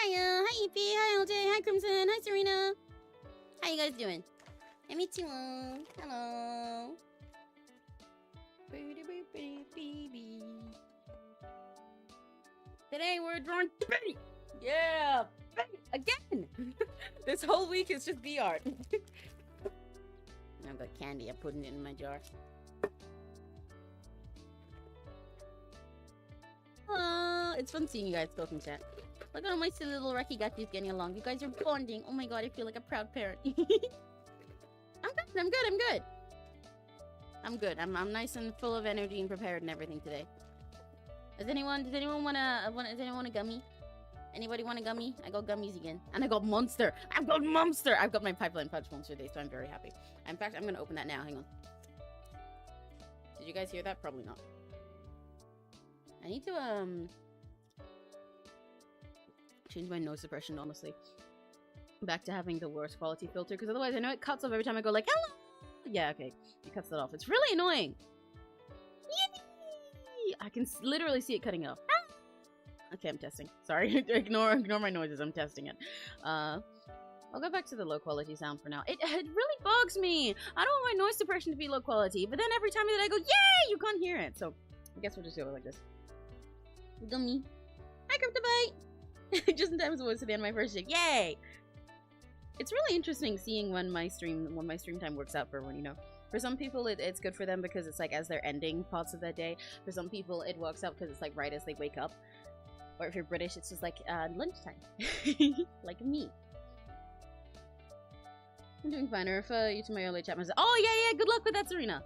Hiya, hi Evie, hi LJ, hi Crimson, hi Serena. How you guys doing? Hi Mitsuo. Hello. Today we're drawing Betty. Yeah, Betty again. This whole week is just bee art. I've got candy. I'm putting it in my jar. It's fun seeing you guys talk in chat. Look at all my silly little Rakigatis getting along. You guys are bonding. Oh my god, I feel like a proud parent. I'm good. I'm nice and full of energy and prepared and everything today. Does anyone want a gummy? Anybody want a gummy? I got gummies again. And I got Monster. I've got Monster. I've got my Pipeline Punch Monster today, so I'm very happy. In fact, I'm gonna open that now. Hang on. Did you guys hear that? Probably not. I need to change my noise suppression, honestly. Back to having the worst quality filter, because otherwise I know it cuts off every time I go like, hello! Yeah, okay. It cuts that off. It's really annoying. Yippee! I can literally see it cutting it off. Okay, I'm testing. Sorry, ignore my noises. I'm testing it. I'll go back to the low quality sound for now. It really bugs me. I don't want my noise suppression to be low quality, but then every time that I go, yay, you can't hear it. So I guess we'll just do it like this. Gummy. Hi, Cryptobite! Just in time to the end of my first shake. Yay! It's really interesting seeing when my stream time works out for everyone, you know. For some people, it's good for them because it's like as they're ending parts of their day. For some people, it works out because it's like right as they wake up. Or if you're British, it's just like lunchtime. Like me. I'm doing fine. I refer you to my early chat message. Oh, yeah, good luck with that, Serena.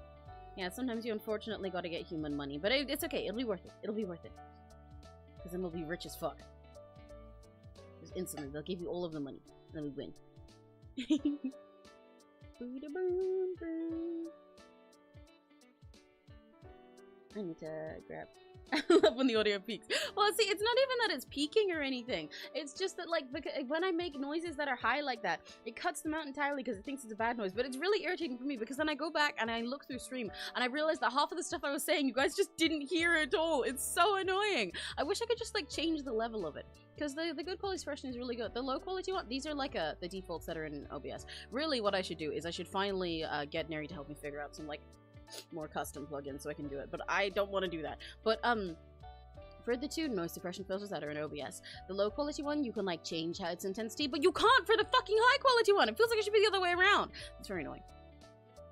Yeah, sometimes you unfortunately gotta get human money. But it's okay. It'll be worth it. It'll be worth it. Because then we'll be rich as fuck. Just instantly. They'll give you all of the money. And then we win. I need to grab. I love when the audio peaks. Well, see, it's not even that it's peaking or anything. It's just that, like, when I make noises that are high like that, it cuts them out entirely because it thinks it's a bad noise. But it's really irritating for me because then I go back and I look through stream and I realize that half of the stuff I was saying, you guys just didn't hear at all. It's so annoying. I wish I could just, like, change the level of it. Because the good quality suppression is really good. The low quality one, these are like the defaults that are in OBS. Really, what I should do is I should finally get Neri to help me figure out some, like, more custom plugins so I can do it, but I don't want to do that. But for the two noise suppression filters that are in OBS, the low quality one you can like change how its intensity, but you can't for the fucking high quality one. It feels like it should be the other way around. It's very annoying.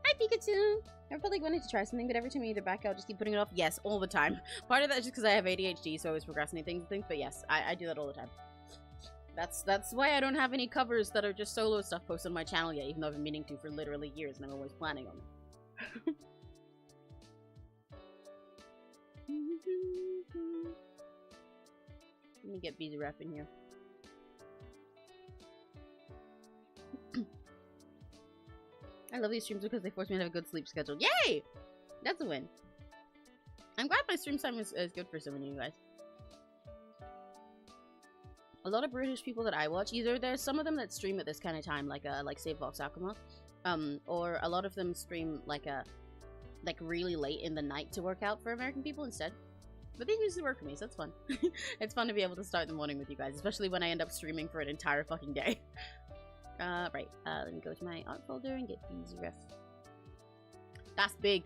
Hi Pikachu! I felt like wanting to try something, but every time I either back out, just keep putting it off. Yes, all the time. Part of that is just because I have ADHD, so I always procrastinate things, but yes, I do that all the time. That's why I don't have any covers that are just solo stuff posted on my channel yet, even though I've been meaning to for literally years, and I'm always planning on it. Let me get Beezy Rep in here. I love these streams because they force me to have a good sleep schedule. Yay! That's a win. I'm glad my stream time is good for some of you guys. A lot of British people that I watch, either there's some of them that stream at this kind of time, like say Vox Akuma, or a lot of them stream like really late in the night to work out for American people instead. But they usually work for me, so it's fun. It's fun to be able to start the morning with you guys, especially when I end up streaming for an entire fucking day. Right. Let me go to my art folder and get Beezy Ref. That's big.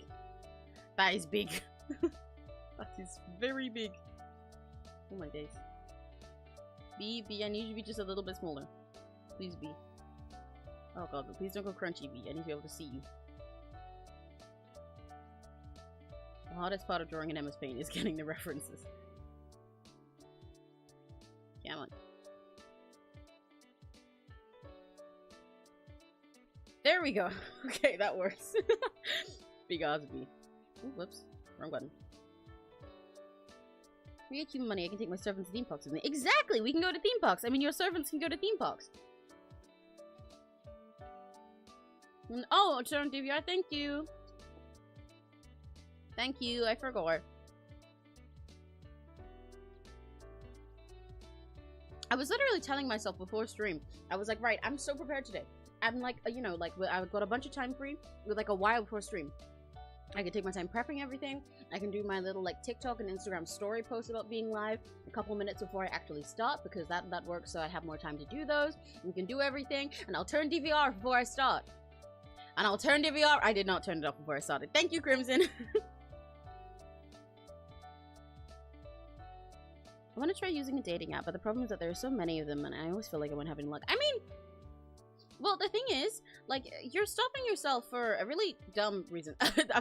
That is big. That is very big. Oh my days. B, I need you to be just a little bit smaller. Please, B. Oh god, but please don't go crunchy, B. I need to be able to see you. The hardest part of drawing in MS Paint is getting the references. Come on. There we go. Okay, that works. Big odds B. Ooh, whoops. Wrong button. We get human money, I can take my servants to theme parks with me. Exactly! We can go to theme parks! I mean, your servants can go to theme parks. Oh, turn DVR, thank you! Thank you, I forgot. I was literally telling myself before stream, I was like, right, I'm so prepared today. I'm like, you know, like, I've got a bunch of time free with like a while before stream. I can take my time prepping everything. I can do my little like TikTok and Instagram story post about being live a couple minutes before I actually start, because that works, so I have more time to do those. You can do everything, and I'll turn DVR before I start. And I'll turn DVR. I did not turn it off before I started. Thank you, Crimson. I want to try using a dating app, but the problem is that there are so many of them, and I always feel like I won't have any luck. I mean, well, the thing is, like, you're stopping yourself for a really dumb reason.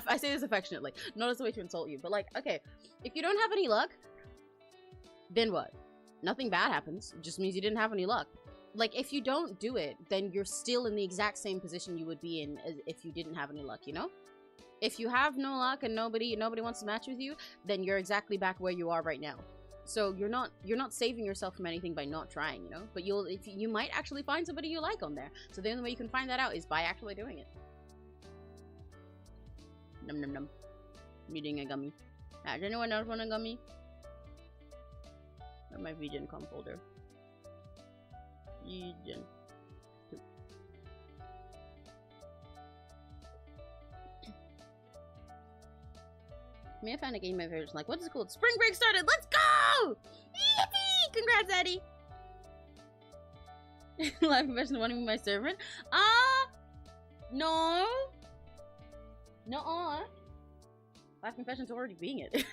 I say this affectionately, not as a way to insult you, but like, okay, if you don't have any luck, then what? Nothing bad happens. It just means you didn't have any luck. Like, if you don't do it, then you're still in the exact same position you would be in as if you didn't have any luck, you know? If you have no luck and nobody wants to match with you, then you're exactly back where you are right now. So you're not saving yourself from anything by not trying, you know? But you might actually find somebody you like on there. So the only way you can find that out is by actually doing it. Num num num. I'm eating a gummy. Does anyone else want a gummy? Or my vegan com folder. Vegan. Me, I found a game my favorite. Like, what is it called? Spring break started. Let's go! Yippee! Congrats, Eddie. Live confession wanting to be my servant. No. No. Live confession's already being it.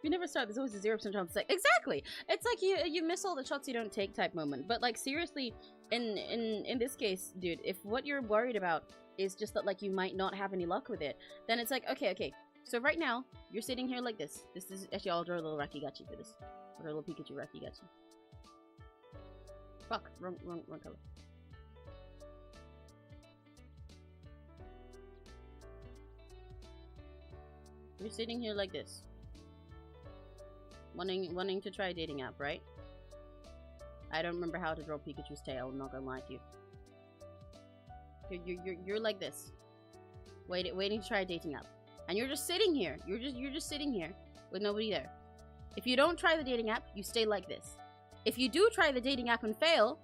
You never start. There's always a 0% chance. Like, exactly. It's like you miss all the shots you don't take type moment. But like seriously, in this case, dude, if what you're worried about is just that like you might not have any luck with it, then it's like okay. So right now you're sitting here like this. This is actually, I'll draw a little Rakigachi for this. I'll draw a little Pikachu Rakigachi. Fuck, wrong color. You're sitting here like this. Wanting to try a dating app, right? I don't remember how to draw Pikachu's tail, I'm not gonna lie to you. You're like this. Waiting to try a dating app. And you're just sitting here. You're just sitting here with nobody there. If you don't try the dating app, you stay like this. If you do try the dating app and fail,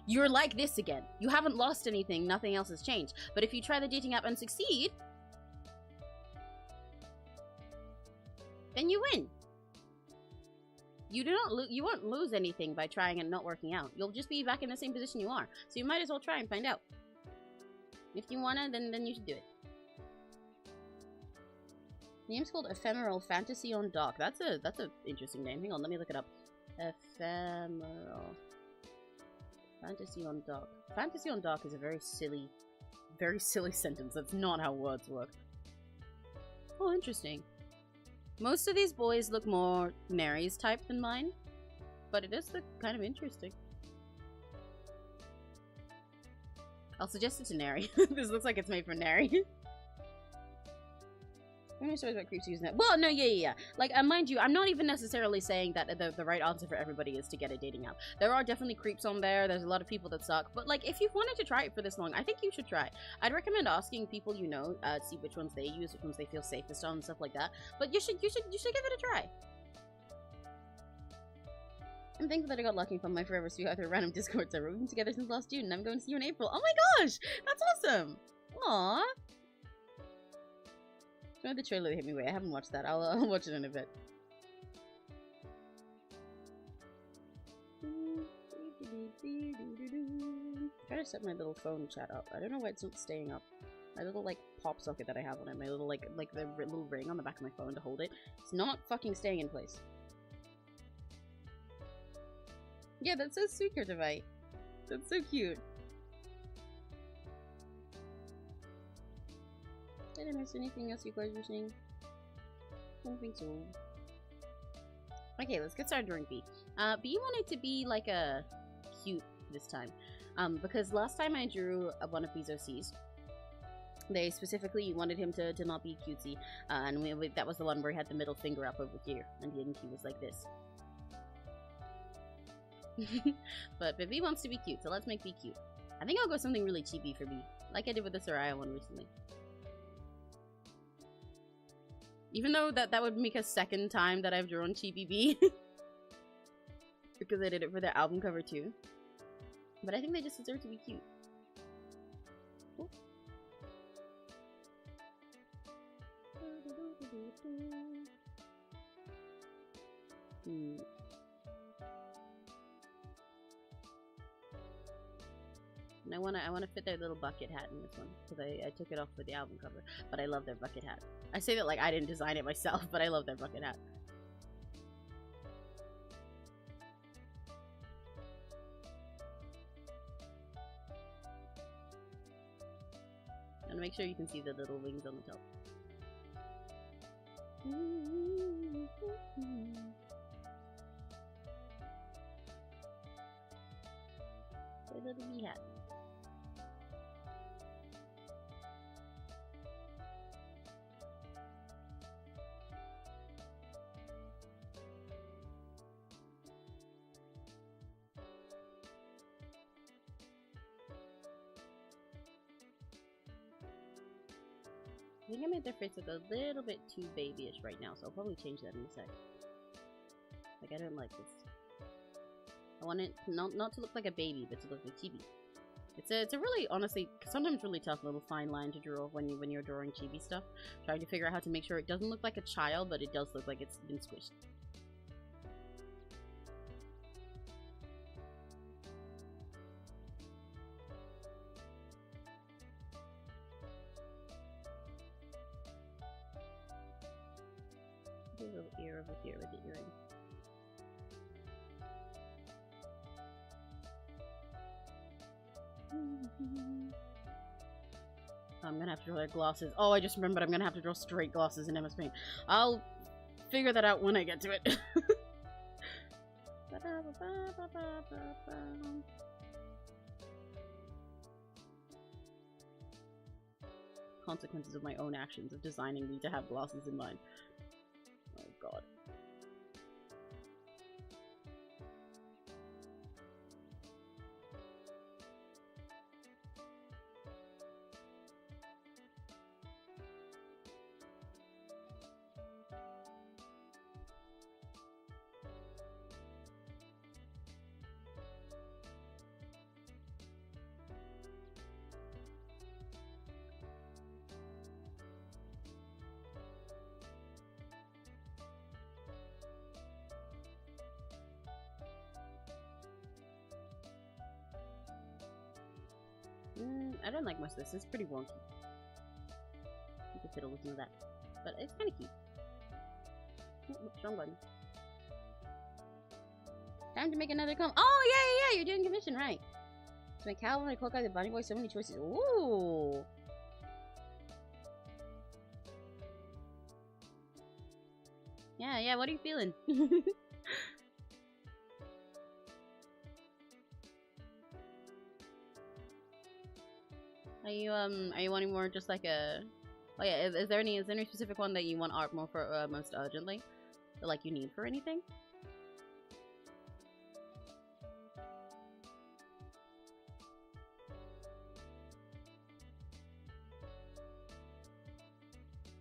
you're like this again. You haven't lost anything, nothing else has changed. But if you try the dating app and succeed, then you win. You won't lose anything by trying and not working out. You'll just be back in the same position you are. So you might as well try and find out. If you wanna, then you should do it. The name's called Ephemeral Fantasy on Dock. That's a interesting name. Hang on, let me look it up. Ephemeral Fantasy on Dock. Fantasy on Dock is a very silly sentence. That's not how words work. Oh, interesting. Most of these boys look more Nary's type than mine, but it does look kind of interesting. I'll suggest it to Nary. This looks like it's made for Nary. I'm not sure about creeps using that. Well, no, yeah. Like, mind you, I'm not even necessarily saying that the right answer for everybody is to get a dating app. There are definitely creeps on there. There's a lot of people that suck. But, like, if you've wanted to try it for this long, I think you should try. I'd recommend asking people you know, see which ones they use, which ones they feel safest on, and stuff like that. But you should give it a try. I'm thankful that I got lucky from my forever sweetheart through a random Discord server. We've been together since last June, and I'm going to see you in April. Oh my gosh! That's awesome! Aww! The trailer that hit me. Wait, I haven't watched that. I'll watch it in a bit. Try to set my little phone chat up. I don't know why it's not staying up. My little like pop socket that I have on it, my little like the little ring on the back of my phone to hold it. It's not fucking staying in place. Yeah, that's so sweet, Kurtavite. That's so cute. Did I miss anything else you guys were saying? I don't think so. Okay, let's get started drawing B. B wanted to be like a cute this time. Because last time I drew one of B's OCs, they specifically wanted him to not be cutesy. And that was the one where he had the middle finger up over here. And he was like this. but B wants to be cute, so let's make B cute. I think I'll go something really chibi for B. Like I did with the Soraya one recently. Even though that would make a second time that I've drawn Chibi B. Because I did it for their album cover too. But I think they just deserve to be cute. Cool. And I wanna fit their little bucket hat in this one because I took it off for the album cover. But I love their bucket hat. I say that like I didn't design it myself, but I love their bucket hat. And make sure you can see the little wings on the top. A little wee hat. I think I made their face look a little bit too babyish right now, so I'll probably change that in a sec. Like, I don't like this. I want it not to look like a baby, but to look like chibi. It's a really, honestly, sometimes really tough little fine line to draw when you're drawing chibi stuff. Trying to figure out how to make sure it doesn't look like a child, but it does look like it's been squished. A little ear over here with the earring. I'm gonna have to draw their glasses. Oh, I just remembered I'm gonna have to draw straight glasses in MS Paint. I'll figure that out when I get to it. Consequences of my own actions of designing me to have glasses in mind. Oh god. I don't like most of this. It's pretty wonky. You can fiddle with some of that. But it's kind of cute. Strong button. Time to make another comb. Oh, yeah, you're doing commission, right. To make Calvin and Hawkeye the Bunny Boy, so many choices. Ooh. Yeah, what are you feeling? Are you wanting more just like a... Oh yeah, is there any specific one that you want art more for most urgently? Or like you need for anything?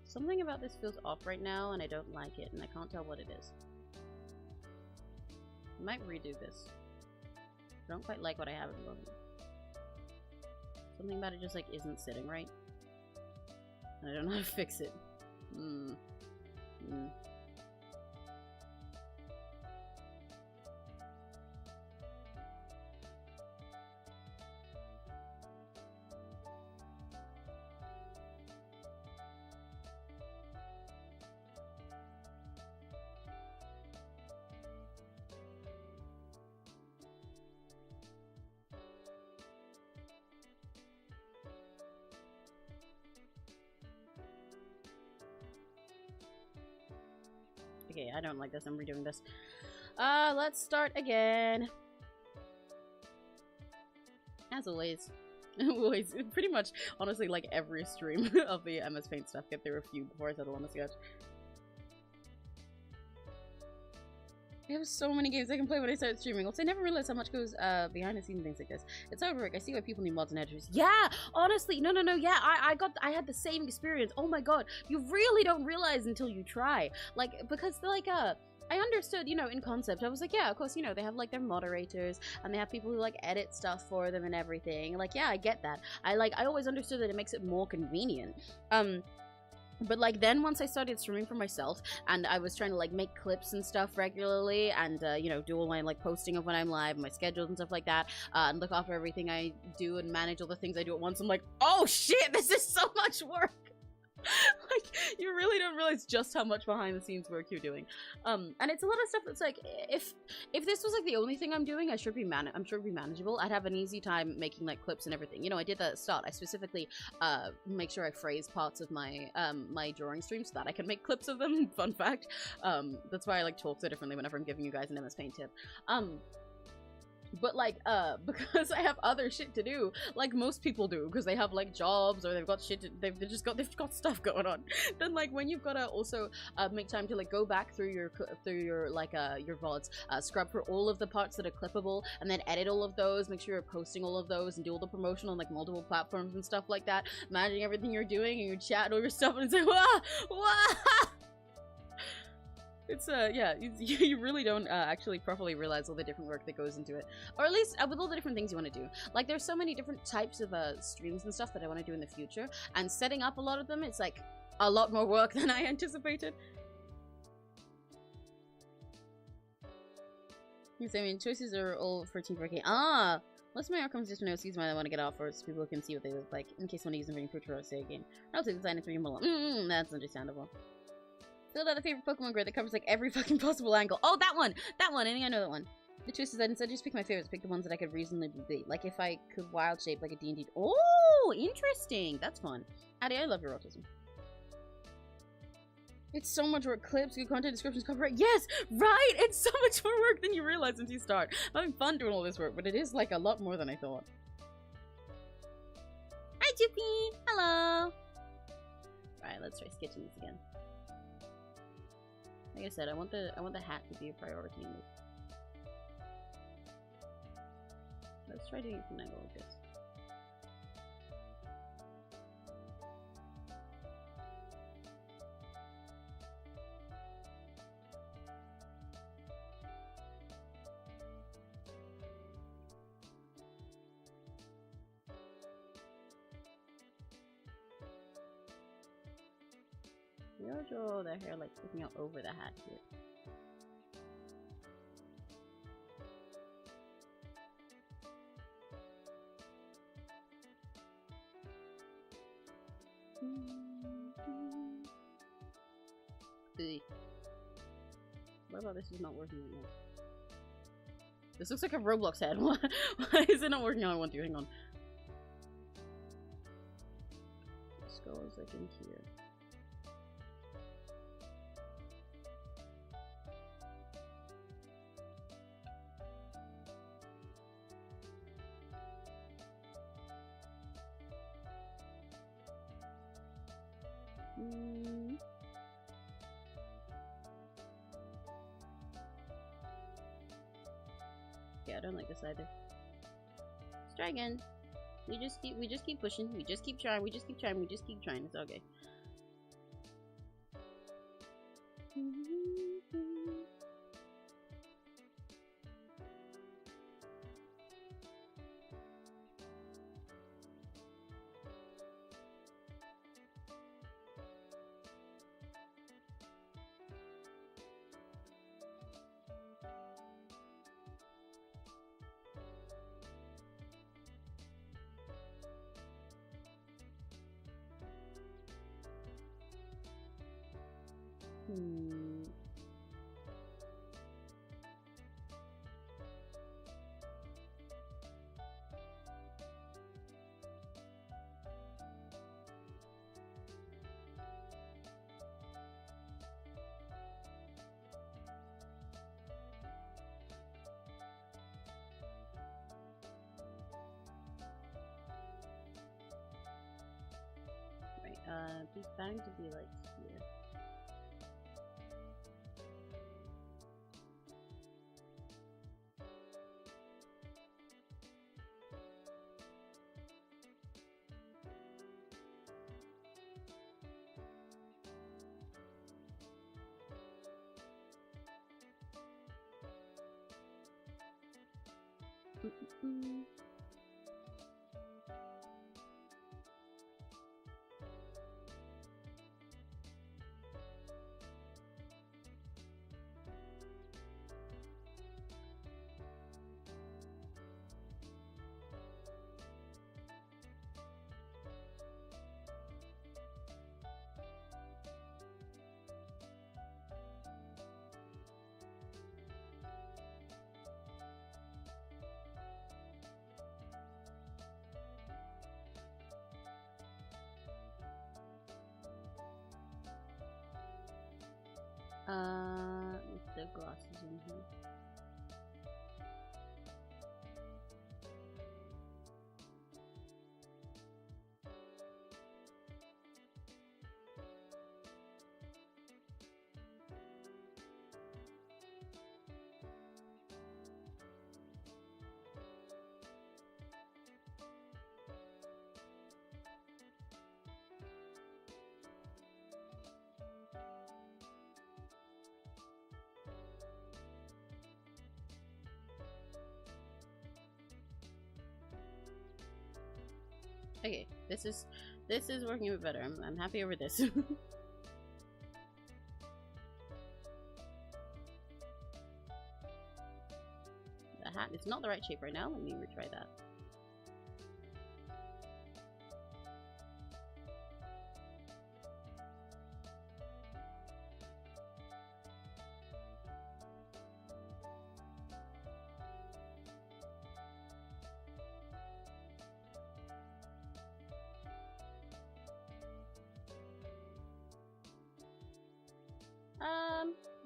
Something about this feels off right now and I don't like it and I can't tell what it is. I might redo this. I don't quite like what I have at the moment. Something about it just like isn't sitting right. And I don't know how to fix it. Okay, I don't like this. I'm redoing this. Let's start again. As always. Always. Pretty much, honestly, like every stream of the MS Paint stuff, get through a few before I settle on a sketch. I have so many games I can play when I start streaming. Also, I never realized how much goes behind the scenes things like this. It's over. I see why people need mods and editors. Yeah, honestly, no. Yeah, I had the same experience. Oh my god, you really don't realize until you try. Like, because like I understood, you know, in concept. I was like, yeah, of course, you know, they have like their moderators and they have people who like edit stuff for them and everything. Like, yeah, I get that. I always understood that it makes it more convenient. But like then once I started streaming for myself and I was trying to like make clips and stuff regularly and you know, do all my like posting of when I'm live, my schedules and stuff like that, and look after everything I do and manage all the things I do at once, I'm like, oh shit, this is so much work. Like, you really don't realize just how much behind the scenes work you're doing. And it's a lot of stuff that's like, if this was like the only thing I'm doing, I'm sure it'd be manageable. I'd have an easy time making like clips and everything. You know, I did that at the start. I specifically make sure I phrase parts of my my drawing stream so that I can make clips of them. Fun fact. That's why I like talk so differently whenever I'm giving you guys an MS Paint tip. But like, because I have other shit to do, like most people do, because they have like jobs or they've got shit, they've got stuff going on. Then like when you've got to also make time to like go back through your like your VODs, scrub for all of the parts that are clippable, and then edit all of those, make sure you're posting all of those, and do all the promotion on like multiple platforms and stuff like that, managing everything you're doing, and you chat all your stuff, and it's like, wah. It's yeah, you really don't actually properly realize all the different work that goes into it, or at least with all the different things you want to do. Like there's so many different types of streams and stuff that I want to do in the future, and setting up a lot of them, it's like a lot more work than I anticipated. Yes, I mean choices are all for Team 4K. Ah, most of my outcomes just for no season why I want to get off, or so people can see what they look like in case I want to use them for any future or say a game. I'll take the design and 3 more. That's understandable. Filled out the favorite Pokemon grid that covers like every fucking possible angle. Oh, that one! That one! I think I know that one. The choice is that instead just pick my favorites, pick the ones that I could reasonably beat. Like if I could wild shape like a D&D. Oh, interesting! That's fun. Addie, I love your autism. It's so much work. Clips, good content, descriptions, copyright. Yes! Right! It's so much more work than you realize once you start. I'm having fun doing all this work, but it is like a lot more than I thought. Hi, Chippy! Hello! Alright, let's try sketching this again. Like I said, I want the hat to be a priority in this. Let's try doing it from an angle like this. I'll draw the hair like sticking out over the hat here. What about this is not working right now? This looks like a Roblox head. Why is it not working how I want to? Hang on. The skull is like in here. Yeah, I don't like this either. Let's try again. We just keep pushing. We just keep trying. We just keep trying. We just keep trying. It's okay. He's bound to be like here. glasses in here. Okay, this is working a bit better. I'm happy over this. The hat is not the right shape right now. Let me retry that.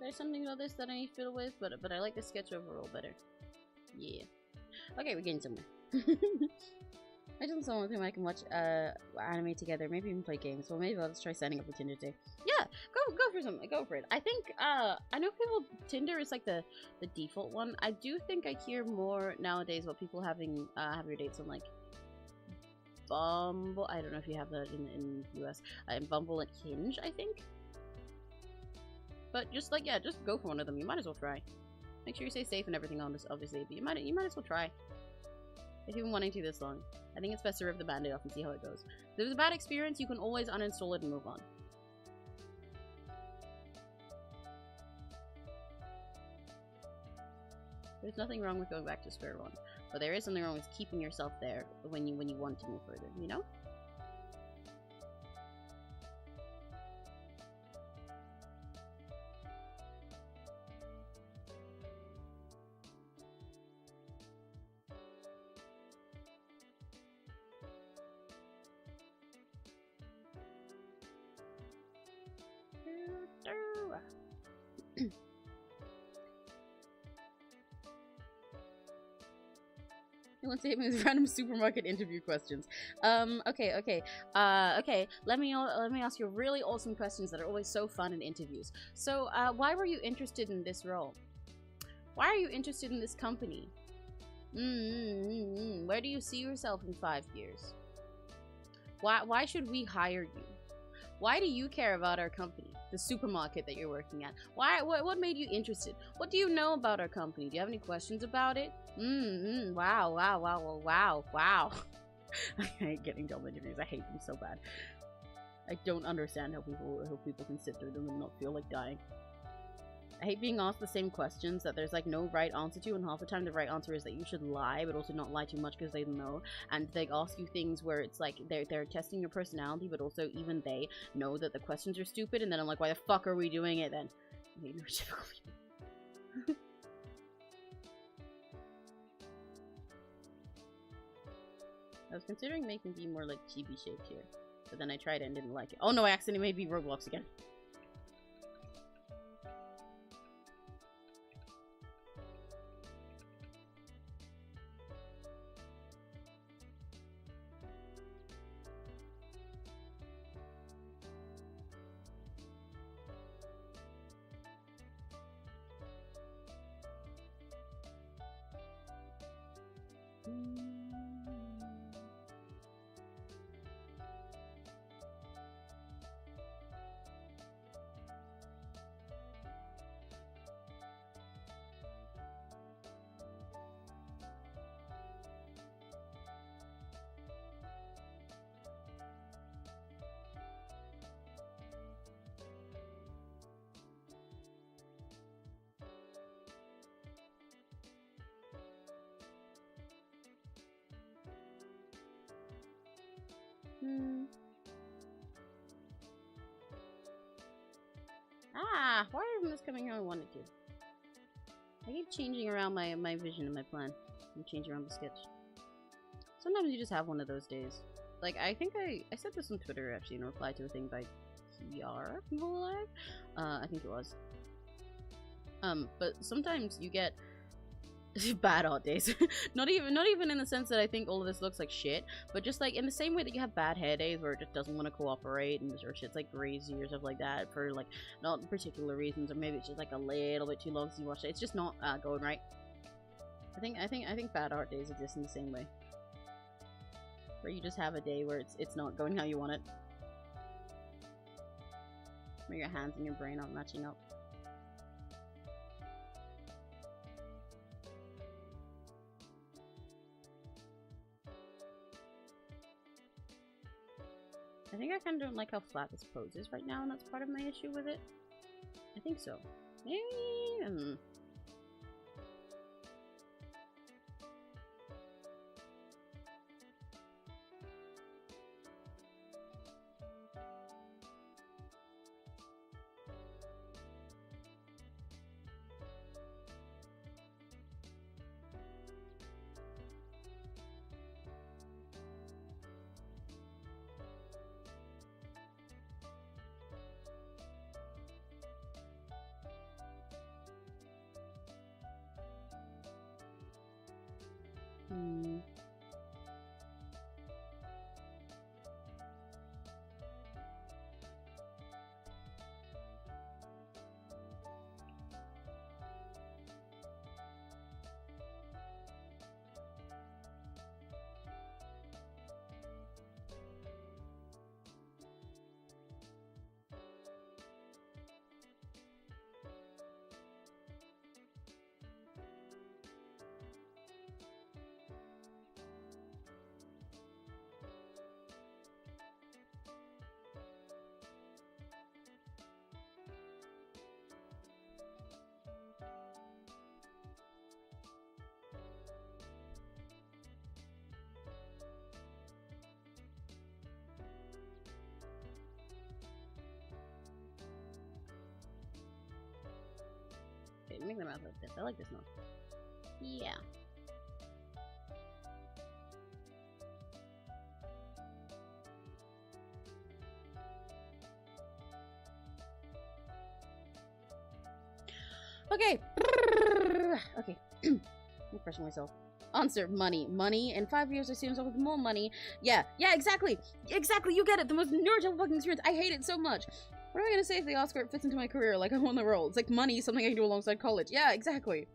There's something about this that I need to fiddle with, but I like the sketch overall better. Yeah. Okay, we're getting somewhere. I just someone with whom I can watch anime together, maybe even play games. Well, maybe I'll just try signing up for Tinder today. Yeah, go for something. Go for it. I think I know people Tinder is like the default one. I do think I hear more nowadays about people having have your dates on like Bumble. I don't know if you have that in the US. Bumble and Hinge, I think. But just like, yeah, just go for one of them. You might as well try. Make sure you stay safe and everything on this, obviously. But you might as well try. If you've been wanting to this long, I think it's best to rip the band-aid off and see how it goes. If it was a bad experience, you can always uninstall it and move on. There's nothing wrong with going back to square one, but there is something wrong with keeping yourself there when you want to move further. You know. One statement is random supermarket interview questions. Okay. Let me ask you really awesome questions that are always so fun in interviews. So, why were you interested in this role? Why are you interested in this company? Where do you see yourself in 5 years? Why should we hire you? Why do you care about our company, the supermarket that you're working at? What made you interested? What do you know about our company? Do you have any questions about it? Wow. I hate getting job interviews. I hate them so bad. I don't understand how people can sit through them and not feel like dying. I hate being asked the same questions that there's like no right answer to, and half the time the right answer is that you should lie, but also not lie too much because they know. And they ask you things where it's like they're testing your personality, but also even they know that the questions are stupid. And then I'm like, why the fuck are we doing it then? I hate neurotypical people. I was considering making B more like chibi shaped here, but then I tried it and didn't like it. Oh no, I accidentally made B Roblox again. Why isn't this coming how I wanted to? I keep changing around my vision and my plan. I'm changing around the sketch. Sometimes you just have one of those days. Like, I think I said this on Twitter, actually, in a reply to a thing by PR People Alive? I think it was. But sometimes you get bad art days. not even in the sense that I think all of this looks like shit, but just like in the same way that you have bad hair days where it just doesn't want to cooperate and or shit's like greasy or stuff like that for like not particular reasons, or maybe it's just like a little bit too long since you watched it. It's just not going right. I think bad art days exist in the same way, where you just have a day where it's not going how you want it, where your hands and your brain aren't matching up. I think I kind of don't like how flat this pose is right now, and that's part of my issue with it. I think so. Maybe. Okay, make the mouth like this. I like this mouth. Yeah. Okay. Okay. I'm crushing myself. Answer: money. Money. In 5 years, I see myself with more money. Yeah. Yeah, exactly. Exactly. You get it. The most nerd fucking experience. I hate it so much. What am I gonna say if they ask where it fits into my career? Like, I won the role. It's like money, something I can do alongside college. Yeah, exactly.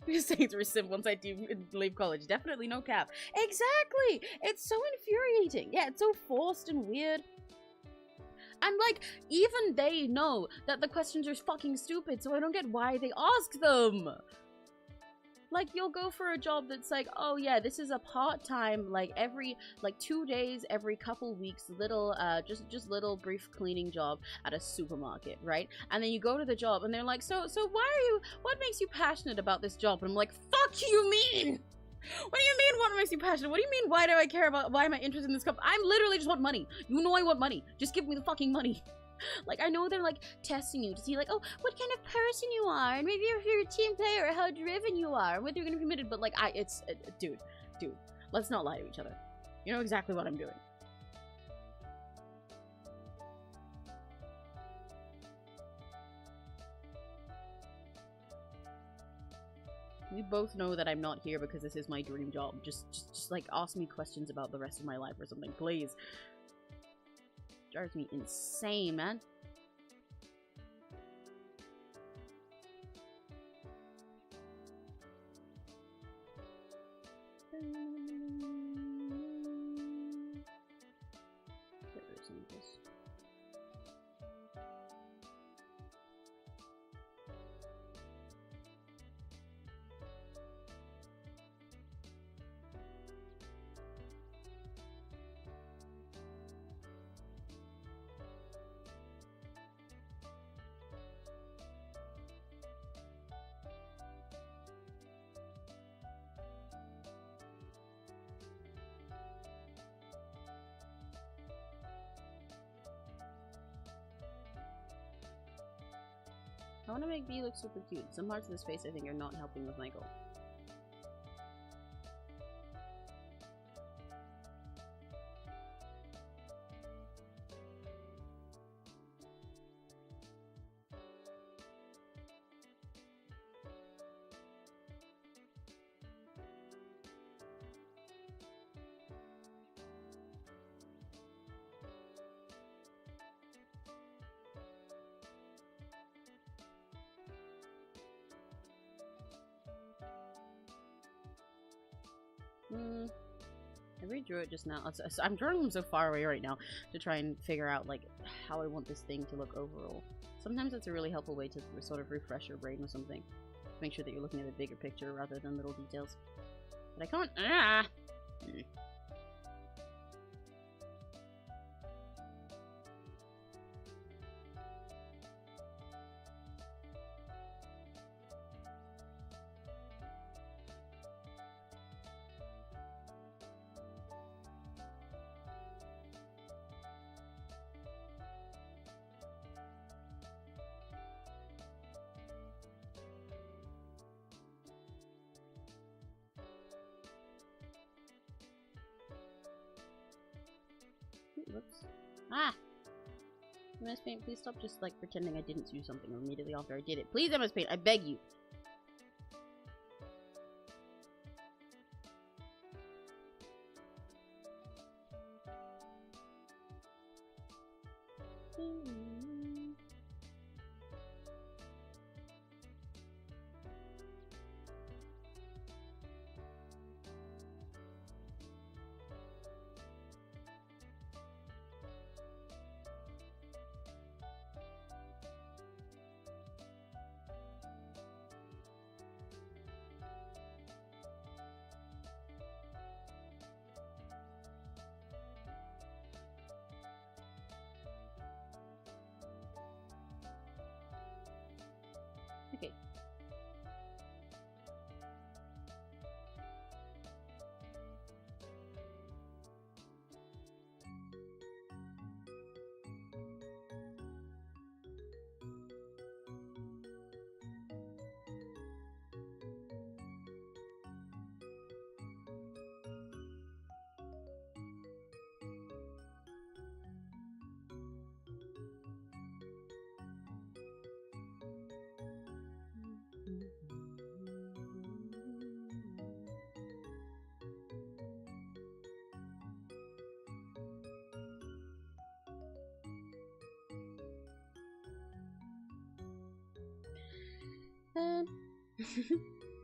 I'm just saying it's a sim once I do leave college. Definitely no cap. Exactly! It's so infuriating. Yeah, it's so forced and weird. And, like, even they know that the questions are fucking stupid, so I don't get why they ask them. Like, you'll go for a job that's like, oh yeah, this is a part-time, like, every, like, 2 days, every couple weeks, little, just little brief cleaning job at a supermarket, right? And then you go to the job, and they're like, so what makes you passionate about this job? And I'm like, fuck you mean? What do you mean, what makes you passionate? What do you mean, why do I care about, why am I interested in this company? I'm literally just want money. You know I want money. Just give me the fucking money. Like, I know they're, like, testing you to see, like, oh, what kind of person you are, and maybe if you're a team player, or how driven you are, and whether you're gonna be committed, but, like, dude, let's not lie to each other. You know exactly what I'm doing. We both know that I'm not here because this is my dream job. Just like, ask me questions about the rest of my life or something, please. Drives me insane, man. I want to make B look super cute. Some parts of his face I think are not helping with my goal. I redrew it just now. So I'm drawing them so far away right now to try and figure out like how I want this thing to look overall. Sometimes it's a really helpful way to sort of refresh your brain with something. Make sure that you're looking at the bigger picture rather than little details. But I can't. Ah! Whoops. Ah! MS Paint, please stop just like pretending I didn't do something immediately after I did it. Please, MS Paint, I beg you. Okay.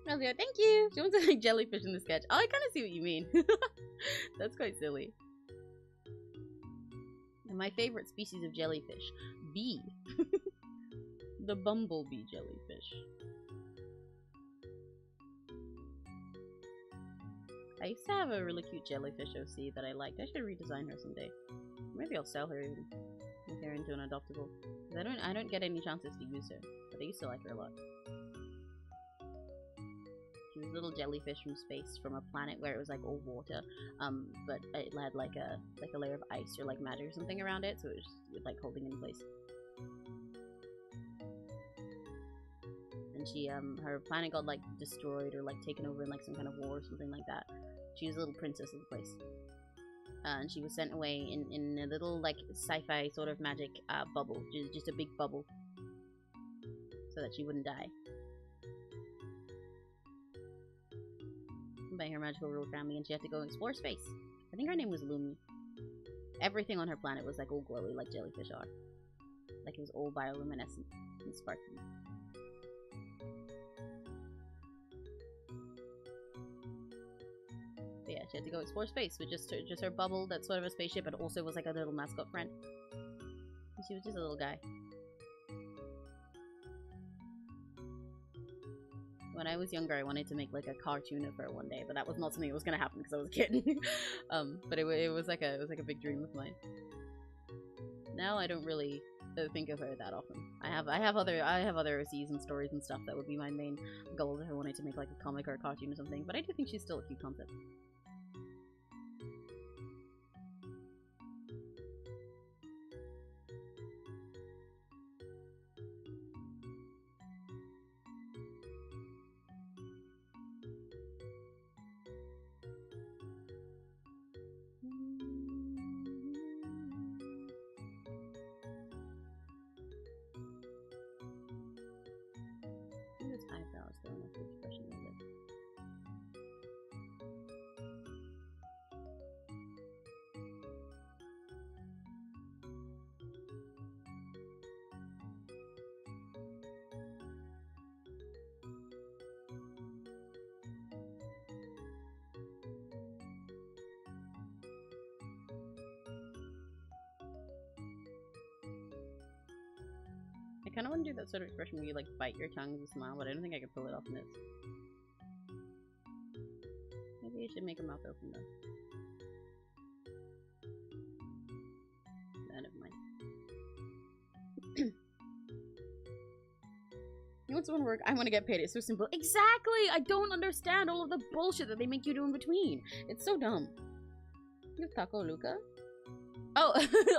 Elvia, thank you! She wants to like jellyfish in the sketch. Oh, I kind of see what you mean. That's quite silly. And my favorite species of jellyfish. Bee. The bumblebee jellyfish. I used to have a really cute jellyfish OC that I liked. I should redesign her someday. Maybe I'll sell her even. Make her into an adoptable. I don't get any chances to use her. But I used to like her a lot. She was a little jellyfish from space, from a planet where it was like all water, but it had like a layer of ice or like magic or something around it, so it was just like holding in place. And she, her planet got like destroyed or like taken over in like some kind of war or something like that. She was a little princess of the place, and she was sent away in a little like sci-fi sort of magic bubble, just a big bubble, so that she wouldn't die. By her magical rural family, and she had to go explore space. I think her name was Lumi. Everything on her planet was like all glowy, like jellyfish are. Like it was all bioluminescent and sparkly. But yeah, she had to go explore space with just her bubble that's sort of a spaceship, but also was like a little mascot friend. And she was just a little guy. When I was younger, I wanted to make like a cartoon of her one day, but that was not something that was gonna happen because I was a kid. But it was like a big dream of mine. Now I don't really think of her that often. I have other OCs and stories and stuff that would be my main goals if I wanted to make like a comic or a cartoon or something. But I do think she's still a cute concept. Eyebrows though, not the expression of it. kind of want to do that sort of expression where you like bite your tongue as you smile, but I don't think I could pull it off in this. Maybe I should make a mouth open though. Nah, never mind. You want someone to work? I want to get paid. It's so simple. Exactly! I don't understand all of the bullshit that they make you do in between. It's so dumb. You have Taco Luca? Oh,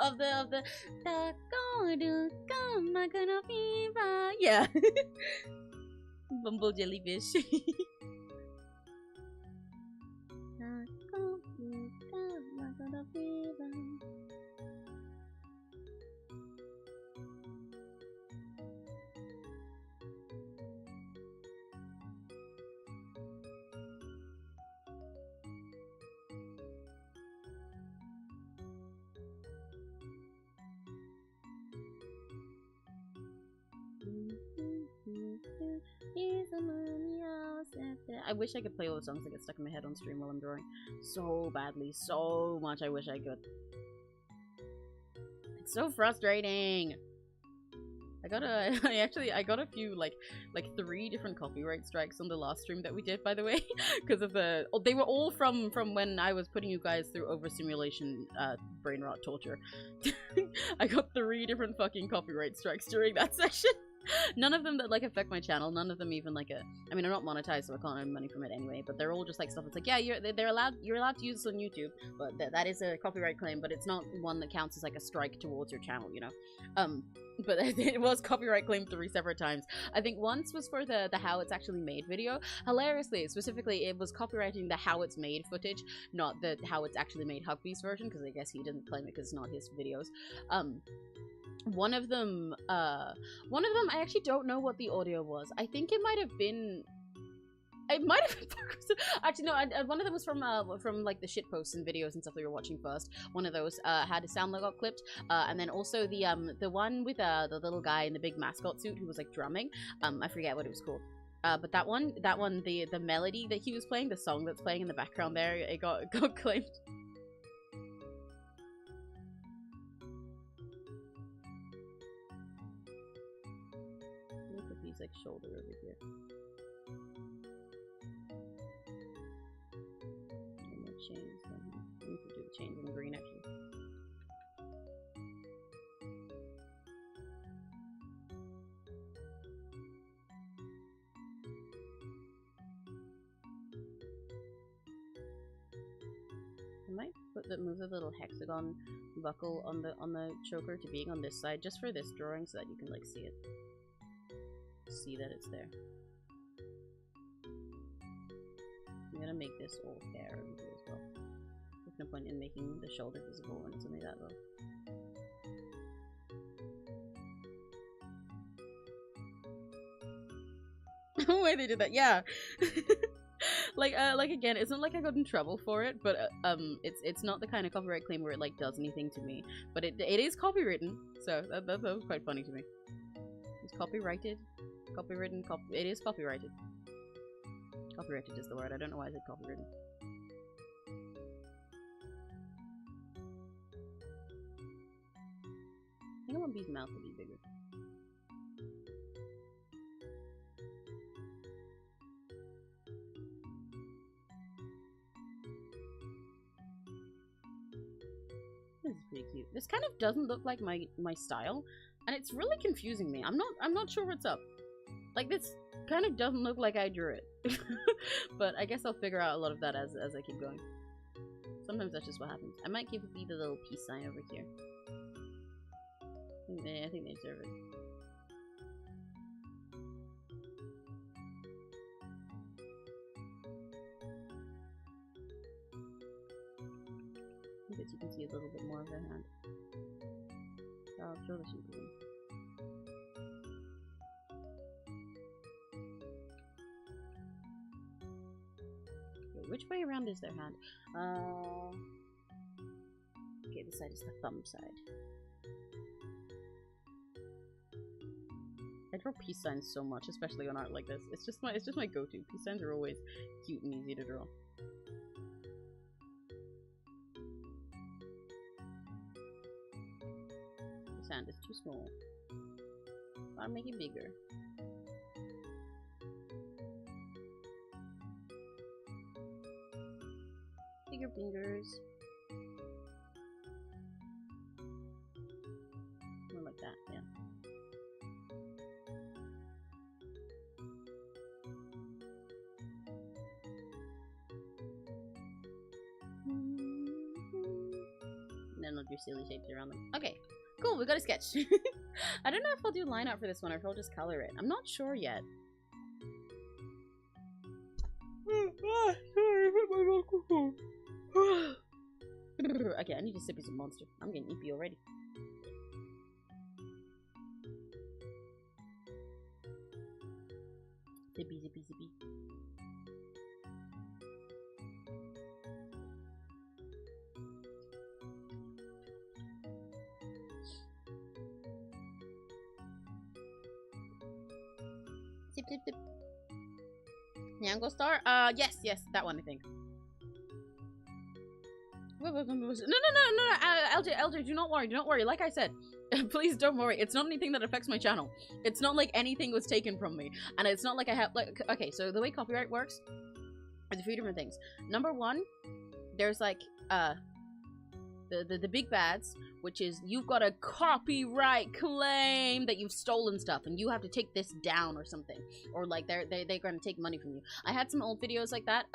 of the Taco Luca, Macana Viva. Yeah. Bumble jellyfish. Taco Luca, Macana Viva. I wish I could play all the songs that get stuck in my head on stream while I'm drawing. So badly. So much I wish I could. It's so frustrating. I got a few like 3 different copyright strikes on the last stream that we did, by the way, because of the they were all from when I was putting you guys through overstimulation brain rot torture. I got 3 different fucking copyright strikes during that session. None of them that like affect my channel. None of them even like I mean, I'm not monetized, so I can't earn money from it anyway. But they're all just like stuff that's like, yeah, you're allowed to use this on YouTube, but that is a copyright claim. But it's not one that counts as like a strike towards your channel, you know. But it was copyright claimed 3 separate times. I think once was for the how it's actually made video. Hilariously, specifically, it was copywriting the how it's made footage, not the how it's actually made Hugbee's version, because I guess he didn't claim it because it's not his videos. One of them, I actually don't know what the audio was. I think it might have been. Actually, no. One of them was from like the shit posts and videos and stuff that we were watching first. One of those had a sound that got clipped, and then also the one with the little guy in the big mascot suit who was like drumming. I forget what it was called. But that one, the melody that he was playing, the song that's playing in the background there, it got claimed. Look at his like shoulder over here. Chains. I need to do the chains in green actually. I might move the little hexagon buckle on the choker to being on this side just for this drawing so that you can like see it. See that it's there. I'm gonna make this all hair over here as well. There's no point in making the shoulder visible when it's only that low. Oh, why they did that? Yeah. like again, it's not like I got in trouble for it, but it's not the kind of copyright claim where it like does anything to me. But it is copywritten, so that was quite funny to me. It's copyrighted, copywritten, it is copyrighted. Copyrighted is the word. I don't know why I said copywritten. I think I want Bee's mouth to be bigger. This is pretty cute. This kind of doesn't look like my style, and it's really confusing me. I'm not sure what's up. Like, this kind of doesn't look like I drew it. But I guess I'll figure out a lot of that as I keep going. Sometimes that's just what happens. I might give Bee the little peace sign over here. I think they deserve it. I guess you can see a little bit more of their hand. I'll throw this in green. Okay, which way around is their hand? Okay, this side is the thumb side. I draw peace signs so much, especially on art like this. It's just my go-to. Peace signs are always cute and easy to draw. This hand is too small. Gotta make it bigger. Bigger fingers. More like that, yeah. And then I'll do silly shapes around them. Okay, cool, we got a sketch. I don't know if I'll do line art for this one or if I'll just color it. I'm not sure yet. Okay, I need to sip some monster. I'm getting eepy already. Zippy, zippy, zippy. Zip, zip, zip. Nyango Star? Yes, that one, I think. No, LJ, do not worry. Like I said, please don't worry. It's not anything that affects my channel. It's not like anything was taken from me. And it's not like I have, like, okay, so the way copyright works, there's a few different things. Number one, there's like, the big bads, which is you've got a copyright claim that you've stolen stuff and you have to take this down or something, or like they're gonna take money from you. I had some old videos like that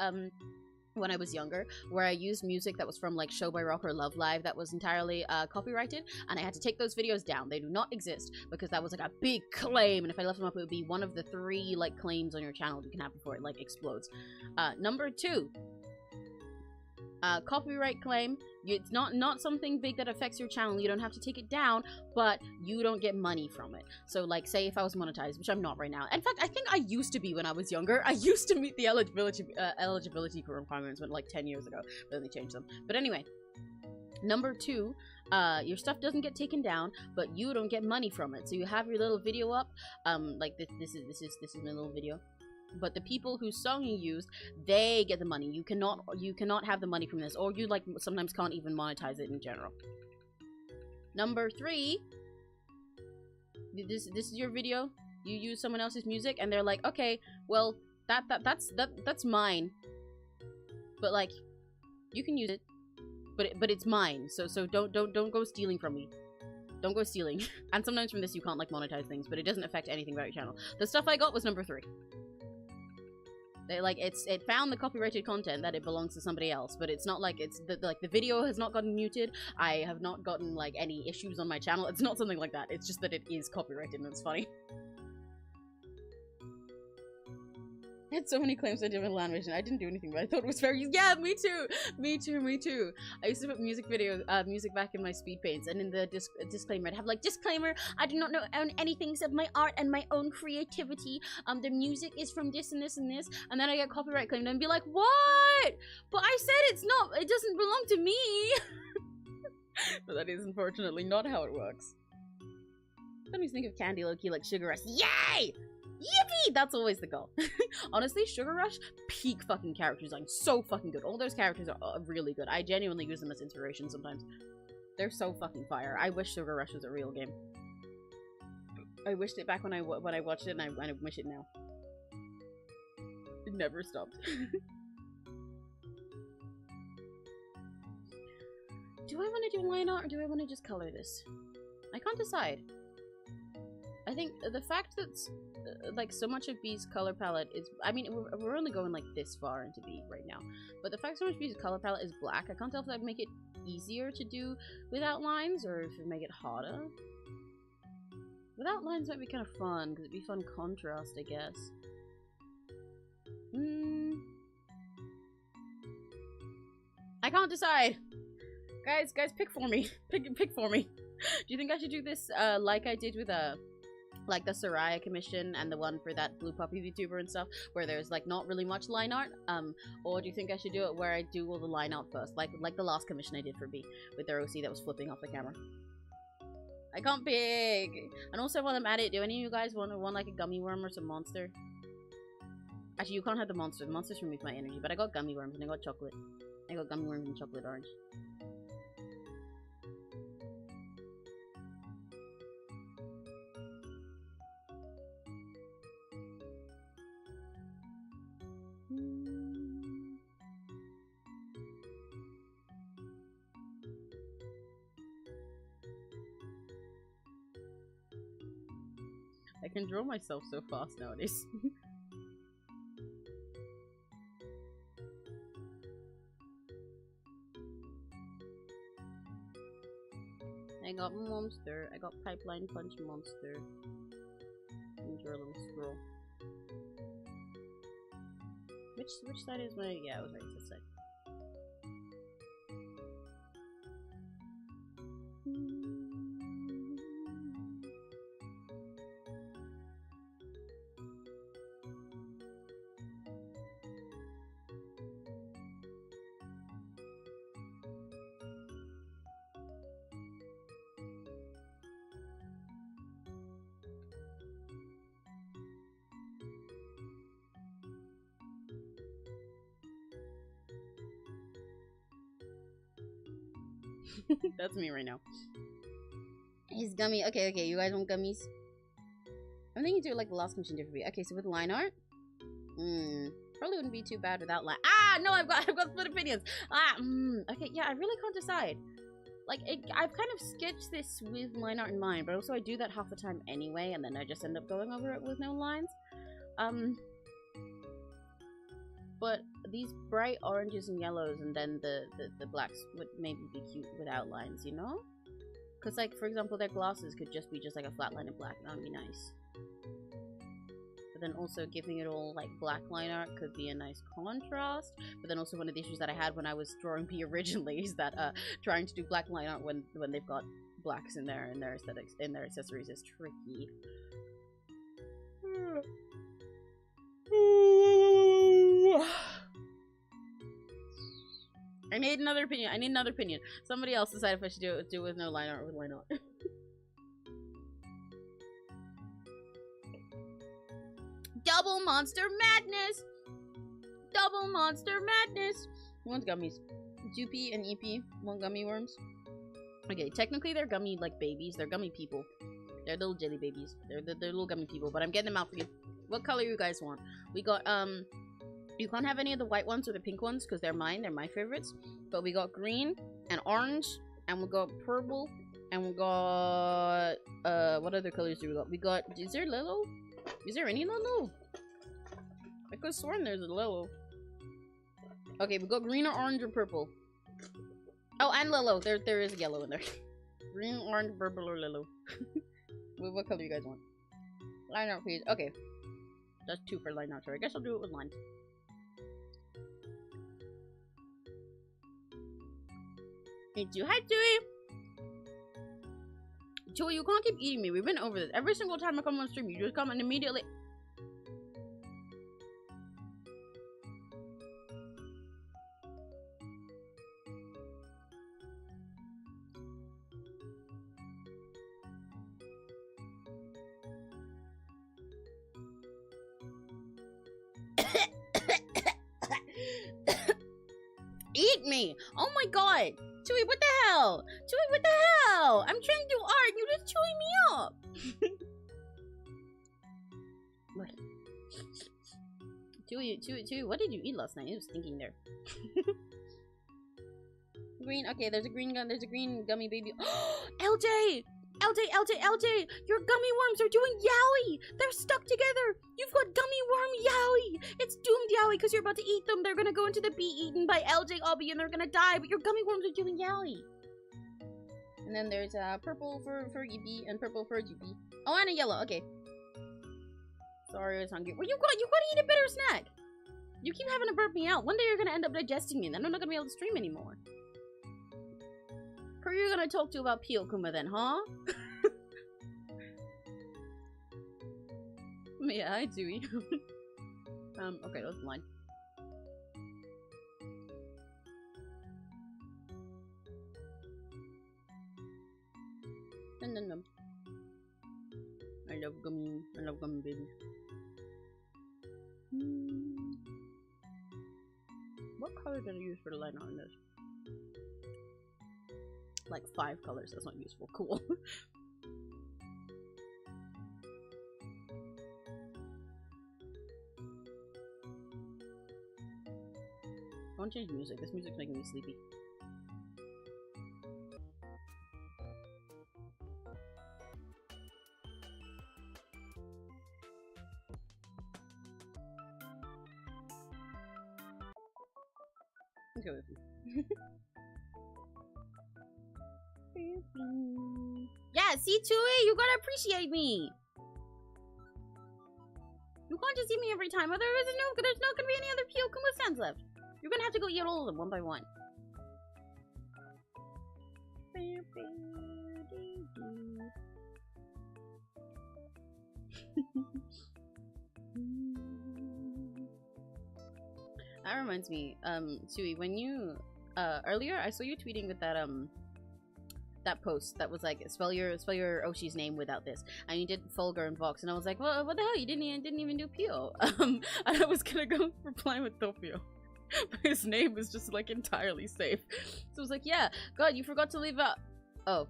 when I was younger, where I used music that was from like Show by Rock or Love Live that was entirely copyrighted, and I had to take those videos down. They do not exist because that was like a big claim, and if I left them up, it would be one of the 3 like claims on your channel you can have before it like explodes. Number 2, copyright claim. It's not something big that affects your channel. You don't have to take it down, but you don't get money from it. So like, say if I was monetized, which I'm not right now. In fact, I think I used to be when I was younger. I used to meet the eligibility requirements like 10 years ago, but then they changed them. But anyway, number 2, your stuff doesn't get taken down, but you don't get money from it. So you have your little video up, like this is my little video. But the people whose song you used, they get the money. You cannot have the money from this, or you like sometimes can't even monetize it in general. Number 3, this is your video. You use someone else's music, and they're like, okay, well that's mine, but like you can use it, but it's mine. So don't go stealing from me. Don't go stealing. And sometimes from this you can't like monetize things, but it doesn't affect anything about your channel. The stuff I got was number 3. It found the copyrighted content that it belongs to somebody else, but it's not like the video has not gotten muted. I have not gotten like any issues on my channel. It's not something like that. It's just that it is copyrighted and it's funny. I had so many claims I did with LandVision. I didn't do anything, but I thought it was fair use. Yeah, me too. Me too. I used to put music back in my speed paints, and in the disclaimer, I'd have like, disclaimer, I do not own anything except my art and my own creativity. The music is from this and this and this, and then I get copyright claimed and be like, what? But I said it doesn't belong to me. But that is unfortunately not how it works. Let me think of Candy Loki like Sugar Rush. Yay! Yippee! That's always the goal. Honestly, Sugar Rush, peak fucking character design. So fucking good. All those characters are really good. I genuinely use them as inspiration sometimes. They're so fucking fire. I wish Sugar Rush was a real game. I wished it back when I watched it, and I wish it now. It never stopped. Do I want to do line art, or do I want to just color this? I can't decide. I think the fact that like so much of B's color palette is, I mean, we're only going like this far into B right now, but the fact so much B's color palette is black, I can't tell if that would make it easier to do without lines or if it would make it harder. Without lines might be kind of fun because it'd be fun contrast, I guess. I can't decide. Guys, pick for me. Pick for me. Do you think I should do this like I did with like the Soraya commission and the one for that blue puppy VTuber and stuff, where there's like not really much line art, or do you think I should do it where I do all the line art first, like the last commission I did for B with their OC that was flipping off the camera? I can't pick. And also while I'm at it, do any of you guys want like a gummy worm or some monster? Actually, you can't have the monster. The monsters remove my energy, but I got gummy worms and I got chocolate. I got gummy worms and chocolate orange. I can draw myself so fast nowadays. I got monster. I got pipeline punch monster. And draw a little scroll. Which side is my? Yeah, I was right. This side. That's me right now. He's gummy. Okay, you guys want gummies? I'm thinking do like the last mission differently. Okay, so with line art, probably wouldn't be too bad without line. Ah, no, I've got split opinions. Okay, yeah, I really can't decide. Like, I've kind of sketched this with line art in mind, but also I do that half the time anyway, and then I just end up going over it with no lines. But these bright oranges and yellows, and then the blacks would maybe be cute without lines, you know? Because, like, for example, their glasses could just be just like a flat line of black, and that would be nice. But then also giving it all, like, black line art could be a nice contrast. But then also one of the issues that I had when I was drawing P originally is that trying to do black line art when they've got blacks in their aesthetics, in their accessories is tricky. I need another opinion. Somebody else decide if I should do it with no line art or with line art. Double monster madness! Double monster madness! Who wants gummies? Jupi and EP want gummy worms? Okay, technically they're gummy like babies. They're gummy people. They're little jelly babies. They're little gummy people, but I'm getting them out for you. What color you guys want? We got you can't have any of the white ones or the pink ones because they're mine. They're my favorites. But we got green and orange, and we got purple, and we got what other colors do we got? We got, is there Lilo? Is there any Lilo? I could have sworn there's a Lilo. Okay, we got green or orange or purple. Oh, and Lilo. There is yellow in there. Green, orange, purple, or Lilo. What color you guys want? Line art, please. Okay. That's 2 for line art, so I guess I'll do it with lines. Thank you. Hi, Chewy! Chewy, you can't keep eating me. We've been over this. Every single time I come on stream, you just come and immediately... Eat me! Oh my god! Chewy, what the hell? Chewy, what the hell? I'm trying to do art and you're just chewing me up! Chewy, what did you eat last night? It was stinking there. Green, okay, there's a green gummy baby. LJ! LJ! Your gummy worms are doing yaoi! They're stuck together! You've got gummy worm yaoi! It's doomed yaoi because you're about to eat them. They're gonna go into the be eaten by LJ Obby and they're gonna die, but your gummy worms are doing yaoi! And then there's purple for Yippee and purple for Yippee. Oh, and a yellow, okay. Sorry, I was hungry. Well, you gotta eat a bitter snack! You keep having to burp me out. One day you're gonna end up digesting me and then I'm not gonna be able to stream anymore. Who are you gonna talk to about Pyokuma then, huh? Yeah, hi, Dewey. Okay, that's line. No. I love gummy babies. What color did I use for the line on this? Like 5 colors, that's not useful. Cool. I want to change music. This music's making me sleepy. Let's go with you. Yeah, see, Chewy, you gotta appreciate me. You can't just eat me every time, otherwise there's not gonna be any other Kuma stands left. You're gonna have to go eat all of them one by one. That reminds me, Chewy, when you earlier I saw you tweeting with that that post that was like spell your Oshi's name without this, and you did Fulgur and Vox, and I was like, well, what the hell, you didn't even do Pio. And I was gonna go reply with Topio, but his name was just like entirely safe, so I was like, yeah, God, you forgot to leave out. Oh.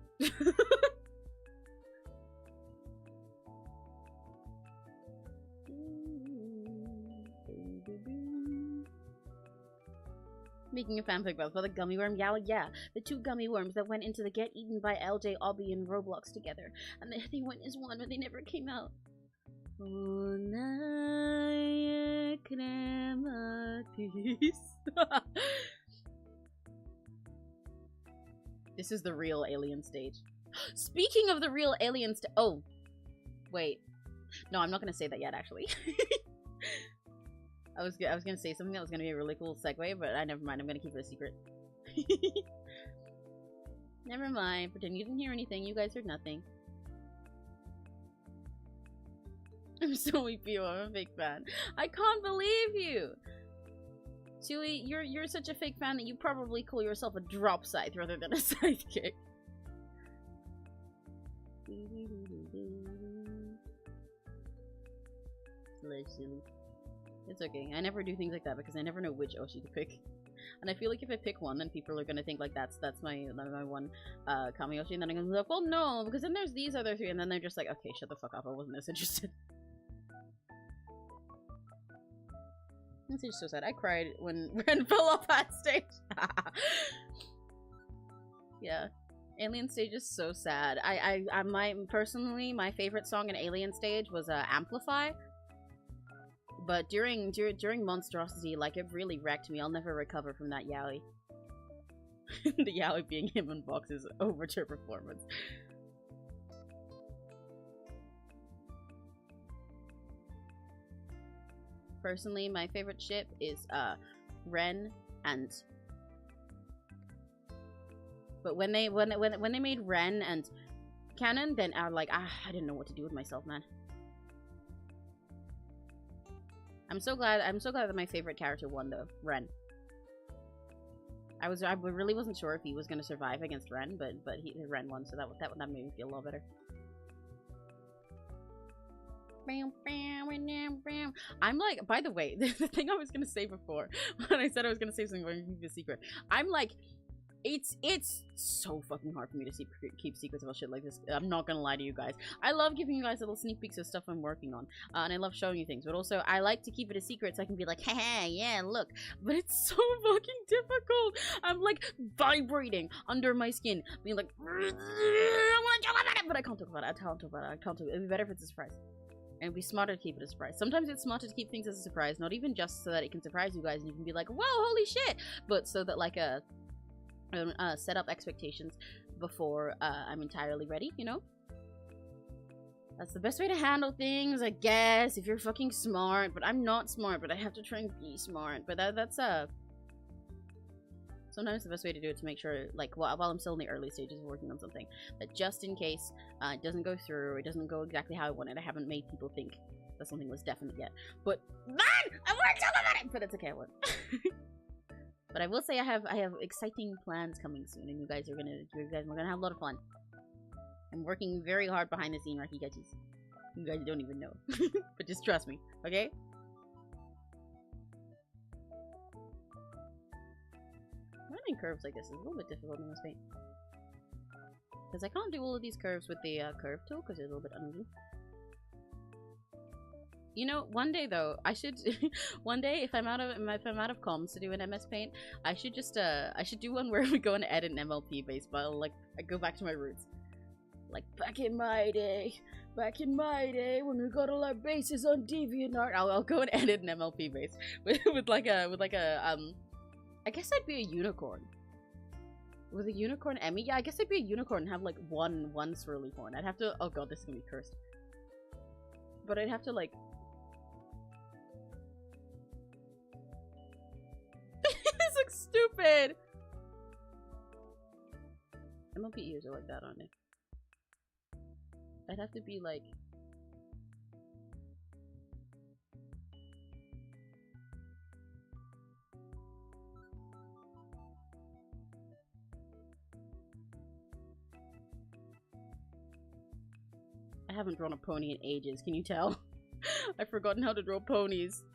Making a fanfic about the gummy worm. Yeah, the two gummy worms that went into the Get Eaten by LJ, Obby, and Roblox together, and they went as one, but they never came out. This is the real alien stage. Speaking of the real alien stage, oh, wait, no, I'm not gonna say that yet. Actually. I was gonna say something that was gonna be a really cool segue, but never mind. I'm gonna keep it a secret. Never mind. Pretend you didn't hear anything. You guys heard nothing. I'm so EPO. I'm a fake fan. I can't believe you. Chewy, you're such a fake fan that you probably call yourself a drop scythe rather than a sidekick. Silly. It's okay. I never do things like that because I never know which Oshi to pick. And I feel like if I pick one, then people are gonna think like that's my one Kami Oshi, and then I'm gonna be like, well, no, because then there's these other three, and then they're just like, okay, shut the fuck up, I wasn't this interested. This is so sad. I cried when Ren fell off that stage. Yeah. Alien stage is so sad. Personally, my favorite song in Alien stage was Amplify. But during Monstrosity, like, it really wrecked me. I'll never recover from that yaoi. The yaoi being him and Vox's overture performance. Personally, my favorite ship is Ren and. But when they made Ren and canon, then I didn't know what to do with myself, man. I'm so glad that my favorite character won though, Ren. I really wasn't sure if he was gonna survive against Ren, but Ren won, so that made me feel a lot better. I'm like, by the way, the thing I was gonna say before when I said I was gonna say something about keep a secret, I'm like, it's so fucking hard for me to keep secrets about shit like this. I'm not gonna lie to you guys. I love giving you guys little sneak peeks of stuff I'm working on, and I love showing you things, but also I like to keep it a secret so I can be like, haha, yeah, look. But it's so fucking difficult. I'm like vibrating under my skin, being like, I want to talk about it, but I can't talk about it. I can't talk about it. I can't talk about it. It'd be better if it's a surprise. And it'd be smarter to keep it a surprise. Sometimes it's smarter to keep things as a surprise, not even just so that it can surprise you guys and you can be like, whoa, holy shit, but so that like set up expectations before I'm entirely ready, you know? That's the best way to handle things, I guess, if you're fucking smart. But I'm not smart, but I have to try and be smart. But that's sometimes the best way to do it to make sure, like, while I'm still in the early stages of working on something, that just in case it doesn't go through, or it doesn't go exactly how I wanted, I haven't made people think that something was definite yet. But man, I want to talk about it! But it's okay, I won't. But I will say I have exciting plans coming soon, and you guys are gonna have a lot of fun. I'm working very hard behind the scene, Rakigachis. You guys don't even know. But just trust me, okay? Running curves like this is a little bit difficult in this paint. Because I can't do all of these curves with the curve tool, because it's a little bit uneven. You know, one day though, I should one day if I'm out of comms to do an MS Paint, I should just I should do one where we go and edit an MLP base file. Like, I go back to my roots. Like back in my day when we got all our bases on DeviantArt, I'll go and edit an MLP base with like a I guess I'd be a unicorn. With a unicorn Emmy? Yeah, I guess I'd be a unicorn and have like one swirly horn. I'd have to. Oh god, this is gonna be cursed. But I'd have to like. This looks stupid! MLP ears are like that, aren't they? I'd have to be like. I haven't drawn a pony in ages, can you tell? I've forgotten how to draw ponies.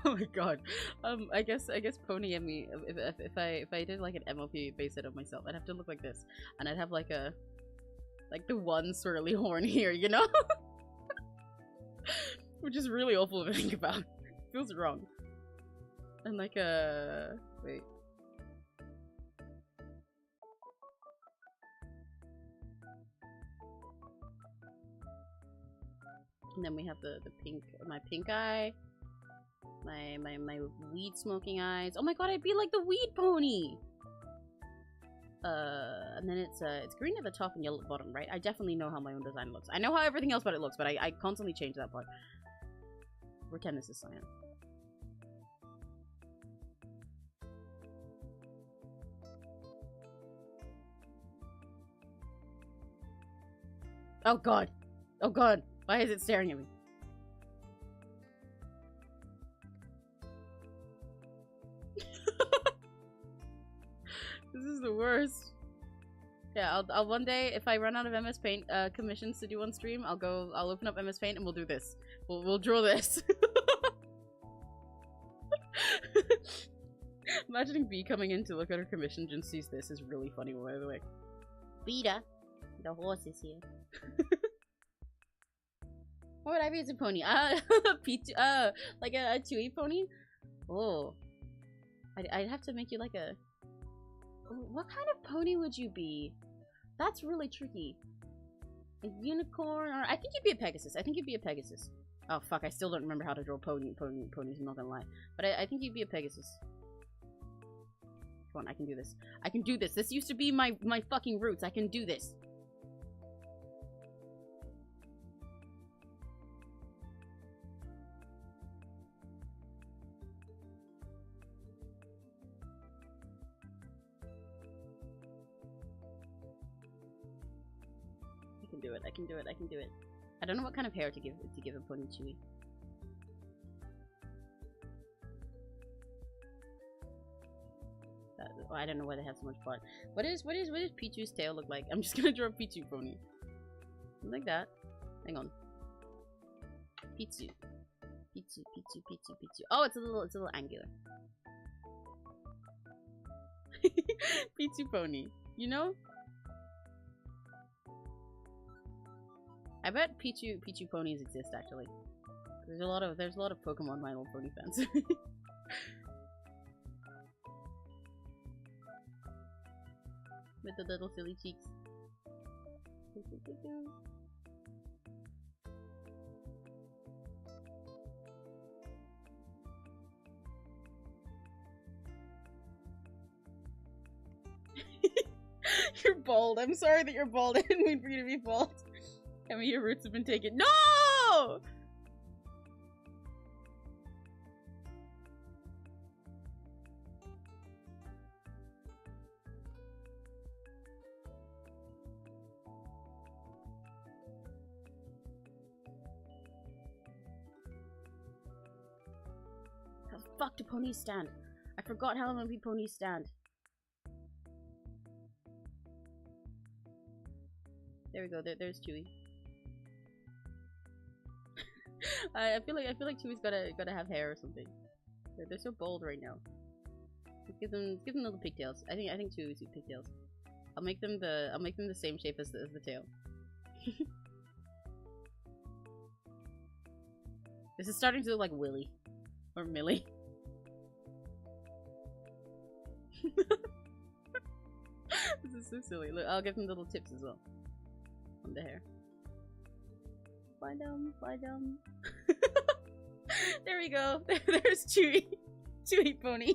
Oh my god. I guess Pony and me. If I did like an MLP base set of myself, I'd have to look like this, and I'd have like a the one swirly horn here, you know, which is really awful to think about. Feels wrong. And like a wait. And then we have the pink, my pink eye. My weed smoking eyes. Oh my god, I'd be like the weed pony. And then it's green at the top and yellow at the bottom, right? I definitely know how my own design looks. I know how everything else about it looks, but I constantly change that part. Pretend this is cyan. Oh god. Oh god. Why is it staring at me? This is the worst. Yeah, I'll one day, if I run out of MS Paint commissions to do on stream, I'll open up MS Paint and we'll do this. We'll draw this. Imagining B coming in to look at her commission and sees this is really funny, by the way. Beta, the horse is here. What would I be as a pony? Like a Chewy pony? Oh. I'd have to make you like a... What kind of pony would you be? That's really tricky. A unicorn? Or I think you'd be a Pegasus. I think you'd be a Pegasus. Oh fuck, I still don't remember how to draw ponies, I'm not gonna lie. But I think you'd be a Pegasus. Come on, I can do this. I can do this. This used to be my fucking roots. I can do this. I can do it. I can do it. I don't know what kind of hair to give a pony Chewy. I don't know why they have so much fun. What does Pichu's tail look like? I'm just gonna draw a Pichu pony. Like that. Hang on. Pichu. Pichu. Oh, it's a little angular. Pichu pony. You know? I bet Pichu ponies exist actually. There's a lot of Pokemon My Little Pony fans. With the little silly cheeks. You're bald. I'm sorry that you're bald. I didn't mean for you to be bald. I mean, your roots have been taken. No! How the fuck do ponies stand? I forgot how many ponies stand. There we go. There's Chewy. I feel like Chewy's gotta have hair or something. They're so bold right now. Give them little pigtails. I think Chewy's need pigtails. I'll make them the same shape as the tail. This is starting to look like Willy. Or Millie. This is so silly. Look, I'll give them little tips as well. On the hair. Fly down, fly down. There we go. There's Chewy. Chewy pony.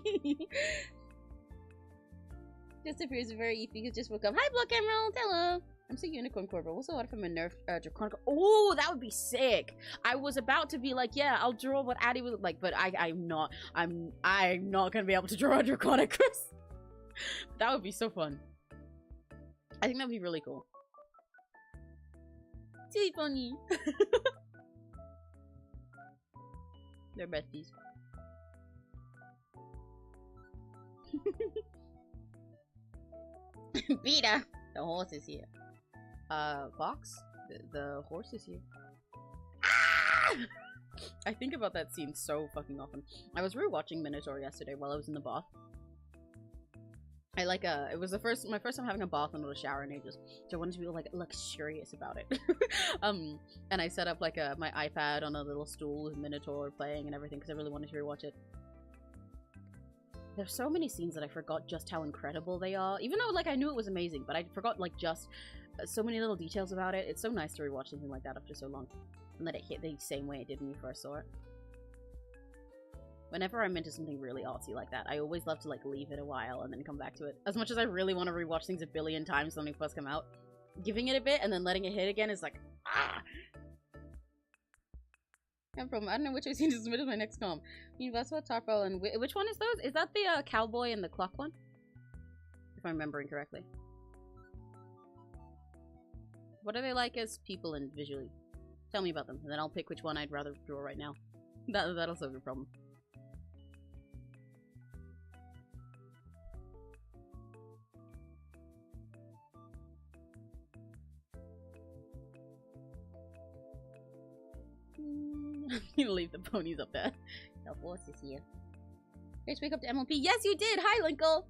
Just appears very easy because just woke up. Hi, Block Emerald. Hello. I'm saying unicorn core, but also what if I'm a nerf draconic? Oh, that would be sick. I was about to be like, yeah, I'll draw what Addie would look like, but I'm not gonna be able to draw a draconicus. That would be so fun. I think that would be really cool. Chewy pony. They're besties. Beta! The horse is here. Fox? The horse is here. Ah! I think about that scene so fucking often. I was rewatching Minotaur yesterday while I was in the bath. It was my first time having a bath and not a shower in ages. So I wanted to be like luxurious about it. And I set up like my iPad on a little stool with Minotaur playing and everything because I really wanted to rewatch it. There's so many scenes that I forgot just how incredible they are. Even though like I knew it was amazing, but I forgot like just so many little details about it. It's so nice to rewatch something like that after so long. And let it hit the same way it did when you first saw it. Whenever I'm into something really artsy like that, I always love to like leave it a while and then come back to it. As much as I really want to rewatch things a billion times when they first come out, giving it a bit and then letting it hit again is like, ah! I don't know which I've seen to submit as my next com. Universal Tarpo and which one is those? Is that the cowboy and the clock one? If I'm remembering correctly. What are they like as people and visually? Tell me about them, and then I'll pick which one I'd rather draw right now. That'll solve your problem. You leave the ponies up there. The horse is here. Did you wake up to MLP? Yes, you did! Hi, Linkle!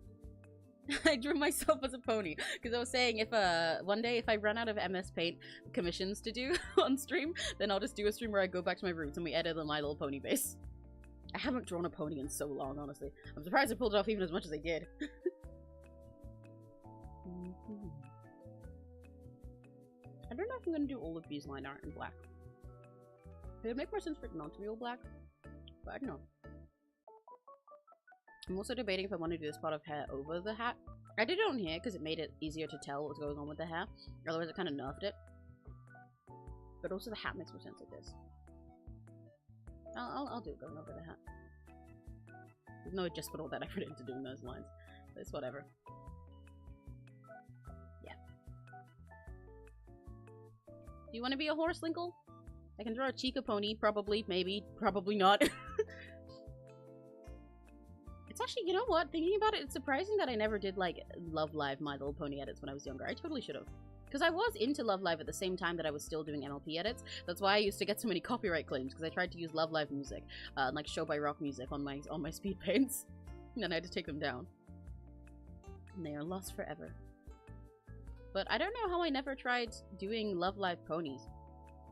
I drew myself as a pony. Because I was saying if one day if I run out of MS Paint commissions to do on stream, then I'll just do a stream where I go back to my roots and we edit the My Little Pony base. I haven't drawn a pony in so long, honestly. I'm surprised I pulled it off even as much as I did. I don't know if I'm going to do all of these line art in black. It would make more sense for it not to be all black, but I don't know. I'm also debating if I want to do this part of hair over the hat. I did it on here because it made it easier to tell what was going on with the hair. Otherwise it kind of nerfed it. But also the hat makes more sense like this. I'll do it going over the hat. Even though I just put all that effort into doing those lines. But it's whatever. Yeah. Do you want to be a horse, Linkle? I can draw a Chica pony, probably, maybe, probably not. It's actually, you know what? Thinking about it, it's surprising that I never did, like, Love Live My Little Pony edits when I was younger. I totally should have. Because I was into Love Live at the same time that I was still doing MLP edits. That's why I used to get so many copyright claims, because I tried to use Love Live music, like Show by Rock music on my speed paints. And then I had to take them down. And they are lost forever. But I don't know how I never tried doing Love Live ponies.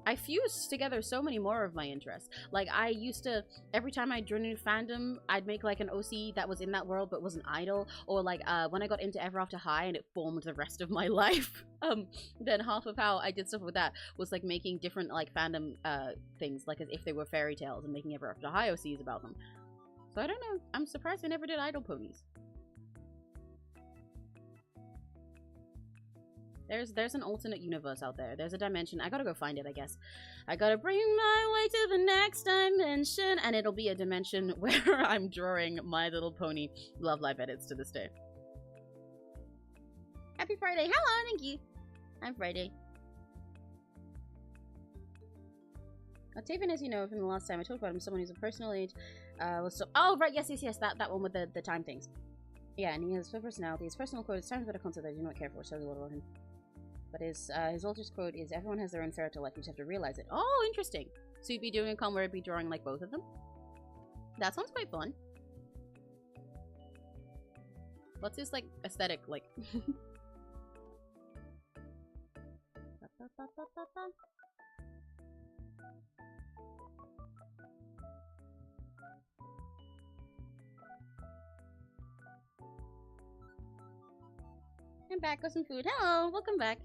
I fused together so many more of my interests. Like, I used to, every time I joined a new fandom, I'd make, like, an OC that was in that world but was an idol. Or, like, when I got into Ever After High and it formed the rest of my life, then half of how I did stuff with that was, like, making different, like, fandom things, like, as if they were fairy tales and making Ever After High OCs about them. So, I don't know. I'm surprised I never did idol ponies. There's an alternate universe out there. There's a dimension. I gotta go find it, I guess. I gotta bring my way to the next dimension, and it'll be a dimension where I'm drawing My Little Pony Love Live edits to this day. Happy Friday. Hello, thank you. I'm Friday. Octavian, as you know from the last time I talked about him, someone who's a personal age, was so— oh, right, yes, that one with the time things. Yeah, and he has full personality. His personal quote is times about a concept that I do not care for, so a lot about him. But his alter's quote is, everyone has their own fairy tale life, you just have to realize it. Oh, interesting. So you'd be doing a con where it'd be drawing, like, both of them? That sounds quite fun. What's his, like, aesthetic, like? I'm back with some food. Hello, welcome back.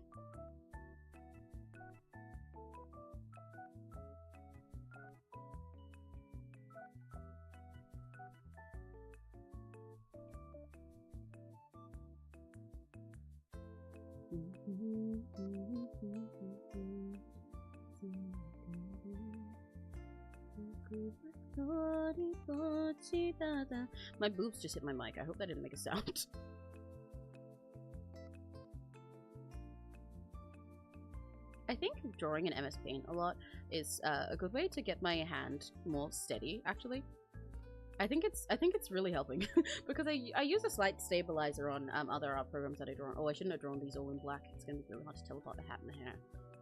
My boobs just hit my mic. I hope that didn't make a sound. I think drawing in MS Paint a lot is a good way to get my hand more steady, actually. I think it's really helping because I use a slight stabilizer on other art programs that I draw. Oh, I shouldn't have drawn these all in black. It's gonna be really hard to tell apart the hat and the hair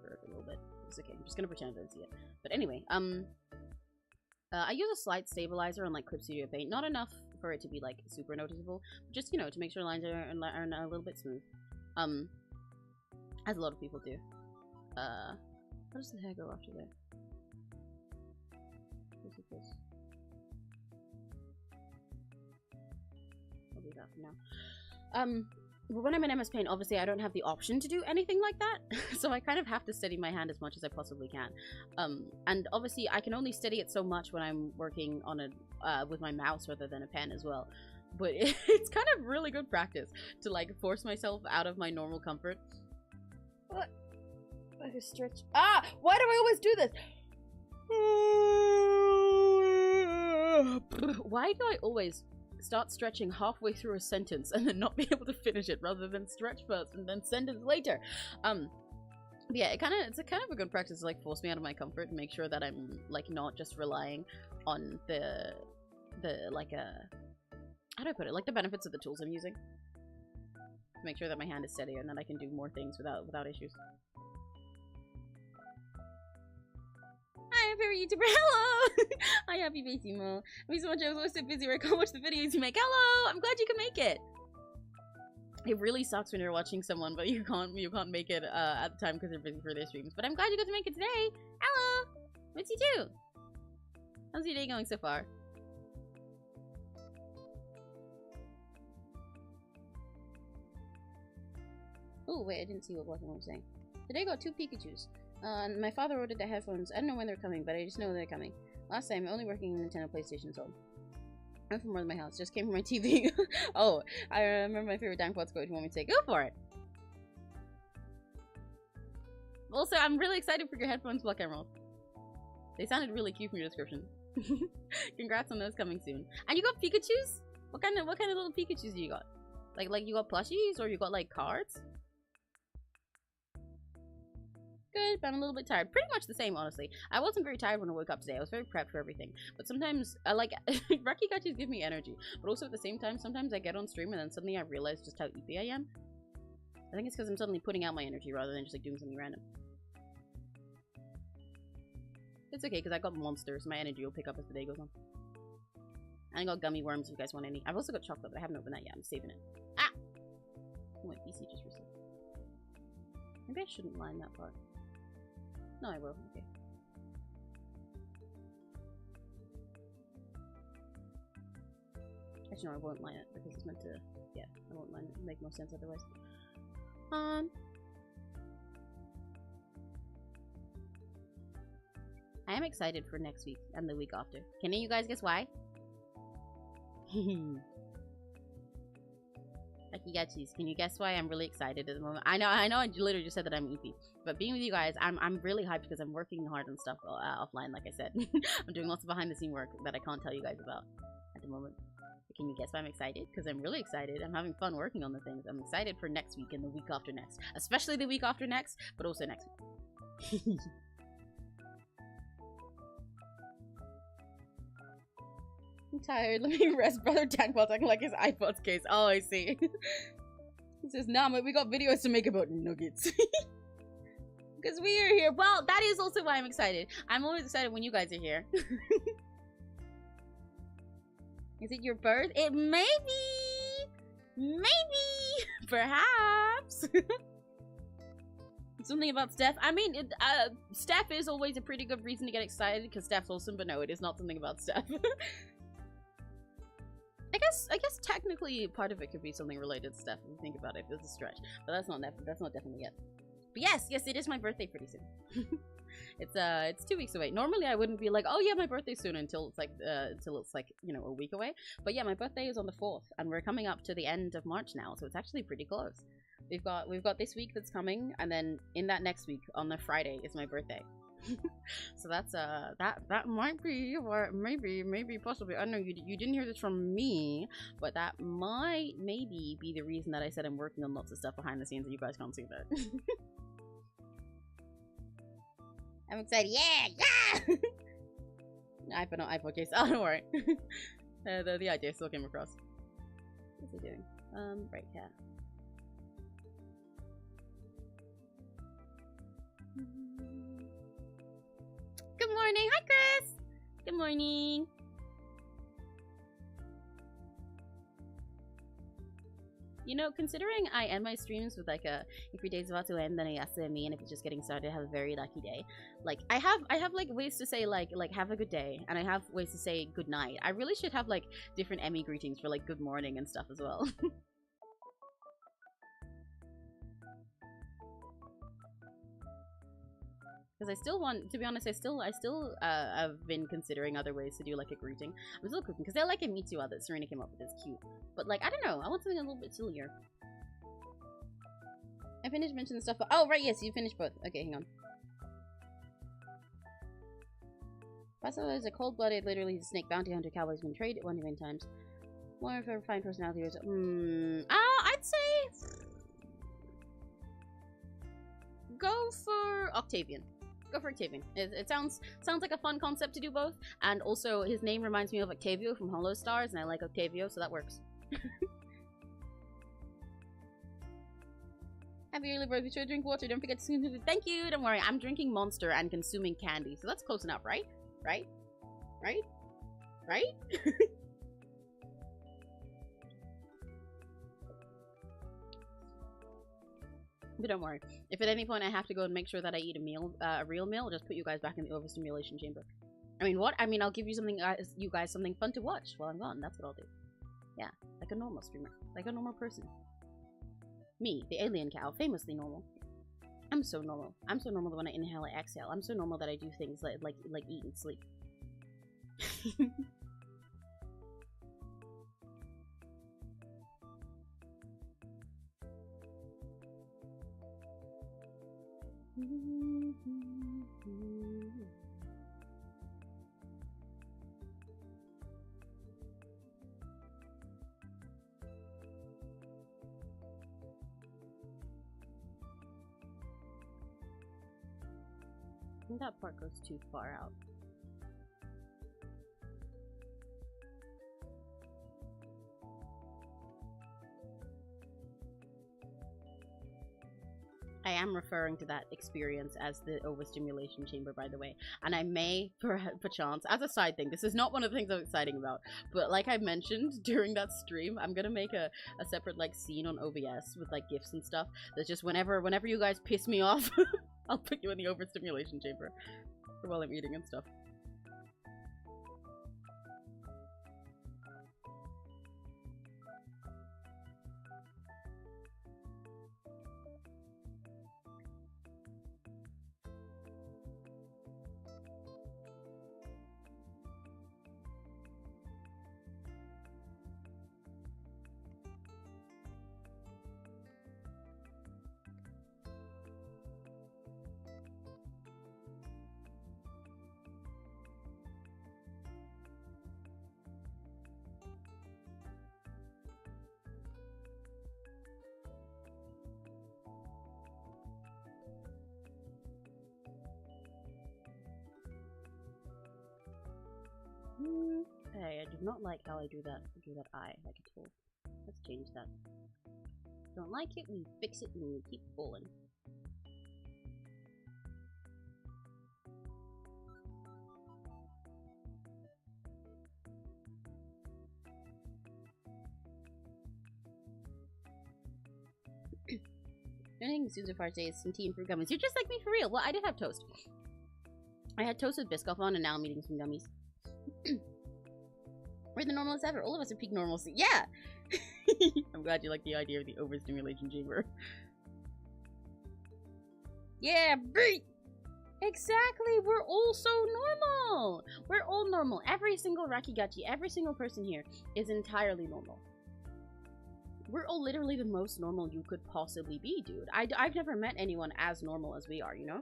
for a little bit. It's okay. I'm just gonna pretend I don't see it. But anyway, I use a slight stabilizer on like Clip Studio Paint. Not enough for it to be like super noticeable, but just, you know, to make sure lines are a little bit smooth. As a lot of people do. How does the hair go after there? Where's it this? I'll do that for now. When I'm in MS Paint, obviously I don't have the option to do anything like that, so I kind of have to steady my hand as much as I possibly can. And obviously I can only steady it so much when I'm working on a with my mouse rather than a pen as well. But it's kind of really good practice to like force myself out of my normal comfort. What? I just stretch. Ah! Why do I always do this? Why do I always start stretching halfway through a sentence and then not be able to finish it rather than stretch first and then sentence later? Yeah, it's kind of a good practice to like force me out of my comfort and make sure that I'm like not just relying on the like how do I put it, like the benefits of the tools I'm using to make sure that my hand is steadier and that I can do more things without issues. Hi, favorite YouTuber. Hello! Hi, Happy Basimo. Thank you so much. I was always so busy where I can't watch the videos you make. Hello! I'm glad you can make it. It really sucks when you're watching someone, but you can't make it at the time because they're busy for their streams. But I'm glad you got to make it today. Hello! What's you do? How's your day going so far? Oh, wait, I didn't see what Black was saying. Today I got 2 Pikachus. My father ordered the headphones. I don't know when they're coming, but I just know they're coming. Last time, only working in Nintendo PlayStation, so I'm from more than my house. Just came from my TV. Oh, I remember my favorite Dank Pots quote. If you want me to say, go for it. Also, I'm really excited for your headphones, Black Emerald. They sounded really cute from your description. Congrats on those coming soon. And you got Pikachus? What kind of little Pikachus do you got? Like you got plushies or you got like cards? Good, but I'm a little bit tired. Pretty much the same, honestly. I wasn't very tired when I woke up today. I was very prepped for everything. But sometimes, Rakigachis give me energy. But also at the same time, sometimes I get on stream and then suddenly I realize just how eepy I am. I think it's because I'm suddenly putting out my energy rather than just like doing something random. It's okay, because I got monsters. My energy will pick up as the day goes on. And I got gummy worms if you guys want any. I've also got chocolate, but I haven't opened that yet. I'm saving it. Ah! Oh, my PC just reset. Maybe I shouldn't line that part. No, I will. Okay. Actually, no, I won't line it because it's meant to. Yeah, I won't line it. It'll make no sense otherwise. I am excited for next week and the week after. Can you guys guess why? Rakigachis, can you guess why I'm really excited at the moment? I know I literally just said that I'm EP. But being with you guys, I'm really hyped because I'm working hard on stuff offline, like I said. I'm doing lots of behind the scene work that I can't tell you guys about at the moment. But can you guess why I'm excited? Because I'm really excited. I'm having fun working on the things. I'm excited for next week and the week after next. Especially the week after next, but also next week. I'm tired. Let me rest. Brother Dankbot's acting like his iPod's case. Oh, I see. He says, nah, but we got videos to make about nuggets. Because we are here. Well, that is also why I'm excited. I'm always excited when you guys are here. Is it your birth? It may be. Maybe. Perhaps. Something about Steph. I mean, Steph is always a pretty good reason to get excited because Steph's awesome, but no, it is not something about Steph. I guess technically part of it could be something related to stuff if you think about it, if it's a stretch. But that's not definitely yet. But yes, it is my birthday pretty soon. It's 2 weeks away. Normally I wouldn't be like, oh yeah, my birthday's soon until it's like you know, a week away. But yeah, my birthday is on the 4th, and we're coming up to the end of March now, so it's actually pretty close. We've got this week that's coming, and then in that next week on the Friday is my birthday. So that's that might be, or maybe possibly, I don't know, you didn't hear this from me, but that might maybe be the reason that I said I'm working on lots of stuff behind the scenes and you guys can't see that. I'm excited. Yeah. iPod case. Oh, don't worry. The idea still came across. What's he doing? Right here. Good morning. Hi, Chris. Good morning. You know, considering I end my streams with like a, if your day's about to end, then I ask me, and if it's just getting started, have a very lucky day. Like I have like ways to say like have a good day, and I have ways to say good night. I really should have like different Emmy greetings for like good morning and stuff as well. Because I still want, to be honest, I still have been considering other ways to do like a greeting. I'm still cooking because I like a me too that Serena came up with. It's cute, but like I don't know, I want something a little bit sillier. I finished mentioning the stuff. Oh right, yes, you finished both. Okay, hang on. Paso is a cold-blooded, literally snake bounty hunter cowboy's been traded 1 million times. More of a refined personality. I'd say go for Octavian. Go for Octavian. It sounds like a fun concept to do both, and also his name reminds me of Octavio from Hollow Stars, and I like Octavio, so that works. Happy early birthday! Be sure to drink water. Don't forget to consume. Thank you. Don't worry. I'm drinking Monster and consuming candy, so that's close enough, right? Right? Right? Right? But don't worry. If at any point I have to go and make sure that I eat a meal, a real meal, I'll just put you guys back in the overstimulation chamber. I mean, what? I mean, I'll give you something, you guys something fun to watch while I'm gone. That's what I'll do. Yeah, like a normal streamer, like a normal person. Me, the alien cow, famously normal. I'm so normal. I'm so normal that when I inhale, I exhale. I'm so normal that I do things like eat and sleep. I think that part goes too far out. I am referring to that experience as the overstimulation chamber, by the way. And I may, perchance, as a side thing, this is not one of the things I'm excited about, but like I mentioned during that stream, I'm gonna make a separate like scene on OBS with like GIFs and stuff. That's just whenever you guys piss me off, I'll put you in the overstimulation chamber for while I'm eating and stuff. Hey, I do not like how I do that eye like a tool. Let's change that. Don't like it, we fix it and we keep pulling. I think Susan Farce is some tea and fruit gummies. You're just like me for real. Well, I did have toast. I had toast with Biscoff on, and now I'm eating some gummies. We're the normalest ever. All of us are peak normalcy. Yeah! I'm glad you like the idea of the overstimulation chamber. Yeah, beat! Exactly! We're all so normal! We're all normal. Every single Rakigachi, every single person here is entirely normal. We're all literally the most normal you could possibly be, dude. I've never met anyone as normal as we are, you know?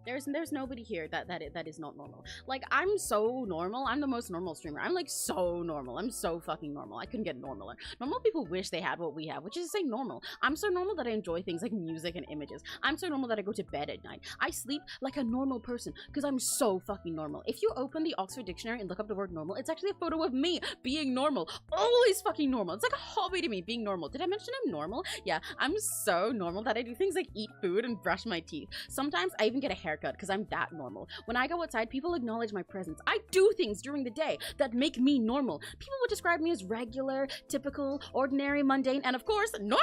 There's nobody here that is not normal. Like, I'm so normal. I'm the most normal streamer. I'm like so normal. I'm so fucking normal. I couldn't get normaler. Normal people wish they had what we have, which is to say normal. I'm so normal that I enjoy things like music and images. I'm so normal that I go to bed at night. I sleep like a normal person because I'm so fucking normal. If you open the Oxford Dictionary and look up the word normal, it's actually a photo of me being normal. Always fucking normal. It's like a hobby to me being normal. Did I mention I'm normal? Yeah, I'm so normal that I do things like eat food and brush my teeth. Sometimes I even get a haircut because I'm that normal. When I go outside, people acknowledge my presence. I do things during the day that make me normal. People would describe me as regular, typical, ordinary, mundane, and of course, normal.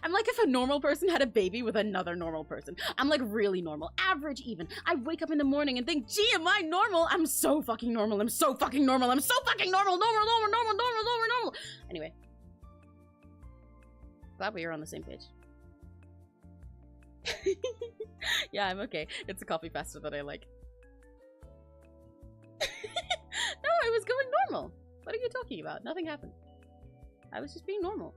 I'm like if a normal person had a baby with another normal person. I'm like really normal, average even. I wake up in the morning and think, gee, am I normal? I'm so fucking normal. I'm so fucking normal. I'm so fucking normal. Normal. Anyway. Glad we are on the same page. Yeah, I'm okay. It's a coffee faster that I like. No, I was going normal. What are you talking about? Nothing happened. I was just being normal.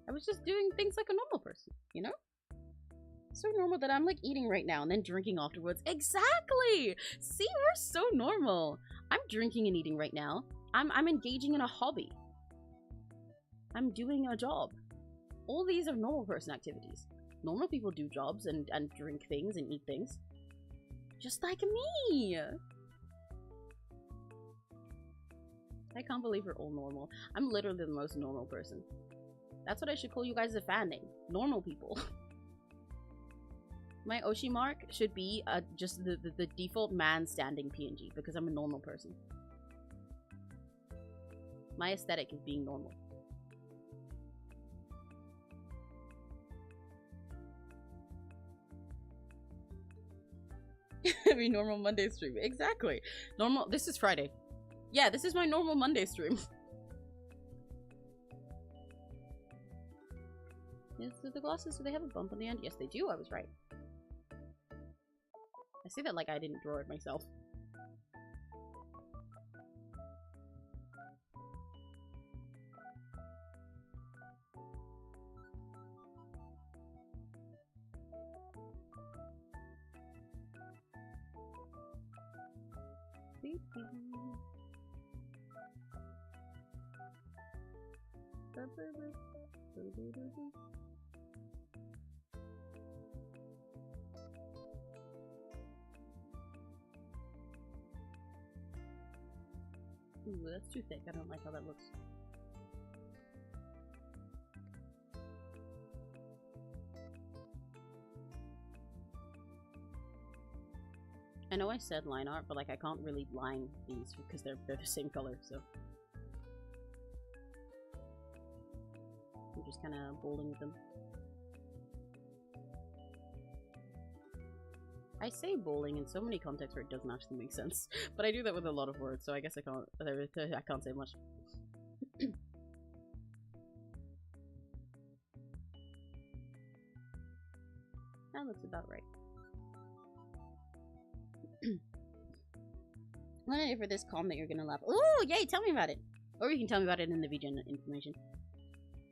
I was just doing things like a normal person, you know? So normal that I'm like eating right now and then drinking afterwards. Exactly! See, we're so normal. I'm drinking and eating right now. I'm engaging in a hobby. I'm doing a job. All these are normal person activities. Normal people do jobs and drink things and eat things. Just like me! I can't believe we're all normal. I'm literally the most normal person. That's what I should call you guys as a fan name. Normal people. My Oshi mark should be just the default man standing PNG because I'm a normal person. My aesthetic is being normal. I mean, normal Monday stream. Exactly. Normal. This is Friday. Yeah, this is my normal Monday stream. Yes, the glasses, do they have a bump on the end? Yes, they do. I was right. I say that like I didn't draw it myself. Ooh, that's too thick. I don't like how that looks. I know I said line art, but like I can't really line these because they're the same color, so I'm just kind of bowling with them. I say bowling in so many contexts where it doesn't actually make sense, but I do that with a lot of words, so I guess I can't say much. That looks about right. I'm gonna for this calm that you're gonna laugh. Oh, yay! Tell me about it, or you can tell me about it in the VGen information.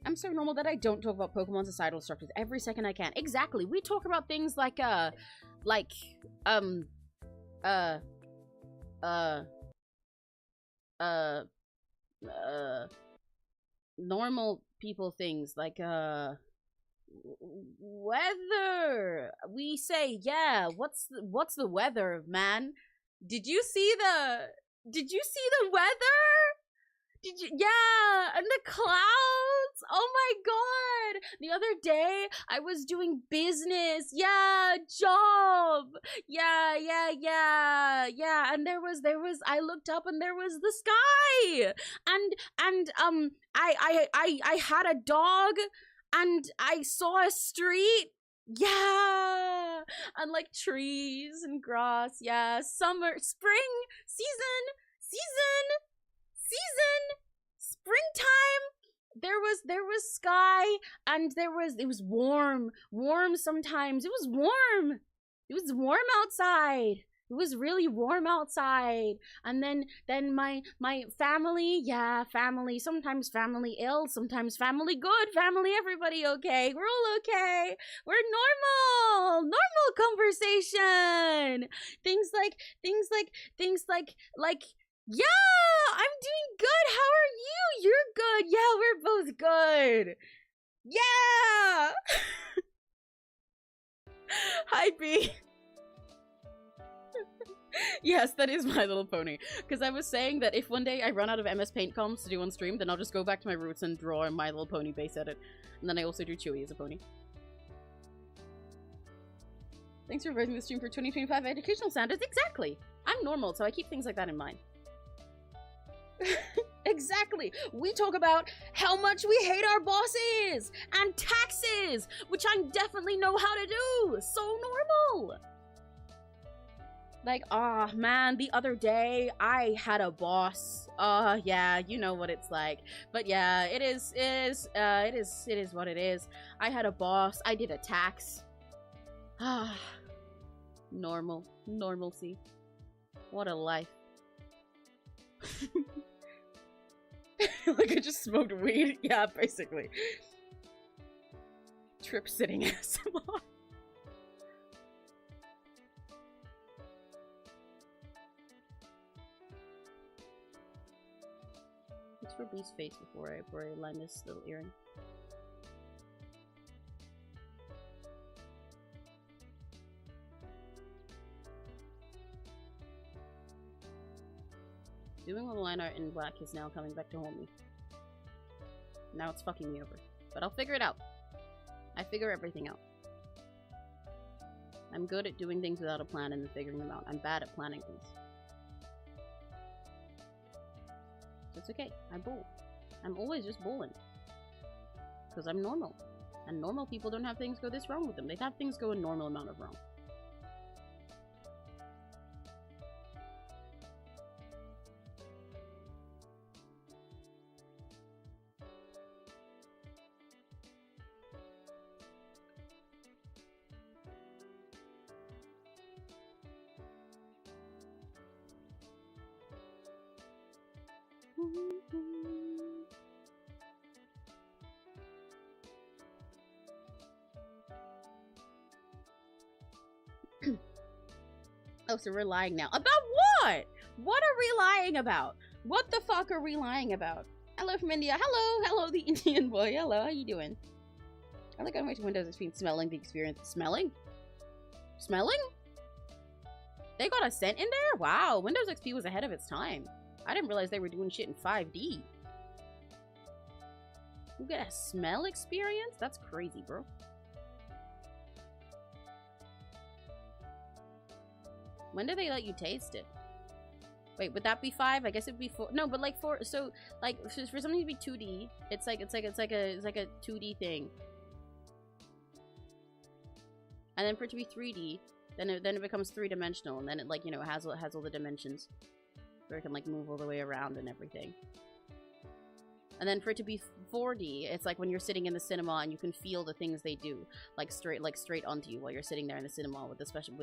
I'm so normal that I don't talk about Pokemon societal structures every second I can. Exactly. We talk about things like normal people things like weather. We say, yeah, what's the weather, man? Did you see the weather? Did you? Yeah, and the clouds. Oh my god. The other day I was doing business. Yeah, job. Yeah. And there was I looked up and there was the sky. And I had a dog and I saw a street. Yeah, And like trees and grass. Yeah, summer, spring, season, springtime. There was sky, and it was warm sometimes. It was warm outside. It was really warm outside. And then my family, yeah, family, sometimes family ill, sometimes family good, family everybody okay. We're all okay. We're normal conversation. Things like yeah, I'm doing good. How are you? You're good. Yeah, we're both good. Yeah. Hi, B. Yes, that is My Little Pony. Because I was saying that if one day I run out of MS Paint comps to do on stream, then I'll just go back to my roots and draw a My Little Pony base edit. And then I also do Chewy as a pony. Thanks for raising the stream for 2025 educational standards. Exactly. I'm normal, so I keep things like that in mind. Exactly. We talk about how much we hate our bosses and taxes, which I definitely know how to do. So normal. Like, oh man, the other day I had a boss. Yeah, you know what it's like. But yeah, it is what it is. I had a boss. I did a tax. Ah, normalcy. What a life. Like I just smoked weed. Yeah, basically. Trip sitting ASMR. It's for B's face before I line this little earring. Doing all the line art in black is now coming back to haunt me. Now it's fucking me over. But I'll figure it out. I figure everything out. I'm good at doing things without a plan and then figuring them out. I'm bad at planning things. So it's okay. I bull. I'm always just bulling. Because I'm normal. And normal people don't have things go this wrong with them. They have things go a normal amount of wrong. Oh, so we're lying now. About what? What are we lying about? What the fuck are we lying about? Hello from India. Hello, the Indian boy. Hello, how you doing? I like going away to Windows XP smelling the experience. Smelling? They got a scent in there? Wow, Windows XP was ahead of its time. I didn't realize they were doing shit in 5D. You get a smell experience? That's crazy, bro. When do they let you taste it? Wait, would that be 5? I guess it'd be 4. No, but like 4. So like for something to be 2D, it's like a 2D thing. And then for it to be 3D, then it becomes 3-dimensional, and then it like, you know, it has all the dimensions, where it can like move all the way around and everything. And then for it to be 4D, it's like when you're sitting in the cinema and you can feel the things they do, like straight onto you while you're sitting there in the cinema with the special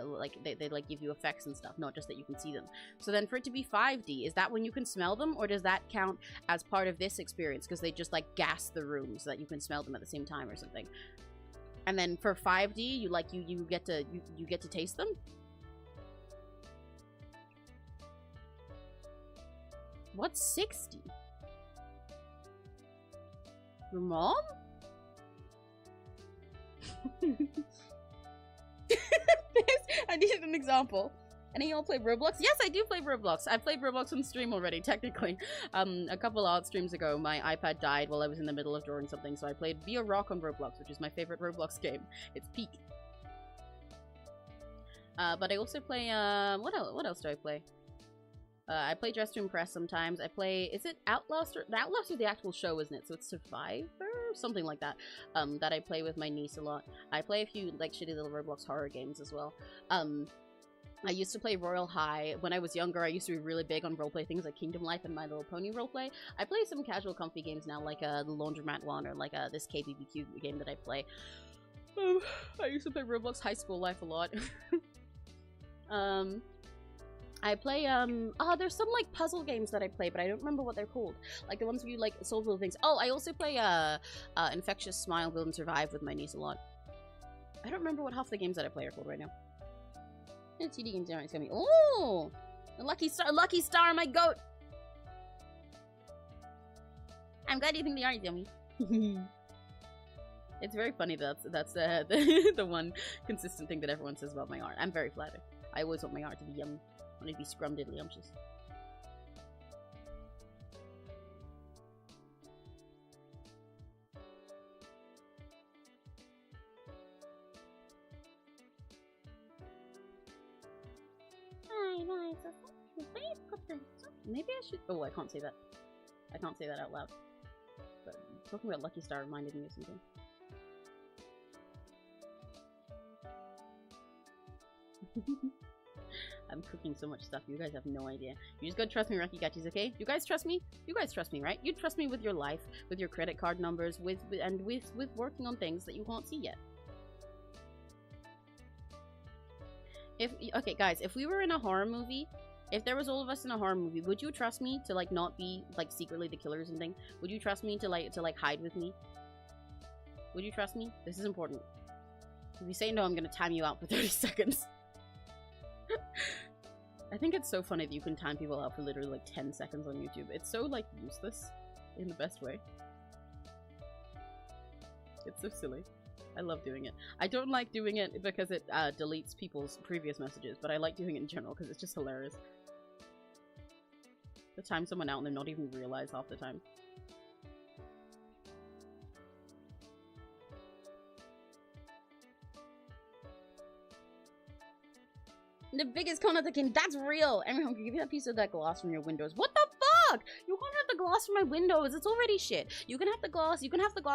like they like give you effects and stuff, not just that you can see them. So then for it to be 5D, is that when you can smell them, or does that count as part of this experience because they just like gas the room so that you can smell them at the same time or something? And then for 5D, you get to taste them? What's 60? Your mom? I needed an example. Any of y'all play Roblox? Yes, I do play Roblox. I played Roblox on stream already, technically. A couple odd streams ago, my iPad died while I was in the middle of drawing something, so I played Be a Rock on Roblox, which is my favorite Roblox game. It's peak. But I also play, what else do I play? I play Dress to Impress sometimes. I play, is it Outlast? The Outlast is the actual show, isn't it? So it's Survivor? Something like that. That I play with my niece a lot. I play a few, like, shitty little Roblox horror games as well. I used to play Royal High. When I was younger, I used to be really big on roleplay things like Kingdom Life and My Little Pony roleplay. I play some casual comfy games now, like the Laundromat one, or like this KBBQ game that I play. I used to play Roblox High School Life a lot. I play, there's some, like, puzzle games that I play, but I don't remember what they're called. Like, the ones where you, like, solve little things. Oh, I also play, Infectious Smile, Build and Survive with my niece a lot. I don't remember what half the games that I play are called right now. TD games aren't coming. Oh! A lucky star, my goat! I'm glad you think they are yummy. It's very funny that's the one consistent thing that everyone says about my art. I'm very flattered. I always want my art to be yummy. I want it to be scrumdiddlyumptious. Maybe I should. Oh, I can't say that. I can't say that out loud. But talking about Lucky Star reminded me of something. I'm cooking so much stuff. You guys have no idea. You just gotta trust me, Rocky Gachis, okay? You guys trust me? You guys trust me, right? You trust me with your life, with your credit card numbers, with working on things that you can't see yet. Okay, guys, if we were in a horror movie, if there was all of us in a horror movie, would you trust me to, like, not be, like, secretly the killers and thing? Would you trust me to hide with me? Would you trust me? This is important. If you say no, I'm gonna time you out for 30 seconds. I think it's so funny that you can time people out for literally, like, 10 seconds on YouTube. It's so, like, useless in the best way. It's so silly. I love doing it. I don't like doing it because it deletes people's previous messages, but I like doing it in general because it's just hilarious. To time someone out and them not even realize half the time. The biggest con of the game, that's real! Everyone can give you that piece of that glass from your windows. What the fuck? You can't have the glass from my windows, it's already shit. You can have the glass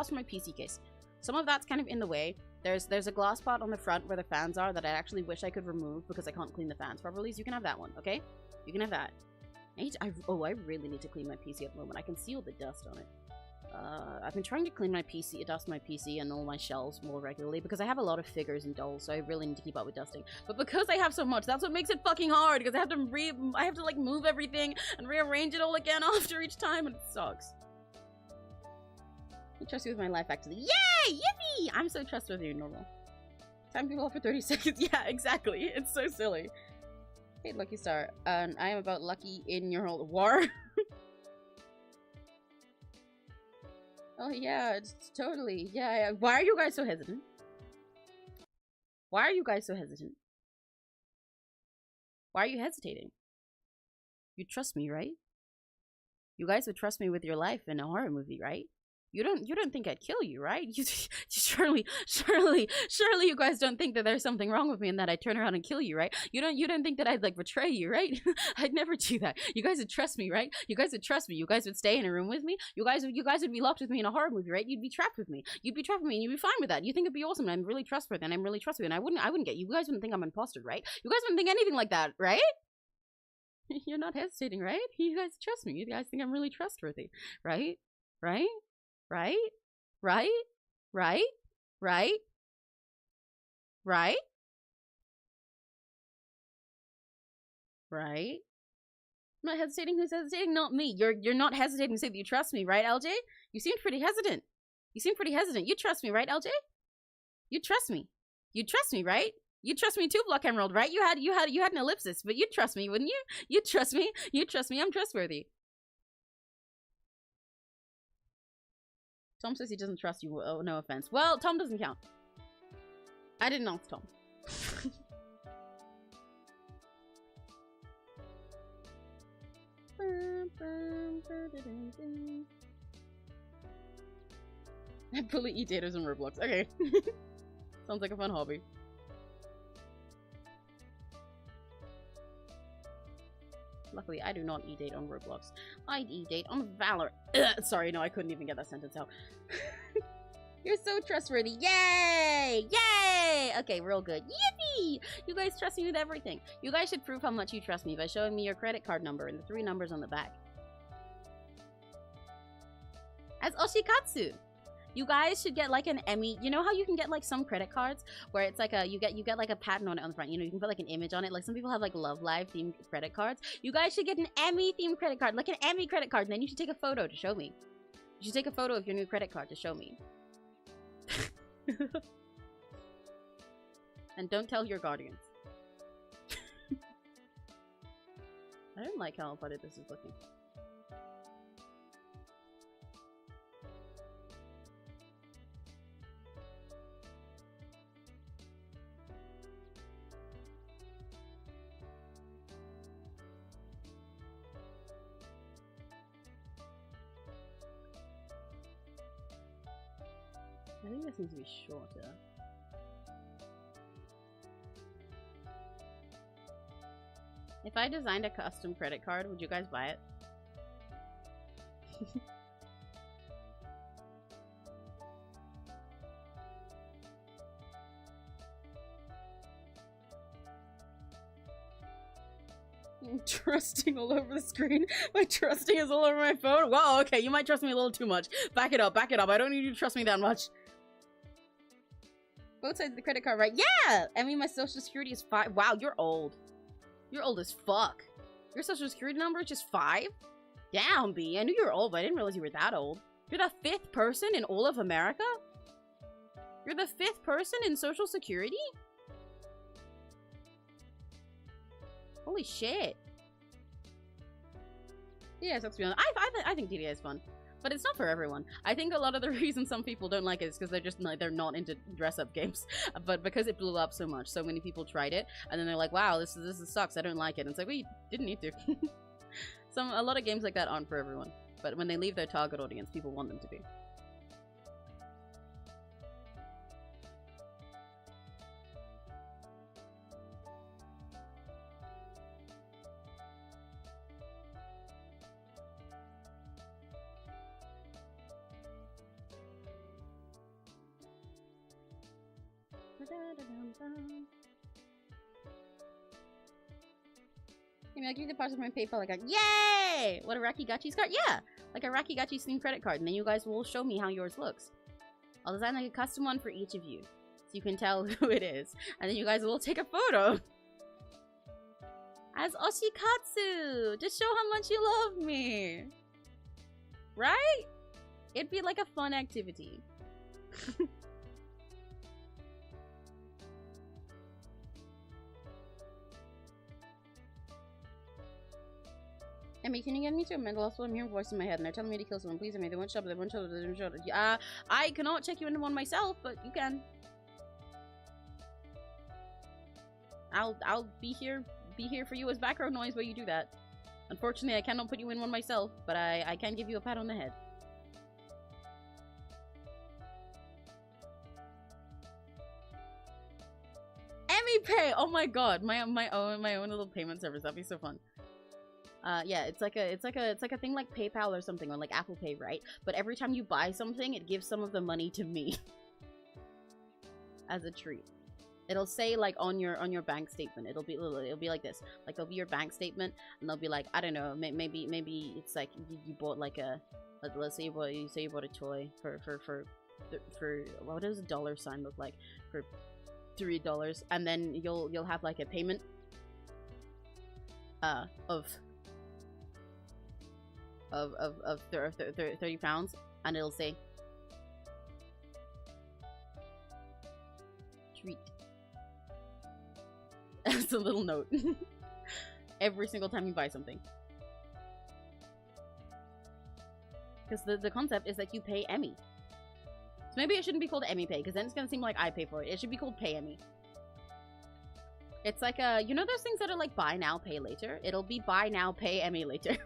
from my PC case. Some of that's kind of in the way. There's a glass pot on the front where the fans are that I actually wish I could remove because I can't clean the fans properly, so you can have that one, okay? You can have that. I really need to clean my PC at the moment. I can see all the dust on it. I've been trying to clean my PC, dust my PC and all my shelves more regularly because I have a lot of figures and dolls, so I really need to keep up with dusting. But because I have so much, that's what makes it fucking hard because I have to like move everything and rearrange it all again after each time, and it sucks. I trust you with my life, actually. Yay! Yippee! I'm so trustworthy and normal. Time people off for 30 seconds. Yeah, exactly. It's so silly. Hey, Lucky Star. I am about lucky in your whole war. Oh, yeah, it's totally. Yeah. Why are you guys so hesitant? Why are you guys so hesitant? Why are you hesitating? You trust me, right? You guys would trust me with your life in a horror movie, right? You don't think I'd kill you, right? You surely you guys don't think that there's something wrong with me and that I'd turn around and kill you, right? You don't think that I'd like betray you, right? I'd never do that. You guys would trust me, right? You guys would trust me. You guys would stay in a room with me. You guys would be locked with me in a horror movie, right? You'd be trapped with me. You'd be trapped with me and you'd be fine with that. You think it'd be awesome and I'm really trustworthy and I'm really trustworthy and I wouldn't get you. You guys wouldn't think I'm an imposter, right? You guys wouldn't think anything like that, right? You're not hesitating, right? You guys trust me. You guys think I'm really trustworthy, right? Right? Right? Right? Right? Right? Right? Right? I'm not hesitating. Who's hesitating? Not me. You're not hesitating to say that you trust me, right, LJ? You seem pretty hesitant. You seem pretty hesitant. You trust me, right, LJ? You trust me. You trust me, right? You trust me too, Block Emerald, right? You had an ellipsis, but you'd trust me, wouldn't you? You trust me. You trust me. I'm trustworthy. Tom says he doesn't trust you. Oh, no offense. Well, Tom doesn't count. I didn't ask Tom. I bully e-daters in Roblox. Okay. Sounds like a fun hobby. Luckily, I do not e-date on Roblox. I e-date on Valor. Sorry, no, I couldn't even get that sentence out. You're so trustworthy. Yay! Yay! Okay, real good. Yippee! You guys trust me with everything. You guys should prove how much you trust me by showing me your credit card number and the 3 numbers on the back. As Oshikatsu. You guys should get like an Emmy. You know how you can get like some credit cards where it's like a you get like a pattern on it on the front. You know, you can put like an image on it. Like some people have like Love Live themed credit cards. You guys should get an Emmy themed credit card, like an Emmy credit card, and then you should take a photo to show me. You should take a photo of your new credit card to show me. And don't tell your guardians. I don't like how funny this is looking. I think this needs to be shorter. If I designed a custom credit card, would you guys buy it? I'm trusting all over the screen. My trusting is all over my phone. Wow, okay, you might trust me a little too much. Back it up, back it up. I don't need you to trust me that much. Both sides of the credit card, right? Yeah! I mean, my social security is 5. Wow, you're old. You're old as fuck. Your social security number is just 5? Damn, B. I knew you were old, but I didn't realize you were that old. You're the 5th person in all of America? You're the 5th person in social security? Holy shit. Yeah, so to be honest, I think DDI is fun. But it's not for everyone. I think a lot of the reason some people don't like it is because they're just like, they're not into dress-up games. But because it blew up so much, so many people tried it, and then they're like, "Wow, this sucks. I don't like it." And it's like, well, you didn't need to. A lot of games like that aren't for everyone. But when they leave their target audience, people want them to be. Maybe I'll give you the password from my PayPal account. Yay! What, a Rakigachi's card? Yeah! Like a Rakigachi Steam credit card, and then you guys will show me how yours looks. I'll design like a custom one for each of you, so you can tell who it is. And then you guys will take a photo. As Oshikatsu! Just show how much you love me! Right? It'd be like a fun activity. Emmy, can you get me to a mental hospital? I'm hearing voices in my head and they're telling me to kill someone. Please, Emmy, they won't shut up, they won't shut up, they won't shut up. I cannot check you into one myself, but you can. I'll be here for you as background noise while you do that. Unfortunately, I cannot put you in one myself, but I can give you a pat on the head. Emmy Pay! Oh my god, my own little payment service. That'd be so fun. Yeah, it's like a thing like PayPal or something, or like Apple Pay, right? But every time you buy something, it gives some of the money to me as a treat. It'll say like on your bank statement. It'll be like this. Like there'll be your bank statement, and they'll be like, I don't know, maybe it's like you bought like let's say you bought a toy for what does a dollar sign look like, for $3, and then you'll have like a payment of 30 pounds, and it'll say treat. It's a little note. Every single time you buy something, because the concept is that you pay Emmy. So maybe it shouldn't be called Emmy Pay, because then it's gonna seem like I pay for it. It should be called Pay Emmy. It's like you know those things that are like buy now, pay later? It'll be buy now, pay Emmy later.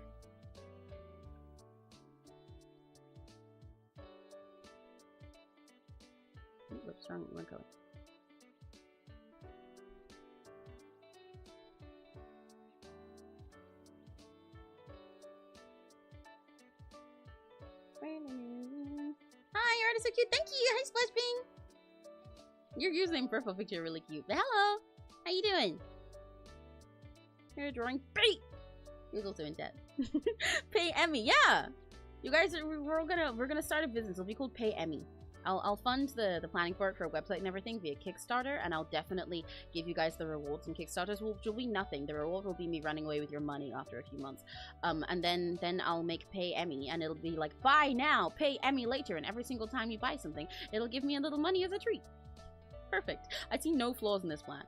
What's wrong with my color? Hi, your art is so cute. Thank you. Hi, Splashbing. Your username profile picture really cute. Hello. How you doing? You're drawing great. He's also in debt. Pay Emmy. Yeah. You guys are we're gonna start a business. It'll be called Pay Emmy. I'll fund the planning for it for a website and everything via Kickstarter, and I'll definitely give you guys the rewards. And Kickstarters will be nothing. The reward will be me running away with your money after a few months. And then I'll make Pay Emmy, and it'll be like, buy now, pay Emmy later, and every single time you buy something, it'll give me a little money as a treat. Perfect. I see no flaws in this plan.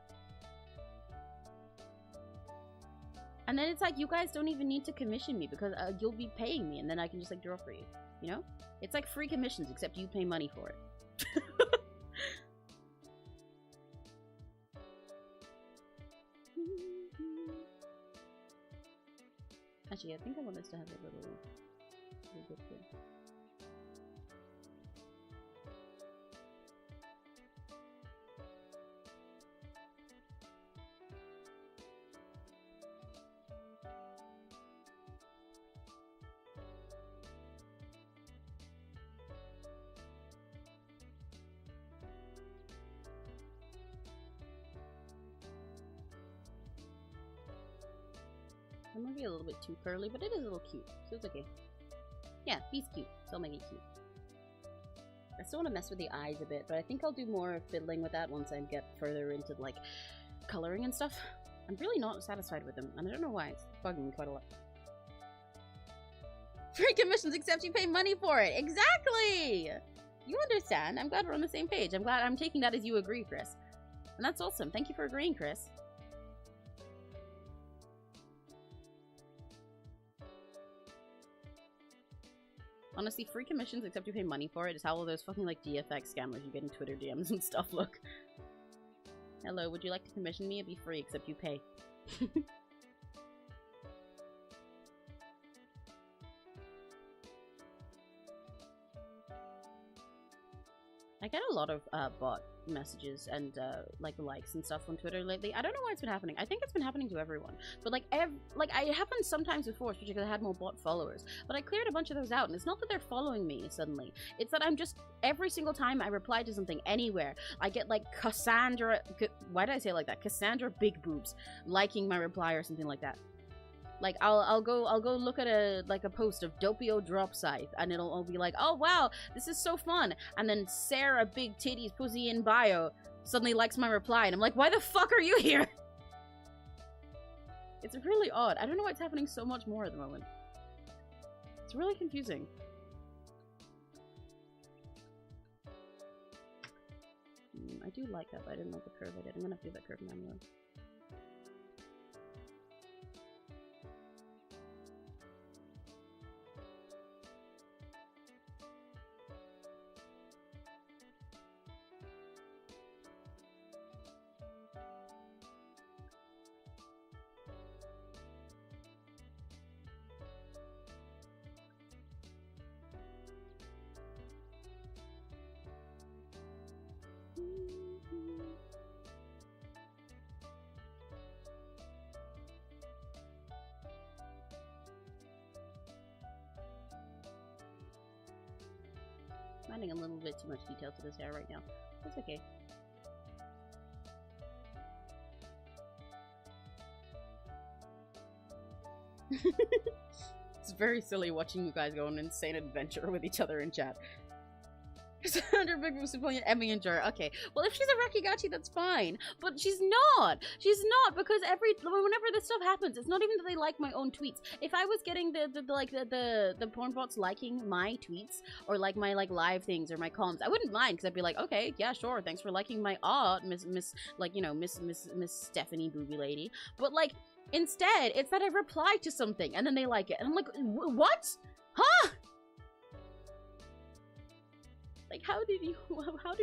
And then it's like, you guys don't even need to commission me because you'll be paying me, and then I can just like draw for you, you know? It's like free commissions, except you pay money for it. Actually, I think I want this to have a little bit here. It might be a little bit too curly, but it is a little cute, so it's okay. Yeah, he's cute, so I'll make it cute. I still want to mess with the eyes a bit, but I think I'll do more fiddling with that once I get further into, like, coloring and stuff. I'm really not satisfied with them, and I don't know why. It's bugging me quite a lot. Free commissions, except you pay money for it! Exactly! You understand. I'm glad we're on the same page. I'm glad I'm taking that as you agree, Chris. And that's awesome. Thank you for agreeing, Chris. Honestly, free commissions except you pay money for it is how all those fucking like DFX scammers you get in Twitter DMs and stuff look. Hello, would you like to commission me? It'd be free except you pay. I get a lot of bot messages and like likes and stuff on Twitter lately. I don't know why it's been happening. I think it's been happening to everyone. But like it happened sometimes before, especially because I had more bot followers. But I cleared a bunch of those out, and it's not that they're following me suddenly. It's that I'm just every single time I reply to something anywhere, I get like Cassandra. Why did I say it like that? Cassandra Big Boobs liking my reply or something like that. Like I'll go look at a post of Doppio Drop Scythe, and it'll be like, oh wow, this is so fun. And then Sarah Big Titties Pussy in Bio suddenly likes my reply, and I'm like, why the fuck are you here? It's really odd. I don't know why it's happening so much more at the moment. It's really confusing. I do like that, but I didn't like the curve I did. I'm gonna have to do that curve manually. Adding a little bit too much detail to this hair right now. That's okay. It's very silly watching you guys go on an insane adventure with each other in chat. Cassandra Big Boobs playing Emmy and Jar. Okay, well if she's a Rakigachi, that's fine. But she's not. She's not, because whenever this stuff happens, it's not even that they like my own tweets. If I was getting the porn bots liking my tweets or like my live things or my comms, I wouldn't mind, because I'd be like, okay, yeah, sure, thanks for liking my art, Miss Stephanie Booby Lady. But like instead, it's that I reply to something and then they like it, and I'm like, what? Huh? Like, how did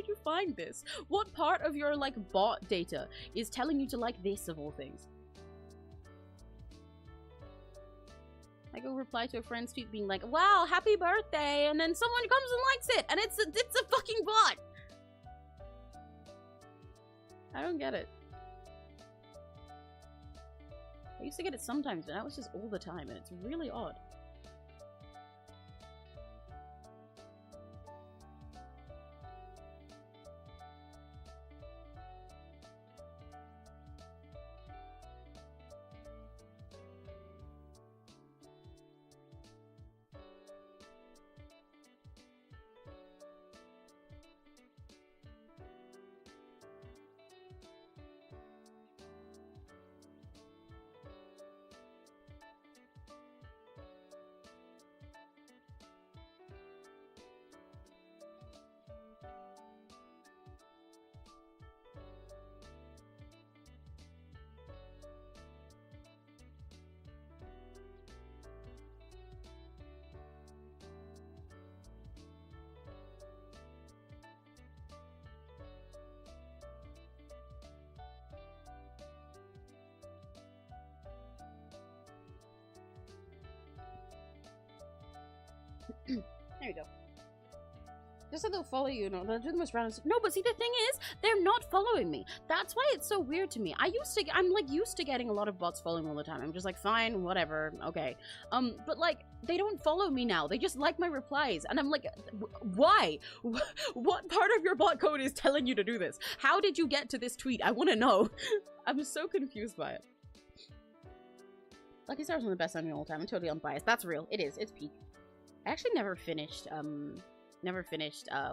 you find this? What part of your, like, bot data is telling you to like this, of all things? I go reply to a friend's tweet being like, wow, happy birthday, and then someone comes and likes it, and it's a fucking bot! I don't get it. I used to get it sometimes, but now it's just all the time, and it's really odd. There you go. Just so they'll follow you, no, they'll do the most random stuff. No, but see, the thing is, they're not following me. That's why it's so weird to me. I'm like used to getting a lot of bots following me all the time. I'm just like, fine, whatever, okay. But like, they don't follow me now. They just like my replies. And I'm like, why? What part of your bot code is telling you to do this? How did you get to this tweet? I want to know. I'm so confused by it. Lucky Star's one of the best anime of all time. I'm totally unbiased. That's real. It is. It's peak. I actually never finished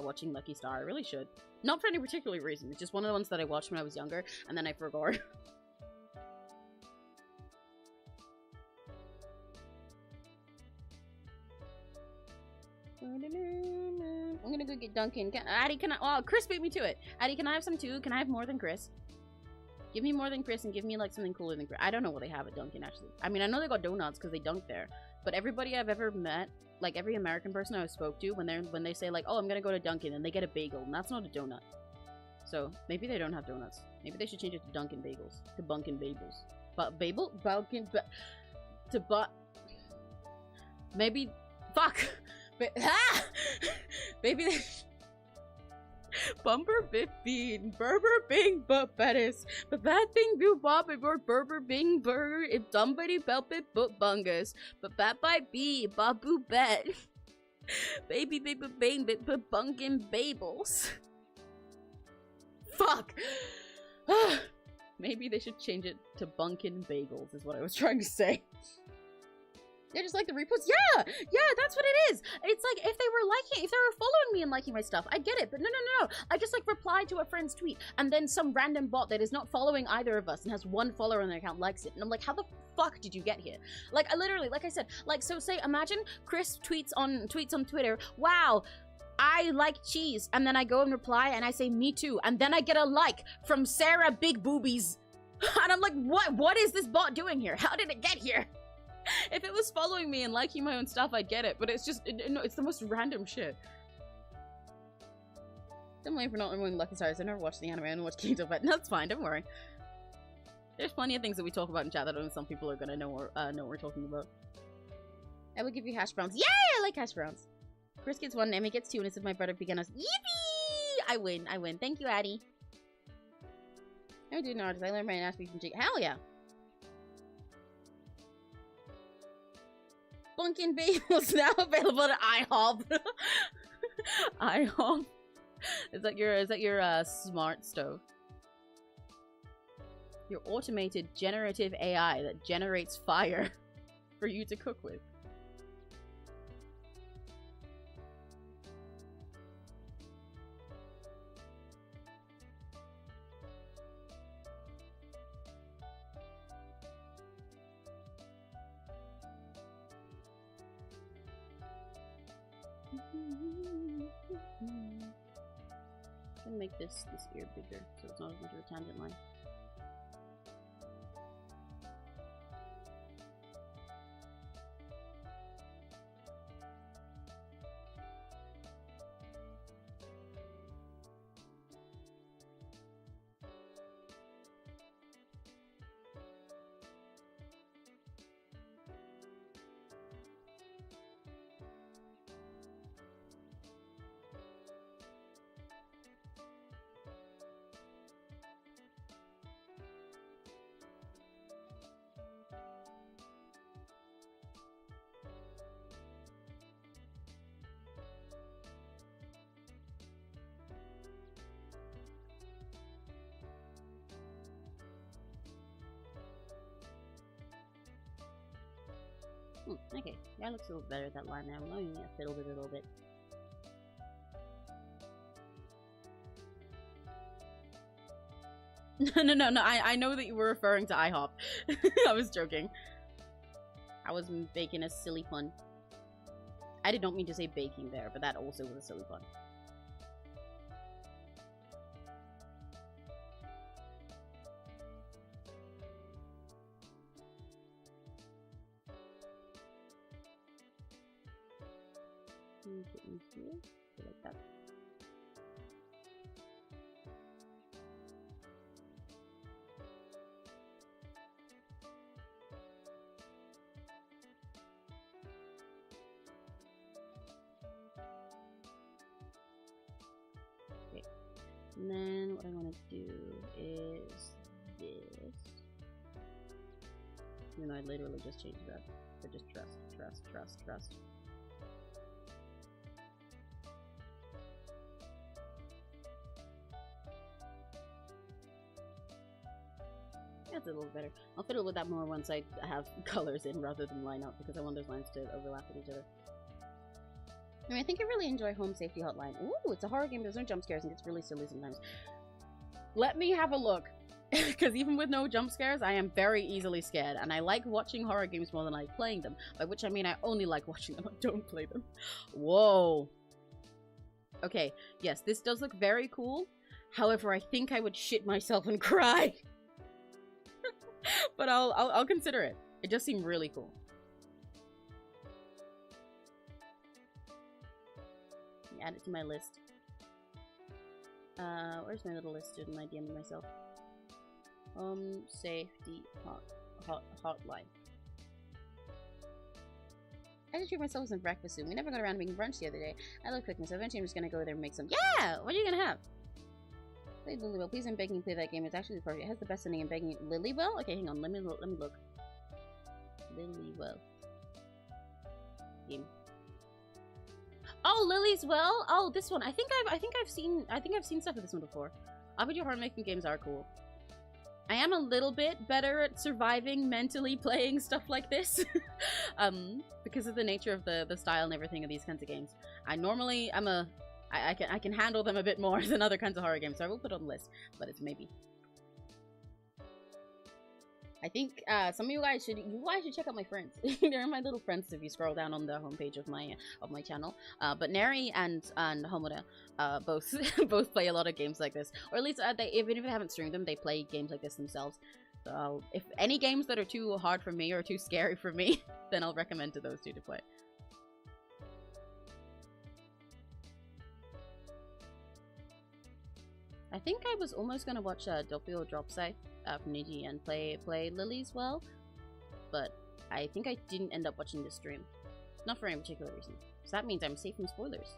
watching Lucky Star. I really should. Not for any particular reason. It's just one of the ones that I watched when I was younger, and then I forgot. I'm gonna go get Duncan. Addie, can I? Oh, Chris beat me to it. Addie, can I have some too? Can I have more than Chris? Give me more than Chris and give me like something cooler than Chris. I don't know what they have at Duncan actually. I mean, I know they got donuts because they dunk there, but everybody I've ever met, like every American person I spoke to, when they say like, oh, I'm gonna go to Dunkin', and they get a bagel, and that's not a donut. So maybe they don't have donuts. Maybe they should change it to Dunkin' Bagels, to Bunkin' Bagels. But Babel, Bunkin, to but maybe fuck, but maybe they. Bumper Biffin, Berber Bing but Bettis, but that thing do bob it or Berber Bing burger if somebody belt it but bungus, but bat by B, Babu bet. Baby bang but bunkin' babels. Fuck! Maybe they should change it to Bunkin' Bagels is what I was trying to say. They just like the reposts. Yeah, that's what it is. It's like if they were following me and liking my stuff, I get it. But no. I just like replied to a friend's tweet, and then some random bot that is not following either of us and has one follower on their account likes it, and I'm like, how the fuck did you get here? Like, I literally, like I said, like, so say, imagine Chris tweets on Twitter, wow, I like cheese, and then I go and reply and I say me too, and then I get a like from Sarah Big Boobies, and I'm like, what is this bot doing here? How did it get here? If it was following me and liking my own stuff, I'd get it, but it's just, no, it's the most random shit. Don't blame for not knowing Lucky Stars. I never watched the anime, I don't watch Kingdom, but that's fine, don't worry. There's plenty of things that we talk about in chat that only some people are gonna know what we're talking about. I will give you hash browns. Yay! I like hash browns. Chris gets one, Emmy gets two, and it's if my brother began us. Yippee! I win. Thank you, Addie. I do know, I learned my anatomy from Jake. Hell yeah! Bunkin' Bagels now available at IHOP. IHOP. Is that your smart stove? Your automated generative AI that generates fire for you to cook with. I'm gonna make this ear bigger so it's not as much of a tangent line. Okay, that looks a little better, that line now. Oh, yeah, fiddled it a little bit. No, I know that you were referring to IHOP. I was joking. I was making a silly pun. I did not mean to say baking there, but that also was a silly pun. Put in here, like that. And then what I want to do is this. Even though I literally just changed that. So just trust, trust, trust, trust. That's a little better. I'll fiddle with that more once I have colors in rather than line up, because I want those lines to overlap with each other. I mean, I think I really enjoy Home Safety Hotline. Ooh, it's a horror game, there's no jump scares and it's really silly sometimes. Let me have a look. Because even with no jump scares, I am very easily scared, and I like watching horror games more than I like playing them. By which I mean I only like watching them, I don't play them. Whoa. Okay, yes, this does look very cool. However, I think I would shit myself and cry. But I'll consider it. It does seem really cool. Add it to my list. Where's my little list? Didn't I DM myself? Home Safety Hotline. I just treat myself with some breakfast soon. We never got around to making brunch the other day. I love cooking, so eventually I'm just gonna go there and make some. Yeah! What are you gonna have? Play Lilywell. Please, I'm begging you play that game. It's actually perfect. It has the best ending in begging. Lilywell? Okay, hang on. Let me look. Lilywell. Game. Oh, Lily's Well. Oh, this one. I think I've seen stuff of this one before. Video horror making games are cool. I am a little bit better at surviving mentally playing stuff like this. Because of the nature of the style and everything of these kinds of games. I can handle them a bit more than other kinds of horror games, so I will put it on the list, but it's maybe. I think some of you guys should check out my friends. They're my little friends if you scroll down on the homepage of my channel. But Neri and Homoda both play a lot of games like this, or at least even if they haven't streamed them, they play games like this themselves. So if any games that are too hard for me or too scary for me, then I'll recommend to those two to play. I think I was almost gonna watch Doppio Dropsy from Niji and play Lily's Well, but I think I didn't end up watching this stream. Not for any particular reason. So that means I'm safe from spoilers.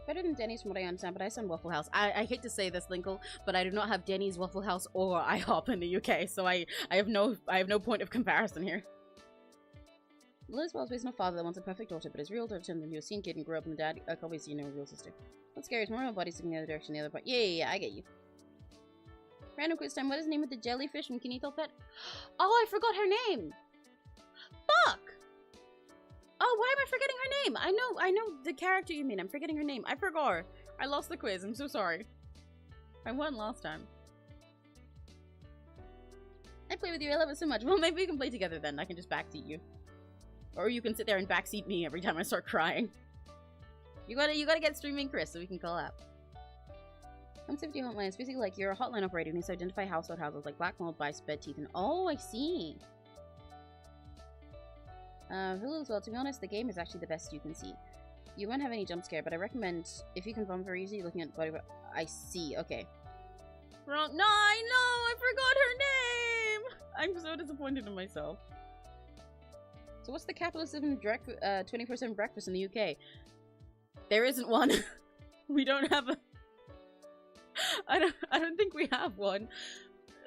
Better than Denny's from what I understand, but I stand Waffle House. I hate to say this, Linkle, but I do not have Denny's, Waffle House, or IHOP in the UK, so I have no point of comparison here. Liz Wells based on a father that wants a perfect daughter, but his real daughter turned into a scene kid and grew up, and the dad obviously a real sister. What's scary is more of my body's looking the other direction, the other part. Yeah, I get you. Random quiz time. What is the name of the jellyfish from Kinito Pet? Oh, I forgot her name. Fuck. Oh, why am I forgetting her name? I know the character you mean. I'm forgetting her name. I forgot. I lost the quiz. I'm so sorry. I won last time. I play with you. I love it so much. Well, maybe we can play together then. I can just backseat you. Or you can sit there and backseat me every time I start crying. You gotta get streaming Chris so we can call out. Home Safety Hotline is basically like you're a hotline operator who needs to identify household hazards like black mold, bites, bed teeth, and oh, I see. Hulu as well. To be honest, the game is actually the best you can see. You won't have any jump scare, but I recommend if you can farm very easy looking at body. I see. Okay. Wrong. No, I know. I forgot her name. I'm so disappointed in myself. So what's the capitalism 24/7 breakfast in the UK? There isn't one. We don't have a. I don't think we have one.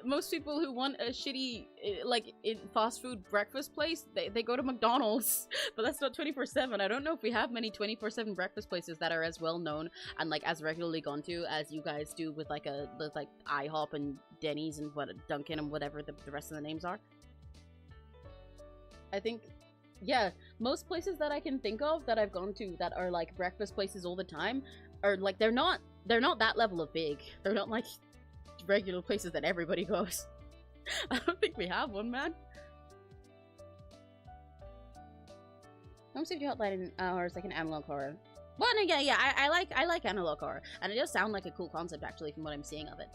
Most people who want a shitty, like, fast food breakfast place, they go to McDonald's. But that's not 24/7. I don't know if we have many 24/7 breakfast places that are as well known and, like, as regularly gone to as you guys do with, like, IHOP and Denny's and Dunkin' and whatever the rest of the names are. I think, yeah, most places that I can think of that I've gone to that are, like, breakfast places all the time are, like, they're not that level of big. They're not, like, regular places that everybody goes. I don't think we have one, man. Home Safety Hotline horror is like an analog horror. Well, no, yeah, I like analog horror, and it does sound like a cool concept actually from what I'm seeing of it.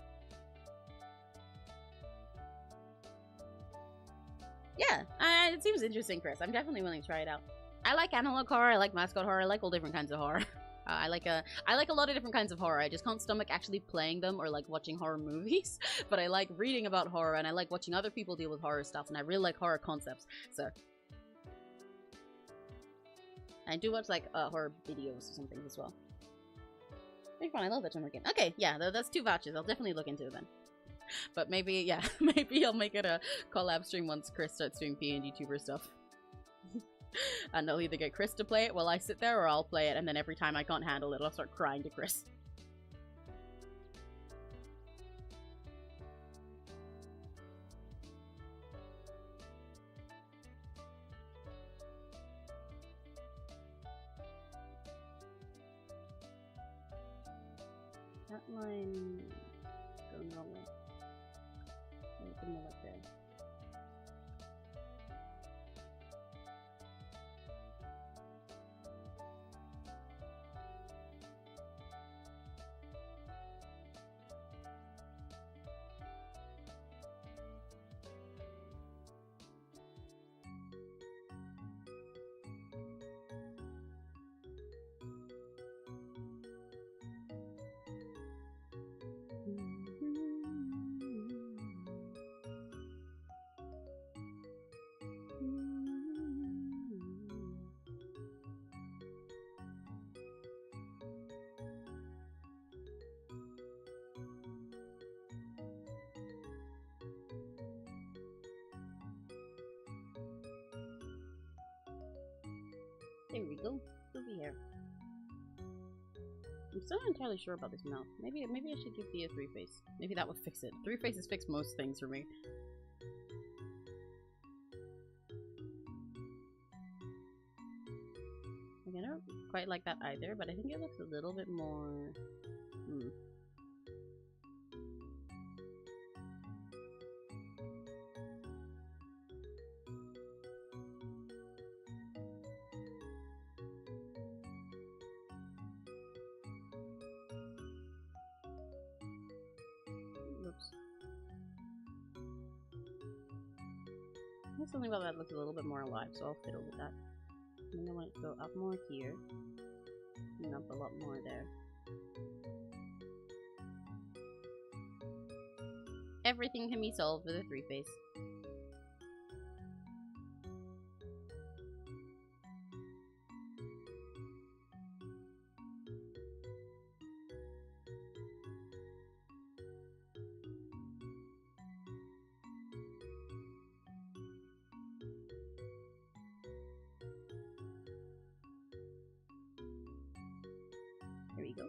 Yeah, it seems interesting, Chris. I'm definitely willing to try it out. I like analog horror. I like mascot horror. I like all different kinds of horror. I like a lot of different kinds of horror. I just can't stomach actually playing them or like watching horror movies. But I like reading about horror, and I like watching other people deal with horror stuff, and I really like horror concepts. So I do watch like horror videos or something as well. Very fun. I love that genre game. Okay, yeah, that's 2 vouchers. I'll definitely look into it then. But maybe, yeah, maybe I'll make it a collab stream once Chris starts doing PNGTUBER stuff. And I'll either get Chris to play it while I sit there, or I'll play it, and then every time I can't handle it, I'll start crying to Chris. That line going the wrong way. Put more like there. There we go. Over here. I'm still not entirely sure about this mouth. Maybe I should give the a 3-face. Maybe that would fix it. 3 faces fix most things for me. Like, I don't quite like that either, but I think it looks a little bit more... Something about that looks a little bit more alive, so I'll fiddle with that. And then I want it to go up more here, and up a lot more there. Everything can be solved with a 3-face. There we go.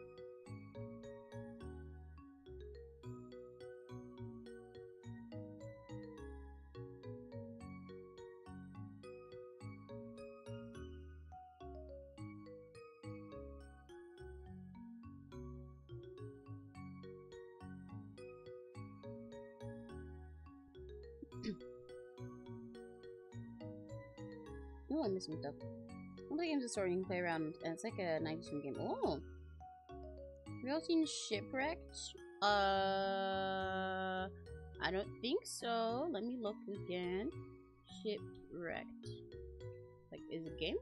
Oh, I missed some stuff. One of the games is story you can play around, and it's like a 90s game. Oh! Have you all seen Shipwrecked? I don't think so. Let me look again. Shipwrecked. Like, is it a game?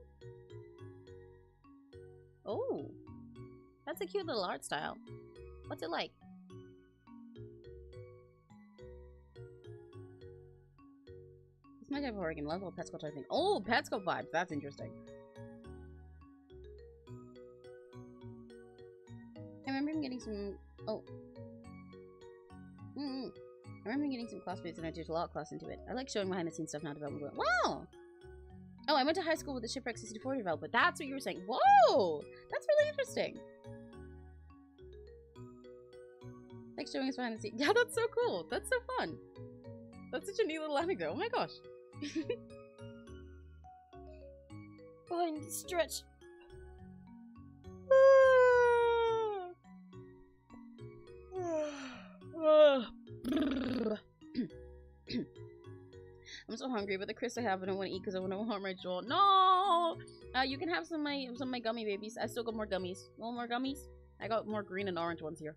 Oh! That's a cute little art style. What's it like? It's my type of horror game. Love little Petscop type thing. Oh, Petscop vibes. That's interesting. I remember him getting some... Oh. I remember him getting some classmates and I did a lot of class into it. I like showing behind the scenes stuff now development. Wow! Oh, I went to high school with the Shipwreck 64 developer. That's what you were saying. Whoa! That's really interesting. Like showing us behind the scenes. Yeah, that's so cool. That's so fun. That's such a neat little anecdote. Oh my gosh. Oh, I need to stretch. I'm so hungry, but the crisps I have I don't want to eat because I want to harm my jaw. No! You can have some of my gummy babies. I still got more gummies. Want more gummies? I got more green and orange ones here.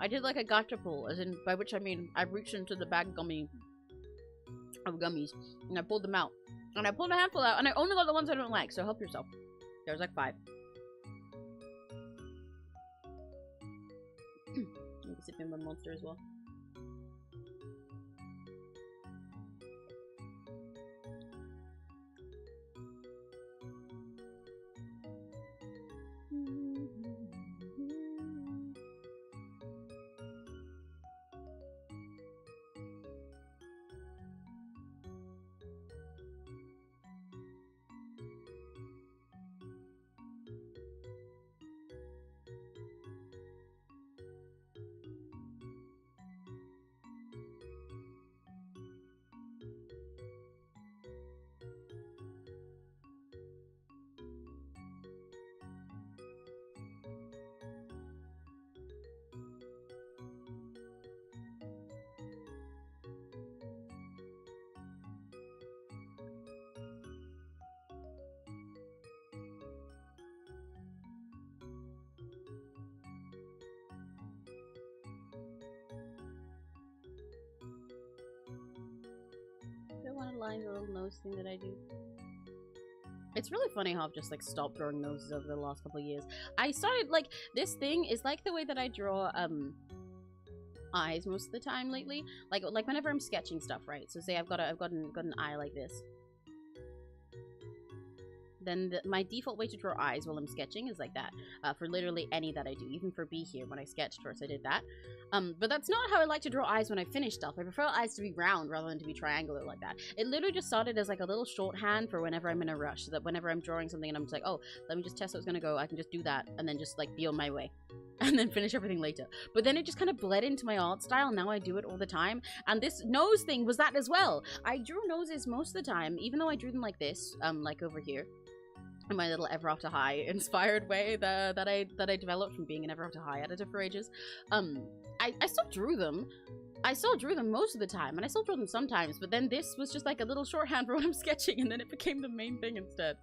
I did like a gacha pull, as in, by which I mean I reached into the bag of gummies and I pulled them out. And I pulled a handful out and I only got the ones I don't like, so help yourself. There's like 5. sipping my monster as well. I want to line the little nose thing that I do. It's really funny how I've just like stopped drawing noses over the last couple of years. I started like this thing is like the way that I draw eyes most of the time lately. Like whenever I'm sketching stuff, right? So say I've got an eye like this. Then my default way to draw eyes while I'm sketching is like that. For literally any that I do. Even for B here, when I sketched first, I did that. But that's not how I like to draw eyes when I finish stuff. I prefer eyes to be round rather than to be triangular like that. It literally just started as like a little shorthand for whenever I'm in a rush. So that whenever I'm drawing something and I'm just like, oh, let me just test how it's gonna go. I can just do that and then just like be on my way. And then finish everything later. But then it just kind of bled into my art style. Now I do it all the time. And this nose thing was that as well. I drew noses most of the time, even though I drew them like this, like over here. In my little Ever After High inspired way that I developed from being an Ever After High editor for ages. I still drew them. I still drew them most of the time, and I still draw them sometimes, but then this was just like a little shorthand for when I'm sketching, and then it became the main thing instead.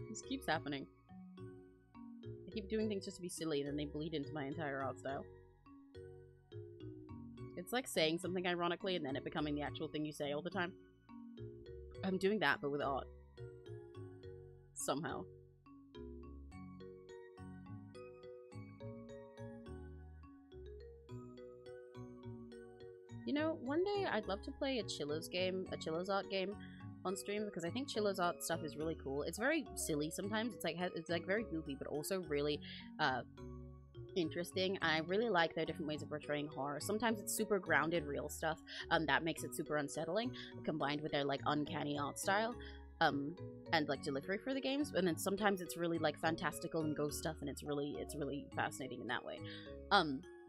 This keeps happening. I keep doing things just to be silly, and then they bleed into my entire art style. It's like saying something ironically, and then it becoming the actual thing you say all the time. I'm doing that, but with art. Somehow. You know, one day I'd love to play a Chillo's art game on stream, because I think Chillo's art stuff is really cool. It's very silly sometimes. It's like very goofy, but also really interesting. I really like their different ways of portraying horror. Sometimes it's super grounded, real stuff, that makes it super unsettling, combined with their like uncanny art style, and like delivery for the games. And then sometimes it's really like fantastical and ghost stuff, and it's really fascinating in that way.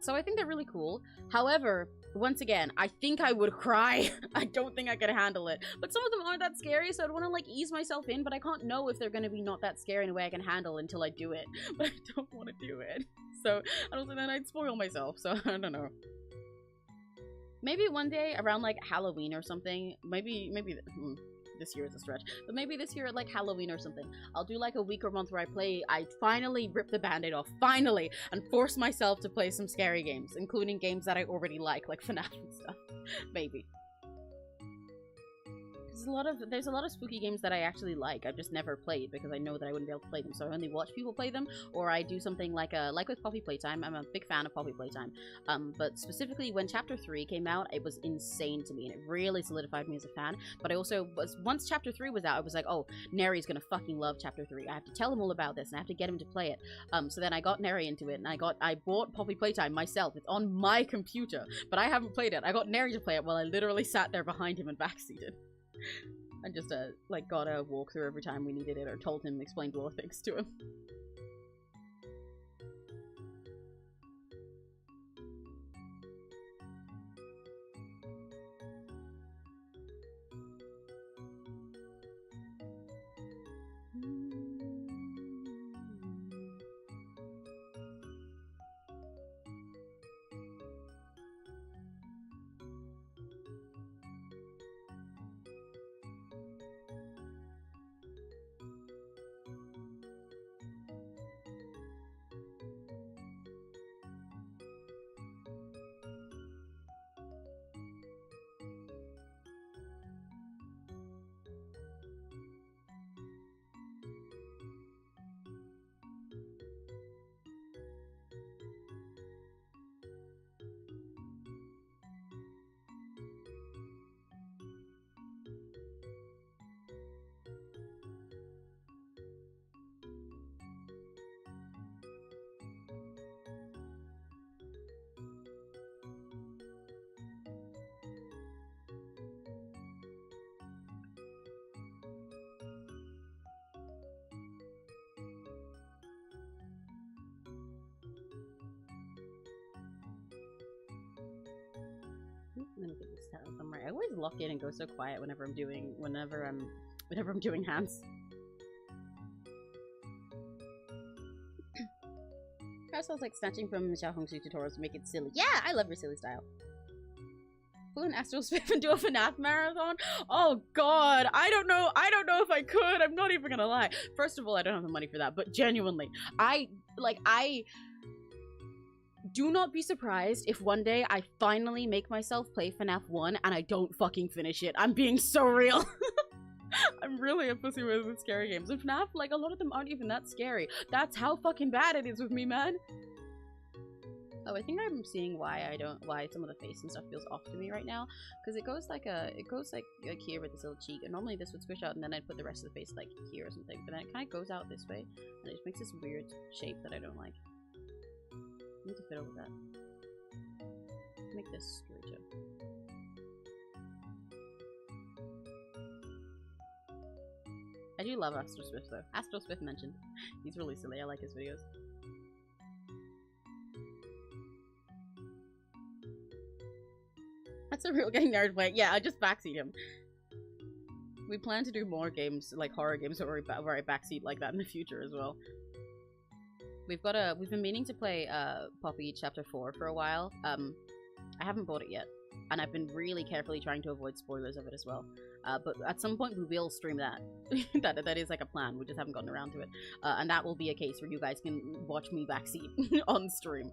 So I think they're really cool. However, once again, I think I would cry. I don't think I could handle it. But some of them aren't that scary, so I'd want to like ease myself in, but I can't know if they're going to be not that scary in a way I can handle until I do it. But I don't want to do it. So I don't think then I'd spoil myself, so I don't know. Maybe one day around like Halloween or something, maybe this year is a stretch, but maybe this year at like Halloween or something, I'll do like a week or month where I finally rip the band-aid off, finally, and force myself to play some scary games, including games that I already like FNAF and stuff. Maybe. There's a lot of spooky games that I actually like. I've just never played because I know that I wouldn't be able to play them. So I only watch people play them, or I do something like with Poppy Playtime. I'm a big fan of Poppy Playtime. But specifically when Chapter 3 came out, it was insane to me, and it really solidified me as a fan. But I also once Chapter 3 was out, I was like, oh, Neri's gonna fucking love Chapter 3. I have to tell him all about this, and I have to get him to play it. So then I got Neri into it, and I bought Poppy Playtime myself. It's on my computer, but I haven't played it. I got Neri to play it while I literally sat there behind him and backseated. And just, like, got a walkthrough every time we needed it, or told him, explained lore things to him. somewhere. I always lock in and go so quiet whenever I'm doing hands. That sounds like snatching from Xiao Hongsu tutorials to make it silly. Yeah, I love your silly style. Pull an Astral Swift and do a FNAF marathon? Oh god, I don't know if I could. I'm not even gonna lie. First of all, I don't have the money for that, but genuinely, I do not be surprised if one day I finally make myself play FNAF 1 and I don't fucking finish it. I'm being so real. I'm really a pussy with scary games. And FNAF, like, a lot of them aren't even that scary. That's how fucking bad it is with me, man. Oh, I think I'm seeing why some of the face and stuff feels off to me right now. Because it goes like here with this little cheek. And normally this would squish out and then I'd put the rest of the face like here or something. But then it kind of goes out this way. And it just makes this weird shape that I don't like. I need to fiddle with that. Make this straighter. I do love Astral Swift though. Astral Swift mentioned. He's really silly. I like his videos. That's a real getting nerd play. Yeah, I just backseat him. We plan to do more games, like horror games, where I backseat like that in the future as well. We've been meaning to play Poppy Chapter 4 for a while. I haven't bought it yet, and I've been really carefully trying to avoid spoilers of it as well. But at some point we will stream that. that is like a plan. We just haven't gotten around to it, and that will be a case where you guys can watch me backseat on stream.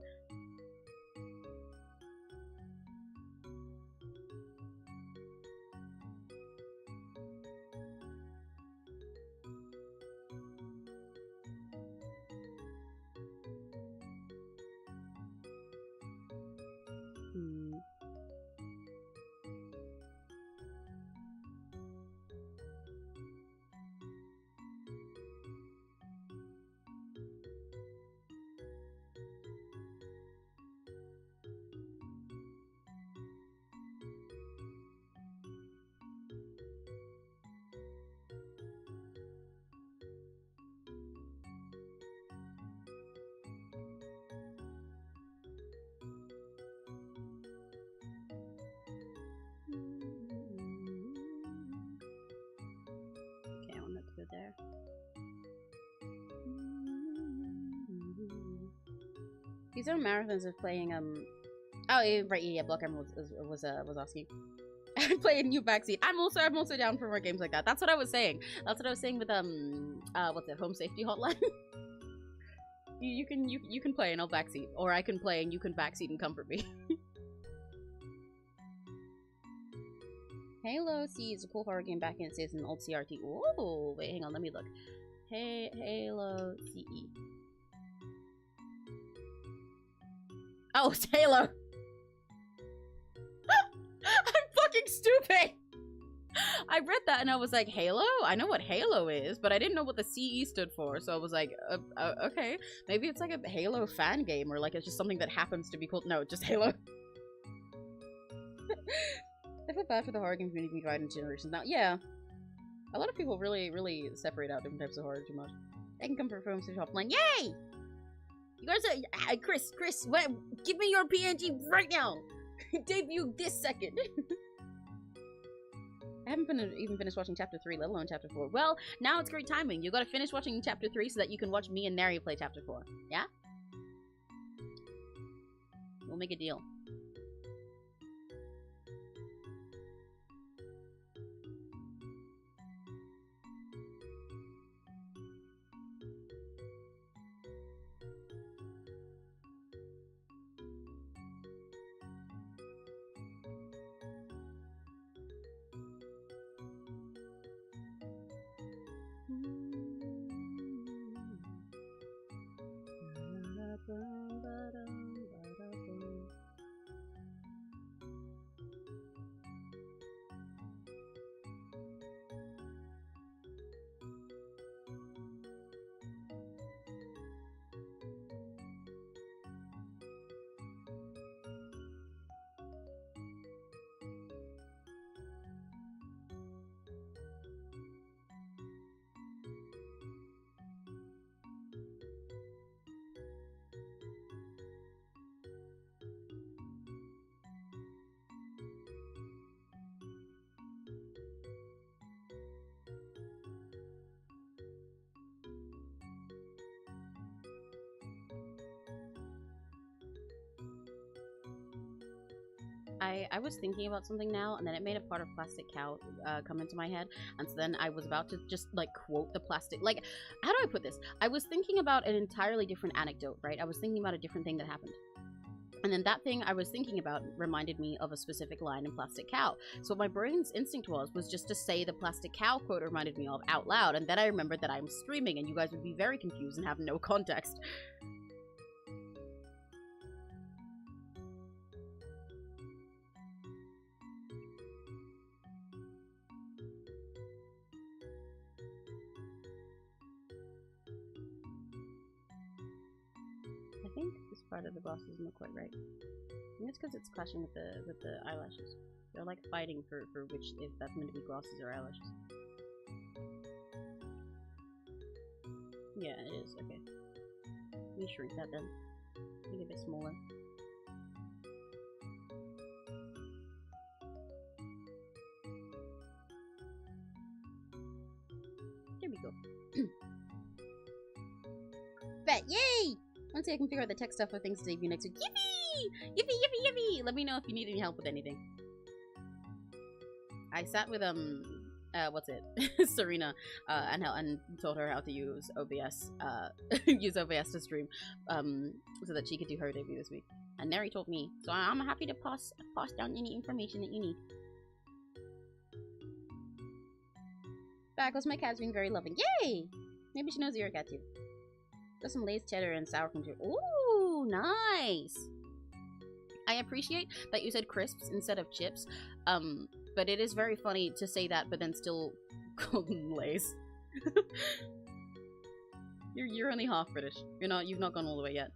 There. These are marathons of playing oh yeah, right, yeah, Block Emerald was asking. Play a new backseat. I'm also down for more games like that. That's what I was saying. That's what I was saying with what's it, Home Safety Hotline. you can play and I'll backseat, or I can play and you can backseat and comfort me. Halo C is a cool horror game back in its an old CRT. Ooh, wait, hang on, let me look. Hey, Halo CE. Oh, it's Halo. I'm fucking stupid. I read that and I was like, Halo? I know what Halo is, but I didn't know what the CE stood for. So I was like, okay, maybe it's like a Halo fan game, or like it's just something that happens to be called. No, just Halo. I feel bad for the horror game community divided into generations now. Yeah. A lot of people really separate out different types of horror too much. I can come from Home Safety Hotline. Yay! You guys are Chris, what, give me your PNG right now! Debut this second! I haven't even finished watching Chapter 3, let alone Chapter 4. Well, now it's great timing. You gotta finish watching Chapter 3 so that you can watch me and Neri play Chapter 4. Yeah? We'll make a deal. I was thinking about something now, and then it made a part of Plastic Cow come into my head, and so then I was about to just, like, quote the plastic... Like, how do I put this? I was thinking about an entirely different anecdote, right? I was thinking about a different thing that happened. And then that thing I was thinking about reminded me of a specific line in Plastic Cow. So what my brain's instinct was just to say the Plastic Cow quote reminded me of out loud, and then I remembered that I'm streaming, and you guys would be very confused and have no context. I think this part of the gloss isn't look quite right. I think it's because it's clashing with the eyelashes. They're like fighting for which, if that's meant to be glosses or eyelashes. Yeah, it is. Okay. Let me shrink that then. Make it a bit smaller. There we go. Bet, yay! Once I can figure out the tech stuff for things to debut next week. Yippee! Yippee, yippee, yippee! Let me know if you need any help with anything. I sat with, what's it? Serena, and told her how to use OBS, use OBS to stream, so that she could do her debut this week. And Neri told me, so I'm happy to pass down any information that you need. Backles, my cat's being very loving. Yay! Maybe she knows you're a cat too. Got some Lay's cheddar and sour cream too. Ooh, nice! I appreciate that you said crisps instead of chips, but it is very funny to say that, but then still call them Lay's. You're only half British. You've not gone all the way yet.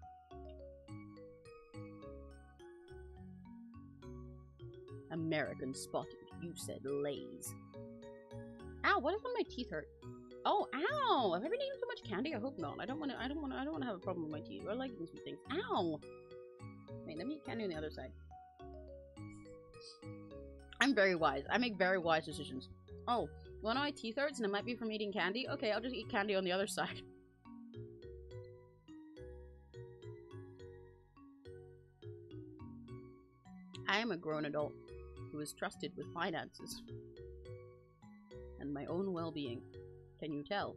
American spotted. You said Lay's. Ow! What if my teeth hurt? Oh, ow! Have I been eating too much candy? I hope not. I don't want to have a problem with my teeth. I like eating sweet things. Ow! Wait, let me eat candy on the other side. I'm very wise. I make very wise decisions. Oh, one of my teeth hurts and it might be from eating candy? Okay, I'll just eat candy on the other side. I am a grown adult who is trusted with finances and my own well-being. Can you tell?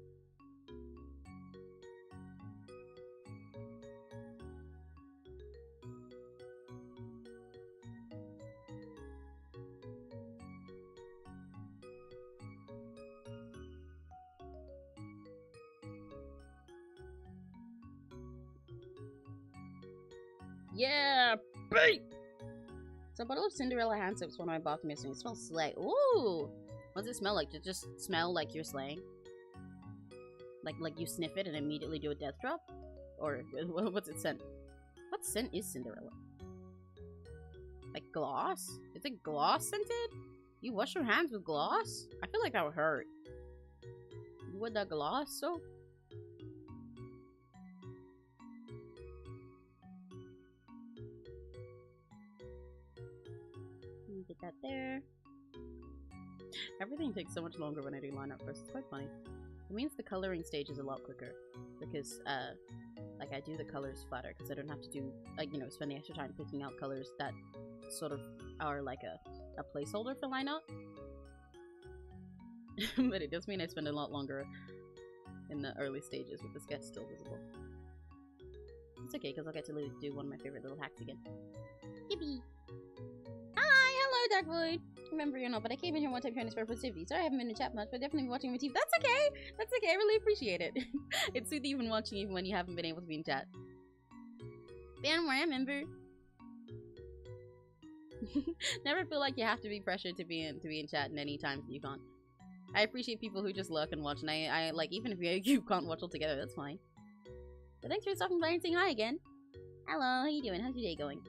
Yeah, bait! So a bottle of Cinderella hand soap's one of my bathroom yesterday. It smells slay. Ooh! What does it smell like? Does it just smell like you're slaying? Like you sniff it and immediately do a death drop? Or what's it scent? What scent is Cinderella? Like gloss? Is it gloss scented? You wash your hands with gloss? I feel like that would hurt. With the gloss soap? Get that there. Everything takes so much longer when I do line up first. It's quite funny. It means the coloring stage is a lot quicker because, like, I do the colors flatter because I don't have to do, like, spend the extra time picking out colors that sort of are like a placeholder for line up. But it does mean I spend a lot longer in the early stages with the sketch still visible. It's okay because I'll get to do one of my favorite little hacks again. Yippee! Hello, Dark Void. Remember, but I came in here one time trying to spread positivity. Sorry I haven't been in chat much, but definitely watching my TV. That's okay! That's okay, I really appreciate it. It's soothing even watching even when you haven't been able to be in chat. Ban where I remember. Never feel like you have to be pressured to be in chat in any times that you can't. I appreciate people who just lurk and watch, and I like, even if you can't watch altogether, that's fine. But thanks for stopping by and saying hi again. Hello, how you doing? How's your day going?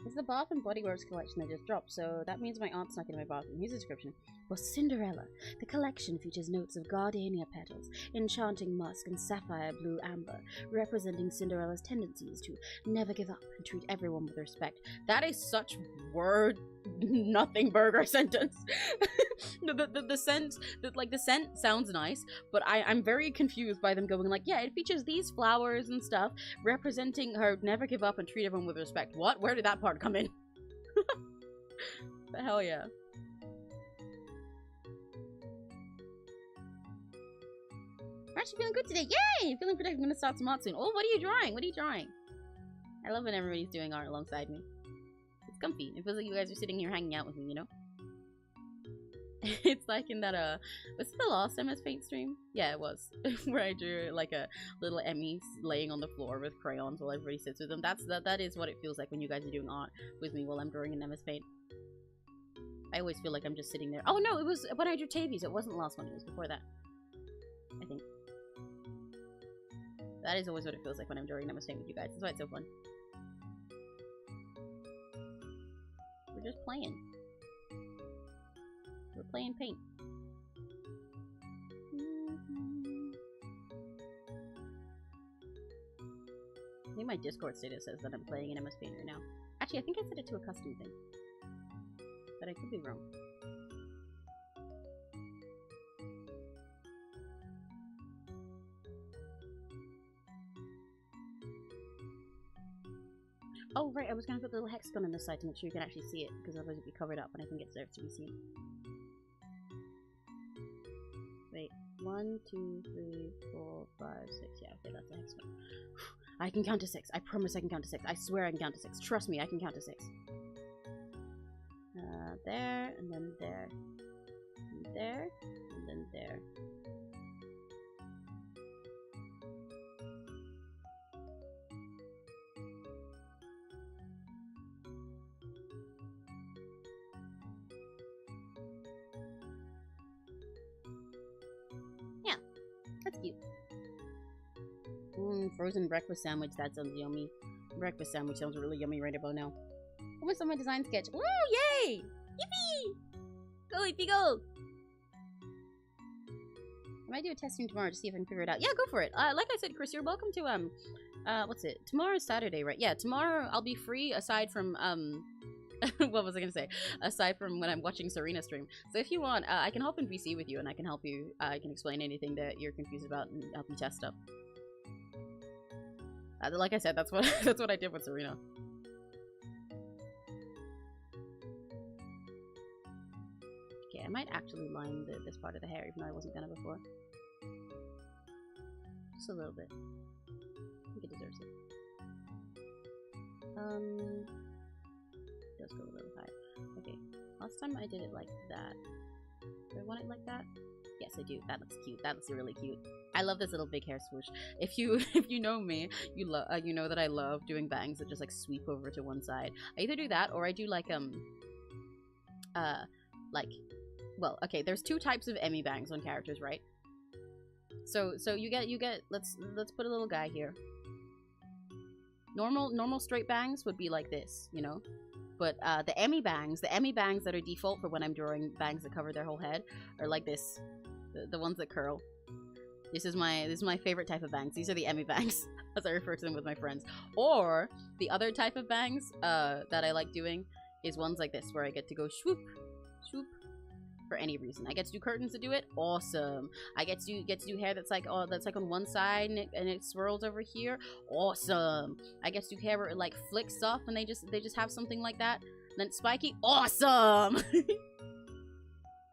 It's the Bath and Body Works collection that just dropped, so that means my aunt snuck into my bathroom. Here's the description. For Cinderella, the collection features notes of gardenia petals, enchanting musk, and sapphire blue amber, representing Cinderella's tendencies to never give up and treat everyone with respect. That is such word nothing burger sentence. the scent sounds nice, but I'm very confused by them going like, yeah, it features these flowers and stuff representing her never give up and treat everyone with respect. What? Where did that part come in? The hell yeah. I'm actually feeling good today. Yay! Feeling productive. I'm gonna start some art soon. Oh, what are you drawing? What are you drawing? I love when everybody's doing art alongside me. It's comfy. It feels like you guys are sitting here hanging out with me, you know? It's like in that, was it the last MS Paint stream? Yeah, it was. Where I drew like a little Emmy laying on the floor with crayons while everybody sits with them. That is what it feels like when you guys are doing art with me while I'm drawing in MS Paint. I always feel like I'm just sitting there. Oh no, it was when I drew Tavies. It wasn't the last one, it was before that. I think. That is always what it feels like when I'm drawing MS Paint with you guys. That's why it's so fun. We're just playing. We're playing paint. I think my Discord status says that I'm playing in MS Paint right now. Actually, I think I set it to a custom thing. But I could be wrong. Oh, right, I was gonna put the little hexagon on this side to make sure you can actually see it, because otherwise it'd be covered up, and I think it deserves to be seen. Wait, 1, 2, 3, 4, 5, 6. Yeah, okay, that's the hexagon. I can count to 6. I promise I can count to 6. I swear I can count to 6. Trust me, I can count to 6. There, and then there. And there, and then there. Yeah, that's cute. Frozen breakfast sandwich, that sounds yummy. Breakfast sandwich sounds really yummy right about now. Almost on my design sketch. Ooh, yay! Yippee! Go, Yippee, go! I might do a test stream tomorrow to see if I can figure it out. Yeah, go for it. Like I said, Chris, you're welcome to, what's it? Tomorrow's Saturday, right? Yeah, tomorrow I'll be free aside from, what was I gonna say? Aside from when I'm watching Serena stream. So if you want, I can hop in VC with you and I can help you. I can explain anything that you're confused about and help you test stuff. Like I said, that's what that's what I did with Serena. Okay, I might actually line this part of the hair, even though I wasn't gonna before. Just a little bit. I think it deserves it. Does go a little high. Okay, last time I did it like that. Do I want it like that? Yes, I do. That looks cute. That looks really cute. I love this little big hair swoosh. If you know me, you know that I love doing bangs that just like sweep over to one side. I either do that or I do like well, okay, there's 2 types of Emmy bangs on characters, right? So you get let's put a little guy here. Normal straight bangs would be like this, you know? But the Emmy bangs that are default for when I'm drawing bangs that cover their whole head are like this. The ones that curl. This is my favorite type of bangs. These are the Emmy bangs, as I refer to them with my friends. Or the other type of bangs that I like doing is ones like this, where I get to go swoop, swoop, for any reason. I get to do curtains to do it. Awesome. I get to do hair that's like on one side and it swirls over here. Awesome. I get to do hair where it like flicks off and they just have something like that. And then spiky. Awesome.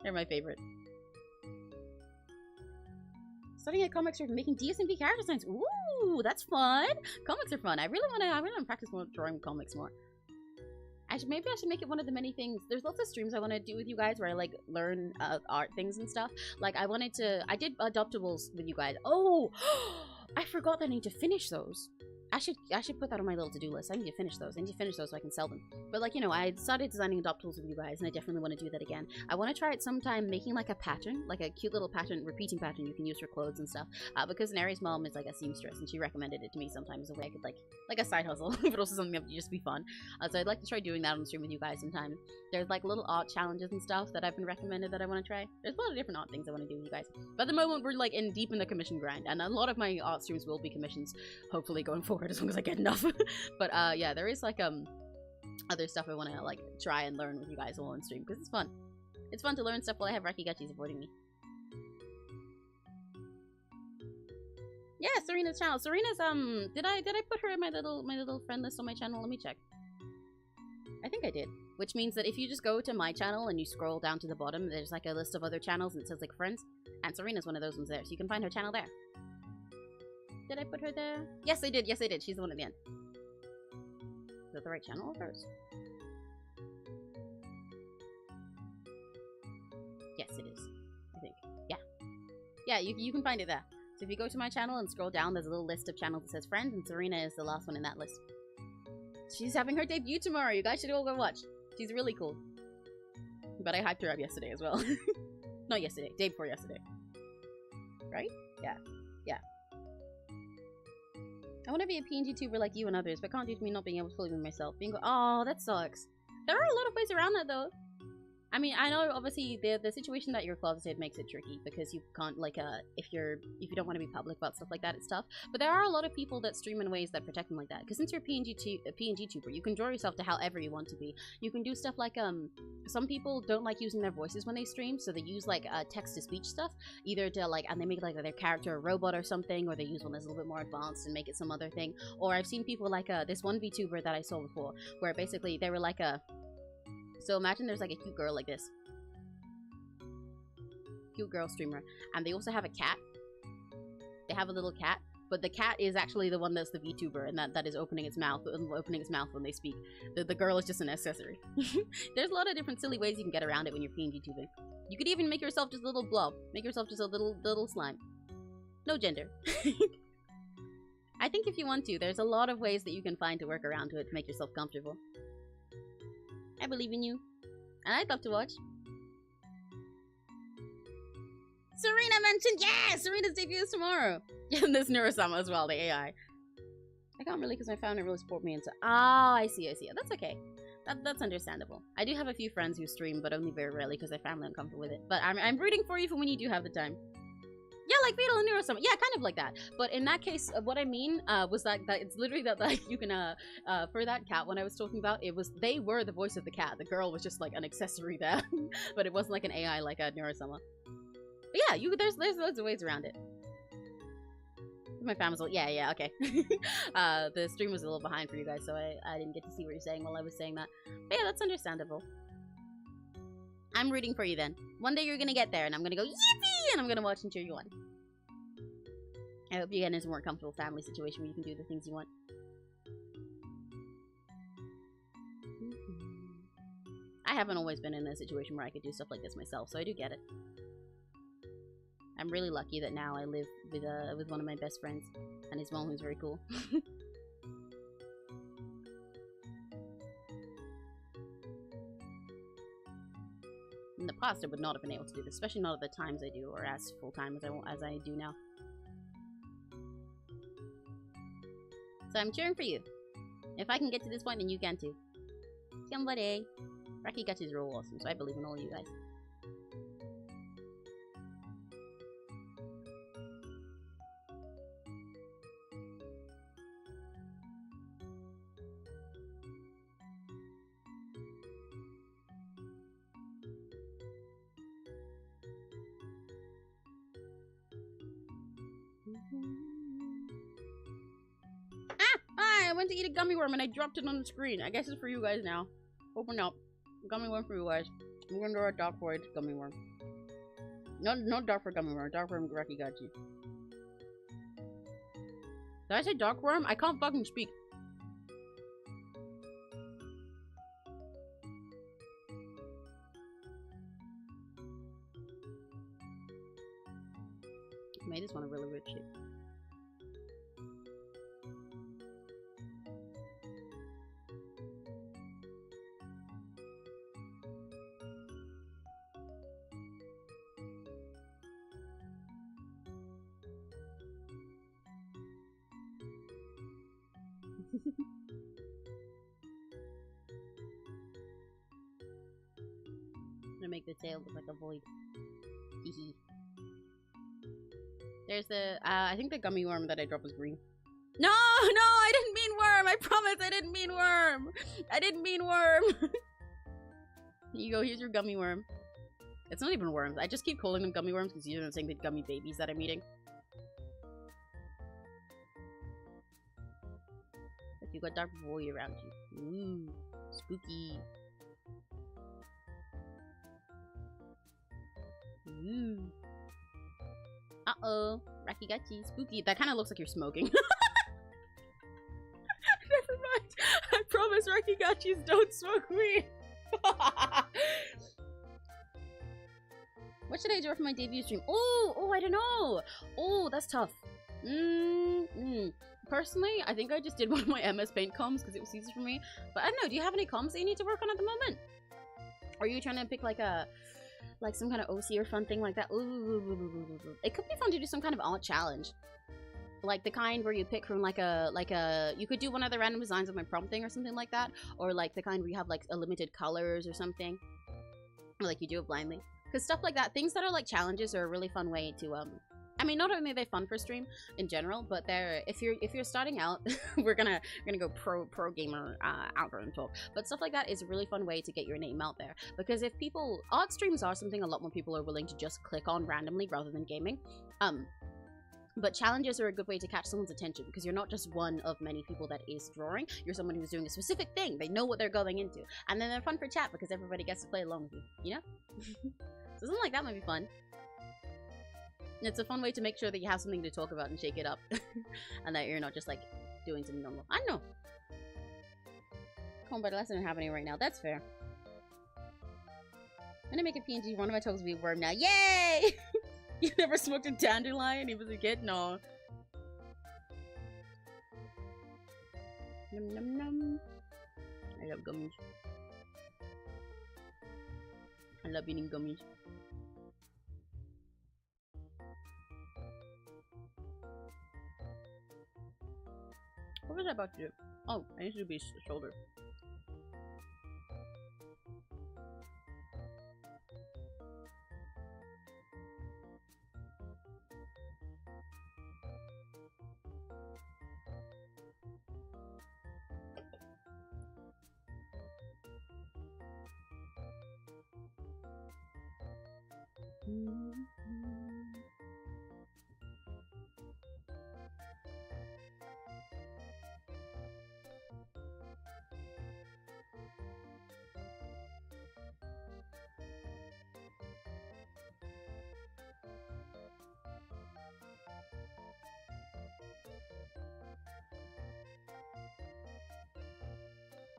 They're my favorite. Studying at comics or making DSMV character designs. Ooh, that's fun. Comics are fun. I really want to practice more drawing comics more. Maybe I should make it one of the many things. There's lots of streams I want to do with you guys where I like learn art things and stuff. Like I did adoptables with you guys. Oh, I forgot that I need to finish those. I should put that on my little to-do list. I need to finish those. I need to finish those so I can sell them. But like, you know, I started designing adopt tools with you guys, and I definitely want to do that again. I want to try it sometime, making like a pattern, like a cute little pattern, repeating pattern you can use for clothes and stuff. Because Neri's mom is like a seamstress, and she recommended it to me sometimes as a way I could like a side hustle, but also something that would just be fun. So I'd like to try doing that on the stream with you guys sometime. There's like little art challenges and stuff that I've been recommended that I want to try. There's a lot of different art things I want to do with you guys. But at the moment, we're like deep in the commission grind, and a lot of my art streams will be commissions, hopefully going forward as long as I get enough. But yeah, there is like other stuff I want to like try and learn with you guys all on stream because it's fun. It's fun to learn stuff while I have Rakigachi supporting me. Yeah, Serena's channel. Serena's did I put her in my little friend list on my channel? Let me check. I think I did. Which means that if you just go to my channel and you scroll down to the bottom, there's like a list of other channels and it says like friends, and Serena's one of those ones there, so you can find her channel there. Did I put her there? Yes, I did. Yes, I did. She's the one at the end. Is that the right channel of hers? Yes, it is. I think. Yeah. Yeah, you can find it there. So if you go to my channel and scroll down, there's a little list of channels that says friends, and Serena is the last one in that list. She's having her debut tomorrow. You guys should all go watch. She's really cool. But I hyped her up yesterday as well. Not yesterday. Day before yesterday. Right? Yeah. Yeah. I want to be a PNGTuber like you and others, but can't due to me not being able to fully be myself. Oh, that sucks. There are a lot of ways around that, though. I mean, I know obviously the situation that you're closeted makes it tricky because you can't like if you don't want to be public about stuff like that, it's tough. But there are a lot of people that stream in ways that protect them like that. Because since you're a PNGTuber, you can draw yourself to however you want to be. You can do stuff like some people don't like using their voices when they stream, so they use like text to speech stuff, either to like and they make like their character a robot or something, or they use one that's a little bit more advanced and make it some other thing. Or I've seen people like this one VTuber that I saw before, where basically they were like so imagine there's like a cute girl like this. Cute girl streamer. And they also have a cat. They have a little cat. But the cat is actually the one that's the VTuber and that is opening its mouth when they speak. The girl is just an accessory. There's a lot of different silly ways you can get around it when you're PNG tubing. You could even make yourself just a little blob. Make yourself just a little slime. No gender. I think if you want to, there's a lot of ways that you can find to work around to it to make yourself comfortable. I believe in you. And I'd love to watch. Serena mentioned, yeah! Serena's debut is tomorrow. And there's Neurosama as well, the AI. I can't really because my family really support me into. Ah, I see. That's okay. That's understandable. I do have a few friends who stream, but only very rarely because their family aren't comfortable with it. But I'm rooting for you for when you do have the time. Yeah, like Fatal and Neurosama. Yeah, kind of like that. But in that case, what I mean was that it's literally that like you can for that cat when I was talking about, they were the voice of the cat. The girl was just like an accessory there, but it wasn't like an AI like a Neurosama. But yeah, there's loads of ways around it. My family's all yeah, okay. The stream was a little behind for you guys, so I didn't get to see what you're saying while I was saying that. But yeah, that's understandable. I'm rooting for you then. One day you're gonna get there, and I'm gonna go yippee, and I'm gonna watch and cheer you on. I hope you get into a more comfortable family situation where you can do the things you want. I haven't always been in a situation where I could do stuff like this myself, so I do get it. I'm really lucky that now I live with one of my best friends and his mom, who's very cool. In the past, I would not have been able to do this, especially not at the times I do, or as full-time as I do now. So I'm cheering for you. If I can get to this point, then you can too. Somebody. Rakigachi is real awesome, so I believe in all of you guys. I went to eat a gummy worm and I dropped it on the screen. I guess it's for you guys now. Open up. Gummy worm for you guys. I'm gonna do a dark void gummy worm. Not dark for gummy worm. Dark for Rakigachi. Did I say dark worm? I can't fucking speak. I made this one a really weird shape. I'm gonna make the tail look like a void. Hehe. There's the, I think the gummy worm that I dropped was green. No, I didn't mean worm. I promise I didn't mean worm. I didn't mean worm. Here you go, here's your gummy worm. It's not even worms. I just keep calling them gummy worms because you're not saying the gummy babies that I'm eating. But you got dark void around you. Ooh, spooky. Ooh. Uh-oh. Rakigachi. Spooky. That kind of looks like you're smoking. Never mind. I promise Rakigachis don't smoke weed. What should I do for my debut stream? Oh, I don't know. Oh, that's tough. Personally, I think I just did one of my MS Paint comms because it was easy for me. But I don't know. Do you have any comms that you need to work on at the moment? Or are you trying to pick like some kind of OC or fun thing like that? Ooh. It could be fun to do some kind of art challenge. Like the kind where you pick from like a you could do one of the random designs of my prompt thing or something like that. Or like the kind where you have like a limited colors or something. Or like you do it blindly. Because stuff like that, things that are like challenges are a really fun way to I mean, not only are they fun for stream in general, but they're if you're starting out, we're gonna go pro gamer algorithm talk. But stuff like that is a really fun way to get your name out there. Because if people art streams are something a lot more people are willing to just click on randomly rather than gaming. But challenges are a good way to catch someone's attention because you're not just one of many people that is drawing. You're someone who's doing a specific thing. They know what they're going into. And then they're fun for chat because everybody gets to play along with you. You know? So something like that might be fun. It's a fun way to make sure that you have something to talk about and shake it up. And that you're not just like doing something normal. I don't know. Combat lesson happening right now. That's fair. I'm gonna make a PNG. One of my toes will be a worm now. Yay! You never smoked a dandelion? He was a kid? No. Num num num. I love gummies. I love eating gummies. What was I about to do? Oh, I need to do his shoulder.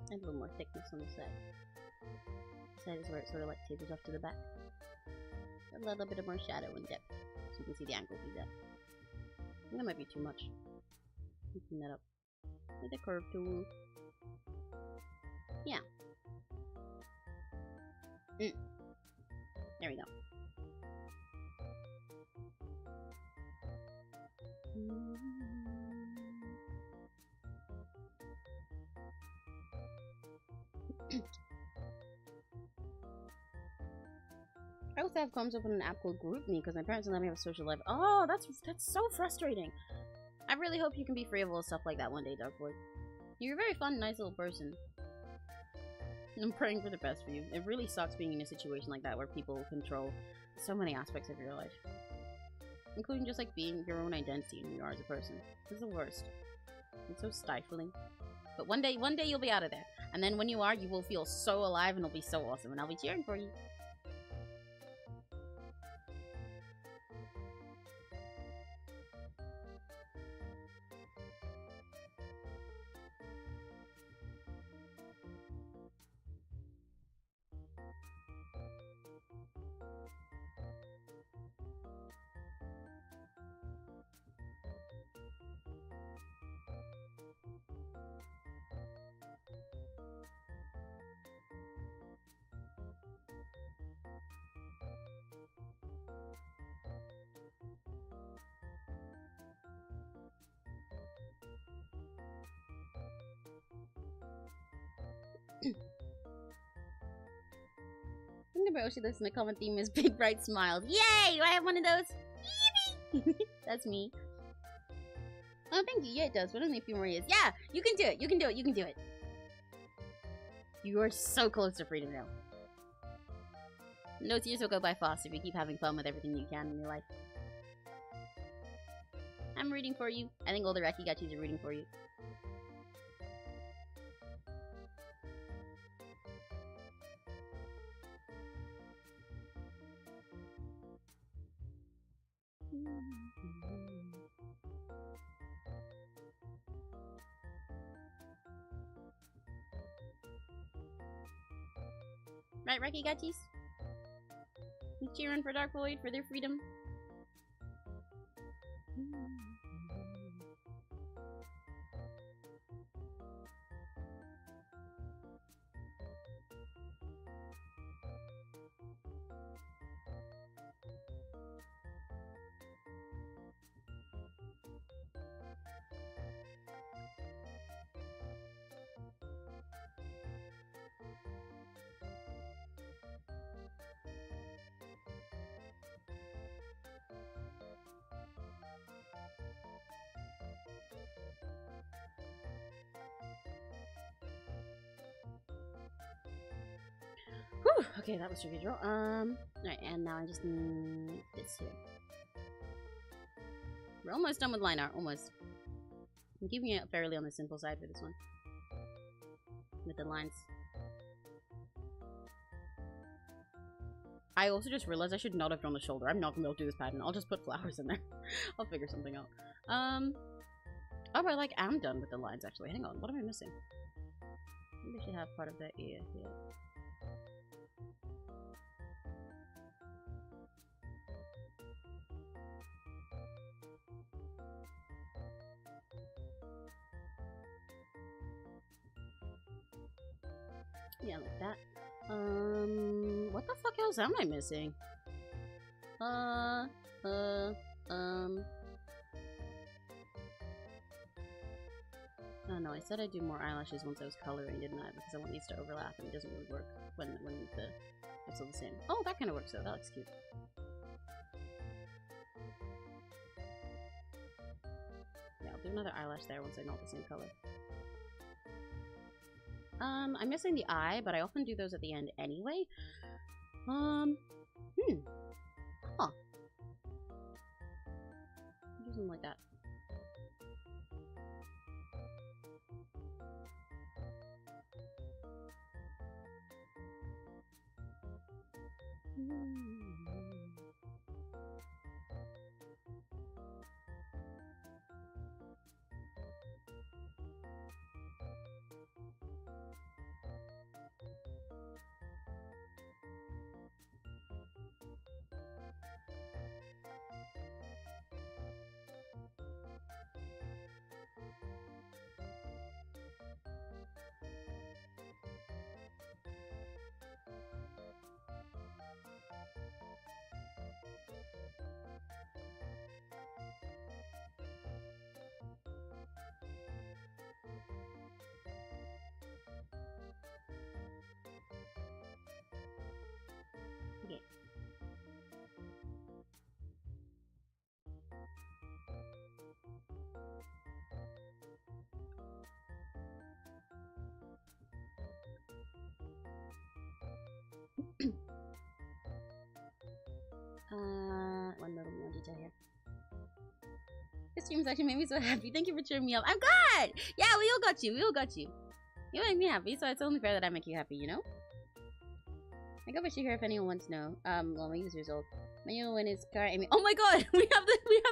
And a little more thickness on the side. The side is where it sort of like tapers off to the back. A little bit of more shadow and depth, so you can see the angle be that. I think that might be too much. Clean that up with a curve tool. Yeah. There we go. I also have comms open an app called GroupMe because my parents don't let me have a social life. Oh, that's so frustrating. I really hope you can be free of all stuff like that one day, Dark Boy. You're a very fun, nice little person. I'm praying for the best for you. It really sucks being in a situation like that where people control so many aspects of your life. Including just like being your own identity and who you are as a person. It's the worst. It's so stifling. But one day you'll be out of there. And then when you are, you will feel so alive and it'll be so awesome. And I'll be cheering for you. Think about Oshi lists in the common theme is big bright smiles. Yay! Do I have one of those? That's me. Oh, thank you. Yeah, it does. What only a few more years. Yeah, you can do it. You can do it. You can do it. You are so close to freedom now. Those years will go by fast if you keep having fun with everything you can in your life. I'm rooting for you. I think all the Rakigachis are rooting for you. Right, Rakigachis? You cheering for Dark Void for their freedom? Whew, okay, that was tricky draw. Alright, and now I just need this here. We're almost done with line art, almost. I'm keeping it fairly on the simple side for this one. With the lines. I also just realized I should not have drawn the shoulder. I'm not gonna be able to do this pattern. I'll just put flowers in there. I'll figure something out. Oh, but I am done with the lines actually. Hang on, what am I missing? Maybe I should have part of that ear here. Yeah, like that. What the fuck else am I missing? Oh no, I said I'd do more eyelashes once I was coloring, didn't I? Because I want these to overlap and it doesn't really work when it's all the same. Oh, that kind of works though. That looks cute. Yeah, I'll do another eyelash there once I know the same color. I'm missing the eye, but I often do those at the end anyway. Huh. Do something like that. Okay. One little more detail here. This stream's actually made me so happy. Thank you for cheering me up. I'm glad! Yeah, we all got you. We all got you. You make me happy, so it's only fair that I make you happy, you know? I go wish you here if anyone wants to know. Well, my user's old. My new one is Car Amy. Oh my god! We have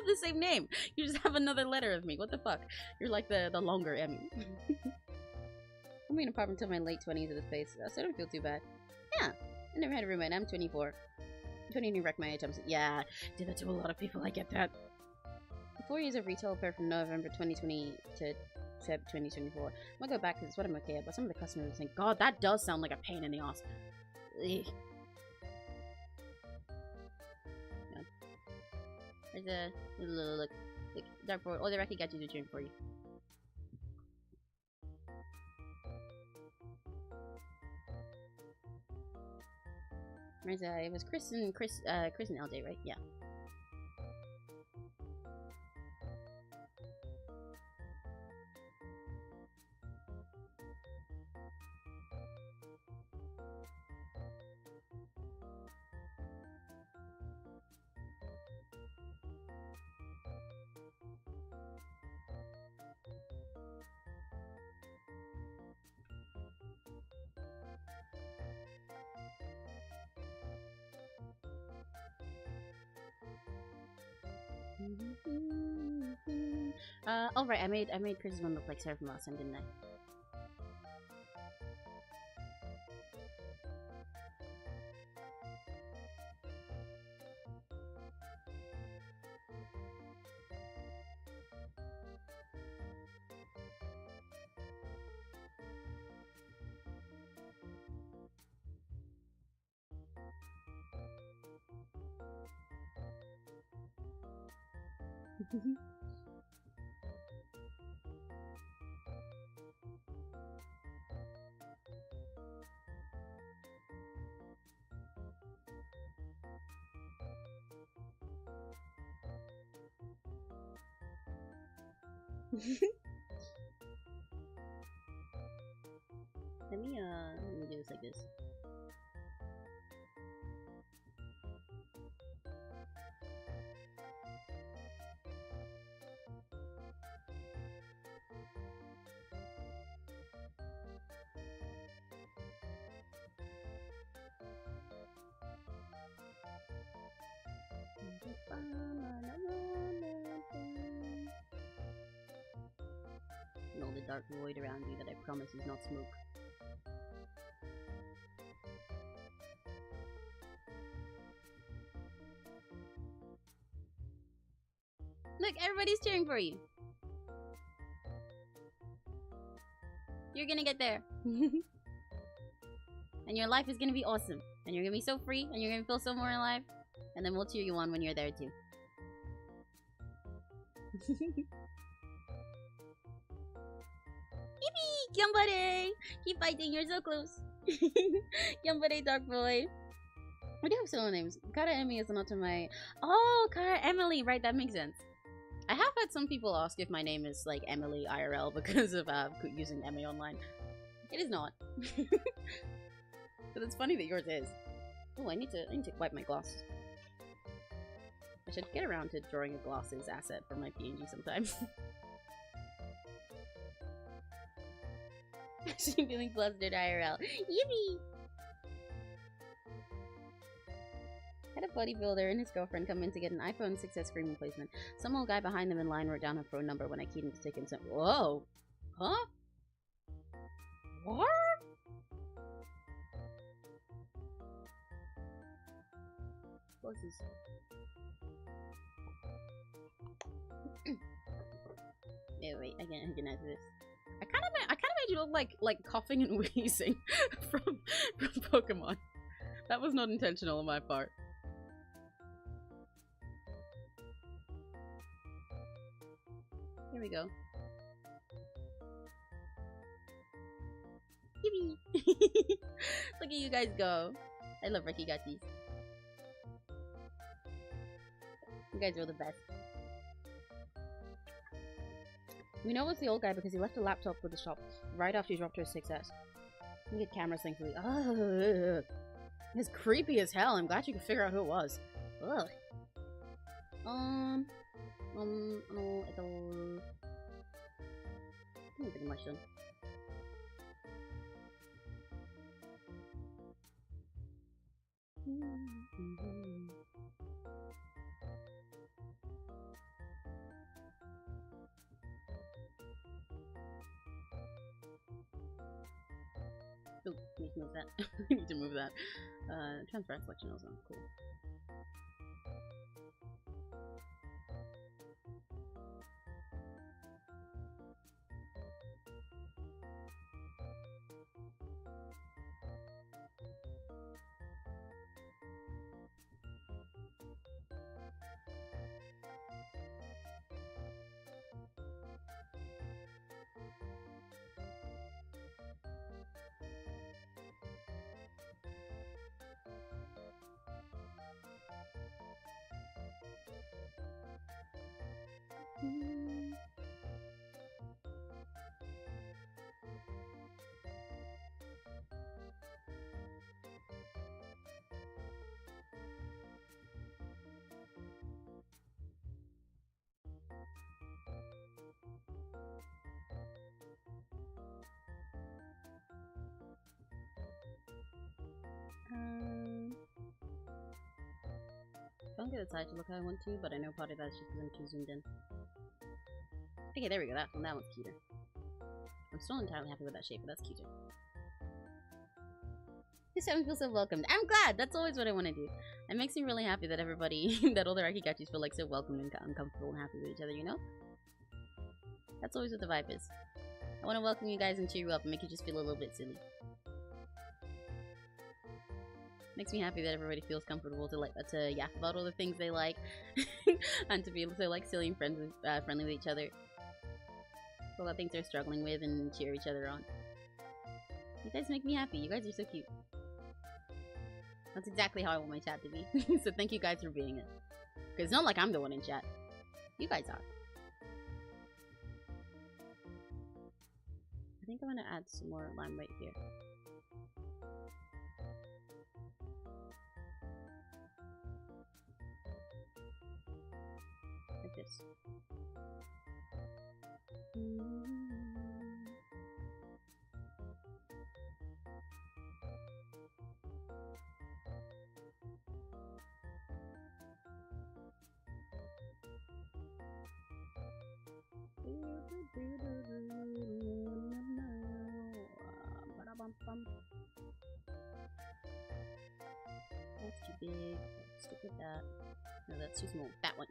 the same name! You just have another letter of me. What the fuck? You're like the longer Emmy. I'm in an apartment until my late 20s at this place, so I don't feel too bad. Yeah. I never had a roommate. I'm 24. 20 new wreck my items. Yeah, did that to a lot of people. I get that. 4 years of retail pair from November 2020 to Feb 2024. I'll go back because it's what I'm okay at, but some of the customers are saying, God, that does sound like a pain in the ass. Ugh. There's a look. Dark board. Oh, the Rakigachis are cheering for you. Where's it was Chris and LJ, right? Yeah. Oh right, I made Chris's one look like Sarah from last time, didn't I? Let me do this like this. And all the dark void around you that I promise is not smoke. Look, everybody's cheering for you. You're gonna get there. And your life is gonna be awesome. And you're gonna be so free, and you're gonna feel so more alive. And then we'll cheer you on when you're there too. Yippee! Yambare! Keep fighting, you're so close. Yambare, dark boy. We do have solo names. Kara Emmy is not to my... Oh, Kara Emily, right, that makes sense. I have had some people ask if my name is like Emily IRL because of using Emmy online. It is not. But it's funny that yours is. Oh, I need to wipe my glasses. I should get around to drawing a glasses asset for my PNG sometime. Actually feeling flustered IRL. Yippee! Had a bodybuilder and his girlfriend come in to get an iPhone 6s screen replacement. Some old guy behind them in line wrote down her phone number when I keyed him to take him some. Whoa! Huh? What? What's this? Yeah, wait, I can answer this. I kind of made you look like coughing and wheezing from Pokemon. That was not intentional on my part. Here we go. Yippee! Look at you guys go. I love Rekigatis. You guys are the best. We know it's the old guy because he left a laptop with the shop right after he dropped her 6S. We get cameras, thankfully. Ugh. It's creepy as hell. I'm glad you could figure out who it was. Ugh. No, I'm pretty much done. Oh, need to move that. I need to move that. Transparent selection also. Cool. I don't get the side to look how I want to, but I know part of that's just because I'm too zoomed in. Okay, there we go. That one's cuter. I'm still entirely happy with that shape, but that's cuter. You seven feel so welcomed. I'm glad! That's always what I want to do. It makes me really happy that everybody, that all the Rakigachis feel like so welcome and uncomfortable and happy with each other, you know? That's always what the vibe is. I want to welcome you guys and cheer you up and make you just feel a little bit silly. Makes me happy that everybody feels comfortable to yap about all the things they like and to be able to like silly and friendly with each other. All the things they're struggling with and cheer each other on. You guys make me happy. You guys are so cute. That's exactly how I want my chat to be. So thank you guys for being it. Because it's not like I'm the one in chat. You guys are. I think I'm gonna add some more lime right here. Like this. That's too big. Stick with that. No, that's too small. That one.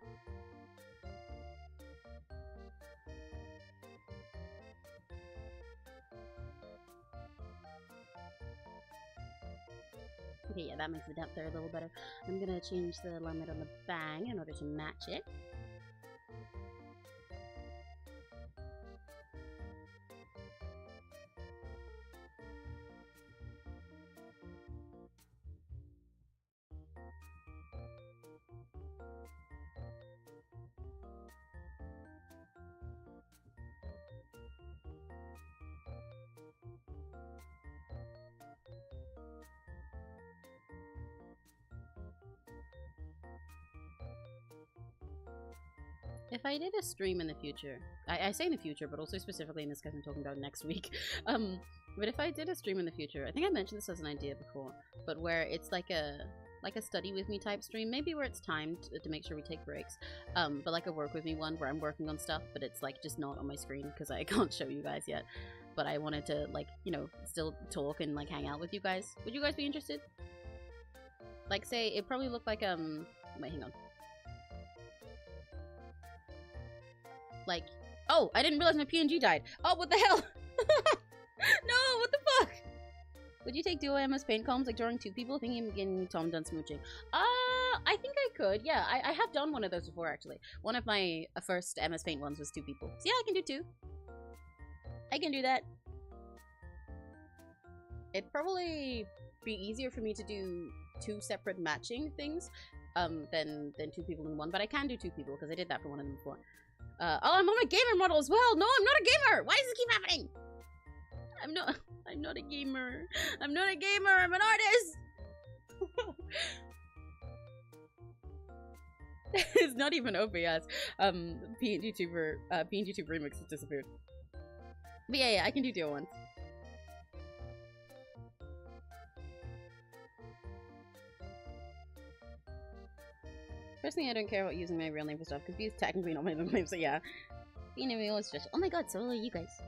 Okay, yeah, that makes the depth there a little better. I'm gonna change the alignment on the bang in order to match it. If I did a stream in the future, I say in the future, but also specifically in this case I'm talking about next week, but if I did a stream in the future, I think I mentioned this as an idea before, but where it's like a study with me type stream, maybe where it's timed to make sure we take breaks, but like a work with me one where I'm working on stuff, but it's like just not on my screen because I can't show you guys yet, but I wanted to like, you know, still talk and like hang out with you guys. Would you guys be interested? Like say, it probably looked like, wait, hang on. Like, oh, I didn't realize my PNG died. Oh, what the hell? No, what the fuck? Would you take duo MS paint columns, like drawing two people, thinking of getting Tom done smooching? I think I could, yeah. I have done one of those before, actually. One of my first MS Paint ones was two people. So yeah, I can do two. I can do that. It'd probably be easier for me to do two separate matching things than two people in one, but I can do two people, because I did that for one of them before. Oh, I'm on my gamer model as well! No, I'm not a gamer! Why does this keep happening? I'm not a gamer. I'm not a gamer, I'm an artist! It's not even OBS. PNGTuber remix has disappeared. But yeah, I can do duo ones. Personally, I don't care about using my real name for stuff, because B is technically not my middle name, so yeah. B name always special. Oh my god, so are you guys.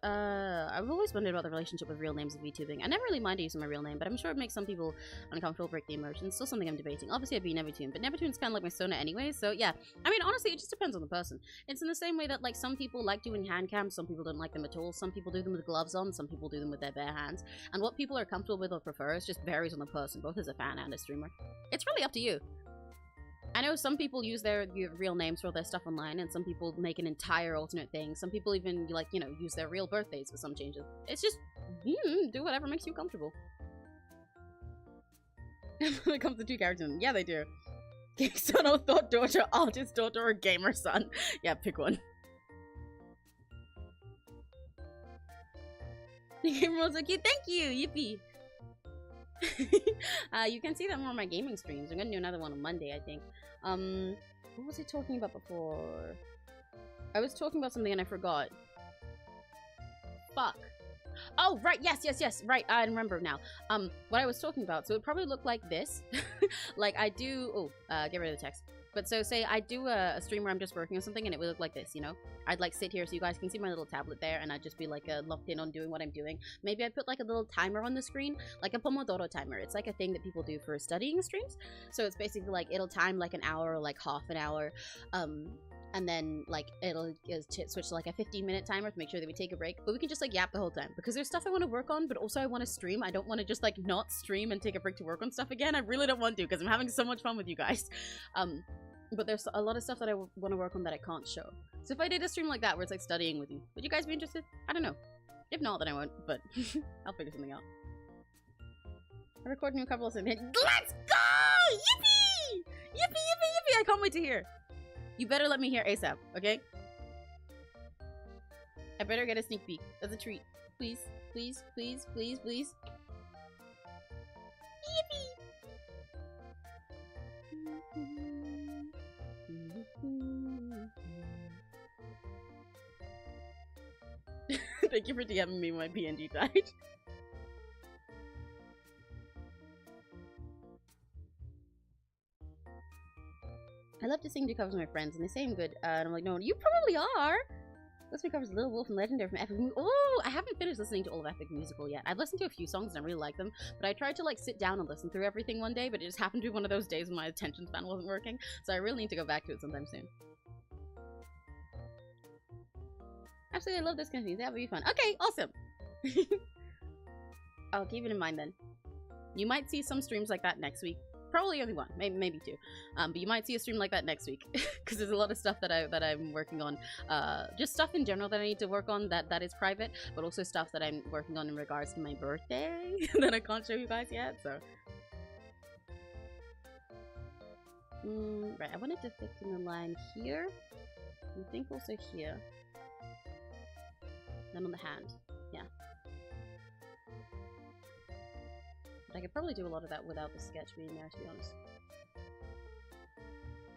I've always wondered about the relationship with real names with VTubing. I never really minded using my real name, but I'm sure it makes some people uncomfortable, break the immersion. It's still something I'm debating. Obviously, I'd be Nevertune, but Nevertune's kind of like my Sona anyway, so yeah. I mean, honestly, it just depends on the person. It's in the same way that, like, some people like doing hand cams, some people don't like them at all, some people do them with gloves on, some people do them with their bare hands, and what people are comfortable with or prefer is just varies on the person, both as a fan and a streamer. It's really up to you. I know some people use their real names for all their stuff online, and some people make an entire alternate thing. Some people even, like, you know, use their real birthdays for some changes. It's just, do whatever makes you comfortable. When it comes to two characters, yeah, they do. Game son or thought daughter, artist daughter, or gamer son. Yeah, pick one. The gamer was so cute. Thank you, yippee. You can see that more on my gaming streams. I'm gonna do another one on Monday, I think. What was I talking about before? I was talking about something and I forgot. Fuck. Oh, right, yes, right, I remember now. What I was talking about, so it probably looked like this. Like, I do, get rid of the text. But so, say I do a stream where I'm just working on something and it would look like this, you know? I'd, like, sit here so you guys can see my little tablet there and I'd just be, like, locked in on doing what I'm doing. Maybe I'd put, like, a little timer on the screen, like a Pomodoro timer. It's, like, a thing that people do for studying streams. So it's basically, like, it'll time, like, an hour or, like, half an hour. And then, like, it'll switch to, like, a 15-minute timer to make sure that we take a break. But we can just, like, yap the whole time. Because there's stuff I want to work on, but also I want to stream. I don't want to just, like, not stream and take a break to work on stuff again. I really don't want to, because I'm having so much fun with you guys. But there's a lot of stuff that I want to work on that I can't show. So if I did a stream like that, where it's, like, studying with you, would you guys be interested? I don't know. If not, then I won't, but I'll figure something out. I recorded a couple of things. Let's go! Yippee! Yippee, yippee, yippee! I can't wait to hear. You better let me hear ASAP, okay? I better get a sneak peek as a treat. Please, please, please, please, please. Yippee! Thank you for DMing me my PNG died. I love to sing do covers with my friends, and they say I'm good. And I'm like, no, you probably are. Let's make covers Little Wolf and Legendary from Epic Musical. Oh, I haven't finished listening to all of Epic Musical yet. I've listened to a few songs and I really like them, but I tried to like sit down and listen through everything one day, but it just happened to be one of those days when my attention span wasn't working. So I really need to go back to it sometime soon. Absolutely, I love this kind of thing. That would be fun. Okay, awesome. I'll keep it in mind then. You might see some streams like that next week. Probably only one, maybe two. But you might see a stream like that next week because there's a lot of stuff that I'm working on. Just stuff in general that I need to work on that is private, but also stuff that I'm working on in regards to my birthday that I can't show you guys yet. So, right, I wanted to fix in the line here. I think also here. Then on the hand, yeah. But I could probably do a lot of that without the sketch being there, to be honest.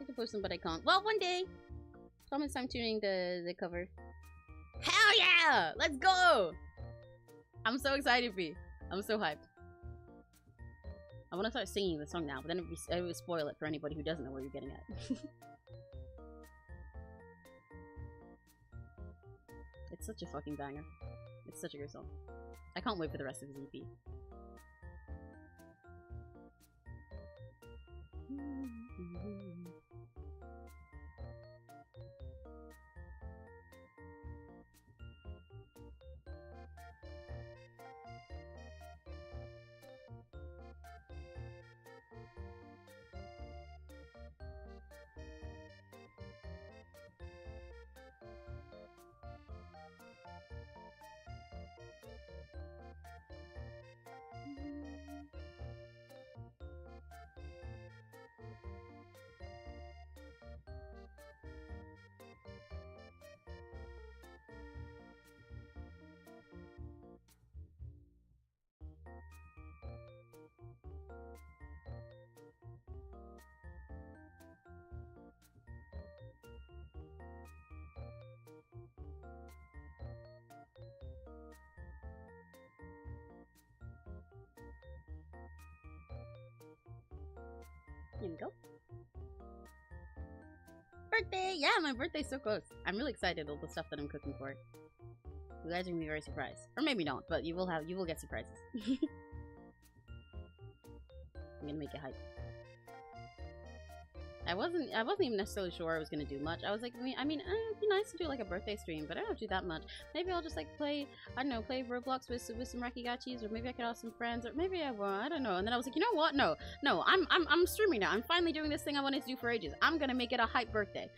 I could post them, but I can't. Well, one day! Thomas, I'm tuning the cover. Hell yeah! Let's go! I'm so excited for you. I'm so hyped. I want to start singing the song now, but then it would spoil it for anybody who doesn't know where you're getting at. It's such a fucking banger. It's such a good song. I can't wait for the rest of his EP. Here we go. Birthday! Yeah, my birthday's so close. I'm really excited all the stuff that I'm cooking for it. You guys are gonna be very surprised. Or maybe not, but you will get surprises. I'm gonna make it hype. I wasn't even necessarily sure I was gonna do much. I was like, I mean, it'd be nice to do like a birthday stream, but I don't do that much. Maybe I'll just like play, I don't know, play Roblox with some Rakigachis, or maybe I could ask some friends, or maybe I won't. I don't know. And then I was like, you know what? No, I'm streaming now. I'm finally doing this thing I wanted to do for ages. I'm gonna make it a hype birthday.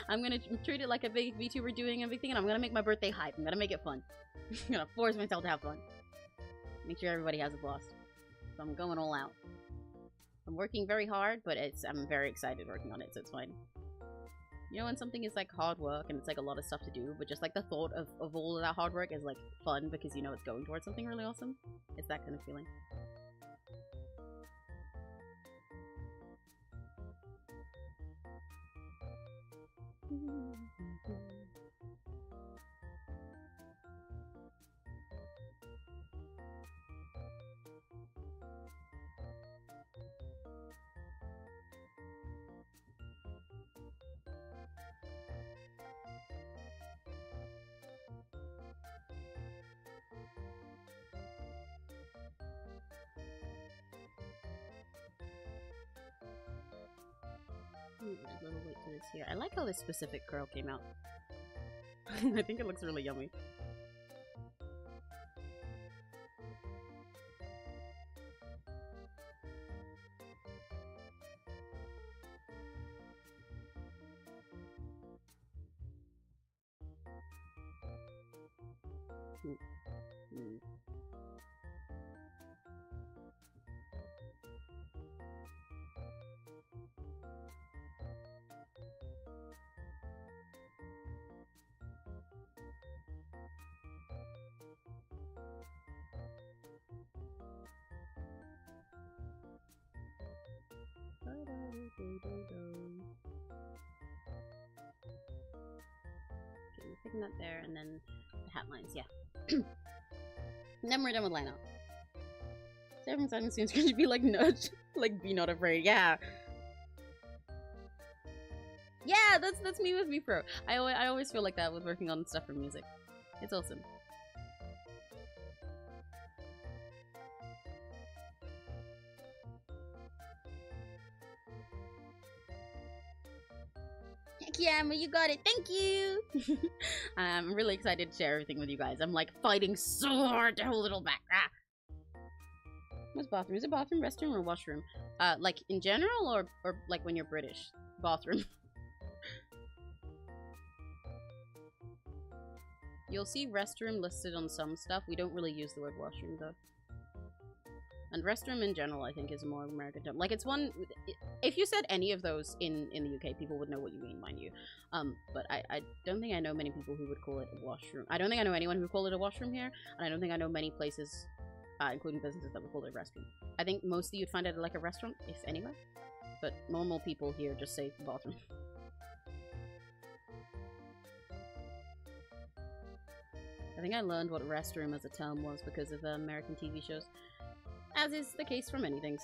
I'm gonna treat it like a big VTuber doing everything, and I'm gonna make my birthday hype. I'm gonna make it fun. I'm gonna force myself to have fun. Make sure everybody has a blast. So I'm going all out. I'm working very hard, but I'm very excited working on it, so it's fine. You know when something is like hard work and it's like a lot of stuff to do, but just like the thought of all of that hard work is like fun because you know it's going towards something really awesome? It's that kind of feeling. A little wait till it's here. I like how this specific curl came out. I think it looks really yummy. Okay, we're picking that there, and then the hat lines, yeah. And then we're done with line out. Seven Simon seems going to be like nudge, like be not afraid, yeah. Yeah, that's me with Pro. I always feel like that with working on stuff for music. It's awesome. Yeah, but you got it. Thank you. I'm really excited to share everything with you guys. I'm like fighting so hard to hold it all back. Ah. What's bathroom? Is it bathroom, restroom, or washroom? Like in general, or like when you're British? Bathroom. You'll see restroom listed on some stuff. We don't really use the word washroom though. And restroom in general, I think, is a more American term. Like, it's one... If you said any of those in the UK, people would know what you mean, mind you. But I don't think I know many people who would call it a washroom. I don't think I know anyone who would call it a washroom here. And I don't think I know many places, including businesses, that would call it a restroom. I think mostly you'd find it like a restaurant, if anywhere. But normal people here just say bathroom. I think I learned what restroom as a term was because of American TV shows. As is the case for many things.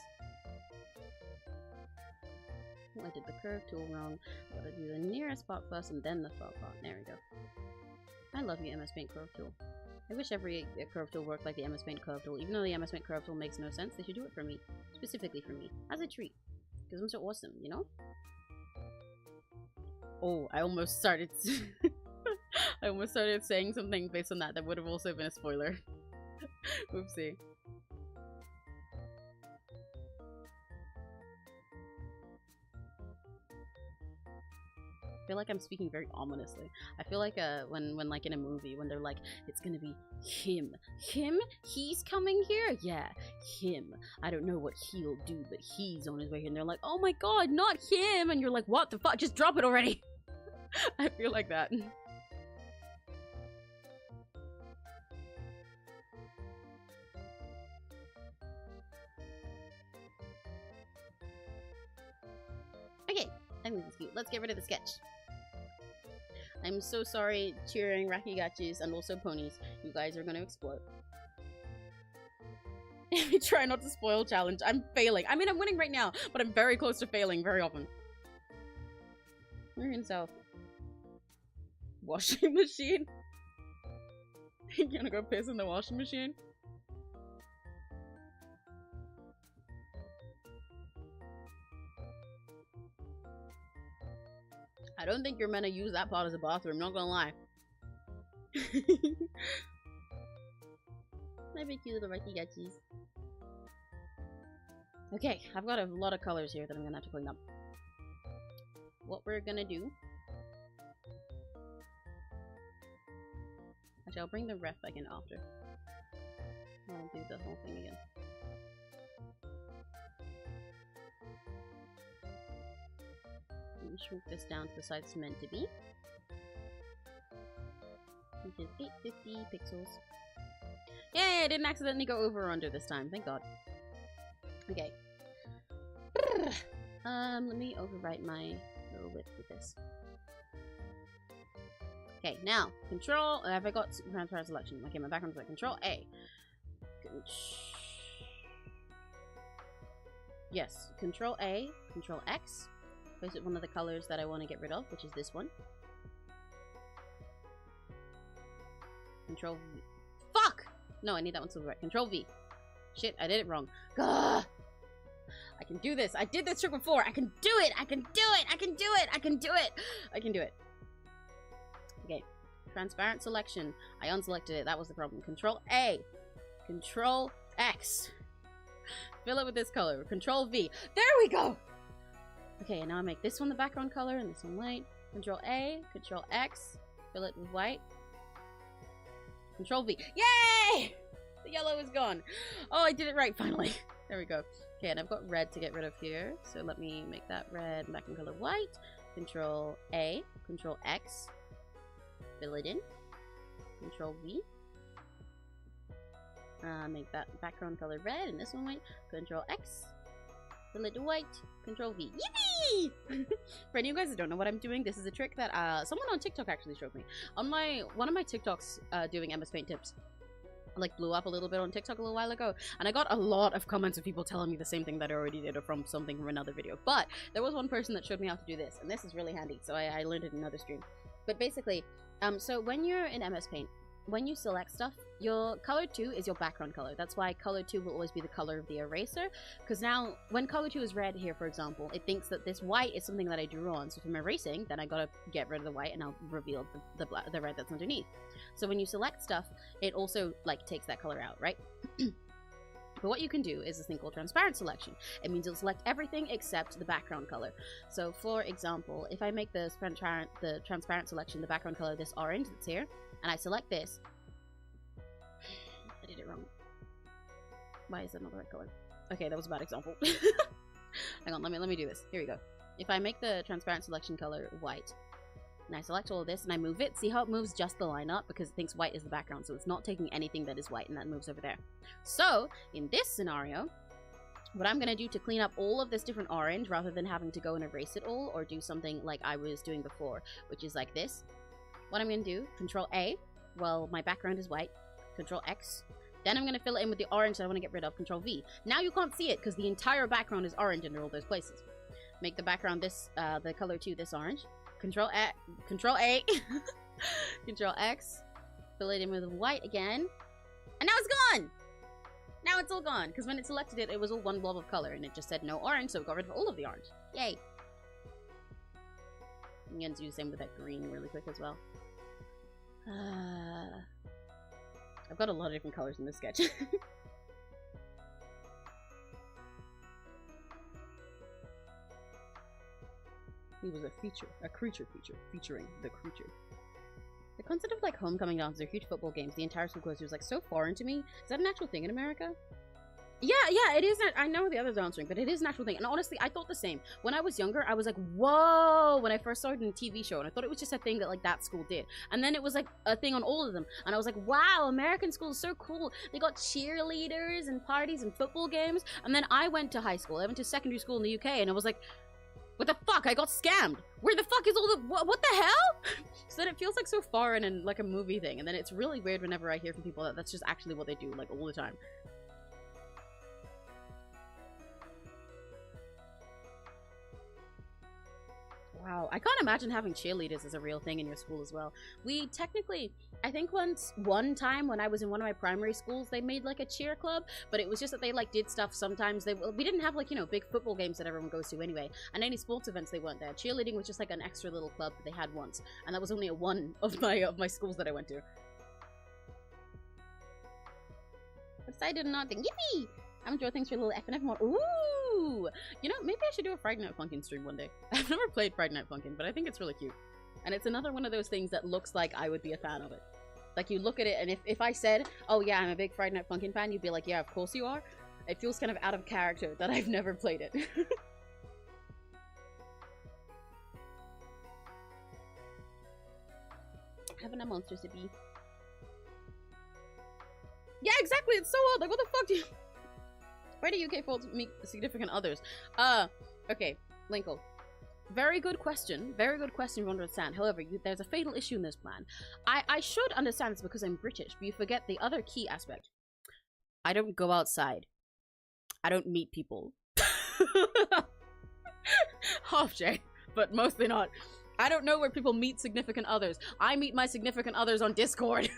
Oh, I did the curve tool wrong. I gotta do the nearest spot first and then the far part. There we go. I love the MS Paint curve tool. I wish every curve tool worked like the MS Paint curve tool. Even though the MS Paint curve tool makes no sense, they should do it for me. Specifically for me. As a treat. Because I'm so awesome, you know? Oh, I almost started... I almost started saying something based on that that would have also been a spoiler. Oopsie. I feel like I'm speaking very ominously. I feel like when like in a movie when they're like, it's gonna be him. Him? He's coming here? Yeah, him. I don't know what he'll do, but he's on his way here. And they're like, oh my god, not him! And you're like, what the fuck? Just drop it already! I feel like that. Okay, I think this is cute. Let's get rid of the sketch. I'm so sorry, cheering Rakigachis and also ponies. You guys are gonna explode. Try not to spoil challenge. I'm failing. I mean, I'm winning right now, but I'm very close to failing very often. We're in South. Washing machine? You gonna go piss in the washing machine? I don't think you're meant to use that part as a bathroom, not gonna lie. My big cute little Rakigachis. Okay, I've got a lot of colors here that I'm gonna have to clean up. What we're gonna do... Actually, I'll bring the ref back in after. I'll do the whole thing again. shrink this down to the size it's meant to be, which is 850 pixels. Yay! I didn't accidentally go over or under this time. Thank God. Okay. Let me overwrite my little width with this. Okay, now, control, have I got transparent selection? Okay, my background's like control A. Yes, control A, control X. Place it one of the colors that I want to get rid of, which is this one. Control V. Fuck! No, I need that one to the right. Control V. Shit, I did it wrong. Gah! I can do this. I did this trick before. I can do it. I can do it. I can do it. I can do it. I can do it. Okay. Transparent selection. I unselected it. That was the problem. Control A. Control X. Fill it with this color. Control V. There we go. Okay, and now I make this one the background color and this one white. Control A. Control X. Fill it with white. Control V. Yay! The yellow is gone. Oh, I did it right finally. There we go. Okay, and I've got red to get rid of here. So let me make that red background color white. Control A. Control X. Fill it in. Control V. Make that background color red and this one white. Control X. Fill it to white. Control V. Yippee! For any of you guys that don't know what I'm doing, this is a trick that someone on TikTok actually showed me. On one of my TikToks doing MS Paint tips, like blew up a little bit on TikTok a little while ago, and I got a lot of comments of people telling me the same thing that I already did or from something from another video. But there was one person that showed me how to do this, and this is really handy, so I learned it in another stream. But basically, so when you're in MS Paint, when you select stuff, your color 2 is your background color. That's why color 2 will always be the color of the eraser. Because now, when color 2 is red here, for example, it thinks that this white is something that I drew on. So if I'm erasing, then I gotta get rid of the white and I'll reveal the red that's underneath. So when you select stuff, it also, like, takes that color out, right? But what you can do is this thing called transparent selection. It means you'll select everything except the background color. So for example, if I make the transparent selection, the background color, this orange that's here, and I select this, I did it wrong. Why is that not the right color? Okay, that was a bad example. Hang on, let me do this. Here we go. If I make the transparent selection color white, and I select all of this and I move it, see how it moves just the line up because it thinks white is the background, so it's not taking anything that is white and that moves over there. So in this scenario, what I'm gonna do to clean up all of this different orange rather than having to go and erase it all or do something like I was doing before, which is like this. What I'm gonna do, Control A, well, my background is white, Control X, then I'm gonna fill it in with the orange that I wanna get rid of, Control V. Now you can't see it because the entire background is orange under all those places. Make the background this, the color 2 this orange. Control A, Control X, fill it in with white again, and now it's gone! Now it's all gone, because when it selected it, it was all one blob of color, and it just said no orange, so it got rid of all of the orange. Yay! I'm gonna do the same with that green really quick as well. I've got a lot of different colors in this sketch. He was a creature feature, featuring the creature. The concept of like homecoming dances or huge football games, the entire school goes to, was like so foreign to me. Is that an actual thing in America? Yeah, it is. I know the others are answering, but it is an actual thing. And honestly, I thought the same. When I was younger, I was like, whoa, when I first started in a TV show, and I thought it was just a thing that like that school did. And then it was like a thing on all of them. And I was like, wow, American school is so cool. They got cheerleaders and parties and football games. And then I went to high school. I went to secondary school in the UK, and I was like, what the fuck? I got scammed. Where the fuck is all the... What the hell? So then it feels like so foreign and like a movie thing. And then it's really weird whenever I hear from people that that's just actually what they do, like, all the time. Wow, I can't imagine having cheerleaders as a real thing in your school as well. We technically, I think one time when I was in one of my primary schools, they made like a cheer club, but it was just that they like did stuff sometimes. We didn't have like, you know, big football games that everyone goes to anyway, and any sports events they weren't there. Cheerleading was just like an extra little club that they had once, and that was only one of my schools that I went to. Decided not to, yippee! I'm enjoying things for a little F and F more. Ooh! You know, maybe I should do a Friday Night Funkin' stream one day. I've never played Friday Night Funkin', but I think it's really cute. And it's another one of those things that looks like I would be a fan of it. Like, you look at it, and if I said, oh yeah, I'm a big Friday Night Funkin' fan, you'd be like, yeah, of course you are. It feels kind of out of character that I've never played it. Having a monster sippy. Yeah, exactly. It's so odd. Like, what the fuck do you... Why do UK folks meet significant others? Okay, Linkle. Very good question. Very good question, you understand. However, there's a fatal issue in this plan. I should understand this because I'm British, but you forget the other key aspect. I don't go outside. I don't meet people. Half J, but mostly not. I don't know where people meet significant others. I meet my significant others on Discord.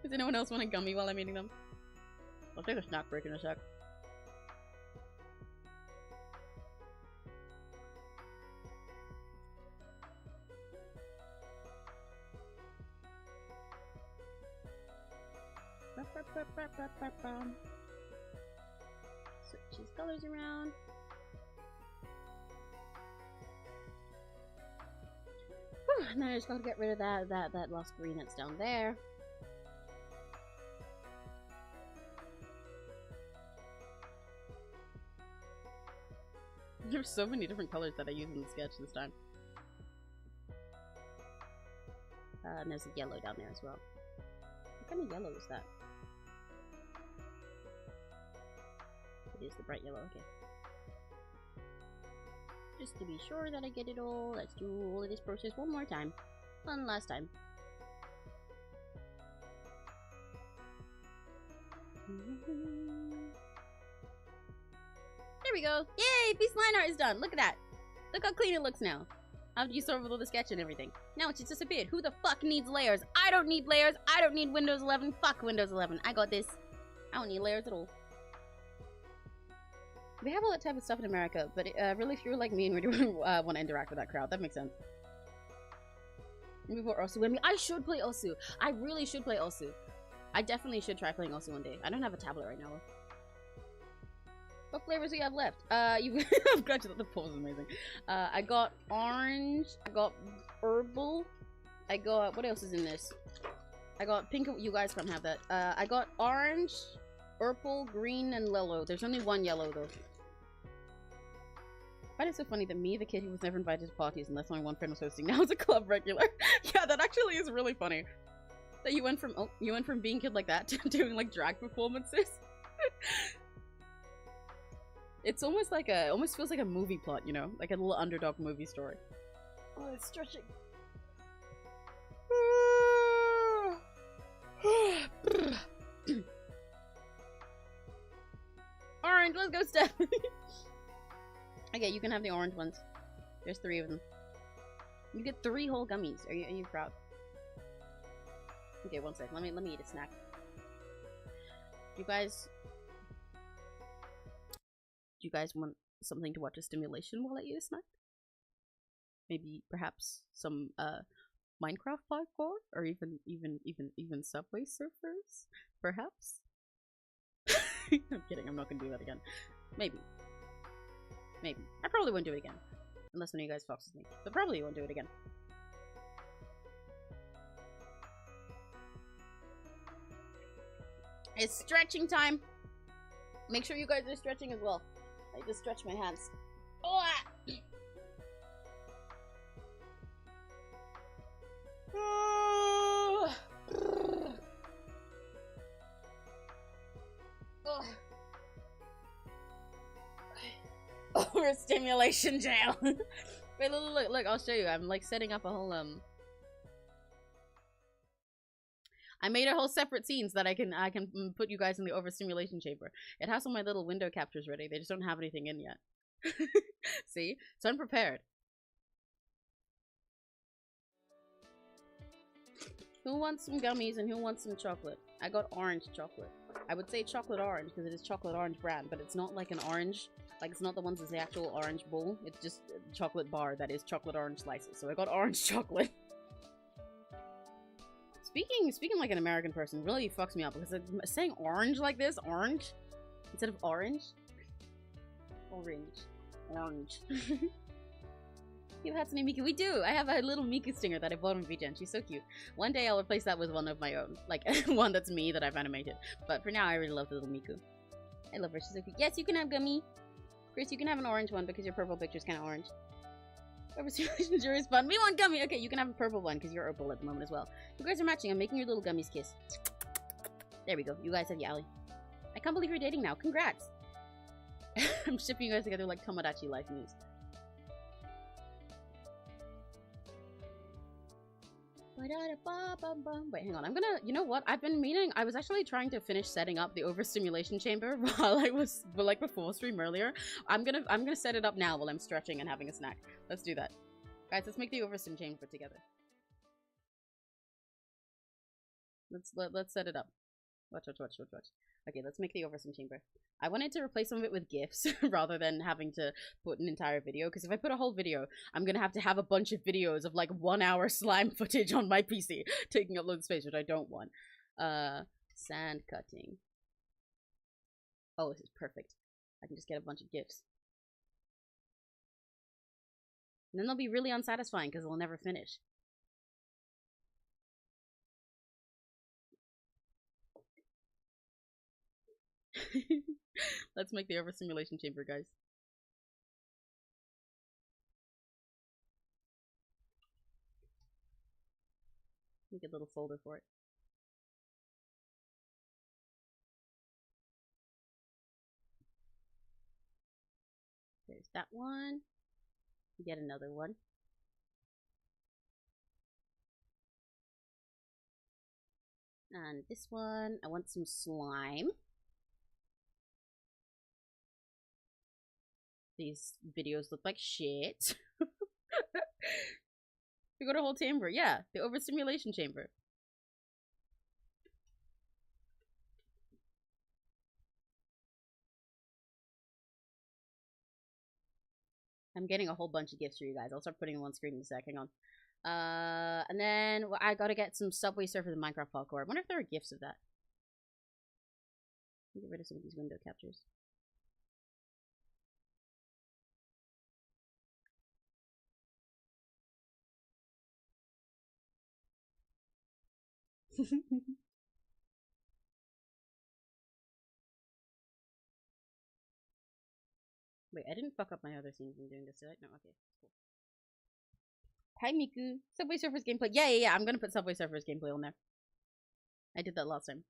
Does anyone else want a gummy while I'm eating them? I'll take a snack break in a sec. Switch these colors around. Whew, and then I just gotta get rid of that lost green that's down there. There's so many different colors that I use in the sketch this time. And there's a yellow down there as well. What kind of yellow is that? It is the bright yellow, okay. Just to be sure that I get it all, let's do all of this process one more time. One last time. There we go! Yay! Piece line art is done! Look at that! Look how clean it looks now. After you start with all the sketch and everything. Now it's just disappeared. Who the fuck needs layers? I don't need layers! I don't need Windows 11. Fuck Windows 11. I got this. I don't need layers at all. We have all that type of stuff in America, but really if you're like me and really want to interact with that crowd, that makes sense. Before Osu, I should play Osu. I really should play Osu. I definitely should try playing Osu one day. I don't have a tablet right now. What flavors do you have left? I've got you. The pose is amazing. I got orange. I got herbal. I got, what else is in this? I got pink. You guys can't have that. I got orange, purple, green, and yellow. There's only one yellow though. Why is it so funny that me, the kid who was never invited to parties unless only one friend was hosting, now is a club regular? Yeah, that actually is really funny. That you went from being kid like that to doing like drag performances. It's almost like almost feels like a movie plot, you know, like a little underdog movie story. Oh, it's stretching. Orange, let's go, Steph. Okay, you can have the orange ones. There's 3 of them. You get 3 whole gummies. Are you proud? Okay, one sec. Let me eat a snack. You guys want something to watch a stimulation while I eat a snack? Maybe perhaps some Minecraft parkour, or even Subway Surfers, perhaps. I'm kidding. I'm not gonna do that again. Maybe. I probably won't do it again, unless one of you guys foxes me. But probably won't do it again. It's stretching time. Make sure you guys are stretching as well. I just stretch my hands. Oh! Oh! Overstimulation jail. Wait, look, I'll show you. I'm like setting up a whole I made a whole separate scene so that I can put you guys in the overstimulation chamber. It has all my little window captures ready. They just don't have anything in yet. See? So I'm prepared. Who wants some gummies and who wants some chocolate? I got orange chocolate. I would say chocolate orange because it is chocolate orange brand, but it's not like an orange. Like, it's not the ones that's the actual orange bowl. It's just a chocolate bar that is chocolate orange slices. So I got orange chocolate. Speaking like an American person really fucks me up because saying orange like this, orange, instead of orange. Orange. You have Hatsune Miku? We do! I have a little Miku stinger that I bought from VGen. She's so cute. One day I'll replace that with one of my own. Like, one that's me that I've animated. But for now, I really love the little Miku. I love her. She's so cute. Yes, you can have gummy. Chris, you can have an orange one because your purple picture's kind of orange. Overstimulation jury is fun. Me want gummy. Okay, you can have a purple one because you're opal at the moment as well. You guys are matching. I'm making your little gummies kiss. There we go. You guys have Yali. I can't believe you're dating now. Congrats. I'm shipping you guys together like Tomodachi life news. Wait, hang on. I'm gonna, you know what? I've been meaning, I was actually trying to finish setting up the overstimulation chamber while I was, like before stream earlier. I'm gonna set it up now while I'm stretching and having a snack. Let's do that. Guys, let's make the overstim chamber together. Let's set it up. Watch. Okay, let's make the overstim chamber. I wanted to replace some of it with GIFs rather than having to put an entire video, because if I put a whole video, I'm gonna have a bunch of videos of like 1 hour slime footage on my PC, taking up loads of space, which I don't want. Sand cutting. Oh, this is perfect. I can just get a bunch of GIFs. And then they'll be really unsatisfying because they'll never finish. Let's make the overstimulation chamber, guys. Make a little folder for it. There's that one. Get another one. And this one, I want some slime. These videos look like shit. We got a whole chamber. Yeah, the overstimulation chamber. I'm getting a whole bunch of gifts for you guys. I'll start putting them on screen in a sec. Hang on. And then I gotta get some Subway Surfers and Minecraft parkour. I wonder if there are gifts of that. Get rid of some of these window captures. Wait, I didn't fuck up my other scenes in doing this, did I? No, okay, cool. Hi, Miku. Subway Surfers gameplay. Yeah. I'm gonna put Subway Surfers gameplay on there. I did that last time.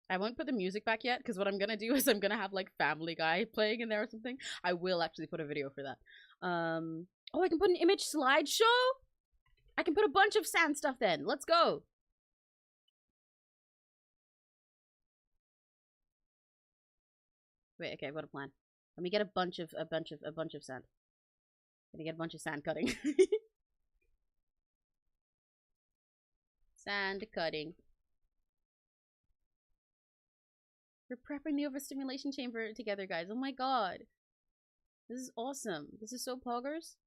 I won't put the music back yet, because what I'm gonna do is I'm gonna have, like, Family Guy playing in there or something. I will actually put a video for that. Oh, I can put an image slideshow? I can put a bunch of sand stuff then. Let's go. Wait, okay, I've got a plan. Let me get a bunch of sand. Let me get a bunch of sand cutting. Sand cutting. We're prepping the overstimulation chamber together, guys. Oh my god. This is awesome. This is so poggers.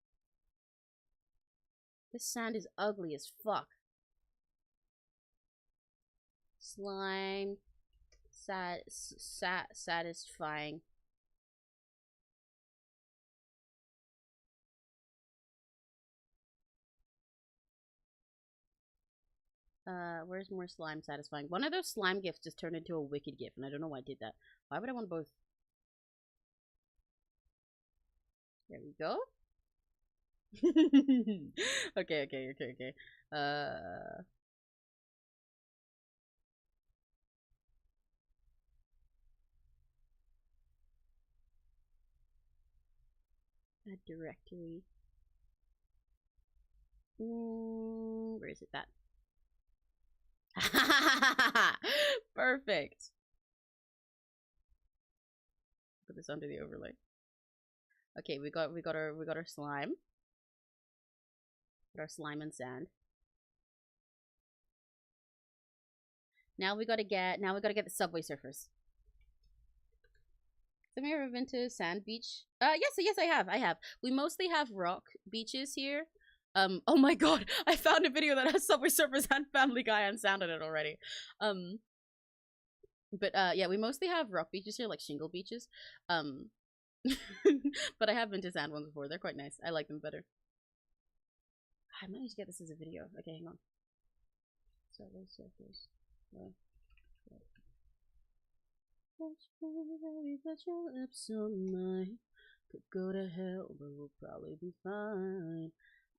This sand is ugly as fuck. Slime. Satisfying. Where's more slime satisfying? One of those slime gifts just turned into a wicked gift, and I don't know why I did that. Why would I want both? There we go. Okay. Add directory. Where is it that? Perfect. Put this under the overlay. Okay, we got our slime. Got our slime and sand. Now we gotta get the Subway Surfers. Have you ever been to Sand Beach? Yes, I have. We mostly have rock beaches here. Oh my god, I found a video that has Subway Surfers and Family Guy on sound in it already. Yeah, we mostly have rock beaches here, like shingle beaches. But I have been to sand ones before. They're quite nice. I like them better. I might need to get this as a video. Okay, hang on. Subway Surfers. Put your lips on mine. Could go to hell, but we'll probably be fine.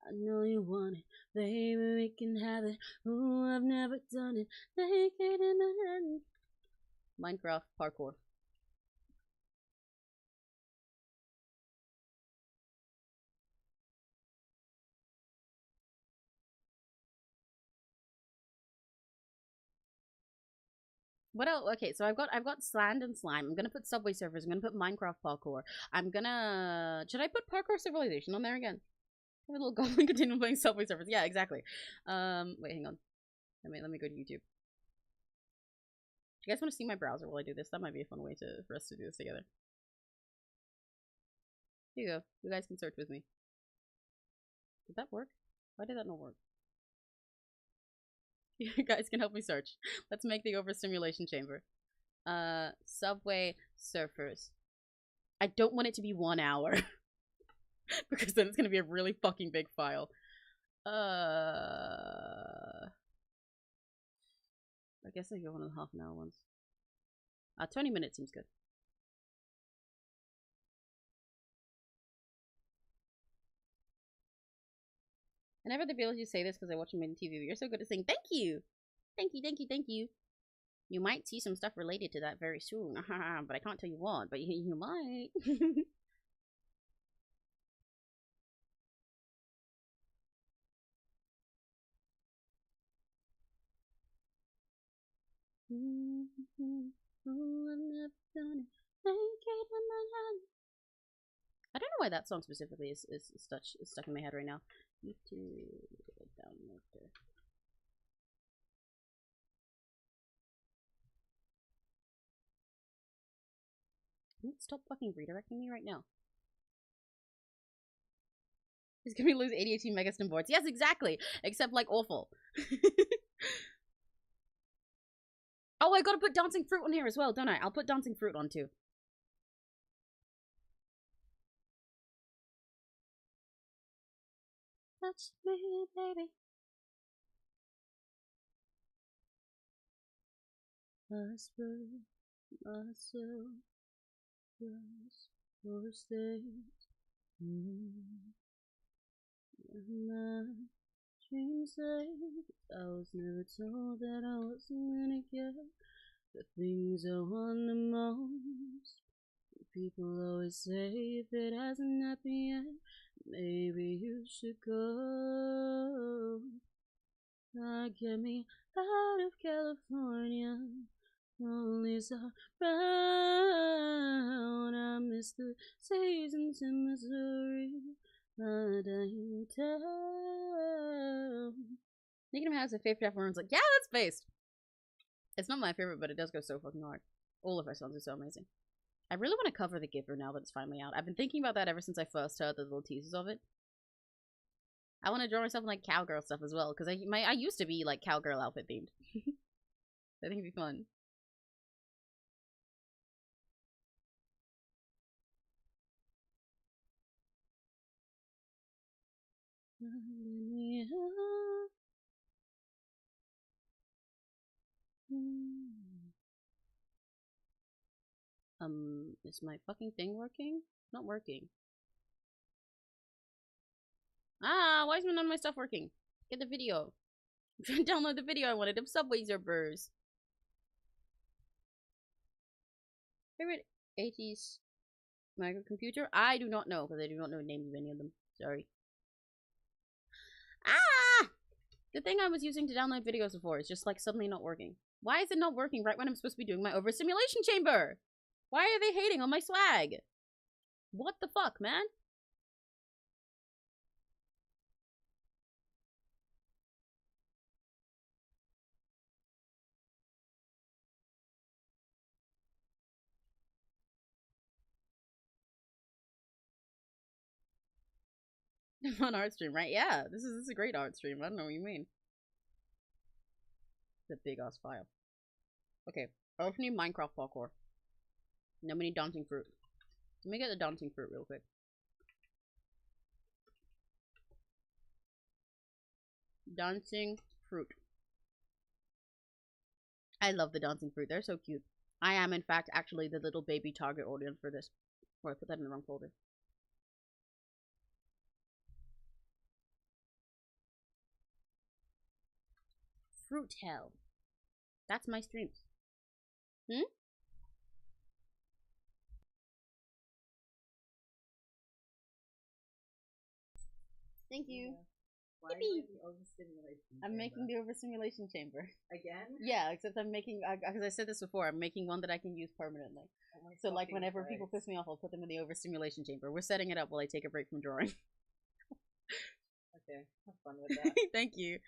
I know you want it, baby, we can have it. Ooh, I've never done it. Naked in the hand. Minecraft parkour. What else? Okay, so I've got sand and slime. I'm gonna put Subway Surfers. I'm gonna put Minecraft parkour. I'm gonna should I put parkour civilization on there again? Have a little goblin continue playing Subway Surfers. Yeah, exactly. Wait, hang on. Let me go to YouTube. Do you guys want to see my browser while I do this? That might be a fun way for us to do this together. Here you go. You guys can search with me. Did that work? Why did that not work? You guys can help me search. Let's make the overstimulation chamber. Subway Surfers. I don't want it to be 1 hour. Because then it's gonna be a really fucking big file. I guess I go one of the half-an-hour ones. 20 minutes seems good. I never had the ability to say this because I watch them on TV, but you're so good at saying thank you! Thank you, thank you, thank you. You might see some stuff related to that very soon. But I can't tell you what, but you might. I don't know why that song specifically is stuck in my head right now. YouTube downloader. Stop fucking redirecting me right now. He's gonna lose ADHD megastim boards. Yes, exactly. Except like awful. Oh, I gotta put dancing fruit on here as well, don't I? I'll put dancing fruit on too. Touch me, baby. Whisper myself just for a state. My dreams say I was never told that I wasn't gonna get the things I want the most. People always say if it hasn't happened yet, maybe you should go. Get me out of California. Only so brown. I miss the seasons in Missouri. My dying town. Nicki Minaj has a favorite half everyone's like, yeah, that's based. It's not my favorite, but it does go so fucking hard. All of her songs are so amazing. I really want to cover The Giver now that it's finally out. I've been thinking about that ever since I first heard the little teasers of it. I want to draw myself in like cowgirl stuff as well, because I used to be like cowgirl outfit themed. I think it'd be fun. Is my fucking thing working? It's not working. Why is none of my stuff working? Get the video. Download the video I wanted of Subway Surfers. Favorite 80s microcomputer? I do not know, because I do not know the names of any of them. Sorry. The thing I was using to download videos before is just like suddenly not working. Why is it not working right when I'm supposed to be doing my overstimulation chamber? Why are they hating on my swag? What the fuck, man? Fun art stream, right? Yeah, this is a great art stream. I don't know what you mean. It's a big ass file. Okay, I also need Minecraft parkour. And then we need dancing fruit. Let me get the dancing fruit real quick. Dancing fruit. I love the dancing fruit. They're so cute. I am, in fact, actually the little baby target audience for this. Or I put that in the wrong folder. fruit hell. That's my streams. Hmm? Thank you. Yeah. Why am I the overstimulation I'm chamber? making the overstimulation chamber. Again? Yeah, except I'm making, because I said this before, I'm making one that I can use permanently. Oh So like whenever people piss me off, I'll put them in the overstimulation chamber. We're setting it up while I take a break from drawing. Okay, have fun with that. Thank you.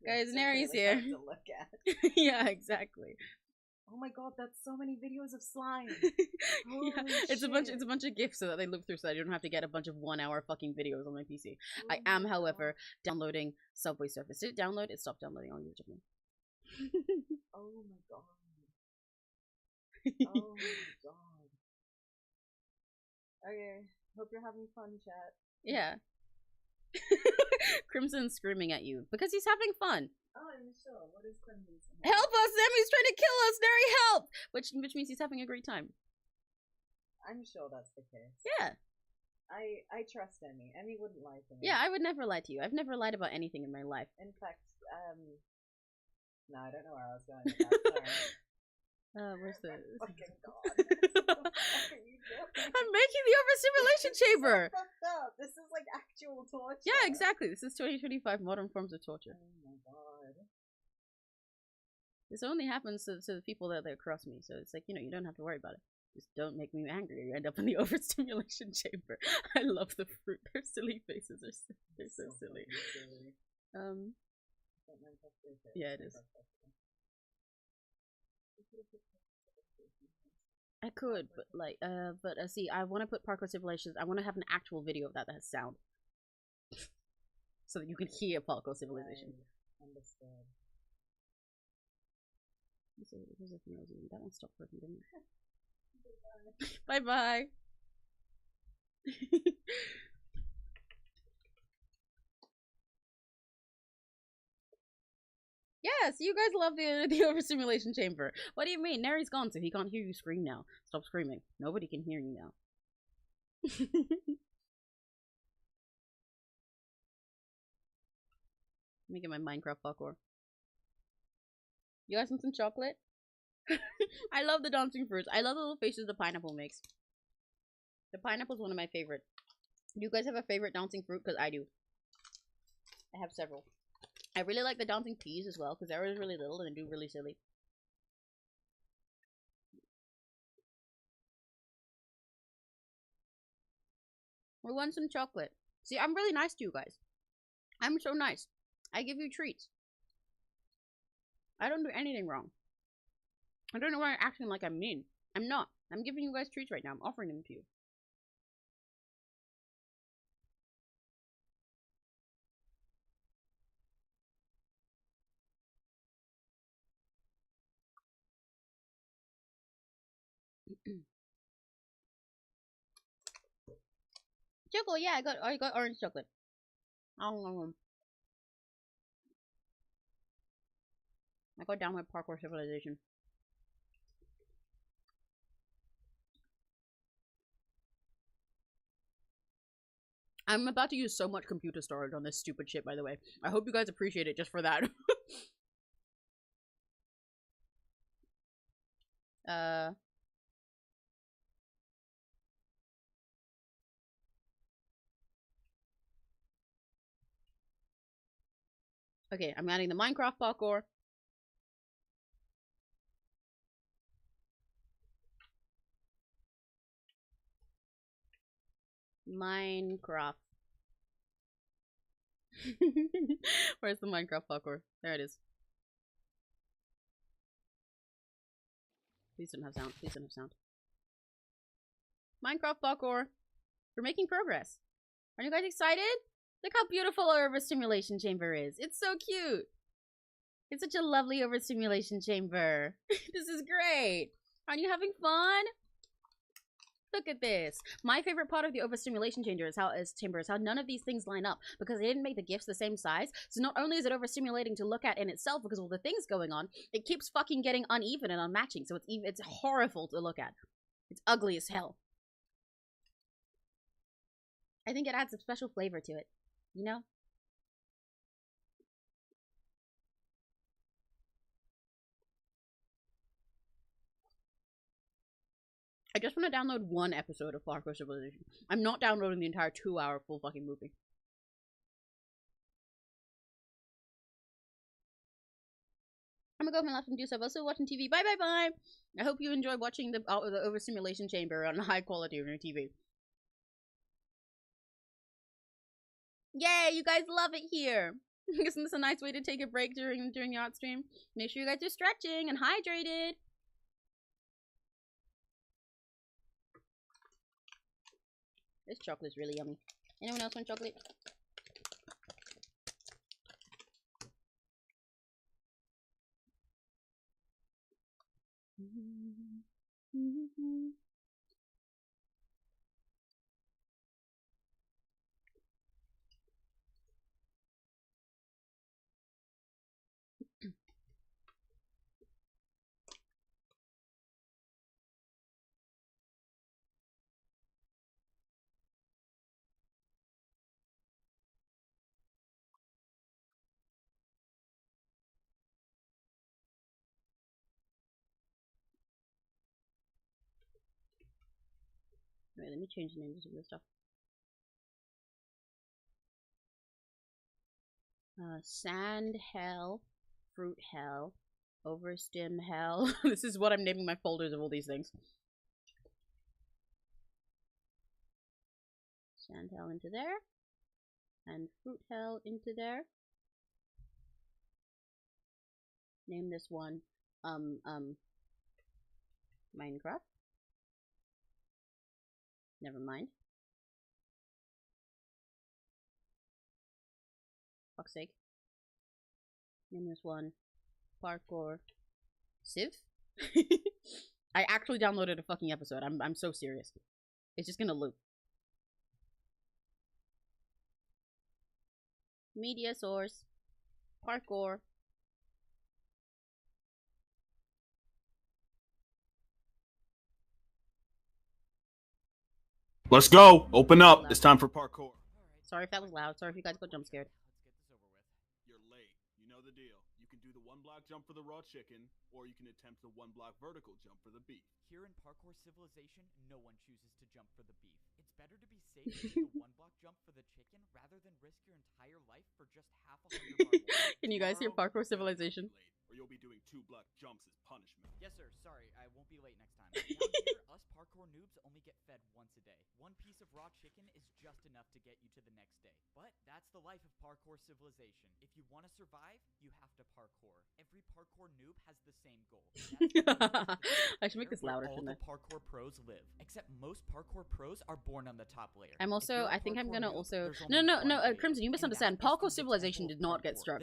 Yeah, Guys, so Neri's really here. hard to look at. Yeah, exactly. Oh my god, that's so many videos of slime. Yeah, it's a bunch of GIFs so that they loop through so that you don't have to get a bunch of 1 hour fucking videos on my PC. Oh I am, my however, God. downloading Subway Surfers. Did it download? It stopped downloading on YouTube. Oh my god. Oh my god. Okay, hope you're having fun, chat. Yeah. Crimson's screaming at you because he's having fun. Oh, I'm sure. What is Crimson? Help us! Emmy's trying to kill us! Neri, help! Which means he's having a great time. I'm sure that's the case. Yeah. I trust Emmy. Emmy wouldn't lie to me. Yeah, I would never lie to you. I've never lied about anything in my life. In fact, no, I don't know where I was going with that. Sorry. Where's the... Fucking god. What are you doing? I'm making the overstimulation chamber! So fucked up. This is like actual torture. Yeah, exactly. This is 2025 modern forms of torture. Oh my god. This only happens to the people that cross me, so it's like, you know, you don't have to worry about it. Just don't make me angry or you end up in the overstimulation chamber. I love the fruit. Their silly faces are they're so silly. Yeah, it is. I could, but like, see, I want to put Parkour Civilizations. I want to have an actual video of that has sound, so that you can hear Parkour Civilization. Understood. That one stopped working, didn't it? Bye bye. Yes, you guys love the overstimulation chamber. What do you mean? Neri's gone, so he can't hear you scream now. Stop screaming. Nobody can hear you now. Let me get my Minecraft parkour. You guys want some chocolate? I love the dancing fruits. I love the little faces the pineapple makes. The pineapple is one of my favorite. Do you guys have a favorite dancing fruit? Because I do. I have several. I really like the dancing peas as well because they're always really little and they do really silly. We want some chocolate. See, I'm really nice to you guys. I'm so nice. I give you treats. I don't do anything wrong. I don't know why I'm acting like I'm mean. I'm not. I'm giving you guys treats right now. I'm offering them to you. Chocolate, yeah, I got orange chocolate. I got down with Parkour Civilization. I'm about to use so much computer storage on this stupid shit, by the way. I hope you guys appreciate it just for that. Okay, I'm adding the Minecraft parkour. Minecraft. Where's the Minecraft parkour? There it is. Please don't have sound. Please don't have sound. Minecraft parkour. We're making progress. Are you guys excited? Look how beautiful our overstimulation chamber is. It's so cute. It's such a lovely overstimulation chamber. This is great. Aren't you having fun? Look at this. My favorite part of the overstimulation chamber is how none of these things line up because they didn't make the gifts the same size. So not only is it overstimulating to look at in itself because of all the things going on, it keeps fucking getting uneven and unmatching. So it's horrible to look at. It's ugly as hell. I think it adds a special flavor to it, you know? just want to download one episode of Parkour Civilization. I'm not downloading the entire 2-hour full fucking movie. I'm gonna go home and laugh and do stuff. Also watching TV. Bye bye bye. I hope you enjoy watching the overstimulation chamber on high quality on your TV. Yay, you guys love it here. Isn't this a nice way to take a break during the art stream? Make sure you guys are stretching and hydrated. This chocolate's really yummy. Anyone else want chocolate? Wait, let me change the names of this stuff. Sand hell, fruit hell, overstim hell. This is what I'm naming my folders of all these things. Sand hell into there, and fruit hell into there. Name this one, Minecraft. Never mind. Fuck's sake. Name this one Parkour Civ. I actually downloaded a fucking episode. I'm so serious. It's just gonna loop. Media source. Parkour. Let's go. Open up. It's time for parkour. Sorry if that was loud. Sorry if you guys got jump scared. Let's get this over with. You're late. You know the deal. You can do the 1 block jump for the raw chicken, or you can attempt the 1 block vertical jump for the beef. Here in Parkour Civilization, no one chooses to jump for the beef. It's better to be safe and do the 1 block jump for the chicken rather than risk your entire life for just half a $100 Can you guys hear Parkour Civilization? Or you'll be doing 2 block jumps as punishment. Yes, sir. Sorry, I won't be late next time. Down here, us parkour noobs only get fed once a day. 1 piece of raw chicken is just enough to get you to the next day. But that's the life of Parkour Civilization. If you want to survive, you have to parkour. Every parkour noob has the same goal. I should make this louder, all shouldn't I? the parkour pros live. Except most parkour pros are born on the top layer. I'm also, I think I'm gonna also... No, Crimson, you misunderstand. Parkour Civilization did not get struck.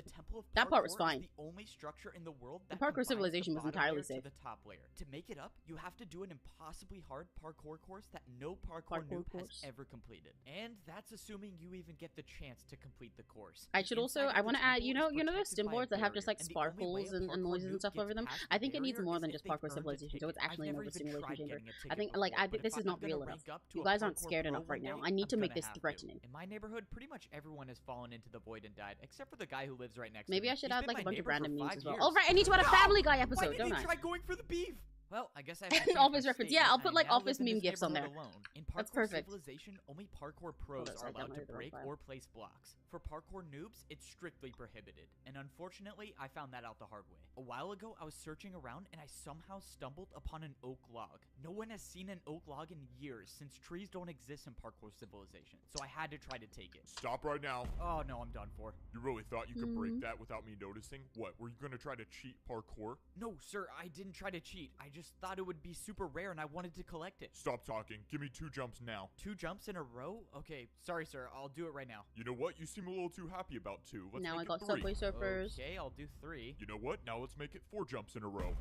That part was fine. The only structure in the world that the Parkour Civilization was entirely safe. To the top layer. To make it up, you have to do an impossibly hard parkour course that no parkour noob has ever completed. And that's assuming you even get the chance to complete the course. I should also, I want to add, you know those stim boards that have just like sparkles and noises and stuff over them? I think it needs more than just Parkour Civilization, so it's actually an overstimulation chamber. I think, like, this is not real enough. You guys aren't scared enough right now. I need to make this threatening. In my neighborhood, pretty much everyone has fallen into the void and died, except for the guy who lives right next to me. Maybe I should add like a bunch of random memes as well. Years. Oh right, I need to add a Family Guy episode, don't I? Try going for the beef. Well, I guess I have an Office reference. Yeah, I'll put like Office meme gifs on there. In That's Parkour perfect. Civilization, only parkour pros are allowed to break or place blocks. For parkour noobs, it's strictly prohibited. And unfortunately, I found that out the hard way. A while ago, I was searching around and I somehow stumbled upon an oak log. No one has seen an oak log in years since trees don't exist in Parkour Civilization. So I had to try to take it. Stop right now. Oh no, I'm done for. You really thought you could break that without me noticing? What, were you gonna try to cheat parkour? No, sir, I didn't try to cheat. I just thought it would be super rare and I wanted to collect it. Stop talking. Give me 2 jumps now. 2 jumps in a row? Okay, sorry, sir. I'll do it right now. You know what? You seem a little too happy about 2. Let's now make I got it 3. Subway Surfers. Okay, I'll do 3. You know what? Now let's make it 4 jumps in a row.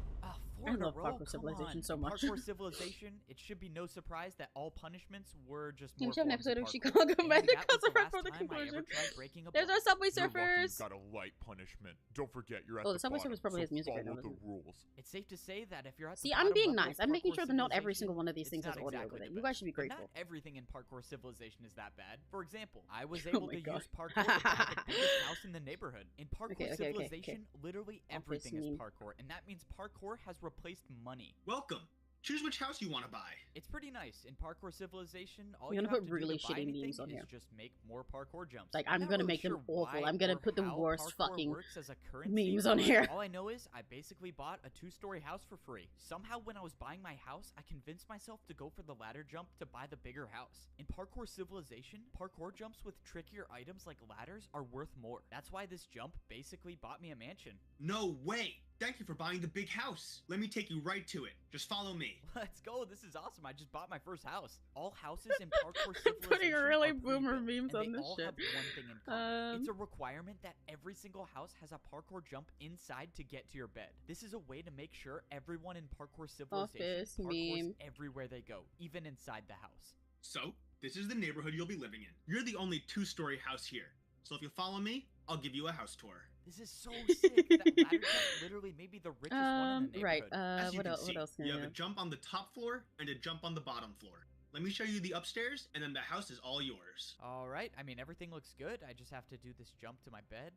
4 I in a love row? Parkour Civilization so much. Parkour Civilization, it should be no surprise that all punishments were just more Can we have an forms episode of parkour. Chicago And by the that was cause of the our last for the time I ever conclusion? tried breaking a There's our block. Subway You're lucky Surfers. you got a light punishment. Don't forget, you're at Oh, the the Subway bottom, Surfers probably so has music right follow now, the doesn't it? rules. It's safe to say that if you're at See, the I'm bottom being level nice. of I'm making Parkour sure that not every Civilization, single one of these it's things has not audio exactly with it. the You guys best. should be But grateful. not everything in Parkour Civilization is that bad. For example, I was Oh able my to God. use parkour to buy the biggest house in the neighborhood. In Parkour Okay. Civilization, literally Office everything is meme. parkour, and that means parkour has replaced money. Welcome. Choose which house you want to buy. It's pretty nice. In Parkour Civilization, all I'm you gonna have put to really do to buy shitty anything memes on is here. just make more parkour jumps. Like, I'm I'm not gonna really make them sure awful. why I'm gonna or put the how worst parkour fucking works as a currency, memes on but here. All I know is I basically bought a 2-story house for free. Somehow when I was buying my house, I convinced myself to go for the ladder jump to buy the bigger house. In Parkour Civilization, parkour jumps with trickier items like ladders are worth more. That's why this jump basically bought me a mansion. No way! Thank you for buying the big house. Let me take you right to it. Just follow me. Let's go. This is awesome. I just bought my first house. All houses in Parkour Civilization Putting really are boomer pre-built, memes and on they this all shit. have one thing in common. It's a requirement that every single house has a parkour jump inside to get to your bed. This is a way to make sure everyone in Parkour Civilization Office parkours meme. everywhere they go, even inside the house. So, this is the neighborhood you'll be living in. You're the only 2-story house here. So if you follow me, I'll give you a house tour. This is so sick. That ladder jump literally may be the richest one in the Right. neighborhood. As you What can else? see, What else can you I have a do? jump on the top floor and a jump on the bottom floor. Let me show you the upstairs, and then the house is all yours. All right. I mean, everything looks good. I just have to do this jump to my bed.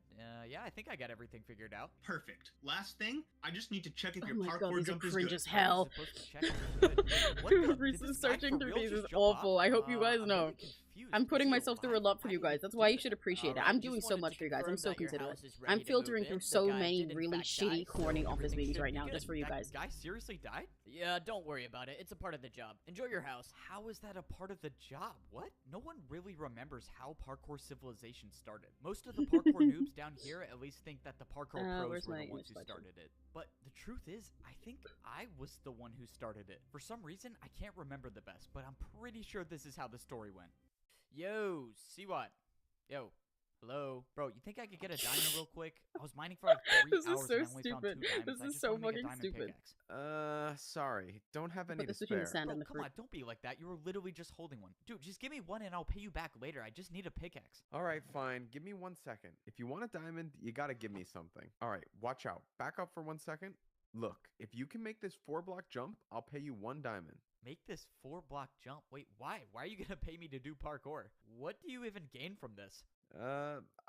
Yeah, I think I got everything figured out. Perfect. Last thing, I just need to check if Oh your my god, parkour these are jump is cringe good. as hell. How are you supposed to check if it's good? What the- did this guy Researching for through real these just is jump off? awful. I hope you guys I'm know. really confused. I'm Is putting he myself through a alive? lot for How you did guys. he That's do why you that? should appreciate it. Alright, I'm just doing so wanted much to for you guys. I'm confirm so that your considerate. house is ready I'm to filtering move through in. so The guy many did in really fact shitty, die, corny so office everything memes should right be now, good. just for you That guys. guy seriously died? Yeah, don't worry about it. It's a part of the job. Enjoy your house. How is that a part of the job? What? No one really remembers how Parkour Civilization started. Most of the parkour noobs down here at least think that the parkour pros where's were my the ones image who selection? started it. But the truth is, I think I was the one who started it. For some reason, I can't remember the best, but I'm pretty sure this is how the story went. Yo, see what? Yo. Hello? Bro, you think I could get a diamond real quick? I was mining for like 3 This is hours so and I only stupid. found 2 diamonds. This I is just so wanna make a fucking diamond stupid. pickaxe. Sorry. Don't have any Put to this between the spare. sand Bro, and the come fruit. on, don't be like that. You were literally just holding one. Dude, just give me one and I'll pay you back later. I just need a pickaxe. Alright, fine. Give me 1 second. If you want a diamond, you gotta give me something. Alright, watch out. Back up for 1 second. Look, if you can make this 4-block jump, I'll pay you 1 diamond. Make this 4-block jump. Wait, why? Why are you gonna pay me to do parkour? What do you even gain from this?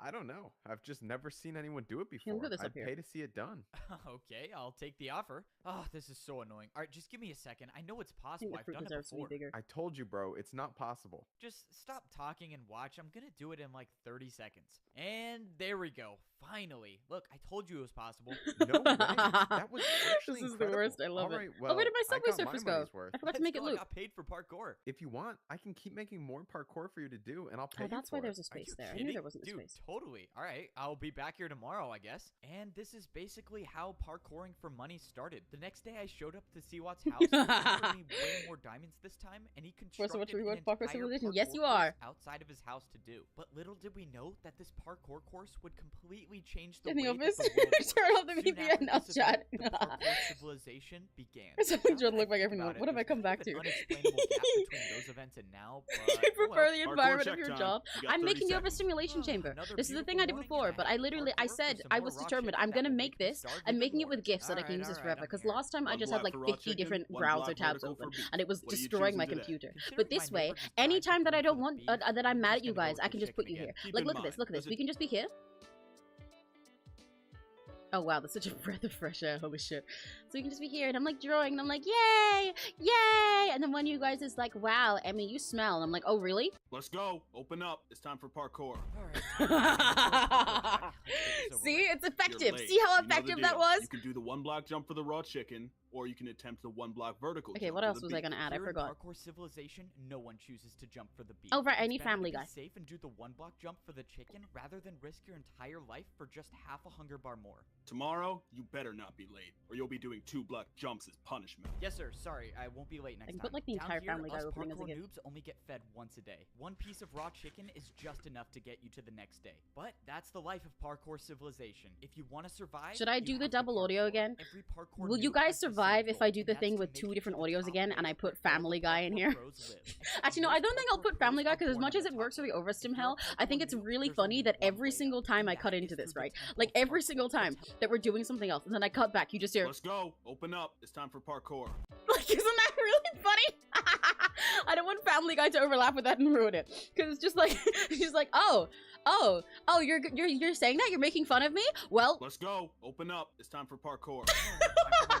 I don't know. I've just never seen anyone do it Yeah, look before. at this up I'd here. pay to see it done. Okay, I'll take the offer. Oh, this is so annoying. All right, just give me a second. I know it's I think possible. the I've fruit done it deserves to be before. bigger. I told you, bro, it's not possible. Just stop talking and watch. I'm gonna do it in like 30 seconds. And there we go. Finally. Look, I told you it was possible. No way. That was actually This is the incredible. worst. I love All it. right, Oh, well, where did my I subway got my surfers go? money's worth. I forgot to Let's make it go. I loop. got paid for parkour. If you want, I can keep making more parkour for you to do, and I'll pay Oh, you that's for why it. there's a Are space you there. I kidding? knew there wasn't a Dude, space. totally. All right, I'll be back here tomorrow, I guess. And this is basically how parkouring for money started. The next day, I showed up to Siwat's house. He offered me way more diamonds this time, and he First of all, constructed we an watch Parkour entire Civilization? Yes, parkour you are. course outside of his house to do. But little did we know that this parkour course would completely change the In the way office? that the world works. Turn off the Soon VPN now, after this event, chat. the parkour civilization began. Something Now should that look I like think everyone. about What have I there's come kind back of an to? unexplainable gap between those events and now, but I oh well. prefer the Parkour environment check of your time. job. You got I'm 30 making you have a seconds. simulation chamber. Another This is the thing I did beautiful before, morning, but and I literally, I parkour for said some I more was raw determined. chicken I'm that gonna will make make me this. starve I'm even making it more. with gifts so that I can use this Alright, forever. I'm Because here. last time I One just had block like for raw 50 chicken, different one browser block tabs vertical for open, beef. and it was What are you destroying my choosing today? computer. Considering But this my way, neighbor just died anytime that I for don't the want, beef, that I'm I'm mad just at you gonna go guys, with I the can just put chicken you here. again. Keep Like, in look at this, mind, look at this. does We it- can just be here. Oh wow, that's such a breath of fresh air. Holy shit. So you can just be here, and I'm like drawing, and I'm like, yay, yay! And then one of you guys is like, wow, Emmy, you smell. And I'm like, oh really? Let's go. Open up. It's time for parkour. See, it's You're effective. late. See how You know the effective that deal. was? You can do the 1-block jump for the raw chicken, or you can attempt the 1-block vertical Okay, jump what for else the was I beef. gonna add? I Here in forgot. Parkour Civilization, no one chooses to jump for the beef. Oh, right, I It's need better to Family be Guy. safe and do the 1-block jump for the chicken rather than risk your entire life for just half a hunger bar more. Tomorrow, you better not be late, or you'll be doing 2-block jumps as punishment. Yes, sir. Sorry, I won't be late next can time. put, like, the Down entire here, Family Guy us opening as a parkour gift. noobs only get fed once a day. One piece of raw chicken is just enough to get you to the next day. But that's the life of Parkour Civilization. If you want to survive, Should I you do the have to double audio parkour. again? Every parkour Will you noob guys has the same survive if goal, I do and the that's thing to with make 2 it different to the audios top again, and I layer put where all Family the Guy in parkour here? pros live? Actually, no, I Most don't think I'll parkour put Family pros Guy, because are as born much on as the it top works for the layer. Overstim If you're a hell, I think parkour it's noob, really there's funny only that one every way single up, time and I that cut is into this, through the right? temple Like, of every parkour. single The time temple- that we're doing something else, and then I cut back, you just hear, Let's go. Open up. It's time for parkour. like, isn't that really funny? I don't want Family Guy to overlap with that and ruin it, because it's just like, she's like, oh, you're saying that? You're making fun of me? Well, Let's go. Open up. It's time for parkour. Time for my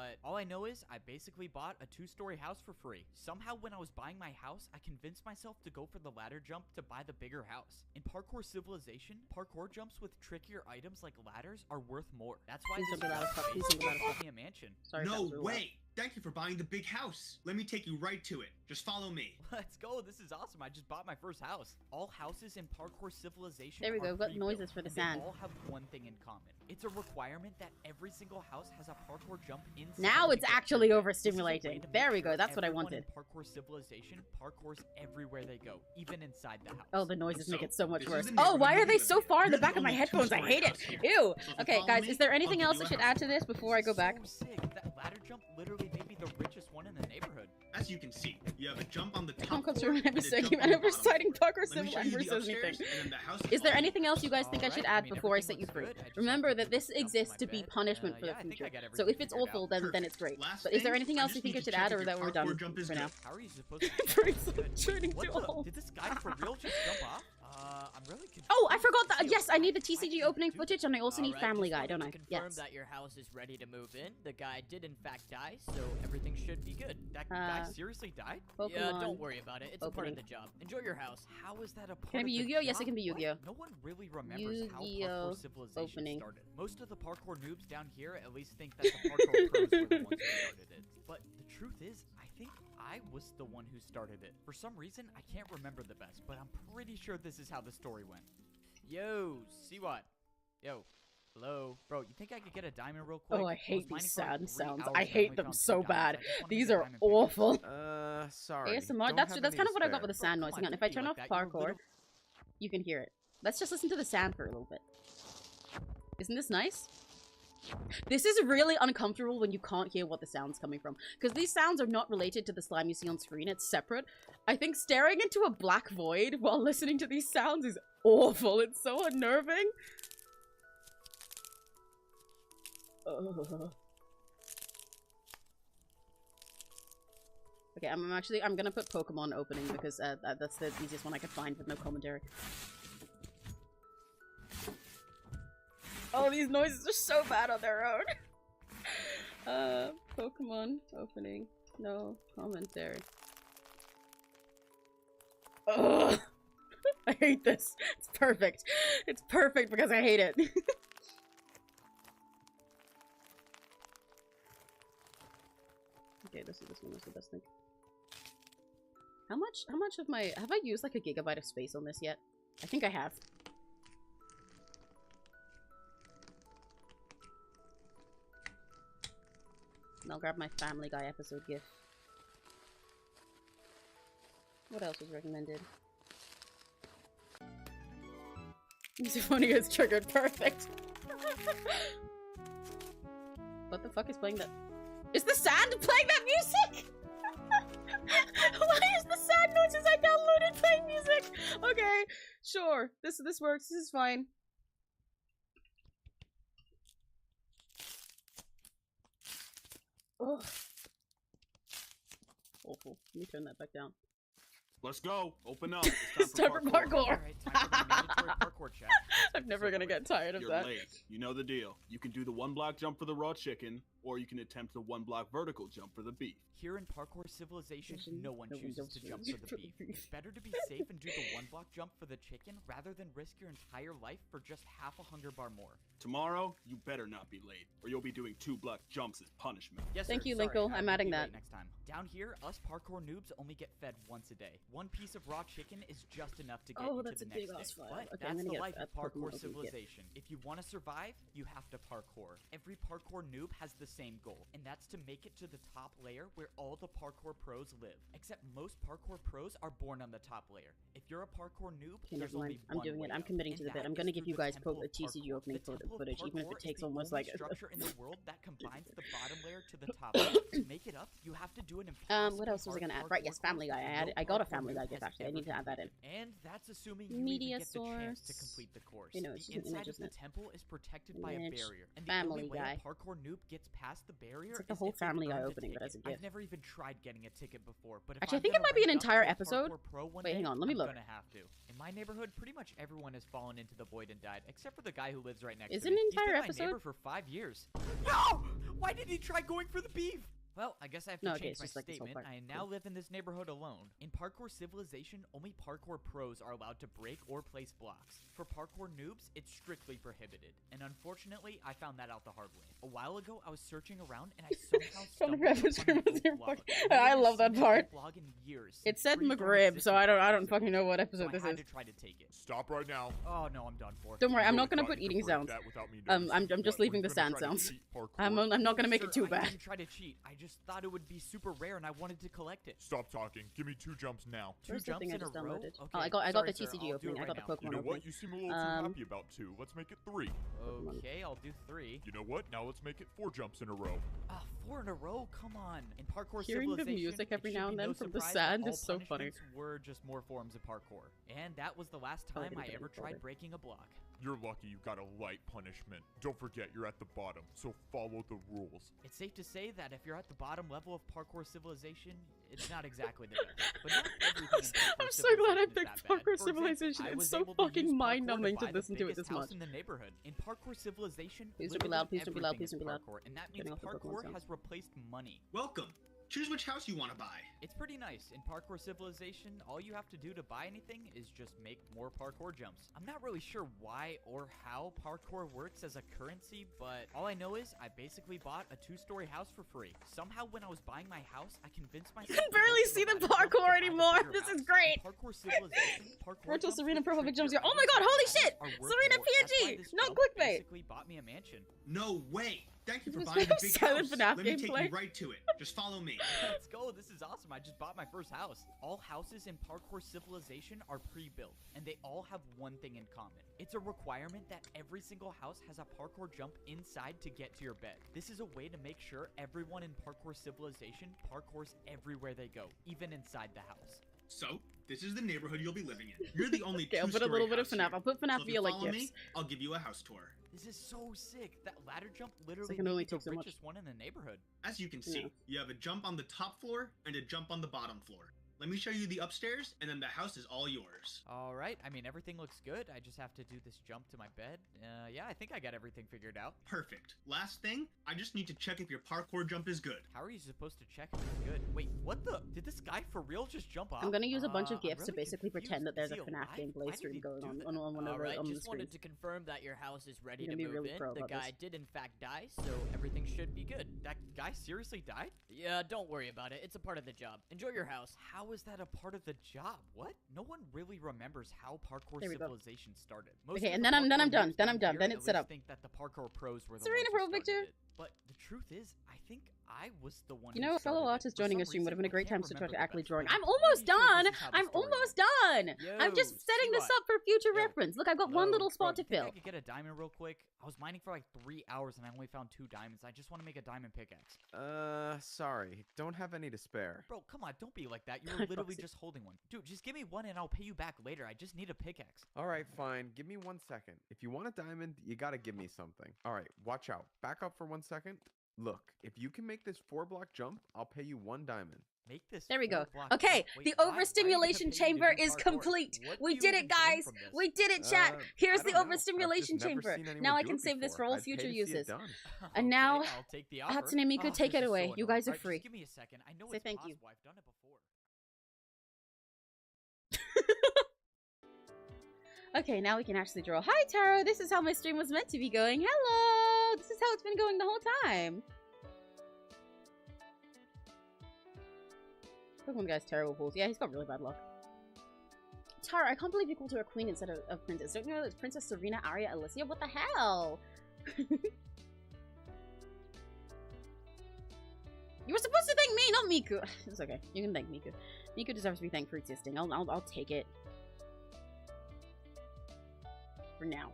but all I know is I basically bought a 2-story house for free. Somehow when I was buying my house, I convinced myself to go for the ladder jump to buy the bigger house. In Parkour Civilization, parkour jumps with trickier items like ladders are worth more. That's why this is a mansion. Sorry, No way! Thank you for buying the big house. Let me take you right to it. Just follow me. Let's go. This is awesome. I just bought my first house. All houses in Parkour Civilization There we go. are We've got pre-built, noises for the and sand. They all have one thing in common. It's a requirement that every single house has a parkour jump inside. Now to it's get actually through. This is a way overstimulating. to make There we sure go. That's what I everyone wanted. in Parkour Civilization parkours everywhere they go, even inside the house. Oh, the noises make it so much this is worse. the Oh, why neighborhood are they we so live in. far in the You're back the of my only headphones? I two-story hate it. house here. Ew. So if you Okay, follow guys, me, is there I'll anything give else you I a should house. add to this before I go back? So sick. That ladder jump literally may be the richest one in the neighborhood. As you can see, you have a jump on the Come top comes floor through and a episode. jump You on the ever bottom citing floor. Parkour Let me Civil show you never the says upstairs, anything. and then the house Is there all anything else you guys think I should add Alright, before I everything set you looks free? good. I just Remember have to that this put it up on exists my to be bed. punishment for Yeah, the I think I future. got So everything if it's figured awful, out. then it's great. Last But is there thing, anything I else you just think I need should to check add, if or your that we're parkour done jump is for now? good. How are you supposed to Brings check? the Good. turning What to the? all. Did this guy for real just jump off? I'm really confused. Oh, I forgot that. Deal. Yes, I need the I TCG can opening do footage, and I also need Alright, Family just Guy, don't wanted I? to confirm Yes. that your house is ready to move in. The guy did in fact die, so everything should be good. That guy seriously died? Yeah, Pokemon. don't worry about it. It's a part of opening. the job. Enjoy your house. How is that a part Can it be of the Yu-Gi-Oh? Yes, it job? can be Yu-Gi-Oh. What? No one really remembers how Yu-Gi-Oh! Parkour Civilization Opening. started. Most of the parkour noobs down here at least think that the parkour pros were the ones who started it. But the truth is, I think I was the one who started it. For some reason, I can't remember the best, but I'm pretty sure this is how the story went. Yo, see what? Yo, hello, bro. You think I could get a diamond real quick? Oh, I was hate mining these for, like, sad 3 sounds. hours I and hate only them found 2 so diamonds. bad. I just wanna These get are diamond pickaxe. awful. Sorry. ASMR. Don't That's have that's any kind to of what I got spare. with the sand Bro, noise. come Hang on, on, if I don't be turn off like that. You parkour, you can hear it. Let's just listen to the sand for a little bit. Isn't this nice? This is really uncomfortable when you can't hear what the sound's coming from. Because these sounds are not related to the slime you see on screen. It's separate. I think staring into a black void while listening to these sounds is awful. It's so unnerving. Ugh. Okay, I'm gonna put Pokemon opening because that's the easiest one I could find with no commentary. Oh, these noises are so bad on their own. Pokemon opening, no commentary. Ugh. I hate this. It's perfect. It's perfect because I hate it. Okay, this one is the best thing. How much of my have I used like a gigabyte of space on this yet? I think I have. And I'll grab my Family Guy episode GIF. What else was recommended? Misophonia is triggered. Perfect. What the fuck is playing that? Is the sand playing that music? Why is the sand noises I downloaded playing music? Okay, sure. This works. This is fine. Ugh. Awful. Let me turn that back down. Let's go. Open up. It's time for parkour. Alright, time for the mandatory parkour check. I'm never gonna get tired of You're that. late. You know the deal. You can do the 1-block jump for the raw chicken, or you can attempt the 1-block vertical jump for the beef. Here in Parkour Civilization, no one chooses to jump for the beef. It's better to be safe and do the 1-block jump for the chicken rather than risk your entire life for just half a hunger bar more. Tomorrow, you better not be late, or you'll be doing 2-block jumps as punishment. Yes, Thank sir. you, Sorry, Linkle. I I'm will adding be that. late next time. Down here, us parkour noobs only get fed once a day. One piece of raw chicken is just enough to get you that's to a the big next ass day. file. But Okay, I'm that's gonna the get life a of Pokemon Parkour opening kit. Civilization. If you want to survive, you have to parkour. Every parkour noob has the same goal, and that's to make it to the top layer where all the parkour pros live. Except most parkour pros are born on the top layer. If you're a parkour noob, Okay, there's never only mind. I'm one doing way it. I'm up, committing and to the bit. that I'm is gonna give through you the guys Temple a of TCG Parkour. opening The Temple of footage, even if it Parkour is takes the almost only like structure in the world that combines the bottom layer to the top layer. To make it up, you have to do an impossible what else was I gonna add? hard Right, yes, parkour Family Guy. course I no added. I got a parkour Family Guy noob gift has actually. I ever need to add that in. completed. And that's assuming you even get the chance to Mediasource. complete the course. You know, it's The just an inside image, of the isn't it? temple is protected by a Image, barrier, and the Family only way Guy. a parkour noob gets past the barrier It's like the is whole if they've Family Guy earned a opening, but as a ticket. I've gift. never even tried getting a ticket before, but if Actually, I I'm think it gonna might be an rank up entire to a episode. Parkour Pro one Wait, day, hang on, let me I'm look. gonna have to. In my neighborhood, pretty much everyone has fallen into the void and died, except for the guy who lives right next Is to it me. an He's been entire my episode? neighbor for 5 years. No! Why did he try going for the beef? Well, I guess I have to change my statement. I now live in this neighborhood alone. In Parkour Civilization, only parkour pros are allowed to break or place blocks. For parkour noobs, it's strictly prohibited. And unfortunately, I found that out the hard way. A while ago, I was searching around and I somehow stumbled upon I love that part. blog in years. It said McRib, so I don't fucking know what episode this is. To try to take it. Stop right now. Oh no, I'm done for. Don't worry, I'm not gonna put eating sounds. I'm just leaving the sand sounds. I'm not gonna make it too bad. I didn't try to cheat. I just thought it would be super rare and I wanted to collect it. Stop talking. Give me 2 jumps now. Where's the thing I just downloaded? Okay, oh, I got the TCG opening. I got the Pokemon opening. You know opening. what? You seem a little too happy about 2. Let's make it 3. Okay, I'll do 3. You know what? Now let's make it 4 jumps in a row. 4 in a row? Come on. In Parkour Hearing the Civilization, music every now and then from the surprise sand that is so all funny. punishments were just more forms of parkour. And that was the last time I ever tried breaking a block. You're lucky you got a light punishment. Don't forget you're at the bottom, so follow the rules. It's safe to say that if you're at the bottom level of Parkour Civilization, it's not exactly the best. But not everything in I'm so glad I picked Parkour Civilization. It's so fucking mind-numbing to listen to it this much. In the neighborhood. In Parkour Civilization, please don't be loud, please don't be loud, please don't be loud. And that means parkour has replaced money. Welcome. Choose which house you want to buy. It's pretty nice. In Parkour Civilization, all you have to do to buy anything is just make more parkour jumps. I'm not really sure why or how parkour works as a currency, but all I know is I basically bought a 2-story house for free. Somehow when I was buying my house, I convinced myself I can barely see the parkour anymore. This is great. Parkour Civilization, Virtual Serena Profile Big Jumps here. Oh my god, holy shit! Serena PNG! No clickbait! Basically bought me a mansion. No way! Thank you for buying a big house. Let me take you right to it. Just follow me. Let's go. This is awesome. I just bought my first house. All houses in Parkour Civilization are pre-built, and they all have one thing in common. It's a requirement that every single house has a parkour jump inside to get to your bed. This is a way to make sure everyone in Parkour Civilization parkours everywhere they go, even inside the house. So, this is the neighborhood you'll be living in. You're the only okay, I'll put a little bit of FNAF. I'll put FNAF via like gifts. Me, I'll give you a house tour. This is so sick. That ladder jump literally only takes the richest one in the neighborhood. As you can see, you have a jump on the top floor and a jump on the bottom floor. Let me show you the upstairs, and then the house is all yours. All right. I mean, everything looks good. I just have to do this jump to my bed. Yeah, I think I got everything figured out. Perfect. Last thing, I just need to check if your parkour jump is good. How are you supposed to check if it's good? Wait, what the? Did this guy for real just jump off? I'm gonna use a bunch of gifts to basically pretend that there's a FNAF gameplay stream going on one of the just wanted to confirm that your house is ready to move really in. The guy did in fact die, so everything should be good. That guy seriously died? Yeah, don't worry about it. It's a part of the job. Enjoy your house. How is that a part of the job? What? No one really remembers how Parkour Civilization started. Okay, and then I'm done. Then it's set up. Think that the parkour pros were the Serena ones Pro Picture. But the truth is, I think I was the one. You know, a fellow artist joining a stream would have been a great time to start actually drawing. I'm almost done. I'm almost done. I'm just setting this up for future reference. Look, I've got one little spot to fill. I could get a diamond real quick. I was mining for like 3 hours and I only found 2 diamonds. I just want to make a diamond pickaxe. Sorry. Don't have any to spare. Bro, come on. Don't be like that. You were literally just holding one. Dude, just give me one and I'll pay you back later. I just need a pickaxe. Alright, fine. Give me 1 second. If you want a diamond, you gotta give me something. Alright, watch out. Back up for 1 second. Look, if you can make this 4-block jump, I'll pay you 1 diamond. Make this. There we go. Okay, the overstimulation chamber is complete. We did it, guys. We did it, chat. Here's the overstimulation chamber. Now I can save this for all future uses. And now, Hatsune Miku, take it away. You guys are free. Give me a second. I know Say it's thank you. possible. I've done it before. Okay, now we can actually draw. Hi, Taro. This is how my stream was meant to be going. Hello. This is how it's been going the whole time. Pokemon guy's terrible pulls. Yeah, he's got really bad luck. Taro, I can't believe you called her a queen instead of princess. Don't you know that it's Princess Serena, Aria, Alicia? What the hell? You were supposed to thank me, not Miku. It's okay. You can thank Miku. Miku deserves to be thanked for existing. I'll take it. For now.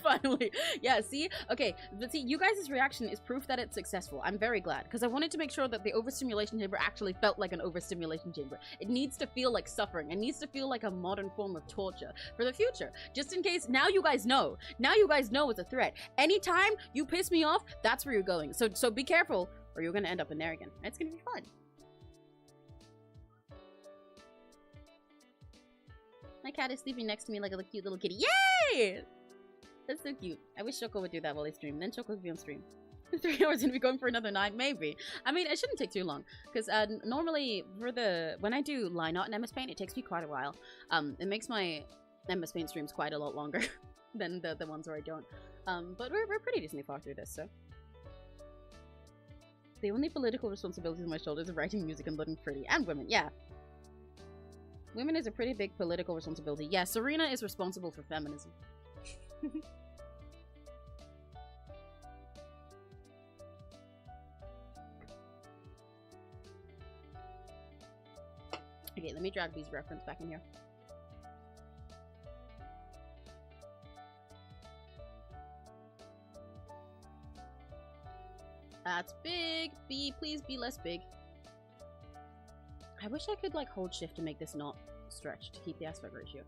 Finally. Yeah, see? Okay, but see, you guys' reaction is proof that it's successful. I'm very glad, because I wanted to make sure that the overstimulation chamber actually felt like an overstimulation chamber. It needs to feel like suffering. It needs to feel like a modern form of torture for the future. Just in case, now you guys know. Now you guys know it's a threat. Anytime you piss me off, that's where you're going. So be careful, or you're gonna end up in there again. It's gonna be fun. My cat is sleeping next to me like a cute little kitty. Yay! That's so cute. I wish Choco would do that while I stream. Then Choco would be on stream. 3 hours and be going for another 9, maybe. I mean, it shouldn't take too long, because normally for when I do line art in MS Paint, it takes me quite a while. It makes my MS Paint streams quite a lot longer than the ones where I don't. But we're pretty decently far through this, so. The only political responsibilities on my shoulders are writing music and looking pretty. And women, yeah. Women is a pretty big political responsibility. Yeah, Serena is responsible for feminism. Okay, let me drag these reference back in here. That's big. Please be less big. I wish I could like hold shift to make this not stretch to keep the aspect ratio.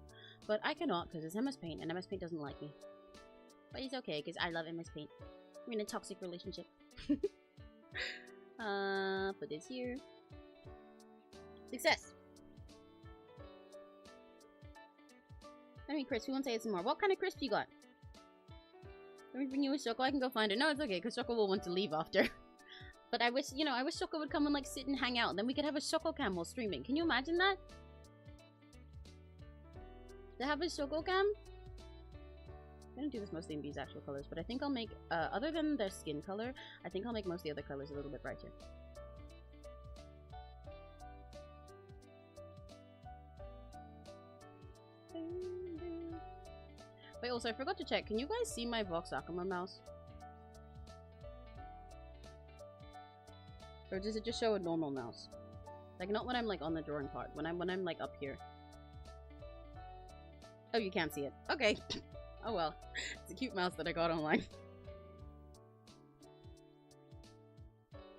But I cannot because it's MS Paint and MS Paint doesn't like me. But it's okay because I love MS Paint. We're in a toxic relationship. Put this here. Success! I mean, Chris, who wants to say some more? What kind of crisp you got? Let me bring you a Shoko. I can go find it. No, it's okay, because Shoko will want to leave after. But I wish, you know, I wish Shoko would come and, like, sit and hang out. And then we could have a Shoko cam while streaming. Can you imagine that? To have a Shoko cam? I'm gonna do this mostly in these actual colors, but I think I'll make, other than their skin color, I think I'll make most of the other colors a little bit brighter. Wait, also, I forgot to check. Can you guys see my Vox Akuma mouse? Or does it just show a normal mouse? Like, not when I'm, like, on the drawing part. When I'm like, up here. Oh, you can't see it. Okay. Oh, well. It's a cute mouse that I got online.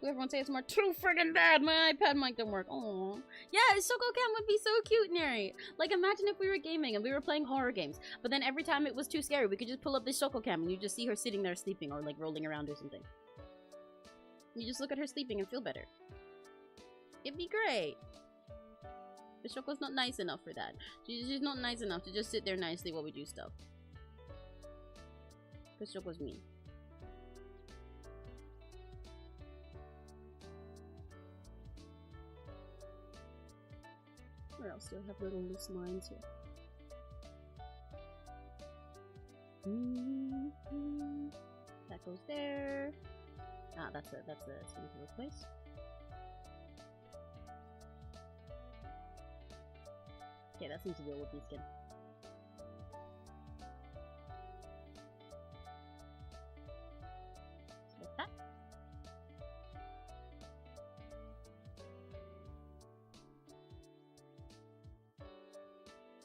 Everyone say it's more too friggin' bad. My iPad mic don't work. Oh, yeah, Shoko Cam would be so cute, Neri. Like, imagine if we were gaming and we were playing horror games, but then every time it was too scary, we could just pull up this Shoko Cam and you just see her sitting there sleeping or like rolling around or something. You just look at her sleeping and feel better. It'd be great. But Shoko's not nice enough for that. She's not nice enough to just sit there nicely while we do stuff. Because Shoko's mean. Where else do I have little loose lines here? That goes there. Ah, that's a skin to replace. Okay, that seems to be a whoopee skin. So like that.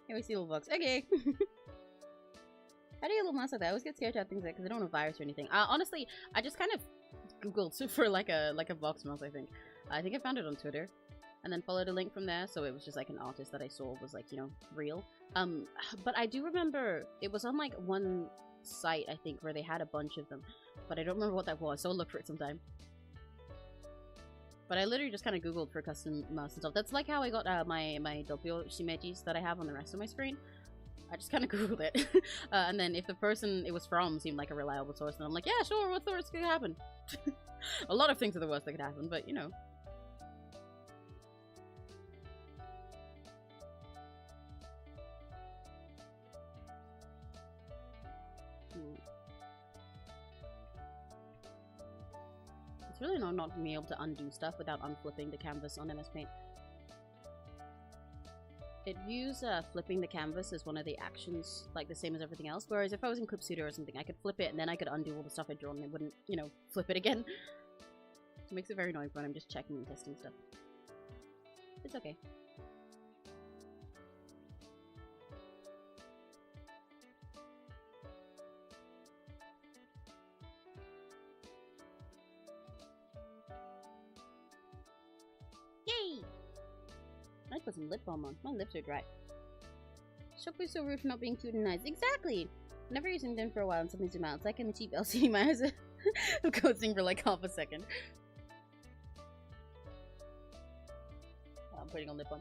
Here we see little bugs. Okay. How do you little mouse like that? I always get scared to have things like because I don't want a virus or anything. Honestly, I just kind of googled for like a box mouse. I think I found it on Twitter, and then followed a link from there. So it was just like an artist that I saw was like, you know, real. But I do remember it was on like one site I think where they had a bunch of them, but I don't remember what that was. So I'll look for it sometime. But I literally just kind of googled for custom mouse and stuff. That's like how I got my Doppio Shimejis that I have on the rest of my screen. I just kind of googled it. And then if the person it was from seemed like a reliable source, then I'm like, yeah, sure, what's the worst that could happen? A lot of things are the worst that could happen, but you know. It's really not being able to undo stuff without unflipping the canvas on MS Paint. It views flipping the canvas as one of the actions, like the same as everything else. Whereas if I was in Clip Studio or something, I could flip it and then I could undo all the stuff I'd drawn and it wouldn't, you know, flip it again. It makes it very annoying when I'm just checking and testing stuff. It's okay. Yay! I put some lip balm on. My lips are dry. Shoku's so rude for not being cute and nice. Exactly! Never using them for a while and something zoom out. It's like I'm a cheap LCD. My eyes are coasting for like half a second. Oh, I'm putting on lip balm.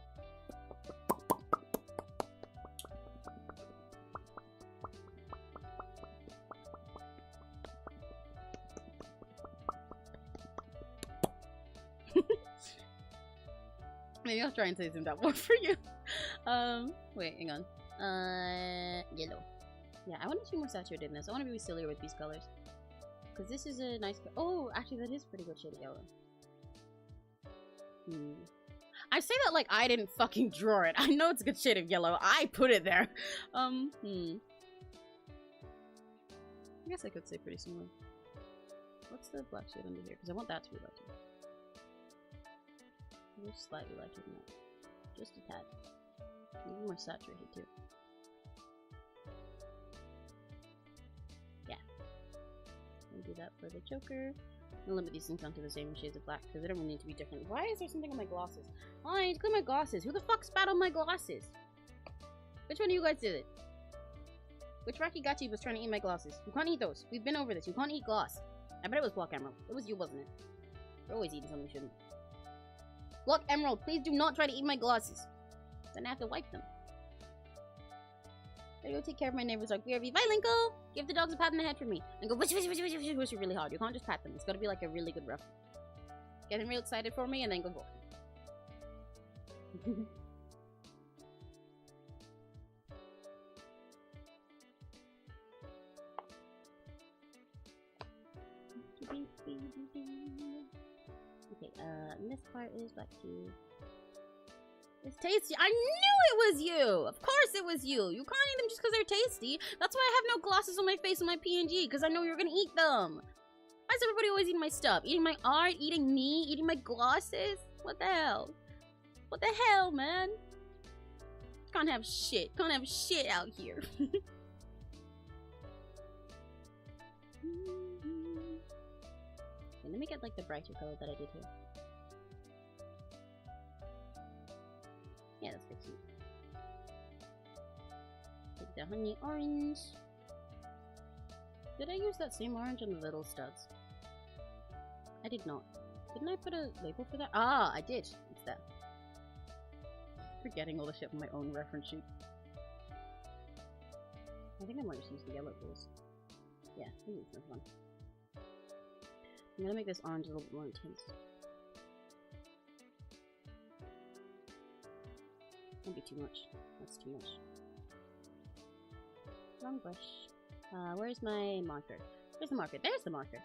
Maybe I'll try and say some that work for you. Wait, hang on. Yellow. Yeah, I want to be more saturated in this. I want to be sillier with these colors. Because this is a nice... Oh, actually, that is pretty good shade of yellow. I say that like I didn't fucking draw it. I know it's a good shade of yellow. I put it there. I guess I could say pretty similar. What's the black shade under here? Because I want that to be lighter. Just slightly lighter than that. Just a tad. Maybe more saturated too. Yeah. I'll do that for the choker. I'll limit these things down to the same shades of black because they don't really need to be different. Why is there something on my glasses? Oh, I need to clean my glasses. Who the fuck spat on my glasses? Which one of you guys did it? Which Rakigachi was trying to eat my glasses? You can't eat those. We've been over this. You can't eat glass. I bet it was Block Emerald. It was you, wasn't it? You're always eating something you shouldn't. Block Emerald, please do not try to eat my glasses. Then I have to wipe them. I go take care of my neighbor's dog. BRB. Bye, Linko! Give the dogs a pat in the head for me. And go wish really hard. You can't just pat them. It's gotta be like a really good rough. Get him real excited for me and then go go. Okay, and this part is back to... It's tasty. I knew it was you! Of course it was you! You can't eat them just because they're tasty. That's why I have no glosses on my face on my PNG, because I know you're gonna eat them. Why is everybody always eating my stuff? Eating my art, eating me, eating my glosses? What the hell? What the hell, man? Can't have shit. Can't have shit out here. Okay, let me get like the brighter color that I did here. Yeah, that's pretty cute. Take the honey orange. Did I use that same orange on the little studs? I did not. Didn't I put a label for that? Ah, I did. It's that. Forgetting all the shit from my own reference sheet. I think I might just use the yellow for this. Yeah, I think it's fun. I'm gonna make this orange a little bit more intense. Don't be too much. That's too much. Wrong brush. Where's my marker? Where's the marker? There's the marker.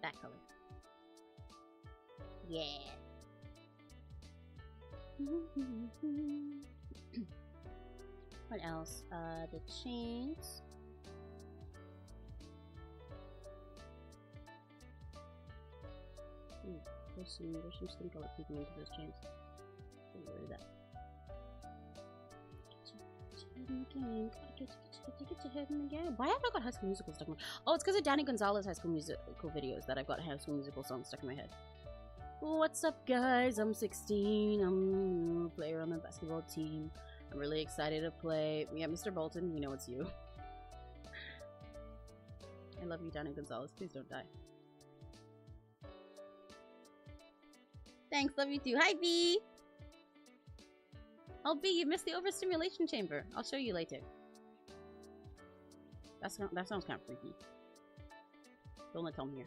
That color. Yeah. What else? The chains. There's some skin color peeking into those chains. Get rid of that. Get your head in the game. Why have I got High School Musical stuck in my... Oh, it's because of Danny Gonzalez High School Musical videos that I've got High School Musical songs stuck in my head. What's up, guys? I'm 16. I'm a player on the basketball team. I'm really excited to play. Yeah, Mr. Bolton, we know it's you. I love you, Danny Gonzalez. Please don't die. Thanks, love you too. Hi, B! Oh, B, you missed the overstimulation chamber. I'll show you later. That sounds kind of freaky. Don't let Tom hear.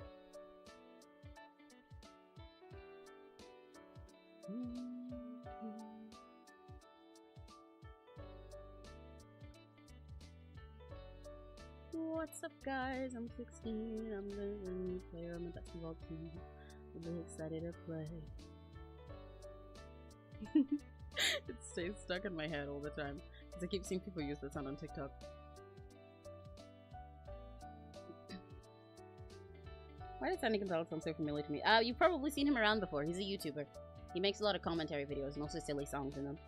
What's up, guys? I'm 16. I'm the player on the basketball team. I'm really excited to play. It stays stuck in my head all the time because I keep seeing people use that sound on TikTok. Why does Danny Gonzalez sound so familiar to me? You've probably seen him around before. He's a YouTuber. He makes a lot of commentary videos and also silly songs in them.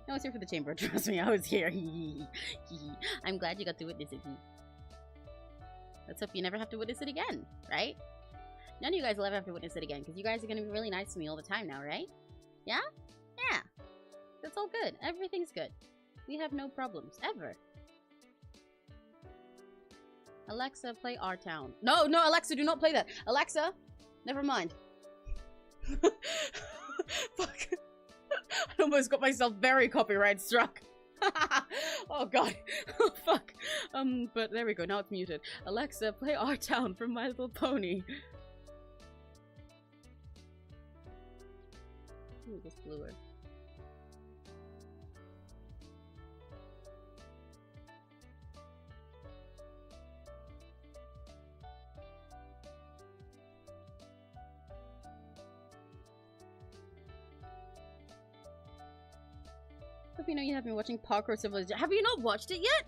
I was here for the chamber. Trust me, I was here. I'm glad you got to witness it. Let's hope you never have to witness it again, right? None of you guys will ever have to witness it again because you guys are going to be really nice to me all the time now, right? Yeah? Yeah. That's all good. Everything's good. We have no problems. Ever. Alexa, play Our Town. No, no, Alexa, do not play that. Alexa, never mind. Fuck. I almost got myself very copyright struck. Oh god. Oh fuck. But there we go, now it's muted. Alexa, play Our Town from My Little Pony. Ooh, this bluer. Hope you know you have been watching Parkour Civilization. Have you not watched it yet?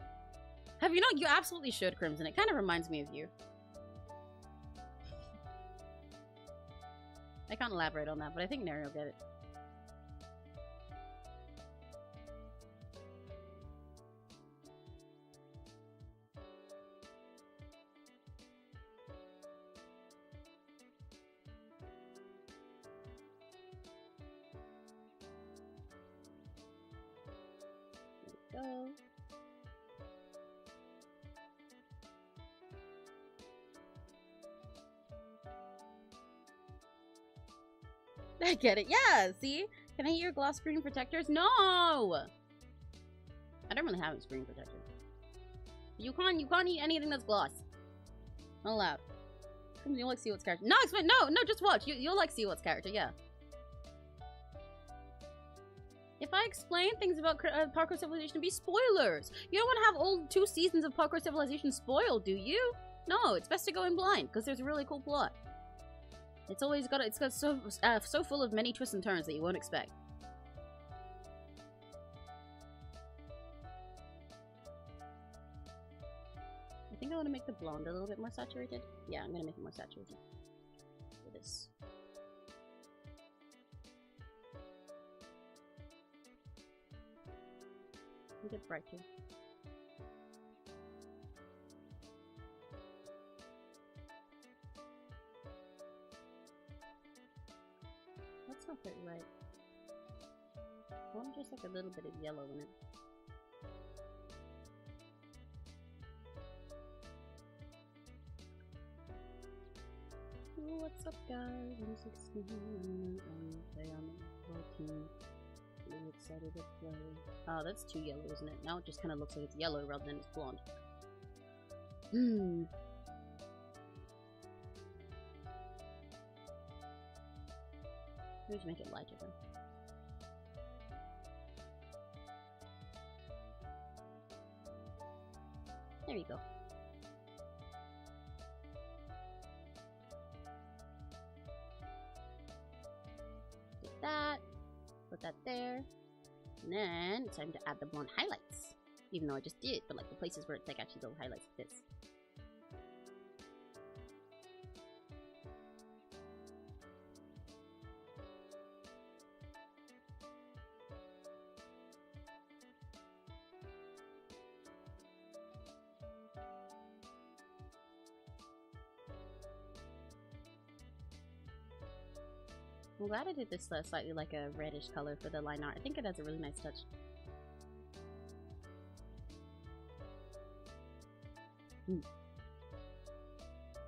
Have you not? You absolutely should, Crimson. It kind of reminds me of you. I can't elaborate on that, but I think Neri will get it. There we go. I get it. Yeah, see? Can I eat your gloss screen protectors? No! I don't really have any screen protectors. You can't eat anything that's gloss. Not allowed. You'll like Seawhat's character. No, no, just watch. You'll like Seawhat's character, yeah. If I explain things about Parkour Civilization, it'd be spoilers. You don't want to have all 2 seasons of Parkour Civilization spoiled, do you? No, it's best to go in blind, because there's a really cool plot. It's got so full of many twists and turns that you won't expect. I think I want to make the blonde a little bit more saturated. Yeah, I'm gonna make it more saturated. For this. Make it brighter. That's not quite right. I want just like a little bit of yellow in it. Oh, what's up, guys? I'm 16 and play on the team. Really excited to play. Oh, that's too yellow, isn't it? Now it just kind of looks like it's yellow rather than it's blonde. Let's make it lighter then. There we go. Take that. Put that there. And then it's time to add the blonde highlights. Even though I just did, but like the places where it's like actually the highlights like this. I'm glad I did this slightly like a reddish color for the line art. I think it has a really nice touch.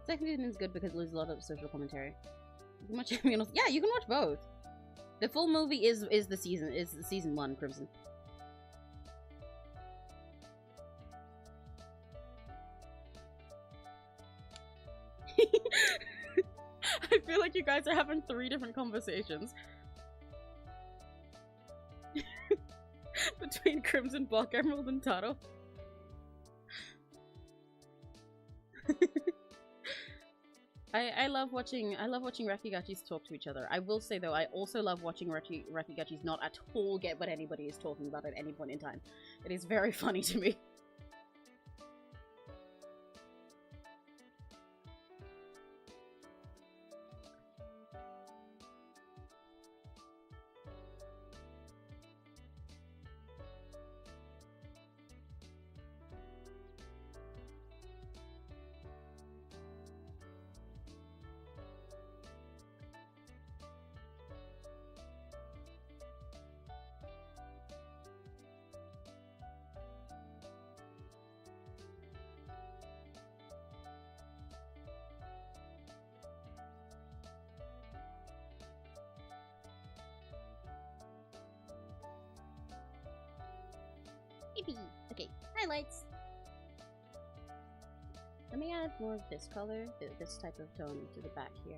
Second season is good because it loses a lot of social commentary. You can watch everyone else. Yeah, you can watch both. The full movie is the season 1, Crimson. I feel like you guys are having 3 different conversations. Between Crimson, Block Emerald, and Taro. I love watching Rakigachis talk to each other. I will say though, I also love watching Rakigachis not at all get what anybody is talking about at any point in time. It is very funny to me. Okay, highlights. Let me add more of this color, this type of tone to the back here.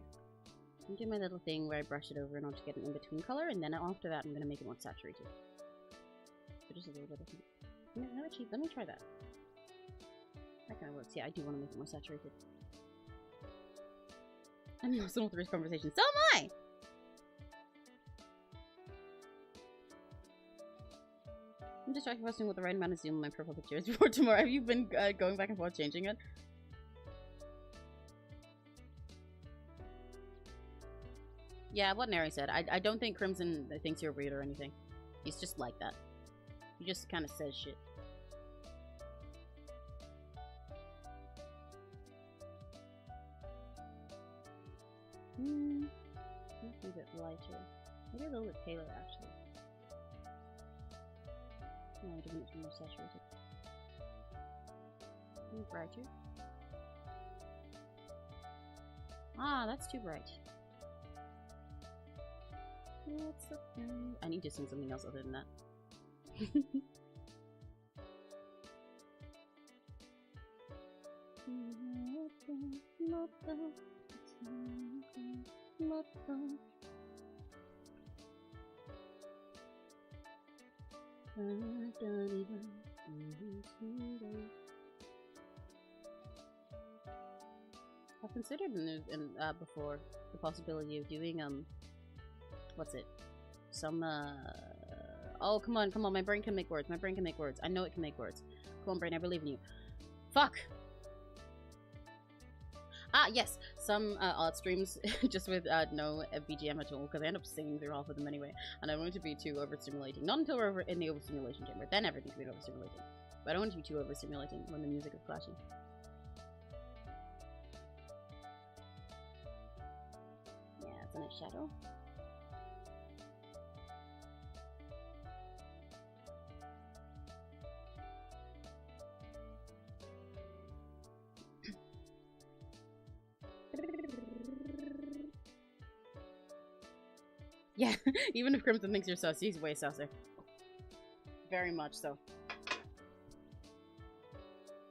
I'm doing my little thing where I brush it over in order to get an in-between color, and then after that I'm going to make it more saturated. So just a little bit of... No, actually, let me try that. That kind of works. Yeah, I do want to make it more saturated. I'm lost in all through this conversation. So am I! I'm just trying to what the right amount of zoom on my profile picture is before tomorrow. Have you been going back and forth changing it? Yeah, what Neri said. I don't think Crimson thinks you're weird or anything. He's just like that. He just kind of says shit. Maybe a bit lighter. Maybe a little bit paler, actually. No, I'm doing it more saturated. Brighter. Ah, that's too bright. I need to sing something else other than that. I've considered before the possibility of doing what's it? Some oh, come on, my brain can make words. My brain can make words. I know it can make words. Come on, brain, I believe in you. Fuck! Ah, yes! Some odd streams just with no BGM at all, because I end up singing through half of them anyway, and I don't want it to be too overstimulating. Not until we're over in the overstimulation chamber, then everything's been overstimulating. But I don't want it to be too overstimulating when the music is clashing. Yeah, it's a nice shadow. Yeah, even if Crimson thinks you're sus, he's way susser. Very much so.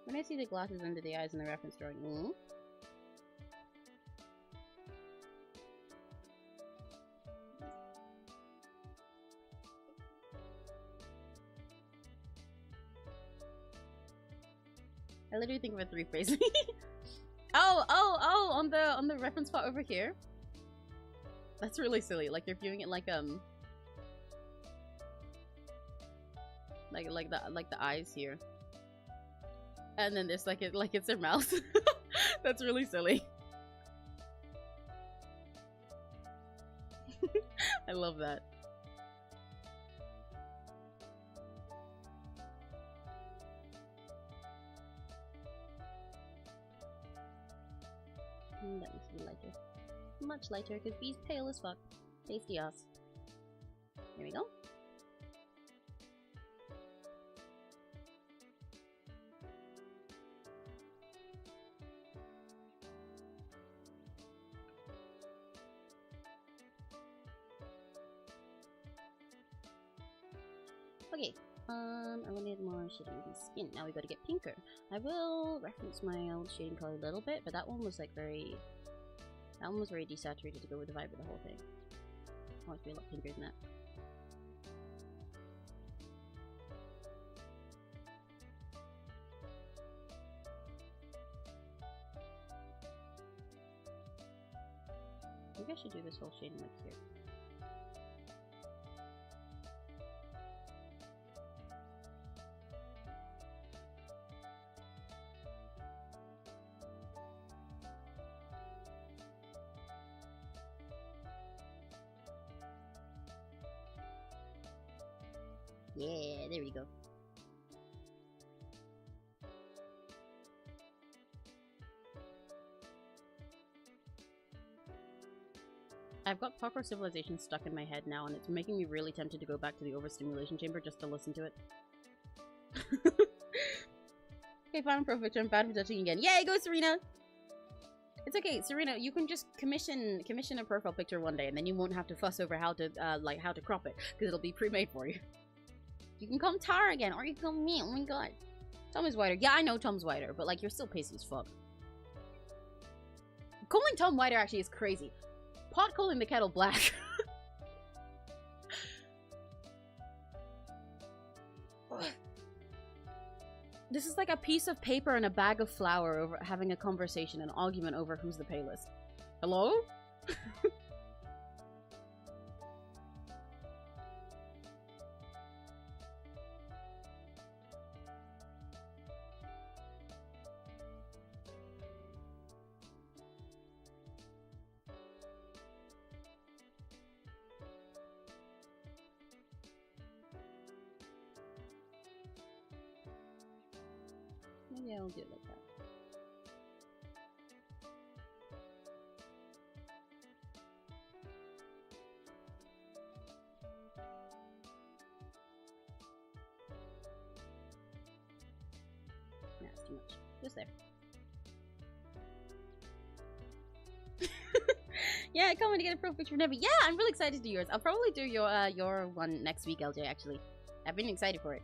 When I see the glasses under the eyes in the reference drawing, I literally think of a three phrase. Oh, on the reference spot over here. That's really silly. Like you're viewing it like the eyes here. And then there's like it's their mouth. That's really silly. I love that. That needs to be lighter. Much lighter, because B's pale as fuck. Tasty ass. There we go. Okay, I wanted more shading in the skin. Now we gotta get pinker. I will reference my old shading color a little bit, but that one was like very... That one was very desaturated to go with the vibe of the whole thing. I want it to be a lot pinker than that. Maybe I should do this whole shading like here. Yeah, there we go. I've got Parkour Civilization stuck in my head now, and it's making me really tempted to go back to the overstimulation chamber just to listen to it. Okay, final profile picture. I'm bad for touching again. Yay, go Serena! It's okay, Serena. You can just commission a profile picture one day, and then you won't have to fuss over how to how to crop it, because it'll be pre-made for you. You can call Tara again, or you can call me. Oh my god. Tom is whiter. Yeah, I know Tom's whiter, but like you're still pasty as fuck. calling Tom whiter actually is crazy. Pot calling the kettle black. This is like a piece of paper and a bag of flour over having a conversation, an argument over who's the palest. Hello? Maybe I'll do it like that. Nah, it's too much. Just there. Yeah, come to get a profile picture of Nevi. Yeah, I'm really excited to do yours. I'll probably do your one next week, LJ, actually. I've been excited for it.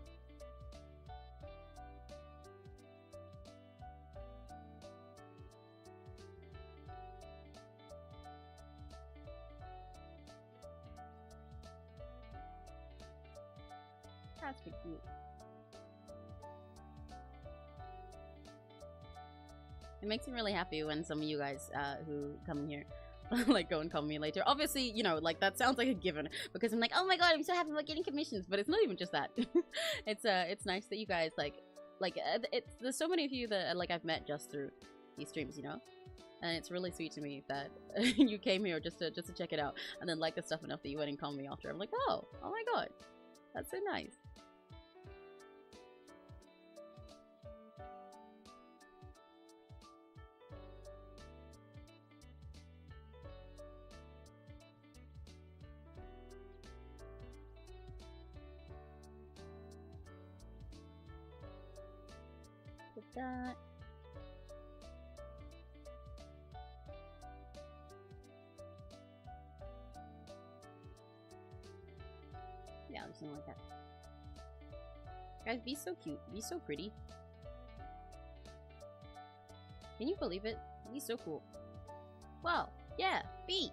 That's pretty cute. It makes me really happy when some of you guys who come in here like go and call me later. Obviously, you know, like that sounds like a given because I'm like, oh my god, I'm so happy about getting commissions, but it's not even just that. It's nice that you guys there's so many of you that like I've met just through these streams, you know, and it's really sweet to me that you came here just to check it out and then like the stuff enough that you went and called me after. I'm like, oh my god, that's so nice. That. Yeah, something like that. Guys, be so cute. Be so pretty. Can you believe it? Be so cool. Wow. Yeah. Be.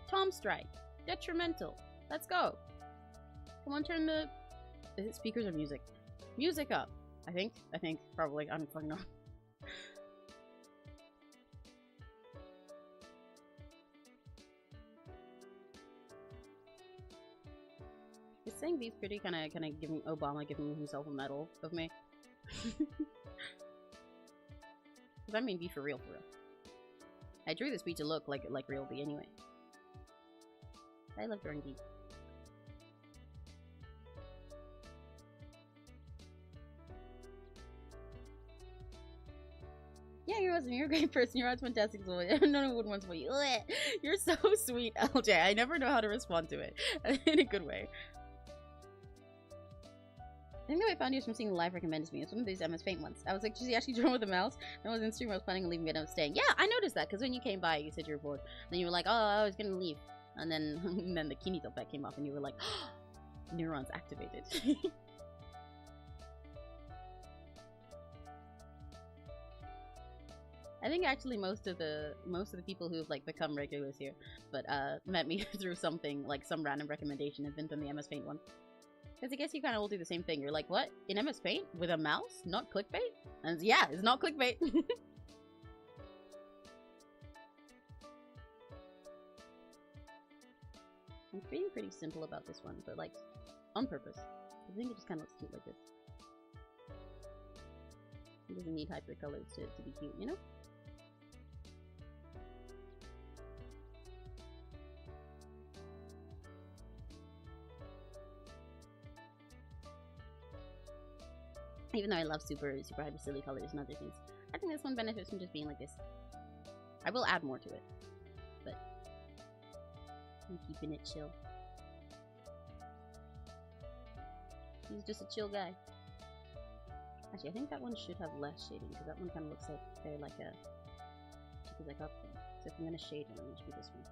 Tom Strike. Detrimental. Let's go. Come on, turn the... Is it speakers or music? Music up. I think, probably, I don't fucking know. Is saying V's pretty kind of giving Obama giving himself a medal of me? Because I mean V for real, for real. I drew this V to look like real V anyway. I love drawing V. Yeah, you're a great person. You're a fantastic soul. No one wants for you. You're so sweet, LJ. I never know how to respond to it in a good way. I think the way I found you was from seeing the live recommended to me. It's one of these MS Paint ones. I was like, does he actually draw with a mouse? And I was in stream. I was planning on leaving, but I was staying. Yeah, I noticed that because when you came by, you said you were bored. Then you were like, oh, I was gonna leave. And then the Kinito effect came off, and you were like, oh, neurons activated. I think actually most of the people who've like become regulars here, but met me through something like some random recommendation has been from the MS Paint one. Because I guess you kind of all do the same thing. You're like, what? In MS Paint with a mouse, not clickbait? And yeah, it's not clickbait. I'm being pretty simple about this one, but like on purpose. I think it just kind of looks cute like this. It doesn't need hypercolors to be cute, you know? Even though I love super hyper silly colors and other things, I think this one benefits from just being like this. I will add more to it, but I'm keeping it chill. He's just a chill guy. Actually, I think that one should have less shading because that one kind of looks like they're like a chicken like up there. So if I'm gonna shade one, it should be this one.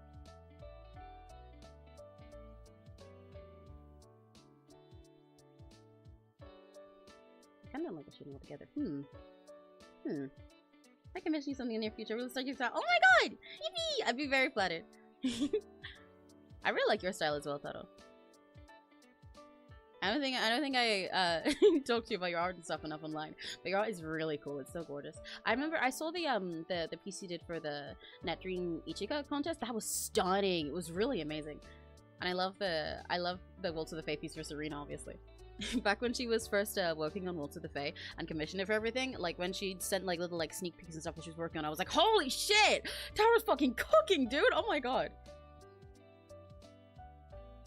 I kind of like the shading altogether. If I commission you something in the near future, we'll start your style. Oh my god! Yippee! I'd be very flattered. I really like your style as well, Taro. I don't think I talked to you about your art and stuff enough online, but your art is really cool. It's so gorgeous. I remember I saw the piece you did for the Net Dream Ichika contest. That was stunning. It was really amazing, and I love the Waltz of the Fae piece for Serena, obviously. Back when she was first working on Waltz of the Fae and commissioned it for everything, like when she sent like little like sneak peeks and stuff that she was working on, I was like, holy shit, Taro's fucking cooking, dude! Oh my god.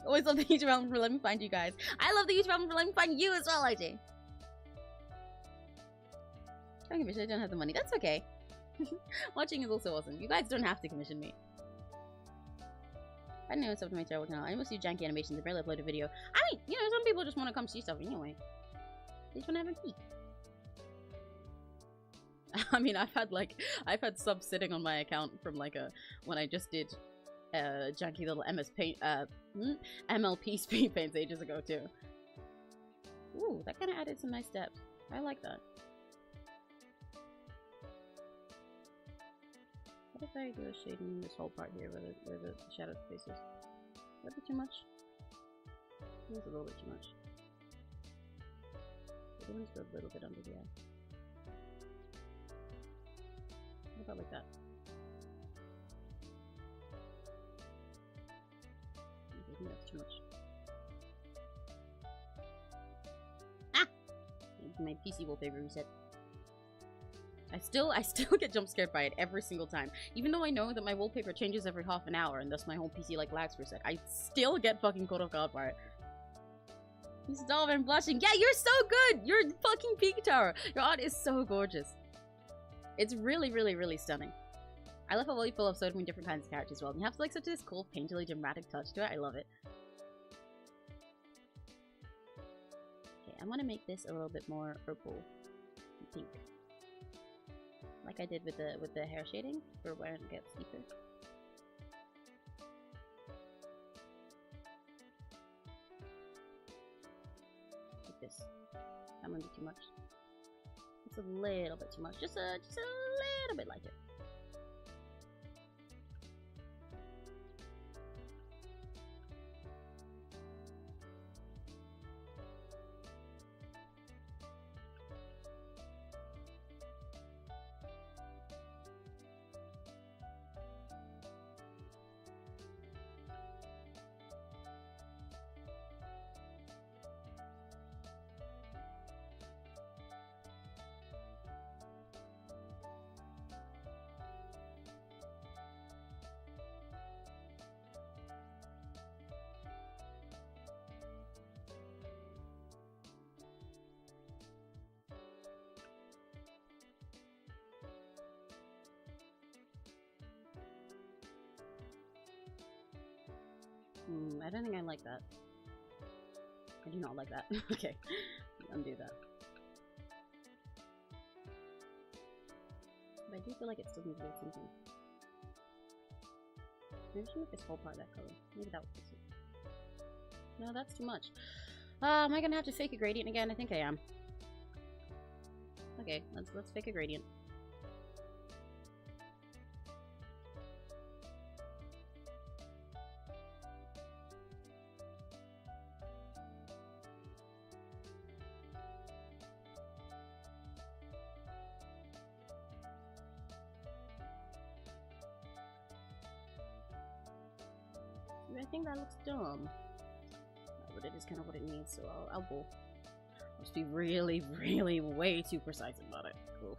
Always love the YouTube album for Let Me Find You guys. I love the YouTube album for Let Me Find You as well, IJ. Trying to commission, I don't have the money. That's okay. Watching is also awesome. You guys don't have to commission me. I didn't know it's up to my channel. I must do janky animations. I barely upload a video. I mean, you know, some people just want to come see stuff anyway. They just want to have a peek. I mean, I've had subs sitting on my account from like when I just did janky little MLP speed paints ages ago too. Ooh, that kind of added some nice depth. I like that. What if I do a shading in this whole part here where the shadowed faces? Would that be too much? It was a little bit too much. The one's a little bit under the eye. What about like that? I think that's too much. Ah! My PC wallpaper reset. I still get jump scared by it every single time. Even though I know that my wallpaper changes every half an hour and thus my whole PC like lags for a sec, I still get fucking caught off guard by it. You stop and blushing. Yeah, you're so good! You're fucking peak tower! Your art is so gorgeous. It's really, really, really stunning. I love how well you pull off so many different kinds of characters as well. And you have like such this cool, painterly, dramatic touch to it. I love it. Okay, I want to make this a little bit more purple and pink. Like I did with the hair shading for where it gets deeper. Like this. That might be too much. It's a little bit too much. Just a little bit like it. I don't think I like that. I do not like that. Okay, undo that. But I do feel like it still needs a little something. Maybe I should make this whole part that color. Maybe that would fix it. No, that's too much. Am I gonna have to fake a gradient again? I think I am. Okay, let's fake a gradient. I think that looks dumb, but it is kind of what it needs, so I'll go. I'll just be really, really way too precise about it. Cool.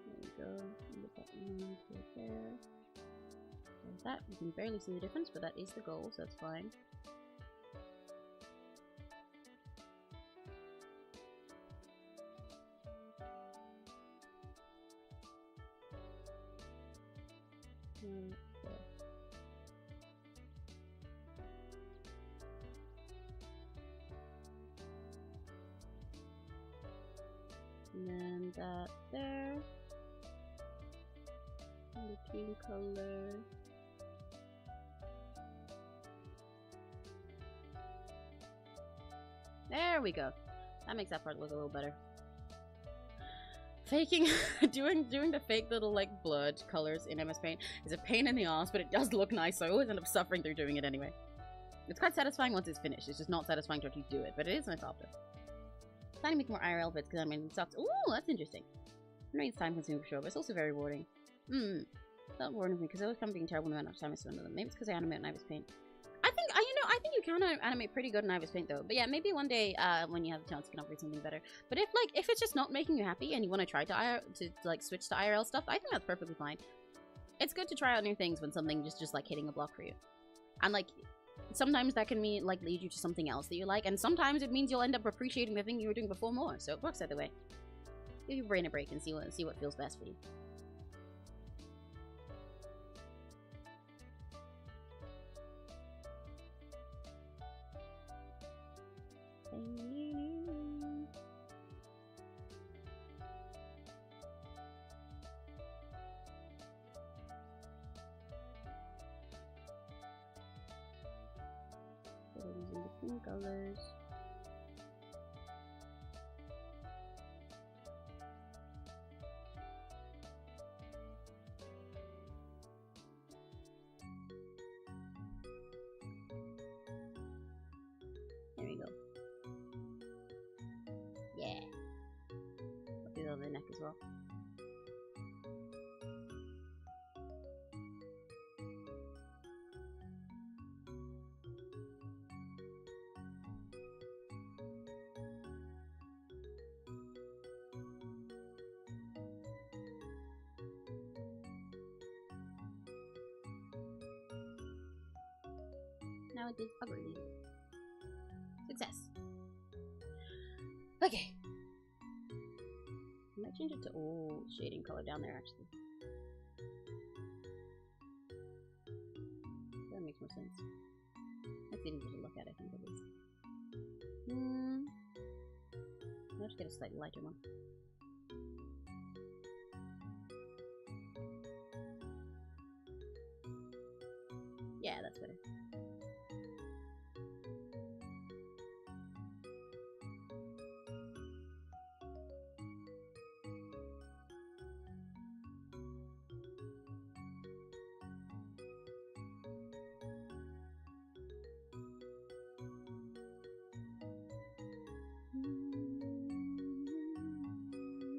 There we go. Get that one right there. There's that. You can barely see the difference, but that is the goal, so that's fine. And then that there. And between color. There we go. That makes that part look a little better. Faking, doing the fake little like blurred colors in MS Paint is a pain in the ass, but it does look nice, so I always end up suffering through doing it anyway. It's quite satisfying once it's finished. It's just not satisfying to actually do it, but it is nice after. Planning to make more IRL bits because I mean it sucks. Ooh, that's interesting. I know it's time consuming for sure, but it's also very rewarding. That warns me because I always come being terrible no matter how much time I spend on them. Maybe it's because I animate in IVS Paint. I think you can animate pretty good in IVS Paint though. But yeah, maybe one day when you have the chance you can upgrade something better. But if it's just not making you happy and you want to try to like switch to IRL stuff, I think that's perfectly fine. It's good to try out new things when something just like hitting a block for you. And like sometimes that can mean like lead you to something else that you like, and sometimes it means you'll end up appreciating the thing you were doing before more. So it works either way. Give your brain a break and see what feels best for you. Using different colors. There we go. Yeah. I'll do that on the neck as well. Now it is ugly. Success. Okay. I might change it to shading color down there actually. That makes more sense. That's easier to look at, I think, at least. Let's get a slightly lighter one. Yeah, that's better.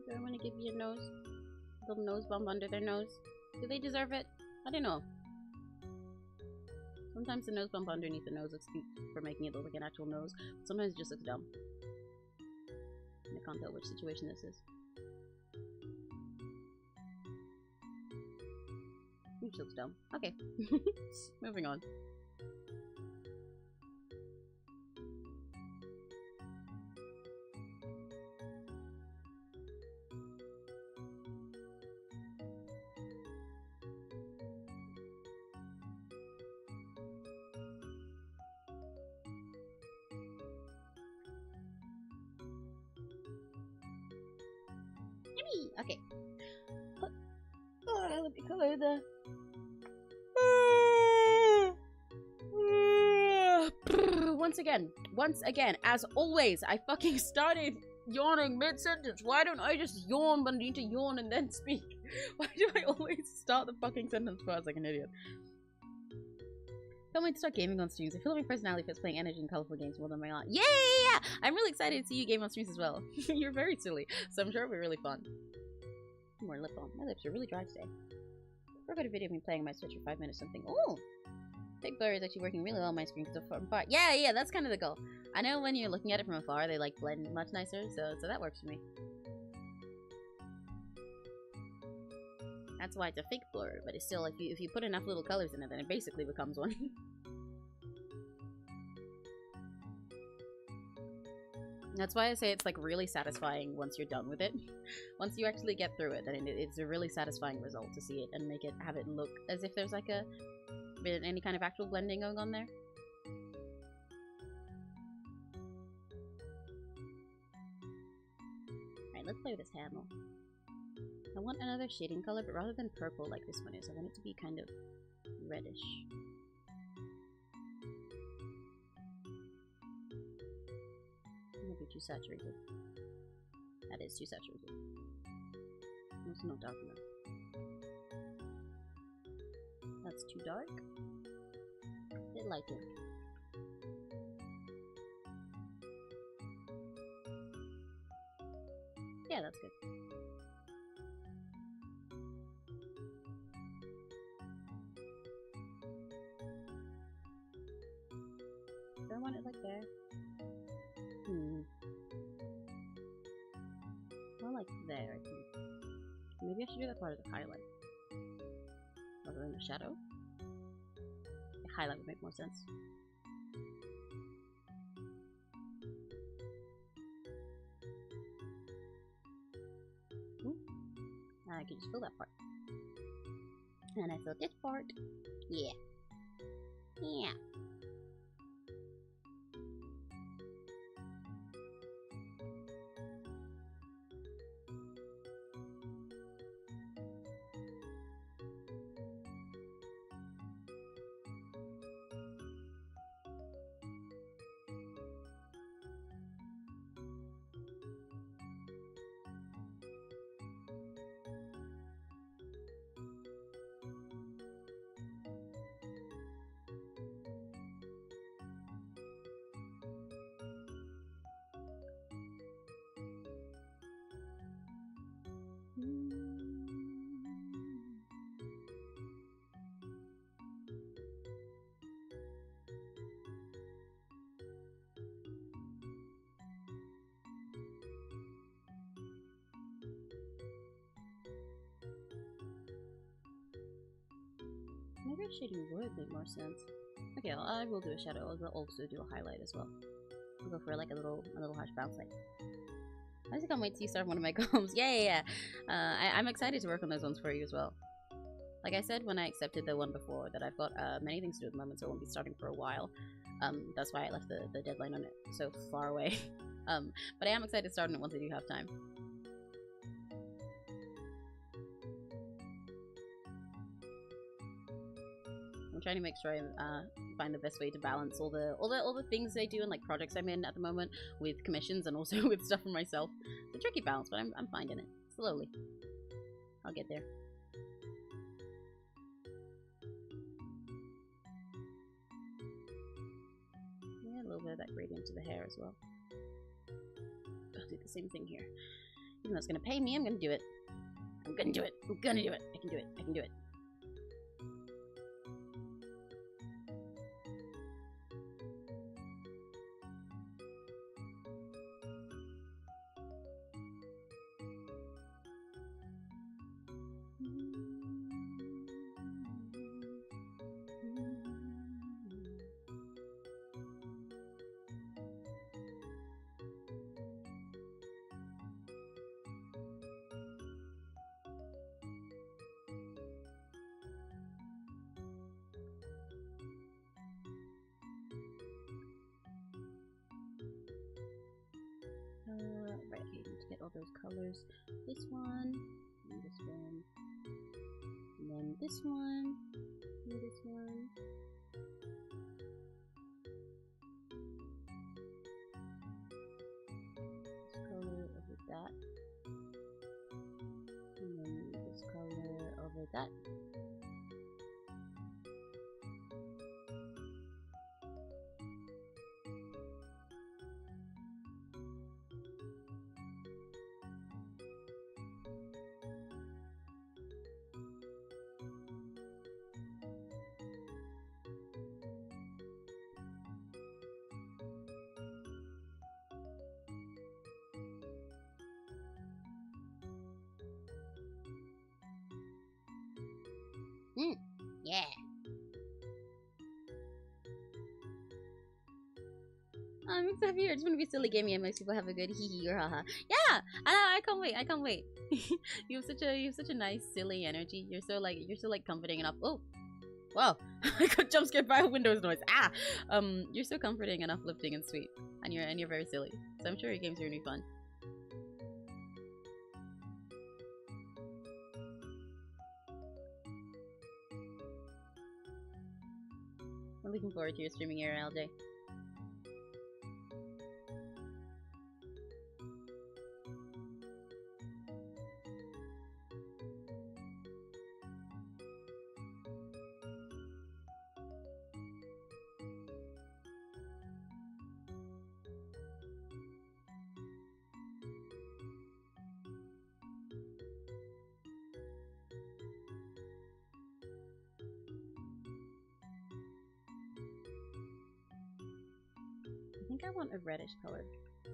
Do I want to give you a nose? A little nose bump under their nose? Do they deserve it? I don't know. Sometimes the nose bump underneath the nose looks cute for making it look like an actual nose. Sometimes it just looks dumb. And I can't tell which situation this is. Which looks dumb. Okay. Moving on. Okay. Let me color the. Once again, as always, I fucking started yawning mid-sentence. Why don't I just yawn when I need to yawn and then speak? Why do I always start the fucking sentence first like an idiot? Can't wait to start gaming on streams. I feel like my personality fits playing energy and colorful games more than my art. Yeah! I'm really excited to see you game on streams as well. You're very silly, so I'm sure it'll be really fun. More lip balm. My lips are really dry today. I got a video of me playing my Switch for 5 minutes something. Oh! Big Blur is actually working really well on my screen because from far. Yeah, that's kind of the goal. I know when you're looking at it from afar, they like blend much nicer, so that works for me. That's why it's a fake blur, but it's still, if you put enough little colors in it, then it basically becomes one. That's why I say it's like really satisfying once you're done with it. Once you actually get through it, then it's a really satisfying result to see it and have it look as if there's like any kind of actual blending going on there. Alright, let's play with this handle. I want another shading color, but rather than purple like this one is, I want it to be kind of reddish. too saturated. That is too saturated. It's not dark enough. That's too dark. A bit lighter. Yeah, that's good. Do I want it like there? More like there, I think. Maybe I should do that part of the highlight. Rather than the shadow. The highlight would make more sense. Ooh. I can just fill that part. And I fill this part. Yeah. Yeah. Maybe a shading would make more sense. Okay, well, I will do a shadow. I'll also do a highlight as well. I'll go for like a little harsh bounce light. I just can't wait to start one of my goals. Yeah. I'm excited to work on those ones for you as well. Like I said when I accepted the one before, that I've got many things to do at the moment, so I won't be starting for a while. That's why I left the deadline on it so far away. But I am excited to start on it once I do have time. I'm trying to make sure I find the best way to balance all the things I do and like projects I'm in at the moment with commissions and also with stuff for myself. It's a tricky balance, but I'm finding it slowly. I'll get there. Yeah, a little bit of that gradient to the hair as well. I'll do the same thing here. Even though it's gonna pay me, I'm gonna do it. I'm gonna do it. I'm gonna do it. I can do it. I can do it. Right, okay, need to get all those colors. This one, and this one, and then this one, and this one. This color over that, and then this color over that. Yeah. I'm excited here. I just want to be silly gaming and most people have a good hee hee or haha. Yeah, I can't wait. I can't wait. you have such a nice silly energy. You're so like comforting enough. Oh, wow! I got jump scared by a Windows noise. Ah, you're so comforting and uplifting and sweet, and you're very silly. So I'm sure your games are gonna be fun. I'm looking forward to your streaming here, LJ. think I want a reddish color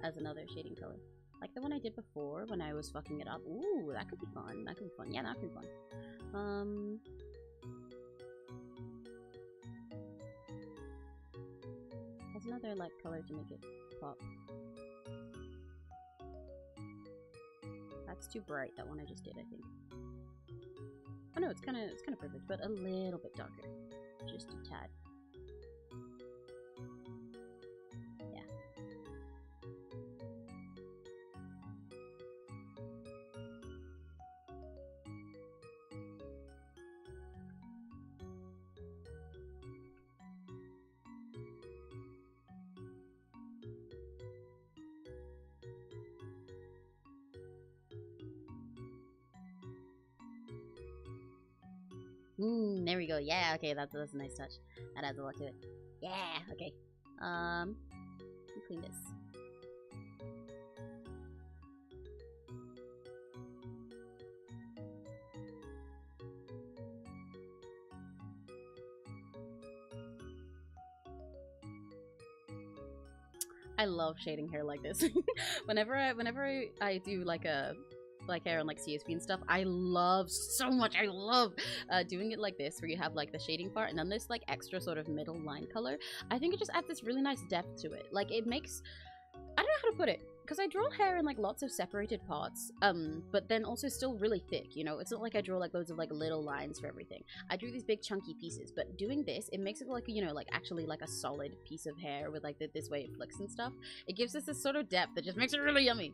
as another shading color. Like the one I did before when I was fucking it up. Ooh, that could be fun. That could be fun. Yeah, that could be fun. There's another like color to make it pop. That's too bright, that one I just did, I think. Oh no, it's kinda perfect, but a little bit darker. Just a tad. Yeah. There we go. Yeah, okay, that's a nice touch. That adds a lot to it. Yeah, okay. Let me clean this. I love shading hair like this. whenever I do like hair on like CSV and stuff, I love so much. I love doing it like this, where you have like the shading part and then this like extra sort of middle line color. I think it just adds this really nice depth to it. Like it makes, I don't know how to put it, because I draw hair in like lots of separated parts, but then also still really thick, you know? It's not like I draw like loads of like little lines for everything. I drew these big chunky pieces, but doing this, it makes it like, you know, like actually like a solid piece of hair with like this way it flicks and stuff. It gives us this sort of depth that just makes it really yummy.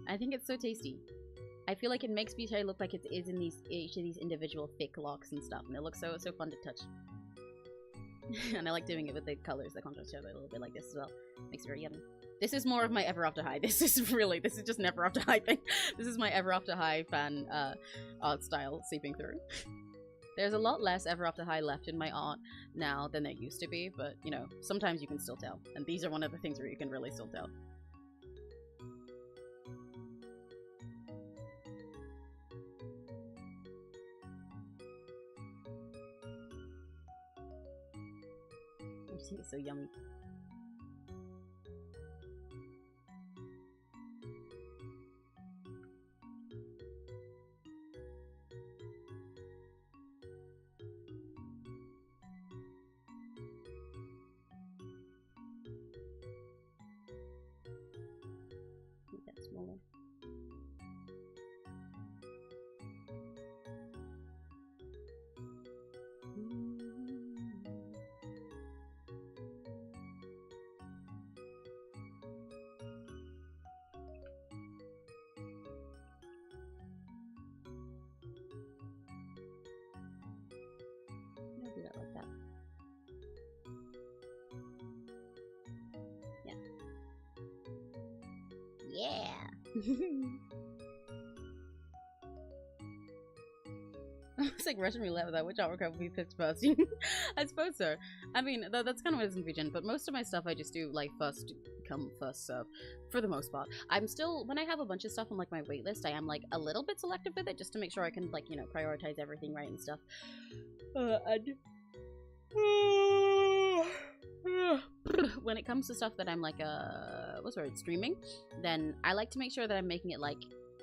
I think it's so tasty. I feel like it makes beach hair look like it is in each of these individual thick locks and stuff, and it looks so fun to touch. And I like doing it with the colors that contrast each other a little bit like this as well. Makes it very yummy. This is more of my Ever After High. This is just an Ever After High thing. This is my Ever After High fan art style seeping through. There's a lot less Ever After High left in my art now than there used to be, but you know, sometimes you can still tell. And these are one of the things where you can really still tell. It's so yummy. Make that smaller. Yeah. It's like Russian roulette with that. Which artwork will be picked first? I suppose so. I mean, that's kind of what it's envisioned. But most of my stuff I just do like first come, first serve, for the most part. I'm still, when I have a bunch of stuff on like my waitlist, I am like a little bit selective with it, just to make sure I can like, you know, prioritize everything right and stuff. When it comes to stuff that I'm like what's the word, streaming, then I like to make sure that I'm making it like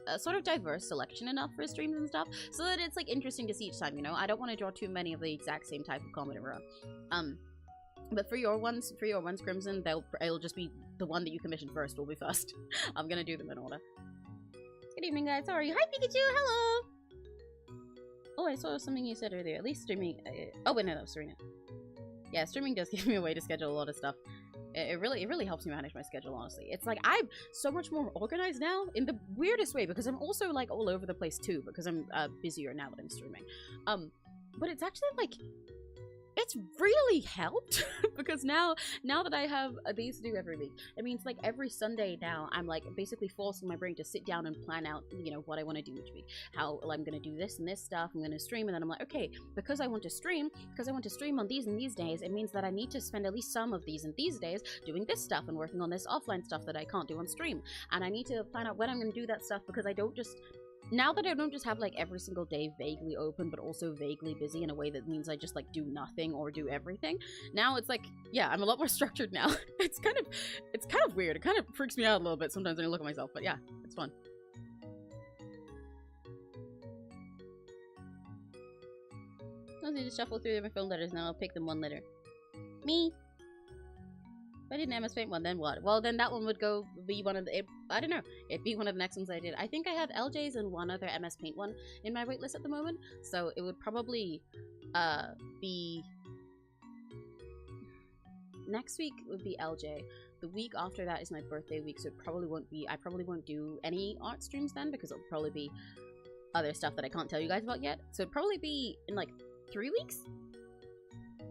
a sort of diverse selection enough for streams and stuff, so that it's like interesting to see each time, you know? I don't want to draw too many of the exact same type of comment in a row. But for your ones, Crimson, it'll just be the one that you commissioned first will be first. I'm gonna do them in order. Good evening, guys. How are you? Hi, Pikachu. Hello. Oh, I saw something you said earlier. At least streaming. Oh wait, no, Serena. Yeah, streaming does give me a way to schedule a lot of stuff. It really helps me manage my schedule, honestly. It's like I'm so much more organized now in the weirdest way, because I'm also like all over the place too, because I'm busier now that I'm streaming. But it's actually like, it's really helped because now that I have these to do every week, it means like every Sunday now I'm like basically forcing my brain to sit down and plan out, you know, what I want to do each week. How I'm going to do this and this stuff, I'm going to stream, and then I'm like, okay, because I want to stream on these and these days, it means that I need to spend at least some of these and these days doing this stuff and working on this offline stuff that I can't do on stream. And I need to plan out when I'm going to do that stuff, because I don't just now that I don't just have like every single day vaguely open but also vaguely busy in a way that means I just like do nothing or do everything, now it's like, yeah, I'm a lot more structured now. It's kind of weird. It kind of freaks me out a little bit sometimes when I look at myself, but yeah, it's fun. I need to shuffle through my phone letters now. I'll pick them one letter. Me. If I didn't MS Paint one, then what? Well, then that one would go be one of the... I don't know. It'd be one of the next ones I did. I think I have LJ's and one other MS Paint one in my waitlist at the moment. So it would probably be... Next week would be LJ. The week after that is my birthday week, so it probably won't be... I probably won't do any art streams then, because it'll probably be other stuff that I can't tell you guys about yet. So it'd probably be in like 3 weeks?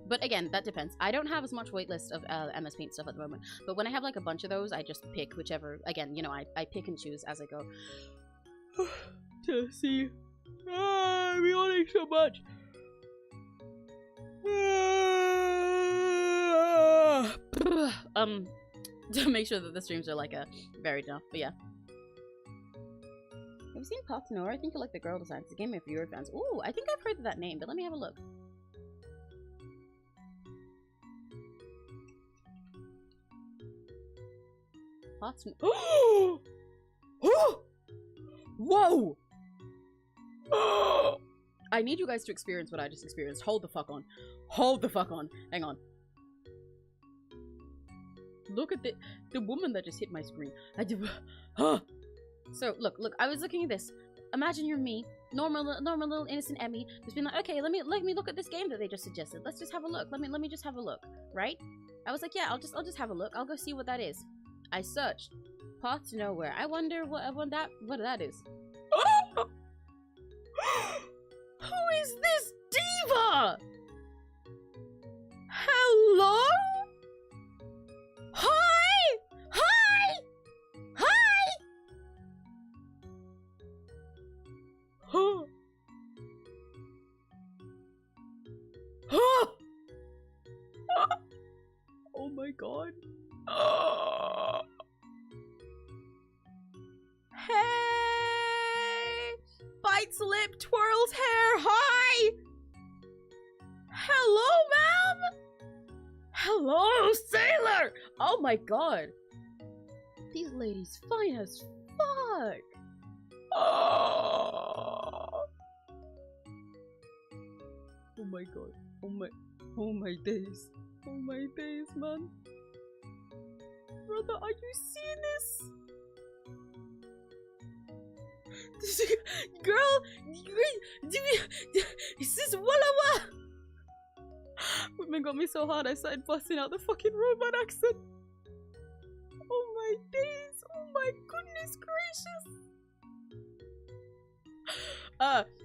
But again, that depends. I don't have as much waitlist of MS Paint stuff at the moment. But when I have like a bunch of those, I just pick whichever. Again, you know, I pick and choose as I go. To see. I'm yawning so much. To make sure that the streams are like varied enough. But yeah. Have you seen Path to Nowhere? I think you like the girl designs. It's a game of viewer fans. Ooh, I think I've heard of that name, but let me have a look. Oh! Whoa! I need you guys to experience what I just experienced. Hold the fuck on. Hold the fuck on. Hang on. Look at the woman that just hit my screen. So look, I was looking at this. Imagine you're me, normal little innocent Emmy, just being like, okay, let me look at this game that they just suggested. Let's just have a look. Let me just have a look, right? I was like, yeah, I'll just have a look. I'll go see what that is. I searched Path to Nowhere. I wonder what that is. Who is this diva? Hello? Hi! Hi! Hi! Huh. Huh. Oh my god. Hey! Bites lip, twirls hair, hi! Hello, ma'am? Hello, sailor! Oh my god. These ladies fine as fuck. Oh my god. Oh my days. Oh my days, man. Brother, are you seeing this? Girl, is this Wallawa? Women got me so hard I started busting out the fucking robot accent. Oh my days. Oh my goodness gracious.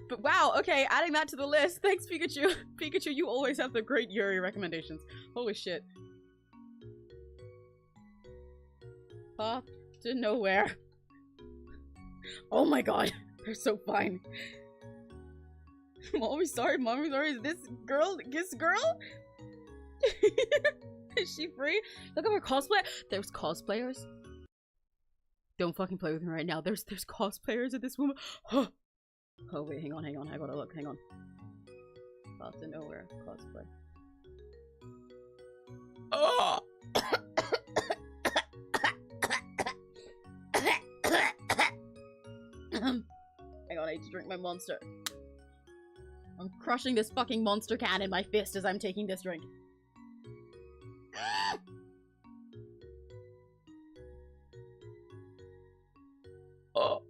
But wow, okay, adding that to the list. Thanks, Pikachu. Pikachu, you always have the great Yuri recommendations. Holy shit. Path to Nowhere. Oh my god, they're so fine. Mommy sorry, is this girl? Is she free? Look at her cosplay. There's cosplayers. Don't fucking play with me right now. There's cosplayers of this woman. Oh wait, hang on. I gotta look. Hang on. Path to Nowhere cosplay. Oh. Hang on, I need to drink my monster. I'm crushing this fucking monster can in my fist as I'm taking this drink. Oh.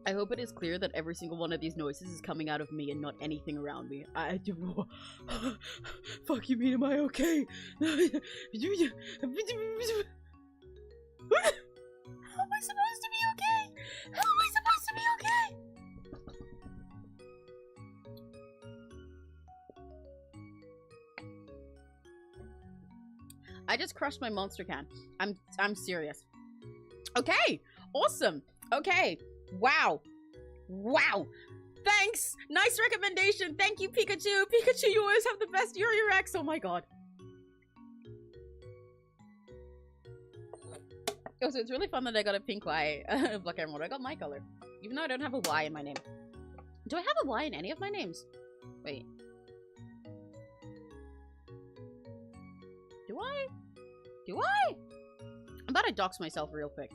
I hope it is clear that every single one of these noises is coming out of me and not anything around me. I do. Fuck you mean, am I okay? How am I supposed to be okay? How am I supposed to be okay? I just crushed my monster can. I'm serious. Okay, awesome. Okay, wow. Thanks. Nice recommendation. Thank you, Pikachu. Pikachu, you always have the best Rex. Oh my god. Oh, so it's really fun that I got a pink Y, Black Emerald. I got my color, even though I don't have a Y in my name. Do I have a Y in any of my names? Wait. Do I? I'm about to dox myself real quick.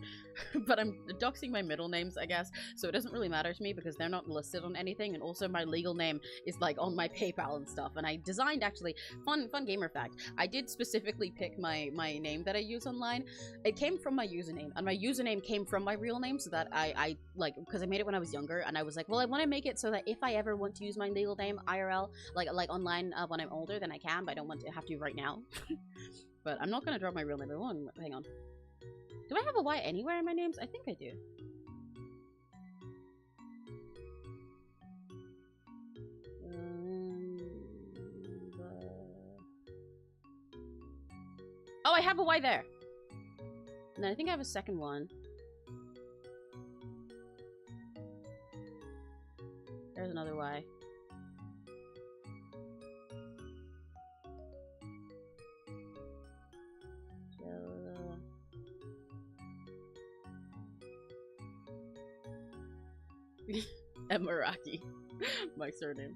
But I'm doxing my middle names, I guess. So it doesn't really matter to me because they're not listed on anything. And also my legal name is like on my PayPal and stuff. And I designed actually, fun gamer fact. I did specifically pick my name that I use online. It came from my username. And my username came from my real name so that I like, because I made it when I was younger. And I was like, well, I want to make it so that if I ever want to use my legal name IRL, like online when I'm older, then I can. But I don't want to have to right now. But I'm not going to drop my real name. Hang on. Do I have a Y anywhere in my names? I think I do. Oh, I have a Y there. And then I think I have a second one. There's another Y. Emiraki. My surname.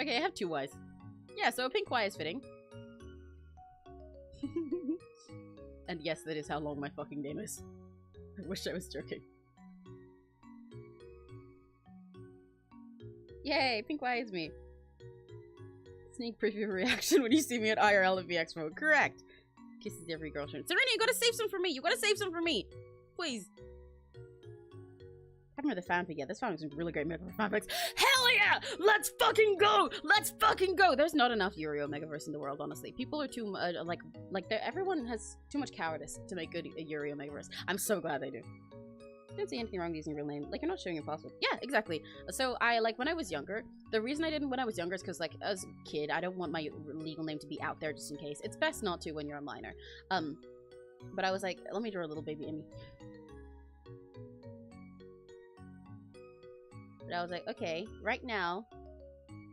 Okay, I have 2 Ys. Yeah, so a pink Y is fitting. And yes, that is how long my fucking name is. I wish I was joking. Yay, pink Y is me. Sneak preview reaction when you see me at IRL and VX mode. Correct. Kisses every girlfriend. Serena, you gotta save some for me. You gotta save some for me. Please. I haven't read the fanfic yet. This fanfic's a really great Megaverse fanfics. Hell yeah! Let's fucking go! Let's fucking go! There's not enough Yu-Gi-Oh! Megaverse in the world, honestly. People are too, everyone has too much cowardice to make good Yu-Gi-Oh! Megaverse. I'm so glad they do. I don't see anything wrong with using your real name. Like, you're not showing your password. Yeah, exactly. So, when I was younger, the reason I didn't when I was younger is because, like, as a kid, I don't want my legal name to be out there just in case. It's best not to when you're a minor. But I was like, let me draw a little baby Emmy. But I was like, okay, right now,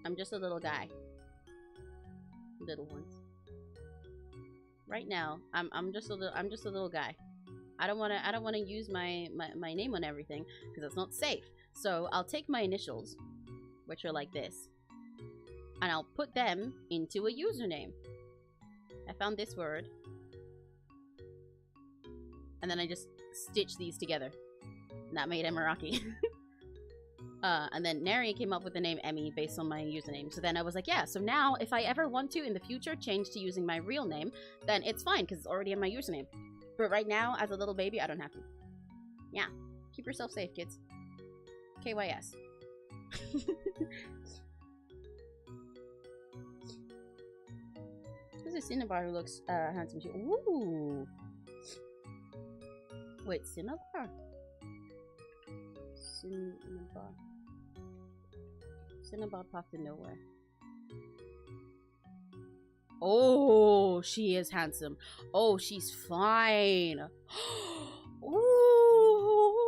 I'm just a little guy. Little ones. Right now, I'm just a little guy. I don't wanna use my name on everything because it's not safe. So I'll take my initials, which are like this, and I'll put them into a username. I found this word, and then I just stitched these together. And that made Emiraki. And then Neri came up with the name Emmy based on my username. So then I was like, yeah, so now if I ever want to in the future change to using my real name, then it's fine because it's already in my username. But right now, as a little baby, I don't have to. Yeah. Keep yourself safe, kids. KYS. There's a Cinnabar who looks handsome too. Ooh. Wait, Cinnabar? Cinnabar. Cinnabar popped in nowhere. Oh, she is handsome. Oh, she's fine. Ooh,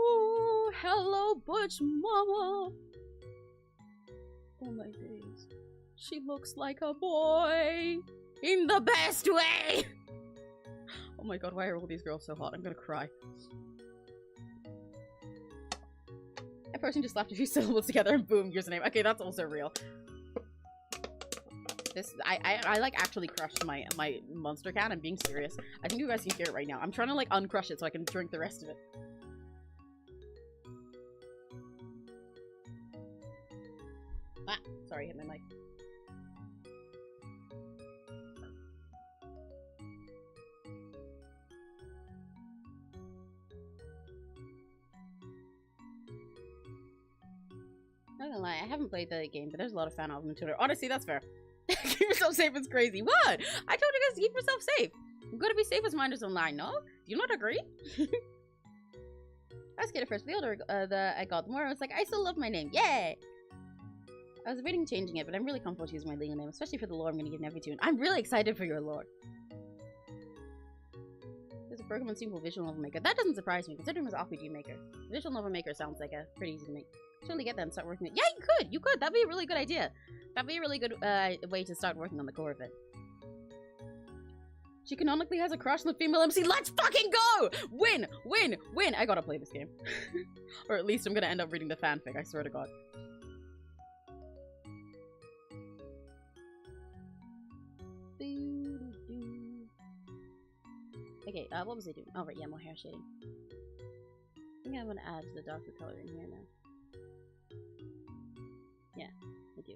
hello, Butch Mama. Oh my days. She looks like a boy in the best way. Oh my god, why are all these girls so hot? I'm gonna cry. That person just slapped a few syllables together and boom, username. Okay, that's also real. This I like actually crushed my monster can. I'm being serious. I think you guys can hear it right now. I'm trying to like uncrush it so I can drink the rest of it. Ah, sorry, hit my mic. Not gonna lie, I haven't played the game, but there's a lot of fan art on Twitter. Honestly, that's fair. Keep yourself safe is crazy. What? I told you guys to keep yourself safe. You gotta be safe as minders online, no? Do you not agree? I was scared at first. The older I got, the more I was like, I still love my name. Yay! I was debating changing it, but I'm really comfortable using my legal name, especially for the lore I'm going to give Nevertune. I'm really excited for your lore. There's a Pokemon simple visual novel maker. That doesn't surprise me, considering it was RPG maker. Visual novel maker sounds like a pretty easy to make. Surely get that and start working it. Yeah, you could! You could! That'd be a really good idea. That'd be a really good way to start working on the core of it. She canonically has a crush on the female MC. Let's fucking go! Win! Win! Win! I gotta play this game. Or at least I'm gonna end up reading the fanfic, I swear to god. Okay, what was I doing? Oh, right, yeah, more hair shading. I think I'm gonna add the darker color in here now. Yeah, I do.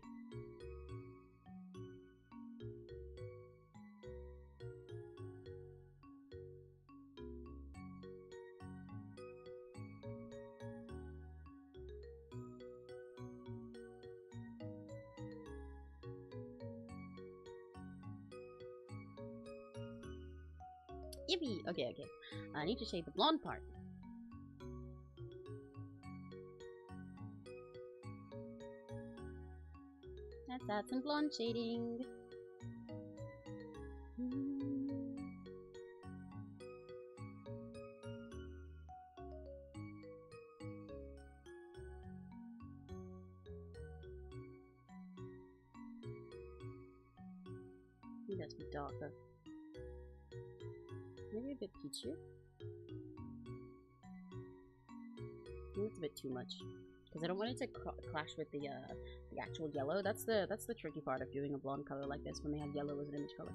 Yippee! Okay, okay. I need to shade the blonde part. Let's add some blonde shading. I think that's a bit darker. Maybe a bit peachier? I think it's a bit too much. Because I don't want it to clash with the actual yellow. That's the tricky part of doing a blonde color like this when they have yellow as an image color.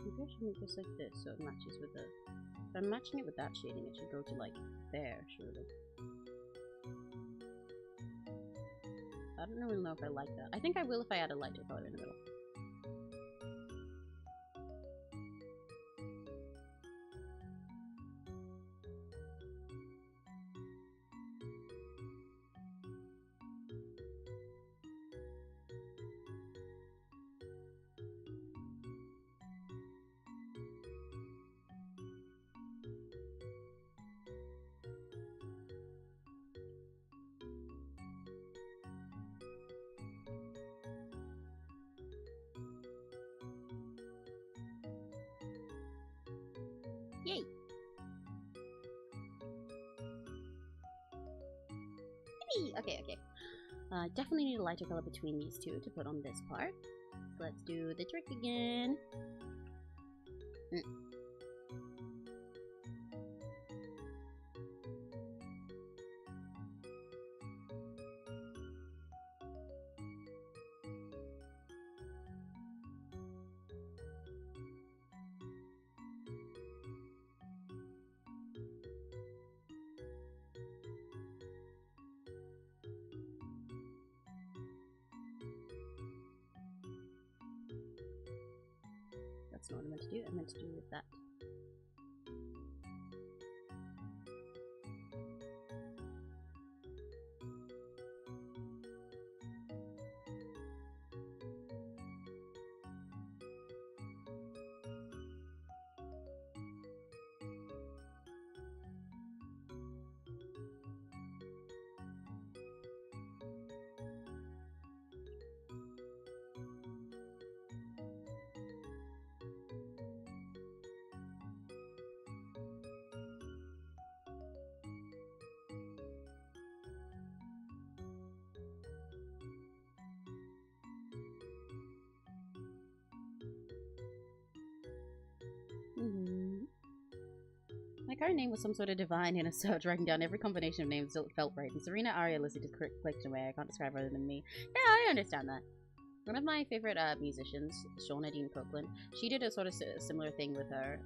Maybe I should make this like this so it matches with the... If I'm matching it with that shading, it should go to like there, surely. I don't really know if I like that. I think I will if I add a lighter color in the middle. Yay! Yippee! Okay, okay. Definitely need a lighter color between these two to put on this part. So let's do the trick again. That's not what I meant to do. I meant to do with that. My current name was some sort of divine in a search, writing down every combination of names that felt right. And Serena, Aria, Lizzie just clicked away. I can't describe her other than me. Yeah, I understand that. One of my favorite musicians, Shauna Dean Copeland, she did a sort of similar thing with her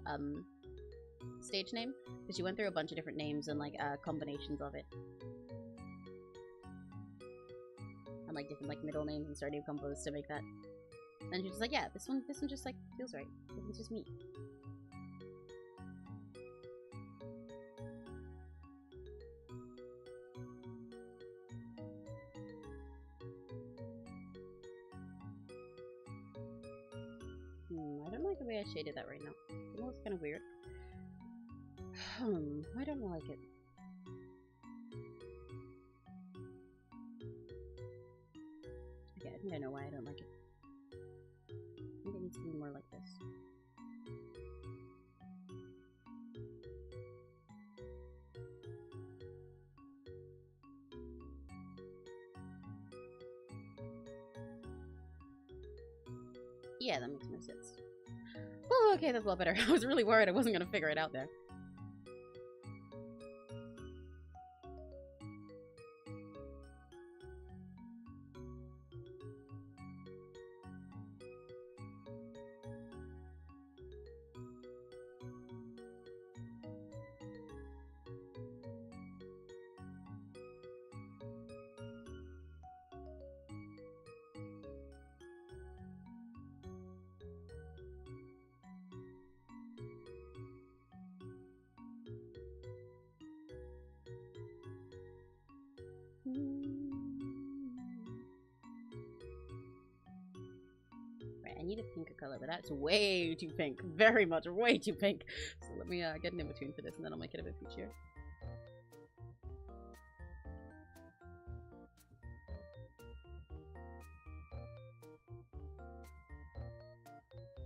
stage name, because she went through a bunch of different names and like combinations of it, and like different like middle names and surname combos to make that. And she's just like, yeah, this one just like feels right. This one's just me. like the way I shaded that right now. It looks kind of weird. I don't like it. Okay, I think I know why I don't like it. I think it needs to be more like this. Yeah, that makes more sense. Oh, okay, that's a lot better. I was really worried I wasn't gonna figure it out there. Right, I need a pinker color, but that's way too pink. Very much, way too pink. So let me get an in-between for this, and then I'll make it a bit peachier.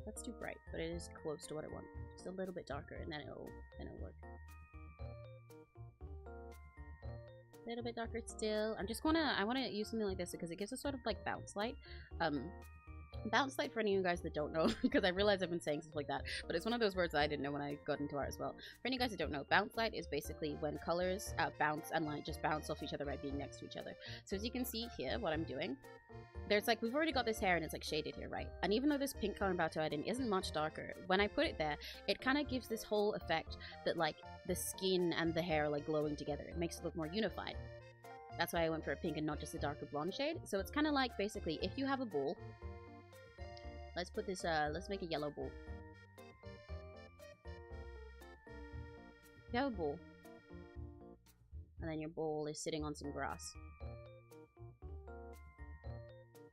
That's too bright, but it is close to what I want. Just a little bit darker, and then it'll work. A little bit darker still. I want to use something like this because it gives a sort of like bounce light. Bounce light, for any of you guys that don't know, because I realize I've been saying stuff like that, but it's one of those words that I didn't know when I got into art as well. For any of you guys that don't know, bounce light is basically when colors bounce and light just bounce off each other by being next to each other. So as you can see here, what I'm doing, there's like, we've already got this hair and it's like shaded here, right? And even though this pink color I'm about to add in isn't much darker, when I put it there, it kind of gives this whole effect that like the skin and the hair are like glowing together. It makes it look more unified. That's why I went for a pink and not just a darker blonde shade. So it's kind of like, basically, if you have a ball, let's put this, let's make a yellow ball. You have a ball, and then your ball is sitting on some grass.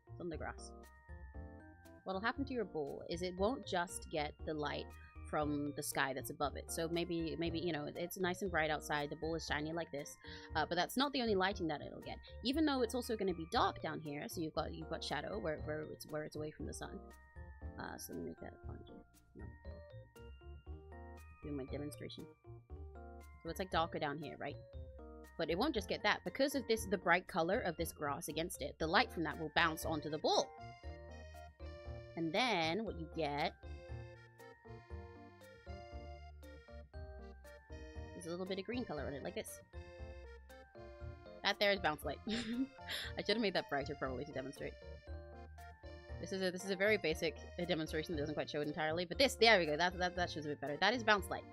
It's on the grass. What'll happen to your ball is it won't just get the light from the sky that's above it. So maybe you know, it's nice and bright outside, the ball is shiny like this, but that's not the only lighting that it'll get. Even though it's also going to be dark down here, so you've got shadow where it's away from the sun. So let me make that orange. No. Doing my demonstration. So it's like darker down here, right? But it won't just get that. Because of this, the bright color of this grass against it, the light from that will bounce onto the ball. And then what you get is a little bit of green color on it, like this. That there is bounce light. I should have made that brighter probably to demonstrate. This is a very basic demonstration that doesn't quite show it entirely, but this, there we go, that shows a bit better. That is bounce light.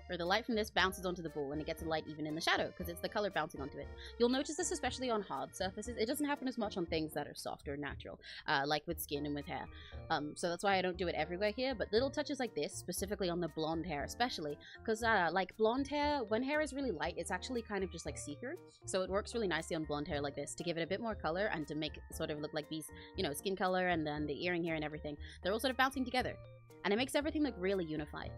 Where the light from this bounces onto the ball and it gets a light even in the shadow because it's the color bouncing onto it. You'll notice this especially on hard surfaces. It doesn't happen as much on things that are soft or natural, like with skin and with hair. So that's why I don't do it everywhere here, but little touches like this, specifically on the blonde hair especially, because like blonde hair, when hair is really light, it's actually kind of just like see-through. So it works really nicely on blonde hair like this to give it a bit more color and to make it sort of look like these, you know, skin color and then the earring here and everything. They're all sort of bouncing together. And it makes everything look really unified.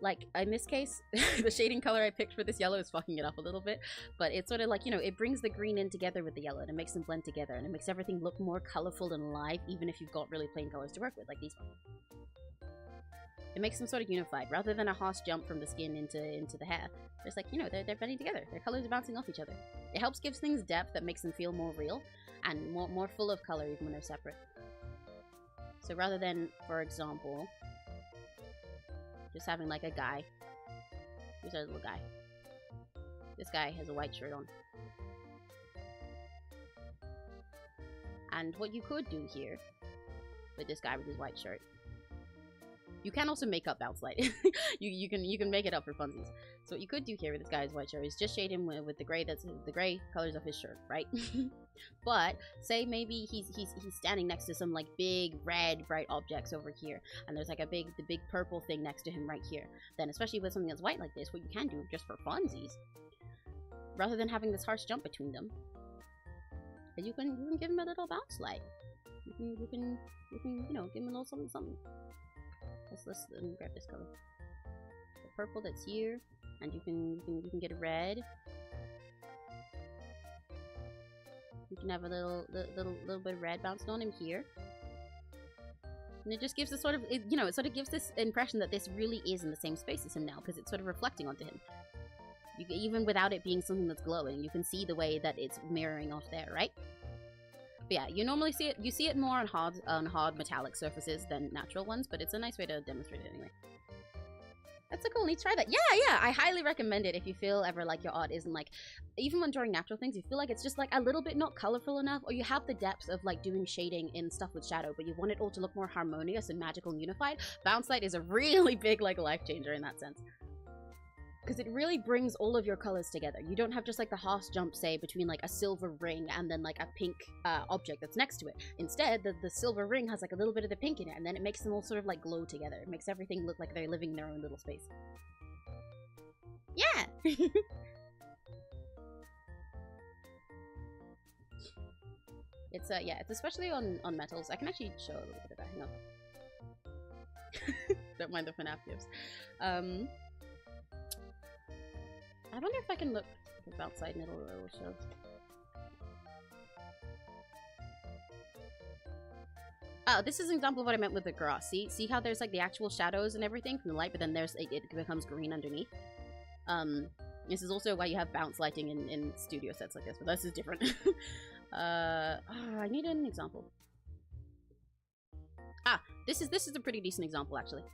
Like, in this case, the shading color I picked for this yellow is fucking it up a little bit, but it's sort of like, you know, it brings the green in together with the yellow, and it makes them blend together, and it makes everything look more colorful and alive, even if you've got really plain colors to work with, like these ones. It makes them sort of unified, rather than a harsh jump from the skin into the hair. It's like, you know, they're blending together, their colors are bouncing off each other. It helps give things depth that makes them feel more real, and more full of color even when they're separate. So rather than, for example, just having like a guy. Here's our little guy. This guy has a white shirt on. And what you could do here with this guy with his white shirt, you can also make up bounce light. you can make it up for funsies. So what you could do here with this guy's white shirt is just shade him with the gray the gray colors of his shirt, right? But say maybe he's standing next to some like big red bright objects over here, and there's like the big purple thing next to him right here. Then especially with something that's white like this, what you can do just for funsies, rather than having this harsh jump between them, is you can give him a little bounce light. You can you know, give him a little something. Let me grab this color. The purple that's here, and you can get a red. You can have a little bit of red bouncing on him here. And it just gives this sort of, it sort of gives this impression that this really is in the same space as him now, because it's sort of reflecting onto him. Even without it being something that's glowing, you can see the way that it's mirroring off there, right? But yeah, you normally see it more on hard metallic surfaces than natural ones, but it's a nice way to demonstrate it anyway. That's so cool. Need to try that. Yeah, I highly recommend it if you feel ever like your art isn't like, even when drawing natural things, you feel like it's just like a little bit not colorful enough, or you have the depth of like doing shading in stuff with shadow, but you want it all to look more harmonious and magical and unified. Bounce Light is a really big like life changer in that sense. Because it really brings all of your colors together. You don't have just like the half jump, say, between like a silver ring and then like a pink object that's next to it. Instead, the silver ring has like a little bit of the pink in it, and then it makes them all sort of like glow together. It makes everything look like they're living in their own little space. Yeah! It's it's especially on metals. I can actually show a little bit of that. Hang on. Don't mind the FNAF gifs. I wonder if I can look outside middle row or so. Oh, this is an example of what I meant with the grass. See how there's like the actual shadows and everything from the light, but then there's it becomes green underneath. This is also why you have bounce lighting in studio sets like this, but this is different. I need an example. This is a pretty decent example actually.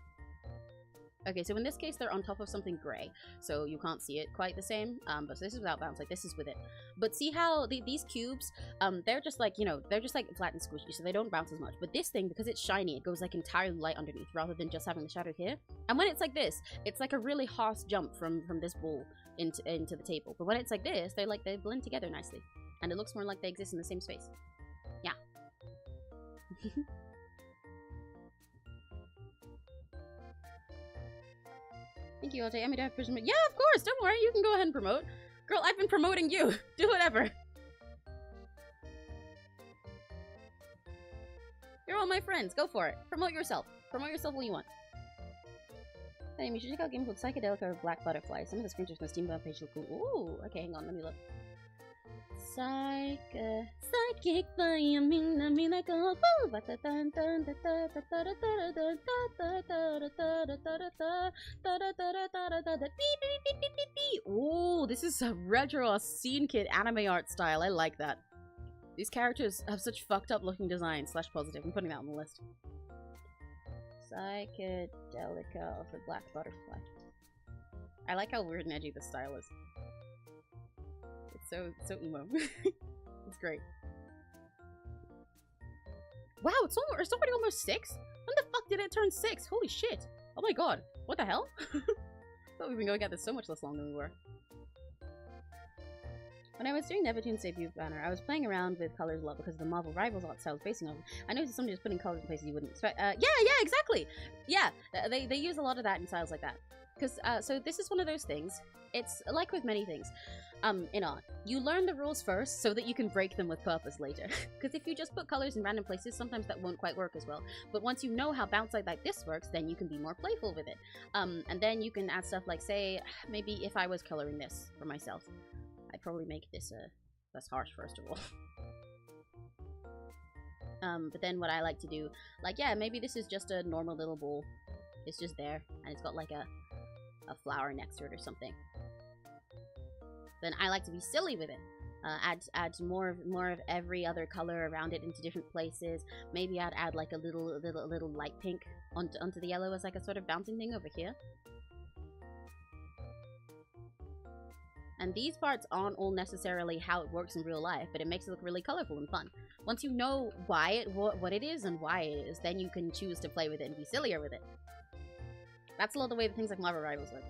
Okay, so in this case, they're on top of something gray, so you can't see it quite the same. But so this is without bounce, like this is with it. But see how these cubes, they're just like, they're just like flat and squishy, so they don't bounce as much. But this thing, because it's shiny, it goes like entirely light underneath, rather than just having the shadow here. And when it's like this, it's like a really harsh jump from this ball into the table. But when it's like this, they blend together nicely, and it looks more like they exist in the same space. Yeah. Thank you, LJ. Yeah, of course. Don't worry. You can go ahead and promote. Girl, I've been promoting you. Do whatever. You're all my friends. Go for it. Promote yourself. Promote yourself what you want. Hey, you should check out a game called Psychedelic or Black Butterfly. Some of the screenshots from the Steamboat page look cool. Ooh, okay, hang on. Let me look. Psychic fire, me like a oh, this is a retro scene kid anime art style. I like that. These characters have such fucked up looking designs. / positive. I'm putting that on the list. Psychedelica of the Black Butterfly. I like how weird and edgy this style is. So emo. It's great. Wow, it's already almost 6? When the fuck did it turn 6? Holy shit. Oh my god. What the hell? I thought we've been going at this so much less long than we were. When I was doing Neptune's debut banner, I was playing around with colors a lot because the Marvel Rivals art style is basing on. I noticed somebody was putting colors in places you wouldn't expect. Yeah, exactly. Yeah, they use a lot of that in styles like that. Because so this is one of those things. It's like with many things. In art, you learn the rules first so that you can break them with purpose later. Because if you just put colors in random places, sometimes that won't quite work as well. But once you know how bounce light like this works, then you can be more playful with it. And then you can add stuff like, say, maybe if I was coloring this for myself, I'd probably make this less harsh first of all. But then what I like to do, like, yeah, maybe this is just a normal little bowl. It's just there, and it's got like a flower next to it or something. Then I like to be silly with it. Add more of every other color around it into different places. Maybe I'd add like a little light pink onto the yellow as like a sort of bouncing thing over here. And these parts aren't all necessarily how it works in real life, but it makes it look really colorful and fun. Once you know what it is and why it is, then you can choose to play with it and be sillier with it. That's a lot of the way that things like Marvel Rivals work.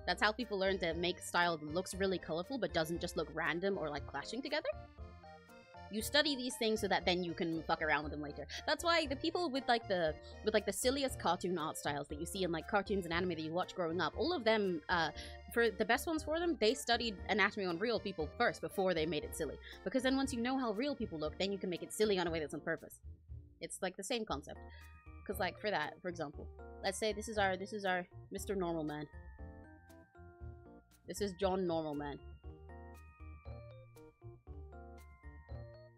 That's how people learn to make style that looks really colorful but doesn't just look random or like clashing together. You study these things so that then you can fuck around with them later. That's why the people with like the silliest cartoon art styles that you see in like cartoons and anime that you watch growing up, all of them, for the best ones for them, they studied anatomy on real people first before they made it silly. Because then once you know how real people look, then you can make it silly on a way that's on purpose. It's like the same concept. Because like for that, for example, let's say this is our Mr. Normal Man. This is John Normal Man.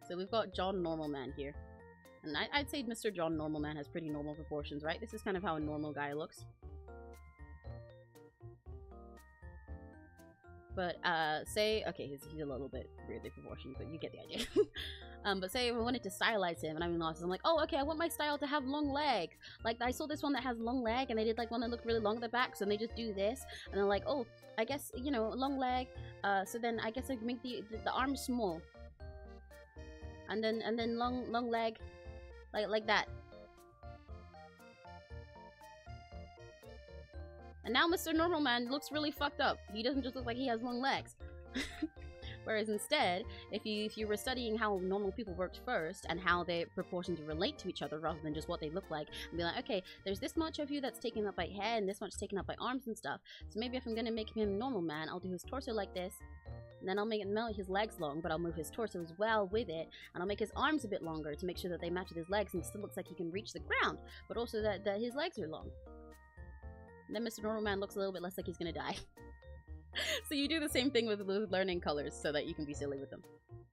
So we've got John Normal Man here. And I'd say Mr. John Normal Man has pretty normal proportions, right? This is kind of how a normal guy looks. But, say, okay, he's a little bit weirdly proportioned, but you get the idea. But say if I wanted to stylize him, and I'm lost, I'm like, oh, okay, I want my style to have long legs. Like, I saw this one that has long leg, and they did, like, one that looked really long at the back, so they just do this. And they're like, oh, I guess, you know, long leg, so then I guess I can make the arms small. And then long leg, like that. And now Mr. Normal Man looks really fucked up. He doesn't just look like he has long legs. Whereas instead, if you were studying how normal people worked first and how their proportions relate to each other rather than just what they look like, and be like, okay, there's this much of you that's taken up by head and this much taken up by arms and stuff. So maybe if I'm gonna make him Normal Man, I'll do his torso like this. And then I'll make his legs long, but I'll move his torso as well with it. And I'll make his arms a bit longer to make sure that they match with his legs and he still looks like he can reach the ground, but also that his legs are long. And then Mr. Normal Man looks a little bit less like he's gonna die. So you do the same thing with learning colors so that you can be silly with them.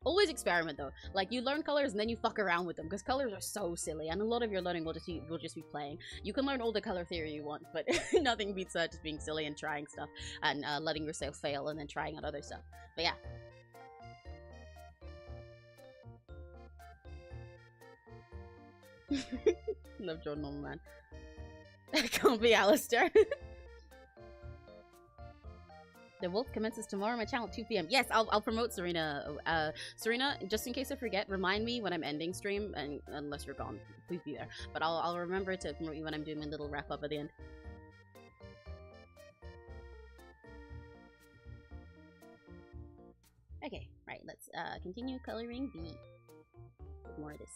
Always experiment though. Like, you learn colors and then you fuck around with them, because colors are so silly, and a lot of your learning will just be playing. You can learn all the color theory you want, but nothing beats just being silly and trying stuff and letting yourself fail and then trying out other stuff. But yeah. Love John Normal Man. That can't be Alistair. The Wolf commences tomorrow on my channel at 2 p.m. Yes, I'll promote Serena. Serena, just in case I forget, remind me when I'm ending stream, and unless you're gone, please be there. But I'll remember to promote you when I'm doing my little wrap up at the end. Okay, right, let's continue coloring B. With more of this.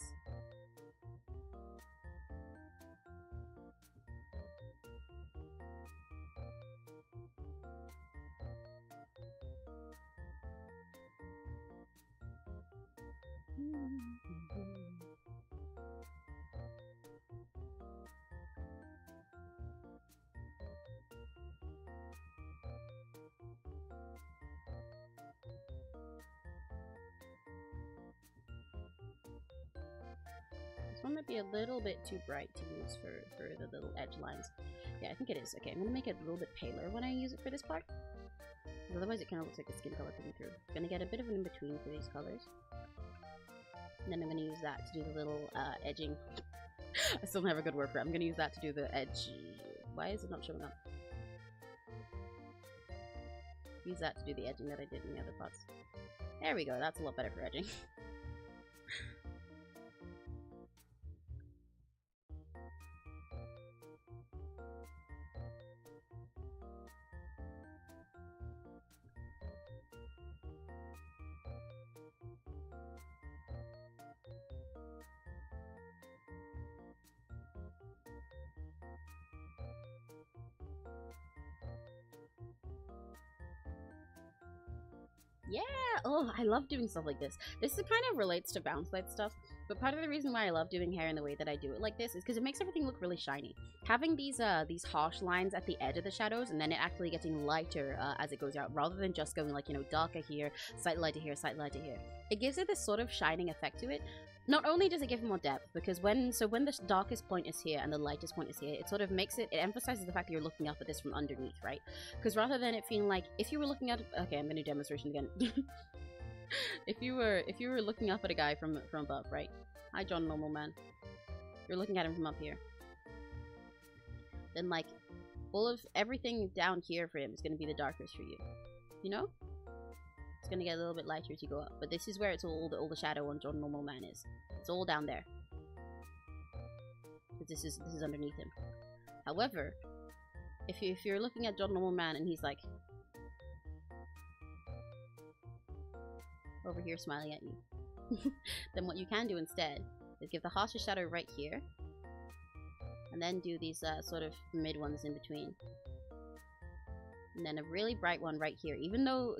This one might be a little bit too bright to use for the little edge lines. Yeah, I think it is. Okay, I'm gonna make it a little bit paler when I use it for this part. Otherwise it kind of looks like a skin color coming through. I'm gonna get a bit of an in-between for these colors. And then I'm gonna use that to do the little edging. I still don't have a good word for it. I'm gonna use that to do the edge. Why is it not showing up? Use that to do the edging that I did in the other parts. There we go, that's a lot better for edging. Yeah! Oh, I love doing stuff like this. This kind of relates to bounce light stuff, but part of the reason why I love doing hair in the way that I do it like this is because it makes everything look really shiny. Having these harsh lines at the edge of the shadows and then it actually getting lighter as it goes out, rather than just going like, you know, darker here, slightly lighter here, slightly lighter here. It gives it this sort of shining effect to it. Not only does it give it more depth, because when the darkest point is here and the lightest point is here, it sort of makes it emphasizes the fact that you're looking up at this from underneath, right? Because rather than it feeling like, if you were looking at, okay, I'm gonna do demonstration again. if you were looking up at a guy from above, right? Hi, John Normal Man. You're looking at him from up here. Then like, all of everything down here for him is gonna be the darkest for you. You know? It's gonna get a little bit lighter as you go up, but this is where it's all the shadow on John Normal Man is. It's all down there. But this is underneath him. However, if you're looking at John Normal Man and he's like over here smiling at you, then what you can do instead is give the harshest shadow right here, and then do these sort of mid ones in between. And then a really bright one right here, even though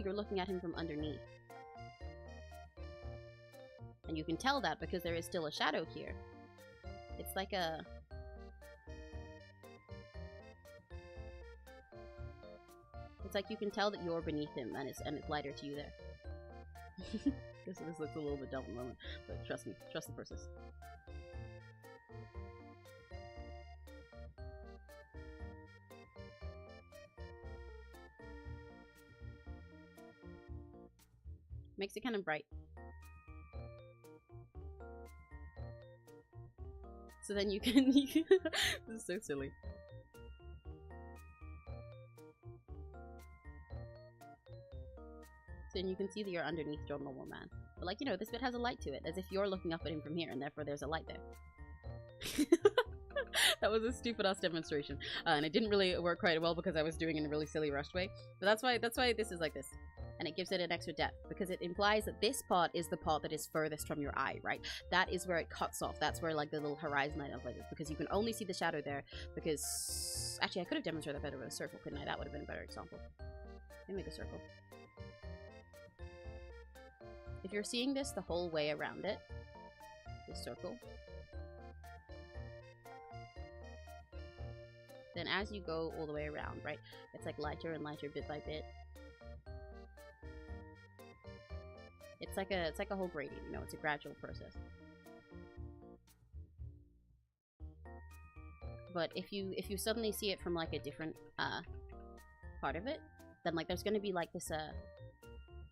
you're looking at him from underneath. And you can tell that because there is still a shadow here. It's like a... It's like you can tell that you're beneath him, and it's lighter to you there. Guess this looks a little bit dumb at the moment, but trust me, trust the process. Makes it kind of bright. So then you can... this is so silly. So then you can see that you're underneath your normal man. But like, you know, this bit has a light to it, as if you're looking up at him from here, and therefore there's a light there. That was a stupid ass demonstration. And it didn't really work quite well because I was doing it in a really silly rushed way. But that's why this is like this. And it gives it an extra depth, because it implies that this part is the part that is furthest from your eye, right? That is where it cuts off. That's where like the little horizon line of like this, because you can only see the shadow there. Because actually, I could have demonstrated that better with a circle, couldn't I? That would have been a better example. Let me make a circle. If you're seeing this the whole way around it, this circle, then as you go all the way around, right, it's like lighter and lighter bit by bit. It's like a whole gradient, you know, it's a gradual process. But if you suddenly see it from like a different part of it, then like there's gonna be like this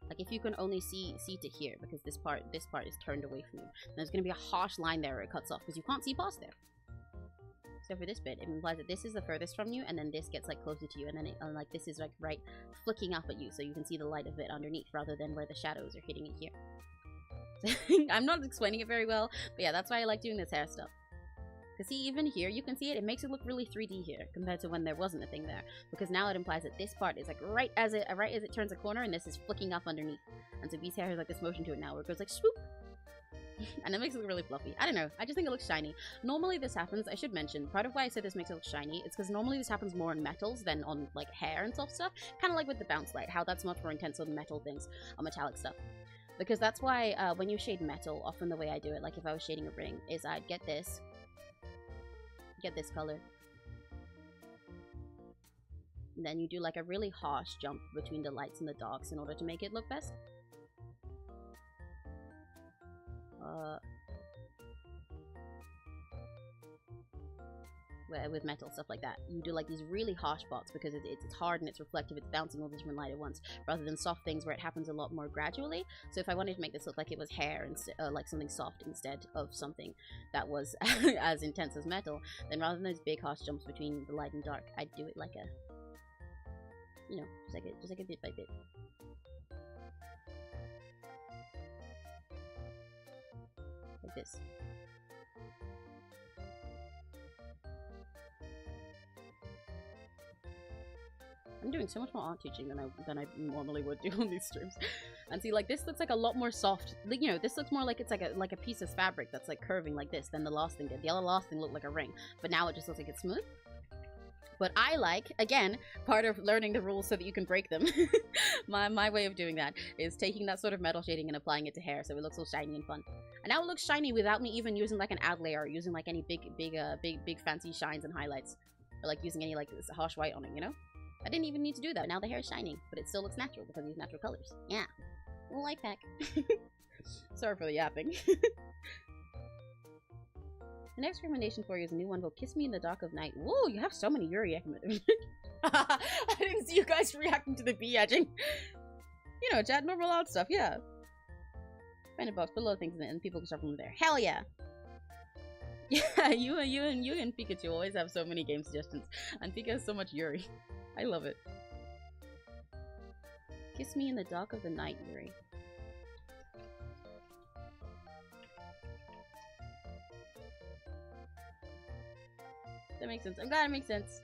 like if you can only see to here, because this part is turned away from you, then there's gonna be a harsh line there where it cuts off because you can't see past there. So for this bit, it implies that this is the furthest from you, and then this gets like closer to you, and then like this is like right flicking up at you, so you can see the light of it underneath rather than where the shadows are hitting it here. I'm not explaining it very well, but yeah, that's why I like doing this hair stuff. Because see, even here, you can see it. It makes it look really 3D here compared to when there wasn't a thing there. Because now it implies that this part is like right as it turns a corner, and this is flicking up underneath. And so Bee's hair has like this motion to it now, where it goes like swoop. And it makes it look really fluffy. I don't know. I just think it looks shiny. Normally this happens, I should mention, part of why I said this makes it look shiny is because normally this happens more on metals than on like hair and soft stuff. Kind of like with the bounce light, how that's much more intense on metal things, on metallic stuff. Because that's why when you shade metal, often the way I do it, like if I was shading a ring, is I'd get this color. And then you do like a really harsh jump between the lights and the darks in order to make it look best. With metal, stuff like that. You do like these really harsh spots because it's hard and it's reflective, it's bouncing all the different light at once, rather than soft things where it happens a lot more gradually. So if I wanted to make this look like it was hair, and like something soft instead of something that was as intense as metal, then rather than those big harsh jumps between the light and dark, I'd do it like a, you know, just like a bit by bit. Like this. I'm doing so much more art teaching than I normally would do on these streams. And see, like, this looks like a lot more soft. Like, you know, this looks more like it's like a piece of fabric that's like curving like this than the last thing did. The other last thing looked like a ring, but now it just looks like it's smooth. But I like, again, part of learning the rules so that you can break them. my way of doing that is taking that sort of metal shading and applying it to hair so it looks all shiny and fun. And now it looks shiny without me even using like an ad layer or using like any big fancy shines and highlights, or like using any like this harsh white on it, you know? I didn't even need to do that. Now the hair is shining, but it still looks natural because of these natural colors. Yeah. Life hack. Sorry for the yapping. The next recommendation for you is a new one called Kiss Me in the Dark of Night. Whoa, you have so many Yuri. I didn't see you guys reacting to the bee edging. You know, chat, normal loud stuff, yeah. Find a box, put a lot of things in it, and people can stuff from there. Hell yeah! Yeah, you and Pikachu always have so many game suggestions. And Pika has so much Yuri. I love it. Kiss Me in the Dark of the Night, Yuri. That makes sense. I'm glad it makes sense.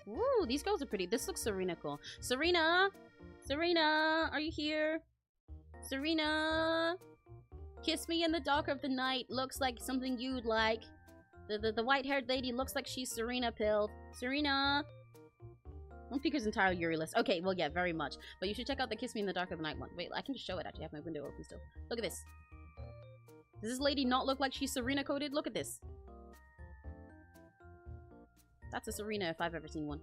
Woo, these girls are pretty. This looks Serena cool. Serena! Serena! Are you here? Serena! Kiss Me in the Dark of the Night looks like something you'd like. The white-haired lady looks like she's Serena pilled. Serena! Won't Peek is entirely Yuri-less. Okay, well, yeah, very much. But you should check out the Kiss Me in the Dark of the Night one. Wait, I can just show it, actually. I have my window open still. Look at this. Does this lady not look like she's Serena-coded? Look at this. That's a Serena if I've ever seen one.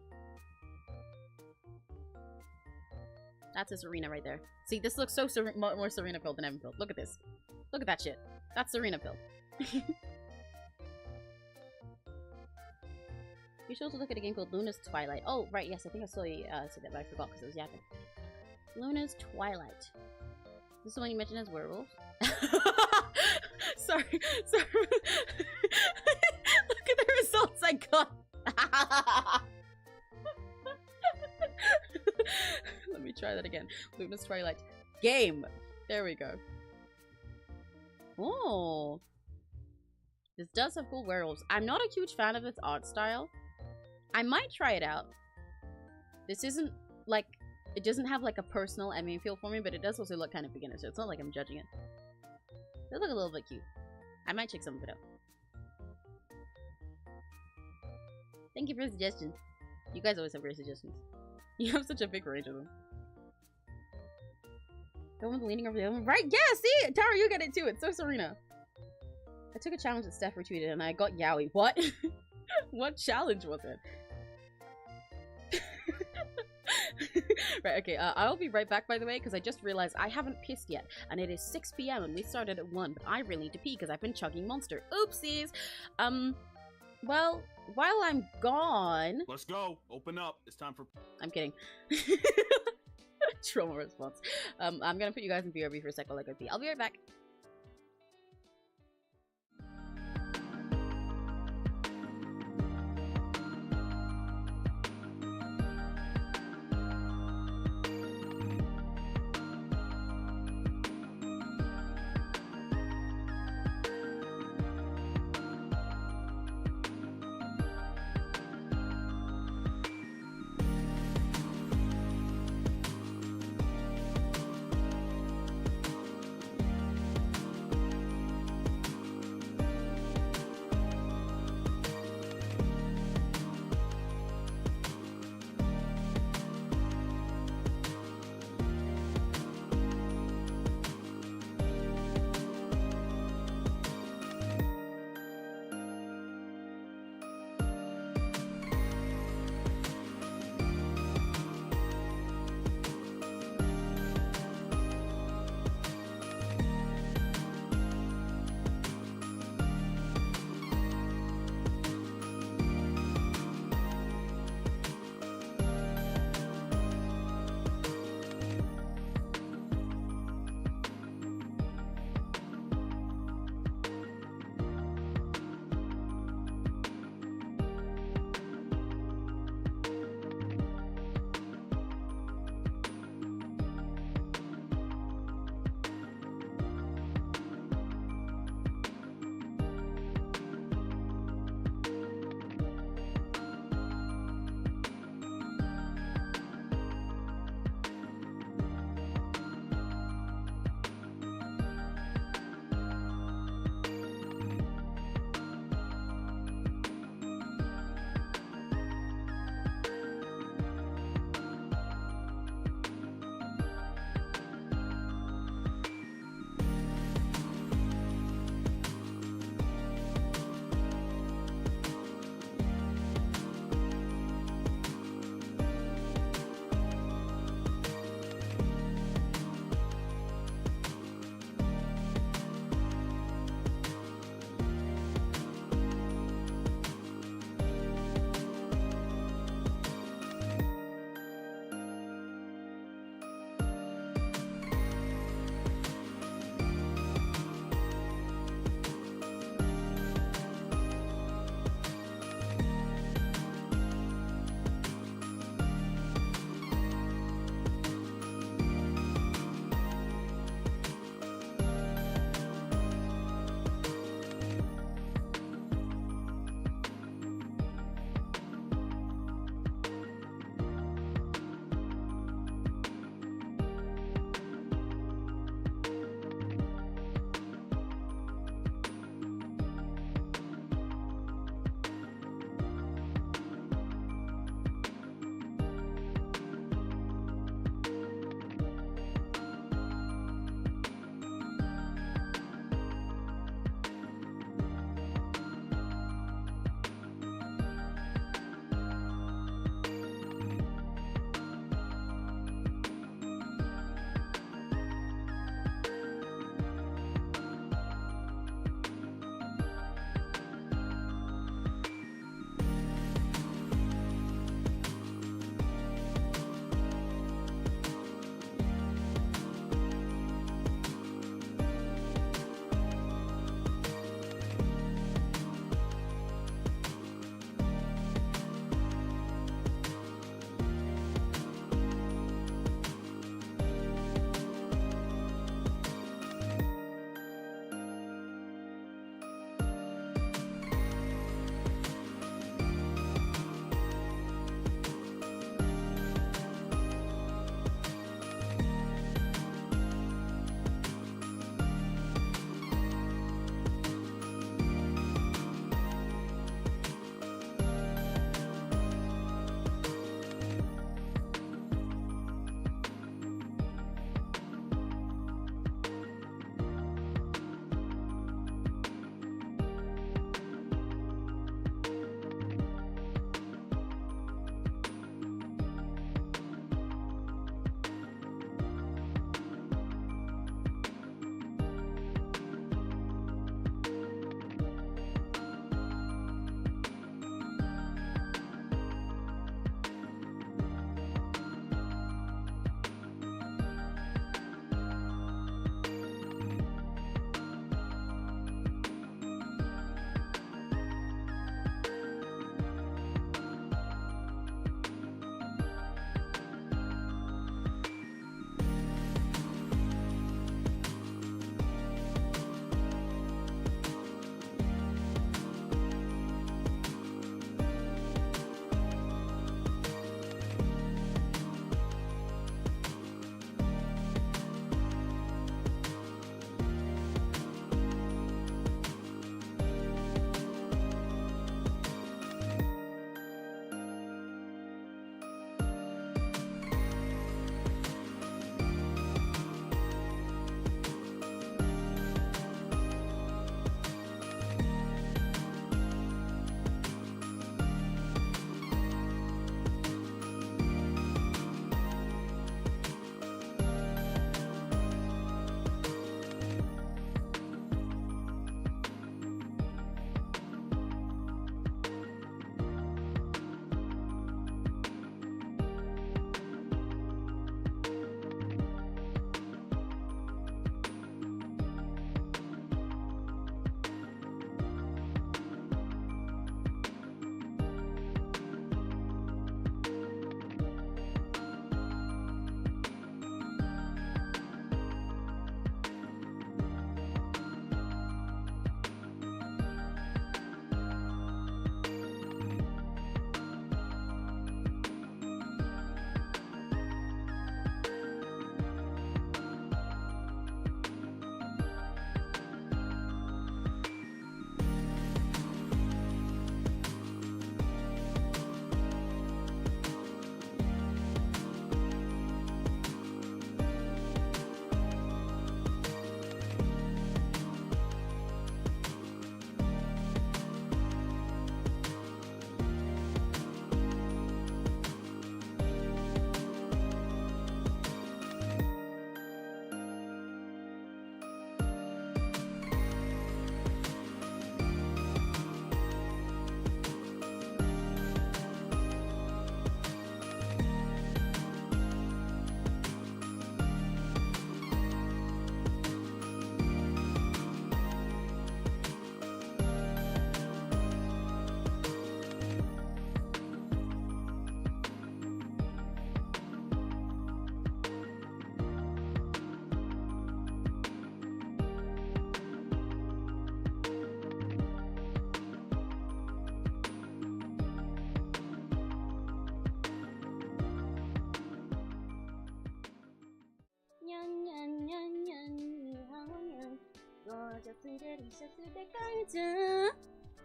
That's a Serena right there. See, this looks so more Serena-pilled than Evan-pilled. Look at this. Look at that shit. That's Serena-pilled. You should also look at a game called Luna's Twilight. Oh, right, yes, I think I saw you say that, but I forgot because it was yapping. Luna's Twilight. This is the one you mentioned as werewolves? sorry. Look at the results I got. Let me try that again. Luna's Twilight. Game. There we go. Oh. This does have cool werewolves. I'm not a huge fan of its art style. I might try it out. This isn't, like, it doesn't have, like, a personal MA feel for me, but it does also look kind of beginner, so it's not like I'm judging it. They look a little bit cute. I might check some of it out. Thank you for the suggestion. You guys always have great suggestions. You have such a big range of them. The one leaning over the other one. Right? Yeah, see? Tara, you get it too. It's so Serena. I took a challenge that Steph retweeted and I got yaoi. What? What challenge was it? Right, okay, I'll be right back, by the way, because I just realized I haven't pissed yet, and it is 6 p.m. and we started at 1, but I really need to pee because I've been chugging Monster. Oopsies! Well, while I'm gone... Let's go! Open up! It's time for... I'm kidding. Trauma response. I'm gonna put you guys in BRB for a sec while I go pee. I'll be right back.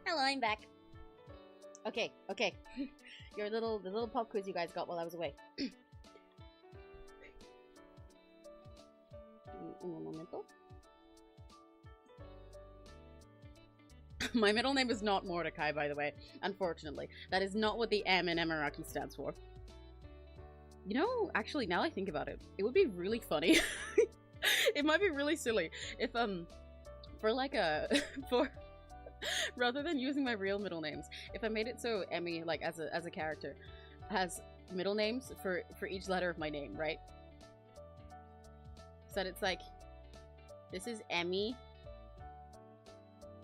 Hello, I'm back. Okay. The little pop quiz you guys got while I was away. Un momento. My middle name is not Mordecai, by the way. Unfortunately, that is not what the M in Emirati stands for. You know, actually, now I think about it, it would be really funny. It might be really silly if for like a rather than using my real middle names, if I made it so Emmy, like as a character, has middle names for each letter of my name, right? So that it's like, this is Emmy.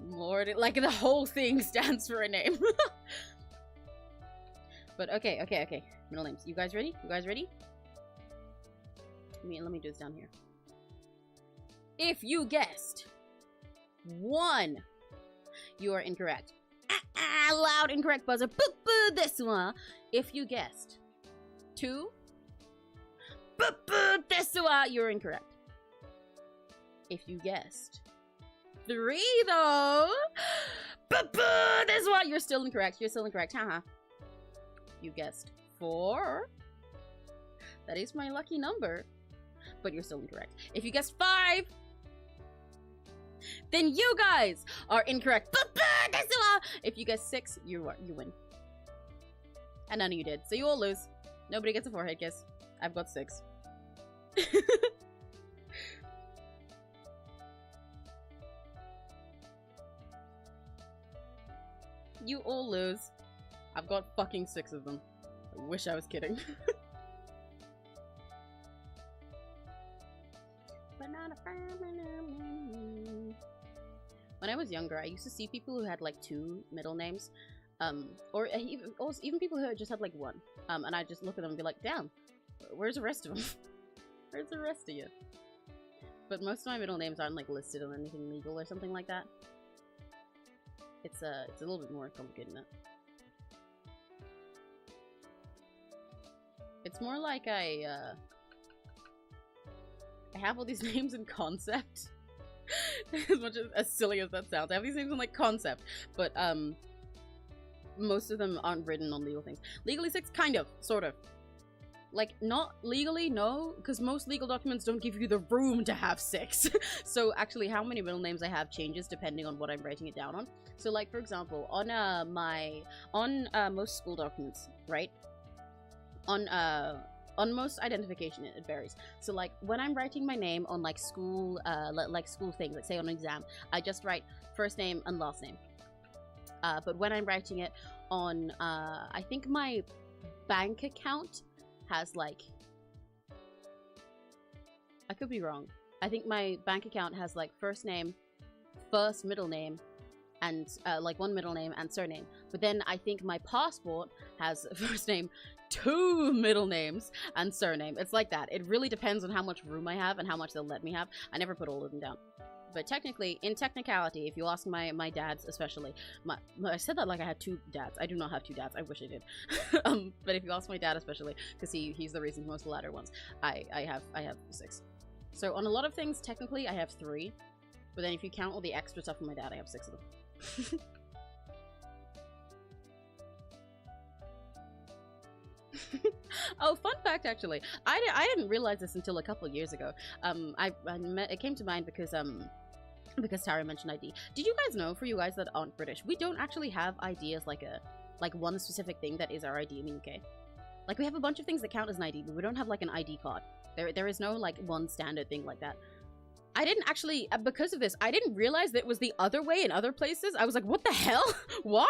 Lord, like the whole thing stands for a name. But okay. Middle names. You guys ready? Let me do this down here. If you guessed 1, you are incorrect. Loud incorrect buzzer. Boop boo this one. If you guessed 2, boop boo this one, you're incorrect. If you guessed 3 though, boop boo this one, you're still incorrect. Haha. You guessed 4. That is my lucky number, but you're still incorrect. If you guessed 5, then you guys are incorrect. If you guess 6, you win. And none of you did, so you all lose. Nobody gets a forehead kiss. I've got 6. You all lose. I've got fucking 6 of them. I wish I was kidding. When I was younger, I used to see people who had like 2 middle names, or even people who just had like 1, and I just look at them and be like, damn, where's the rest of them? Where's the rest of you? But most of my middle names aren't like listed on anything legal or something like that. It's a little bit more complicated than that. It's more like I have all these names in concept. as silly as that sounds, I have these names in like concept, but most of them aren't written on legal things. Legally 6, kind of, sort of. Like, not legally, no, because most legal documents don't give you the room to have 6. So actually, how many middle names I have changes depending on what I'm writing it down on. So like, for example, on most school documents, right? On most identification, it varies. So like, when I'm writing my name on like school things, like say on an exam, I just write first name and last name. But when I'm writing it on, I think my bank account has like, I could be wrong. I think my bank account has like first name, first middle name, and like 1 middle name and surname. But then I think my passport has first name, 2 middle names, and surname. It's like that. It really depends on how much room I have and how much they'll let me have. I never put all of them down. But technically, in technicality, if you ask my dads especially, I said that like I had 2 dads. I do not have 2 dads. I wish I did. But if you ask my dad especially, because he's the reason for most of the latter ones, I have 6. So on a lot of things, technically, I have 3. But then if you count all the extra stuff from my dad, I have 6 of them. Oh, fun fact, actually, I didn't realize this until a couple of years ago. It came to mind because Tara mentioned ID. Did you guys know, for you guys that aren't British, we don't actually have ID as like one specific thing that is our ID in the UK. Like, we have a bunch of things that count as an ID, but we don't have like an ID card. There is no like one standard thing like that. I didn't actually, because of this, I didn't realize that it was the other way in other places. I was like, what the hell? What?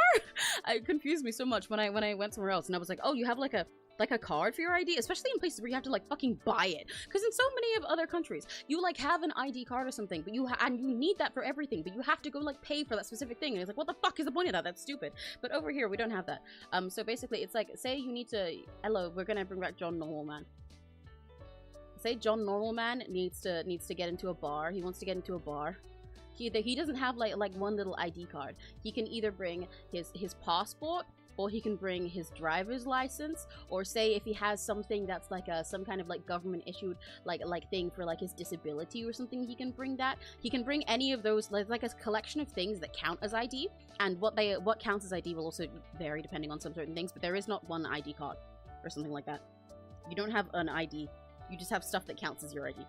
It confused me so much when I went somewhere else, and I was like, oh, you have like a card for your ID, especially in places where you have to like fucking buy it. Because in so many of other countries, you like have an ID card or something, but you need that for everything, but you have to go like pay for that specific thing. And it's like, what the fuck is the point of that? That's stupid. But over here, we don't have that. So basically, it's like, say you need to, hello, we're gonna bring back John Normal Man. Say John Normal Man needs to get into a bar. He wants to get into a bar. He doesn't have like one little ID card. He can either bring his passport or he can bring his driver's license, or say if he has something that's like some kind of like government issued like thing for like his disability or something, he can bring that. He can bring any of those, like a collection of things that count as ID, and what counts as ID will also vary depending on some certain things, but there is not one ID card or something like that. You don't have an ID, you just have stuff that counts as your ID.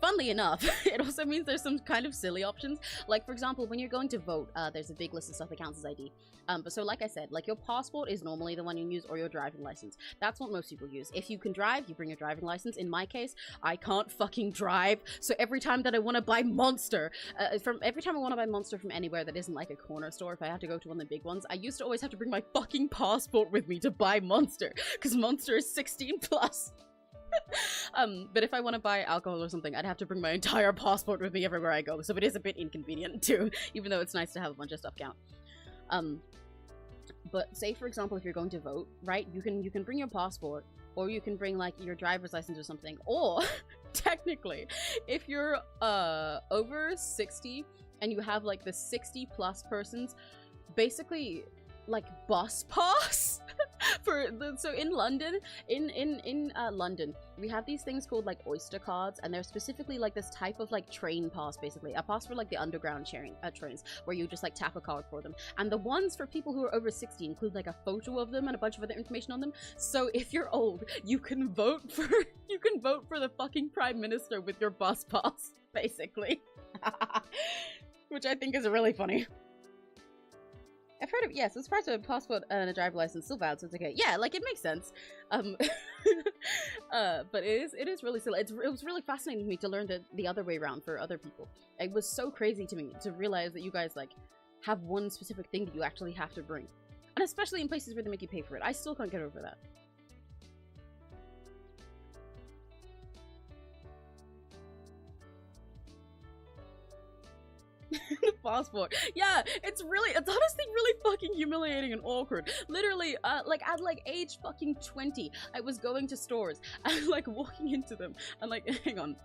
Funnily enough, it also means there's some kind of silly options. Like, for example, when you're going to vote, there's a big list of stuff that counts as ID. But so, like I said, like, your passport is normally the one you use, or your driving license. That's what most people use. If you can drive, you bring your driving license. In my case, I can't fucking drive. So every time that I want to buy Monster, from anywhere that isn't like a corner store, if I have to go to one of the big ones, I used to always have to bring my fucking passport with me to buy Monster, because Monster is 16 plus. But if I want to buy alcohol or something, I'd have to bring my entire passport with me everywhere I go, so it is a bit inconvenient too, even though it's nice to have a bunch of stuff count. But say, for example, if you're going to vote, right, you can bring your passport, or you can bring like your driver's license or something, or technically, if you're over 60 and you have like the 60 plus persons, basically like bus pass so in London, in London, we have these things called like Oyster cards, and they're specifically like this type of like train pass, basically a pass for like the underground trains, where you just like tap a card for them. And the ones for people who are over 60 include like a photo of them and a bunch of other information on them. So if you're old, you can vote for the fucking prime minister with your bus pass, basically. Which I think is really funny. I've heard of, yes, it's part of a passport and a driver license still valid, so it's okay. Yeah, like, it makes sense. But it is really silly. It was really fascinating to me to learn the other way around for other people. It was so crazy to me to realize that you guys, like, have one specific thing that you actually have to bring. And especially in places where they make you pay for it. I still can't get over that. The passport. Yeah, it's honestly really fucking humiliating and awkward. Literally, like at like age fucking 20, I was going to stores and like walking into them and like, hang on.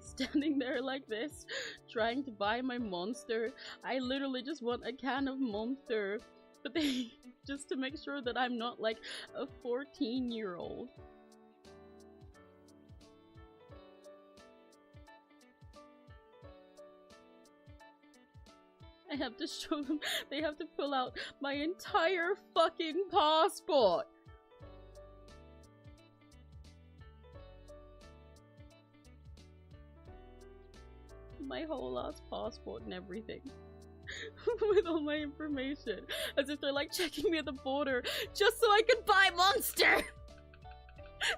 Standing there like this, trying to buy my Monster. I literally just want a can of Monster, but they just to make sure that I'm not like a 14-year-old. I have to show them, they have to pull out my entire fucking passport. My whole ass passport and everything. With all my information. As if they're like checking me at the border just so I can buy Monster!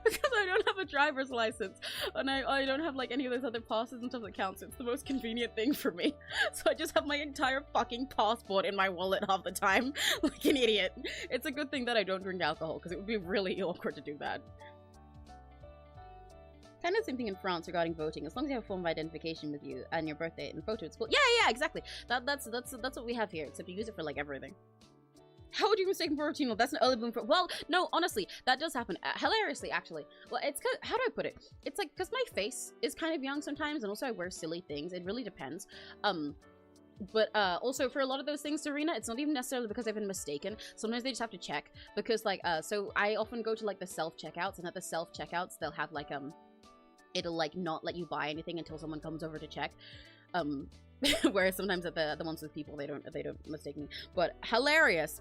Because I don't have a driver's license. And I don't have like any of those other passes and stuff that count, so it's the most convenient thing for me. So I just have my entire fucking passport in my wallet half the time. Like an idiot. It's a good thing that I don't drink alcohol, because it would be really awkward to do that. Kind of the same thing in France regarding voting. As long as you have a form of identification with you and your birthday and photo at school. Yeah, exactly. That's what we have here. Except you use it for like everything. How would you mistake for 14? That's an early bloom for. Well, no, honestly, that does happen. Hilariously, actually. Well, it's cause, how do I put it? It's like because my face is kind of young sometimes, and also I wear silly things. It really depends. But also for a lot of those things, Serena, it's not even necessarily because I've been mistaken. Sometimes they just have to check because like so I often go to like the self checkouts, and at the self checkouts they'll have like it'll like not let you buy anything until someone comes over to check. Whereas sometimes at the ones with people they don't mistake me. But hilarious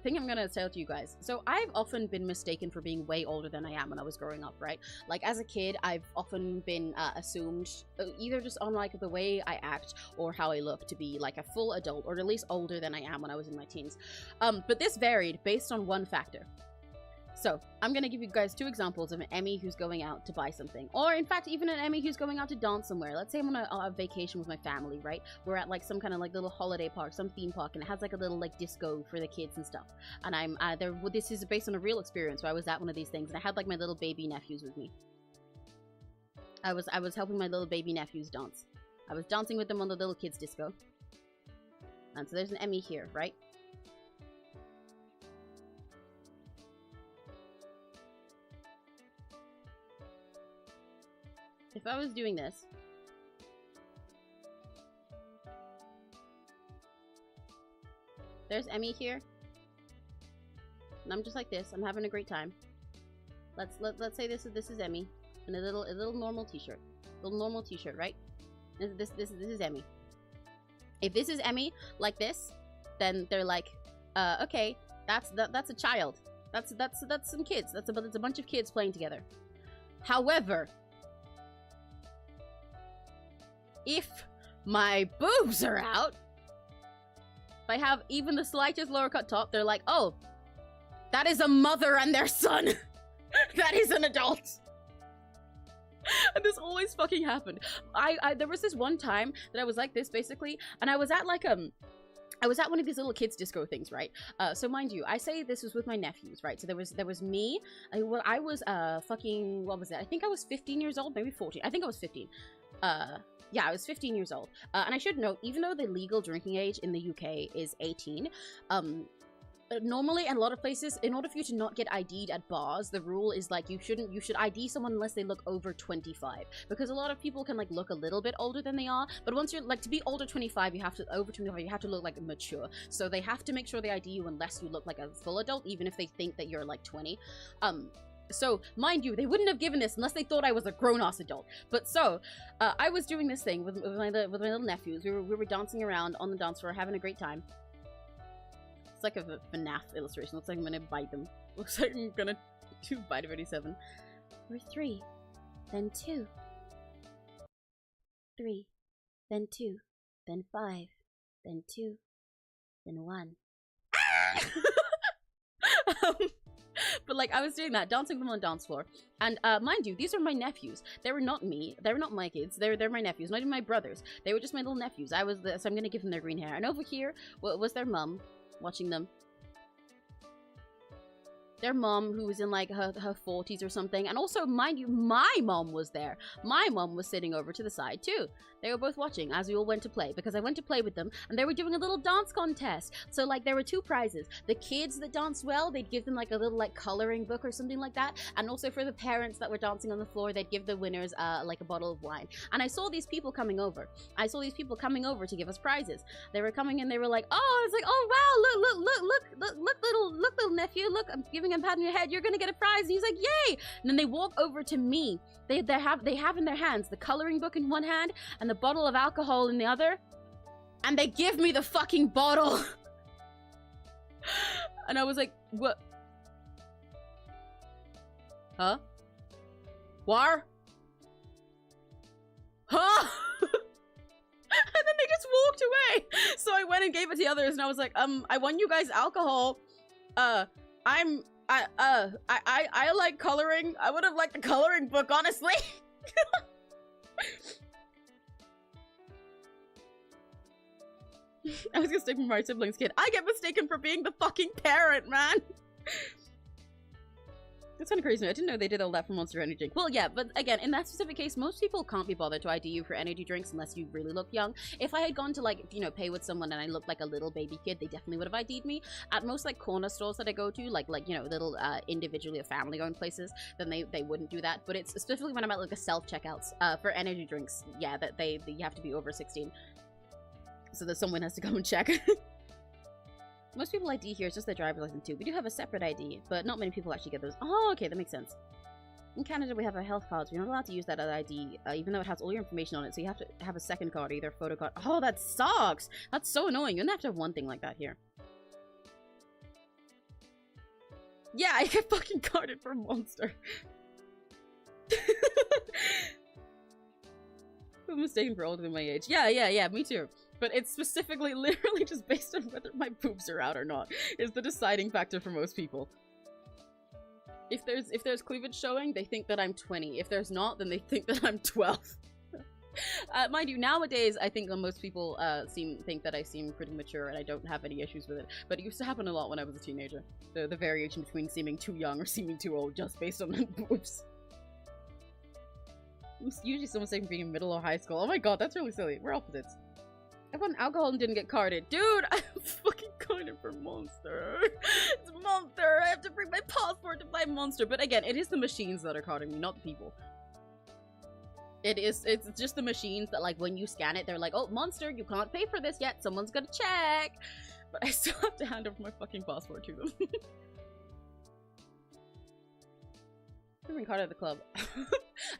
thing I'm gonna tell to you guys. So I've often been mistaken for being way older than I am when I was growing up, right? Like as a kid, I've often been assumed either just on like the way I act or how I look to be like a full adult, or at least older than I am when I was in my teens. But this varied based on one factor. So, I'm gonna give you guys two examples of an Emmy who's going out to buy something. Or, in fact, even an Emmy who's going out to dance somewhere. Let's say I'm on a vacation with my family, right? We're at, like, some kind of, like, little holiday park, some theme park, and it has, like, a little, like, disco for the kids and stuff. And I'm, this is based on a real experience, so I was at one of these things, and I had, like, my little baby nephews with me. I was helping my little baby nephews dance. I was dancing with them on the little kids disco. And so there's an Emmy here, right? if I was doing this, there's Emmy here, and I'm just like this. I'm having a great time. Let's say this is Emmy in a little normal t-shirt, right? This is Emmy. If this is Emmy like this, then they're like, okay, that's a child. That's some kids. That's a bunch of kids playing together. However, if my boobs are out, if I have even the slightest lower cut top, they're like, oh, that is a mother and their son. That is an adult. And this always fucking happened. There was this one time that I was like this basically, and I was at like I was at one of these little kids disco things, right? So mind you, I say this was with my nephews, right? So there was me. I was fucking, what was it? I think I was 15 years old, maybe 14. I think I was 15. Yeah, I was 15 years old. And I should note, even though the legal drinking age in the UK is 18, normally in a lot of places, in order for you to not get ID'd at bars, the rule is like you should ID someone unless they look over 25, because a lot of people can like look a little bit older than they are, but once you're like, to be over 25 you have to look like mature, so they have to make sure they ID you unless you look like a full adult, even if they think that you're like 20. So mind you, they wouldn't have given this unless they thought I was a grown-ass adult. But so I was doing this thing with my little nephews. We were dancing around on the dance floor, having a great time. It's like a FNAF illustration. Looks like I'm gonna bite them. Looks like I'm gonna do bite of 87. We're 3, then 2, 3, then 2, then 5, then 2, then 1. But like I was doing that, dancing them on the dance floor, and mind you, these are my nephews. They were not me. They were not my kids. They're my nephews, not even my brothers. They were just my little nephews. So I'm gonna give them their green hair. And over here was their mum watching them. Their mom, who was in like her 40s or something. And also, mind you, my mom was there. My mom was sitting over to the side too. They were both watching as we all went to play, because I went to play with them and they were doing a little dance contest. So like there were 2 prizes. The kids that danced well, they'd give them like a little like coloring book or something like that. And also for the parents that were dancing on the floor, they'd give the winners like a bottle of wine. And I saw these people coming over. To give us prizes. They were coming in, they were like, oh, it's like, oh wow, look little nephew, look, I'm giving him a pat on your head, you're gonna get a prize. And he's like, yay. And then they walk over to me. They have in their hands the coloring book in one hand and the bottle of alcohol in the other, and they give me the fucking bottle. And I was like, what? Huh? War? Huh? And then they just walked away. So I went and gave it to the others, and I was like, I won you guys alcohol. I like coloring. I would have liked the coloring book, honestly. I was mistaken for my sibling's kid. I get mistaken for being the fucking parent, man. That's kind of crazy. I didn't know they did all that for Monster Energy Drink. Well, yeah, but again, in that specific case, most people can't be bothered to ID you for energy drinks unless you really look young. If I had gone to, like, you know, pay with someone and I looked like a little baby kid, they definitely would have ID'd me. At most, like, corner stores that I go to, like you know, little individually or family-owned places, then they wouldn't do that. But it's specifically when I'm at, like, a self-checkouts for energy drinks, yeah, that you have to be over 16. So that someone has to come and check. Most people ID here is just their driver's license too. We do have a separate ID, but not many people actually get those. Oh, okay, that makes sense. In Canada, we have our health cards. We're not allowed to use that ID, even though it has all your information on it. So you have to have a second card, either a photo card. Oh, that sucks! That's so annoying. You don't have to have one thing like that here. Yeah, I get fucking carded for Monster. I'm mistaken for older than my age. Yeah, me too. But it's specifically literally just based on whether my boobs are out or not is the deciding factor for most people. If there's cleavage showing, they think that I'm 20. If there's not, then they think that I'm 12. Mind you, nowadays I think most people think that I seem pretty mature and I don't have any issues with it. But it used to happen a lot when I was a teenager. The variation between seeming too young or seeming too old just based on my boobs. Usually someone's saying being in middle or high school. Oh my god, that's really silly. We're opposites. I won alcohol and didn't get carded. Dude, I'm fucking carded for Monster. It's Monster. I have to bring my passport to buy Monster. But again, it is the machines that are carding me, not the people. It's just the machines that, like, when you scan it, they're like, oh, monster, you can't pay for this yet. Someone's gonna check. But I still have to hand over my fucking passport to them. I've been carded at the club.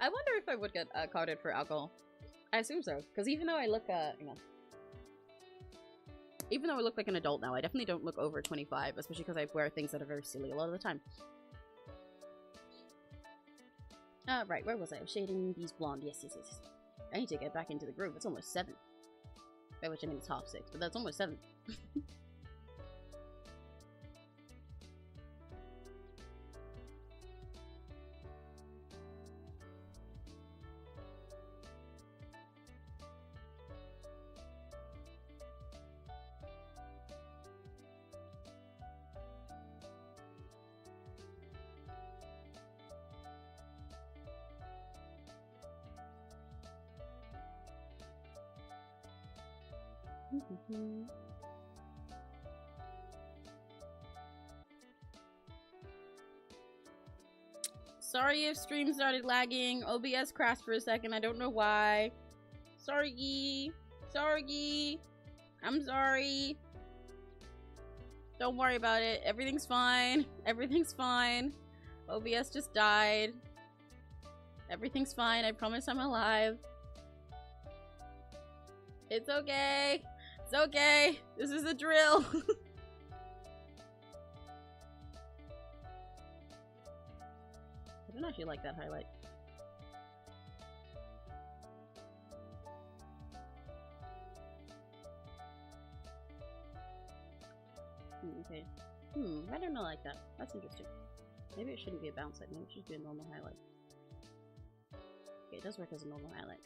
I wonder if I would get carded for alcohol. I assume so, because even though I look, you know, even though I look like an adult now, I definitely don't look over 25, especially because I wear things that are very silly a lot of the time. Right, where was I? I was shading these blonde. Yes. I need to get back into the groove. It's almost 7. By which I mean it's half 6, but that's almost 7. Sorry if stream started lagging. OBS crashed for a second. I don't know why. Sorry. I'm sorry. Don't worry about it. Everything's fine. Everything's fine. OBS just died. Everything's fine. I promise I'm alive. It's okay. It's okay. This is a drill. I don't actually like that highlight. Okay. I don't know like that. That's interesting. Maybe it shouldn't be a bounce light. Maybe it should be a normal highlight. Okay, it does work as a normal highlight.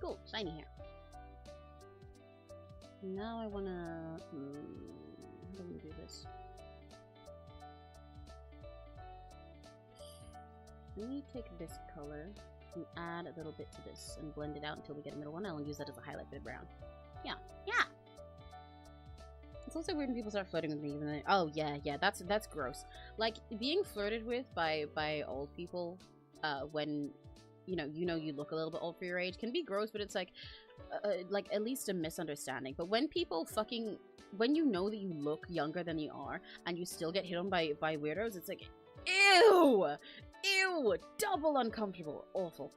Cool, shiny hair. Now I wanna... how do we do this? Let me take this color and add a little bit to this and blend it out until we get a middle one. I'll use that as a highlight for the brown. Yeah. It's also weird when people start flirting with me even though... Oh, yeah, that's gross. Like, being flirted with by old people, when... you look a little bit old for your age can be gross, but it's like at least a misunderstanding. But when people when you know that you look younger than you are and you still get hit on by weirdos, it's like, ew, double uncomfortable, awful.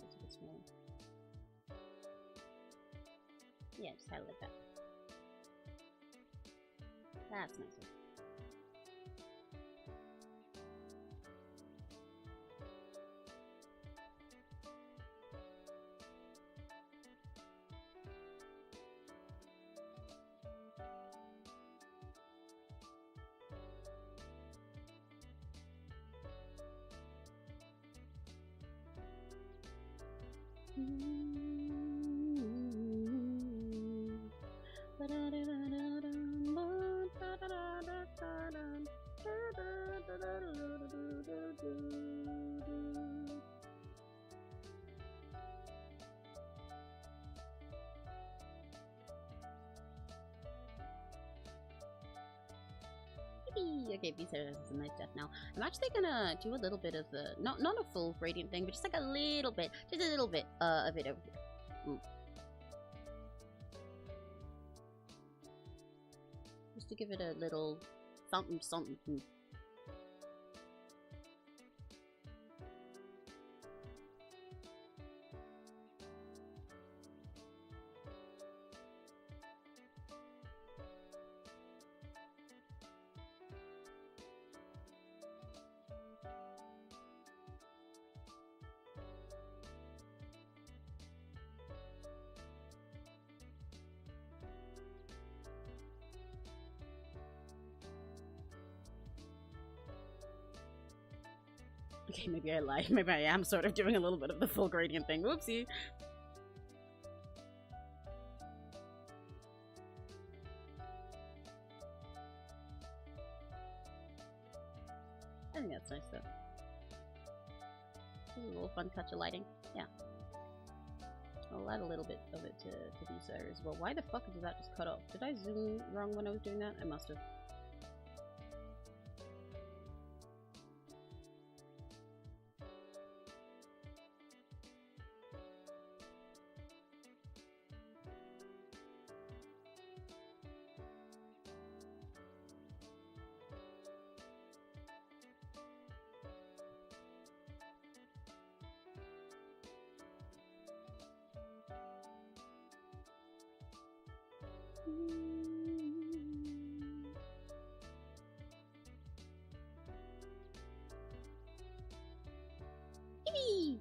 That's a bit small. Yeah, just highlight that. That's nicer. Okay, these are some nice stuff now. I'm actually gonna do a little bit of the not a full gradient thing, but just like a little bit, just a little bit of it over here. Just to give it a little something something. Okay, maybe I lied. Maybe I am sort of doing a little bit of the full gradient thing. Whoopsie. I think that's nice though. This is a little fun touch of lighting. Yeah. I'll add a little bit of it to these areas as well. Why the fuck did that just cut off? Did I zoom wrong when I was doing that? I must have.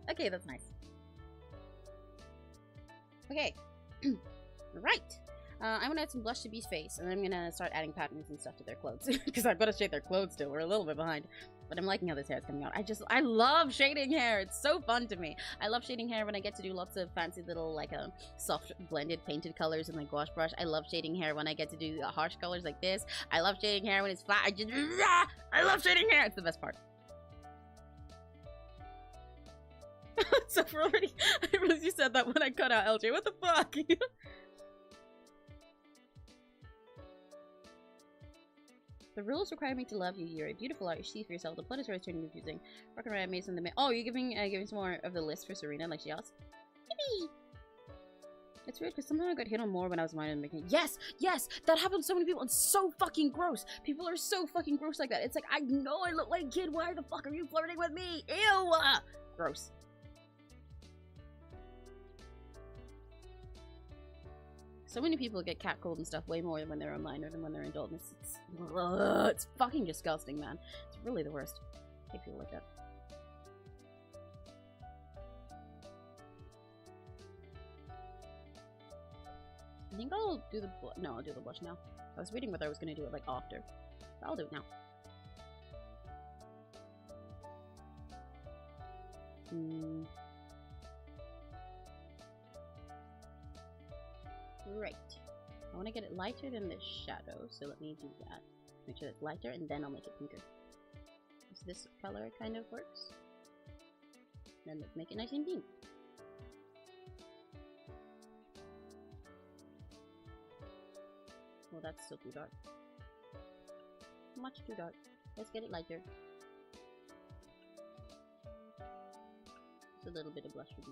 Okay, that's nice. Okay. Right. I'm gonna add some blush to Bee's face, and I'm gonna start adding patterns and stuff to their clothes. Because I've got to shade their clothes still. We're a little bit behind. But I'm liking how this hair is coming out. I love shading hair. It's so fun to me. I love shading hair when I get to do lots of fancy little, like, soft blended painted colors with my gouache brush. I love shading hair when I get to do harsh colors like this. I love shading hair when it's flat. I love shading hair. It's the best part. So for already, I realized you said that when I cut out LJ. What the fuck? The rules require me to love you. You're a beautiful art. You see for yourself. The plot is always turning confusing. Walking around maze in the Oh, you're giving some more of the list for Serena, like she asked. Yippee! It's weird because somehow I got hit on more when I was minding making. Yes, that happens to so many people. It's so fucking gross. People are so fucking gross like that. It's like, I know I look like a kid. Why the fuck are you flirting with me? Ew! Gross. So many people get catcalled and stuff way more when they're online than when they're in adult. It's fucking disgusting, man. It's really the worst. I hate people like that. I think I'll do the no, I'll do the blush now. I was waiting whether I was going to do it like after. But I'll do it now. Right. I want to get it lighter than the shadow, so let me do that. Make sure it's lighter, and then I'll make it pinker. So this color kind of works. Then let's make it nice and pink. Well, that's still too dark. Much too dark. Let's get it lighter. Just a little bit of blush would be.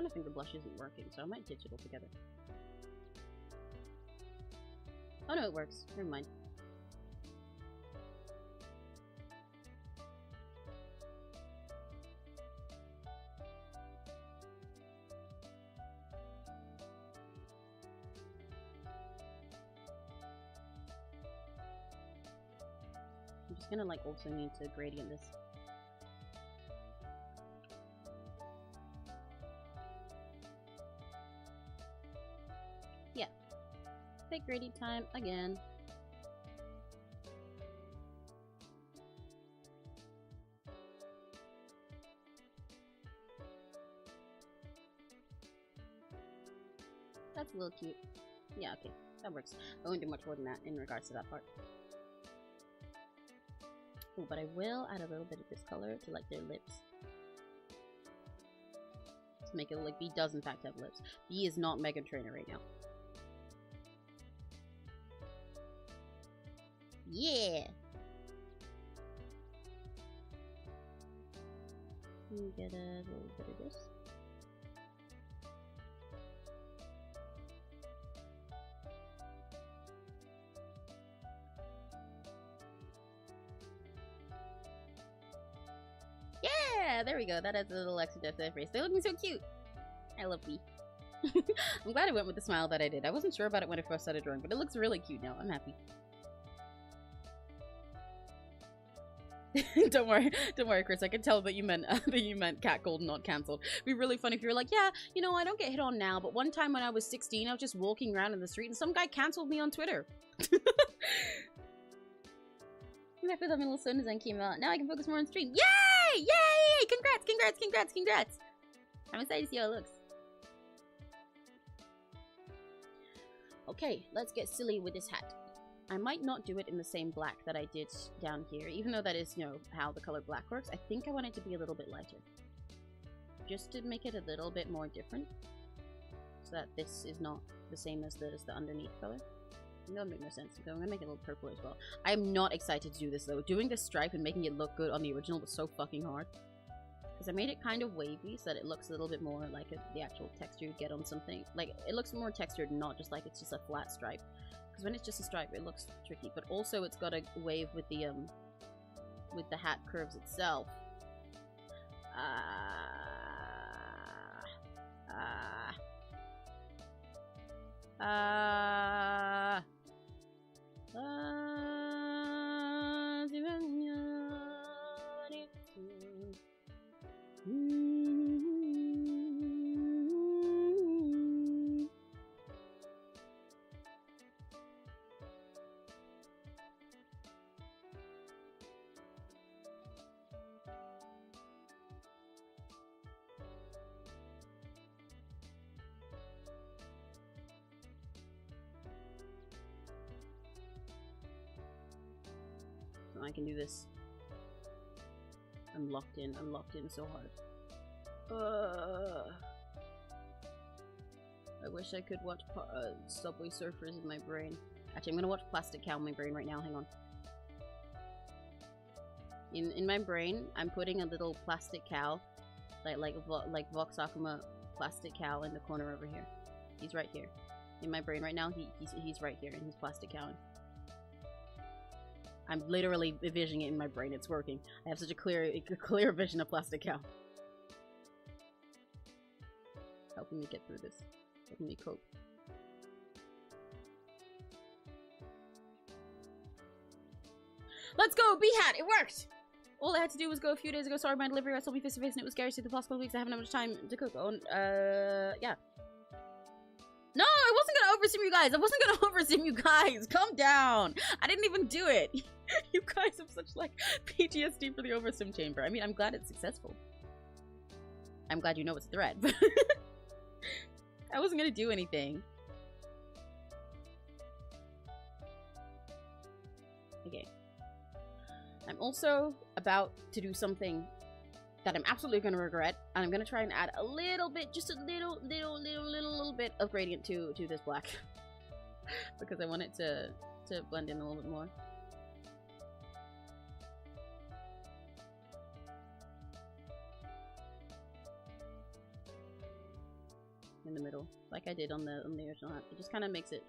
I think the blush isn't working, so I might ditch it altogether. Oh no, it works. Never mind. I'm just gonna like also need to gradient this. Take gradient time again. That's a little cute. Yeah, okay. That works. I won't do much more than that in regards to that part. Ooh, but I will add a little bit of this color to like their lips. To make it look like B does in fact have lips. B is not Meghan Trainor right now. Yeah. Get a little bit of this. Yeah, there we go. That adds a little extra depth to their face. They're looking so cute. I love me. I'm glad I went with the smile that I did. I wasn't sure about it when I first started drawing, but it looks really cute now. I'm happy. Don't worry, Chris. I could tell that you meant catcalled, not cancelled. It'd be really funny if you were like, yeah, you know, I don't get hit on now, but one time when I was 16, I was just walking around in the street and some guy cancelled me on Twitter. I'm happy that my little son design came out. Now I can focus more on stream. Yay! Yay! Congrats! Congrats! Congrats! Congrats! I'm excited to see how it looks. Okay, let's get silly with this hat. I might not do it in the same black that I did down here, even though that is, you know, how the color black works. I think I want it to be a little bit lighter. Just to make it a little bit more different. So that this is not the same as the underneath color. That would make more sense. So I'm gonna make it a little purple as well. I'm not excited to do this though. Doing this stripe and making it look good on the original was so fucking hard. Because I made it kind of wavy so that it looks a little bit more like the actual texture you get on something. Like, it looks more textured, not just like it's just a flat stripe. Because when it's just a stripe, it looks tricky. But also, it's got a wave with the hat curves itself. I can do this. I'm locked in so hard. I wish I could watch Subway Surfers in my brain. Actually, I'm gonna watch Plastic Cow in my brain right now. Hang on. In my brain, I'm putting a little plastic cow, like Vox Akuma plastic cow in the corner over here. He's right here. In my brain right now, he's right here, and he's plastic cow. I'm literally envisioning it in my brain. It's working. I have such a clear vision of Plastic Cow. Helping me get through this. Helping me cope. Let's go! B-Hat! It worked! All I had to do was go a few days ago. Sorry, my delivery I saw me face to face and it was scary. So the past couple of weeks I haven't had much time to cook. Yeah. No, I wasn't gonna oversim you guys. I wasn't gonna oversim you guys. Calm down. I didn't even do it. You guys have such like PTSD for the oversim chamber. I mean, I'm glad it's successful. I'm glad you know it's a threat, but I wasn't gonna do anything. Okay. I'm also about to do something that I'm absolutely going to regret, and I'm going to try and add a little bit, just a little bit of gradient to this black. Because I want it to blend in a little bit more. In the middle, like I did on the original hat. It just kind of makes it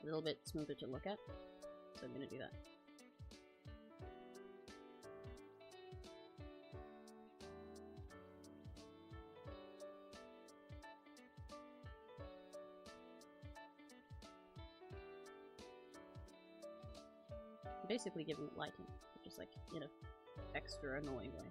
a little bit smoother to look at. So I'm going to do that. Basically giving it lighting, just like in an extra annoying way.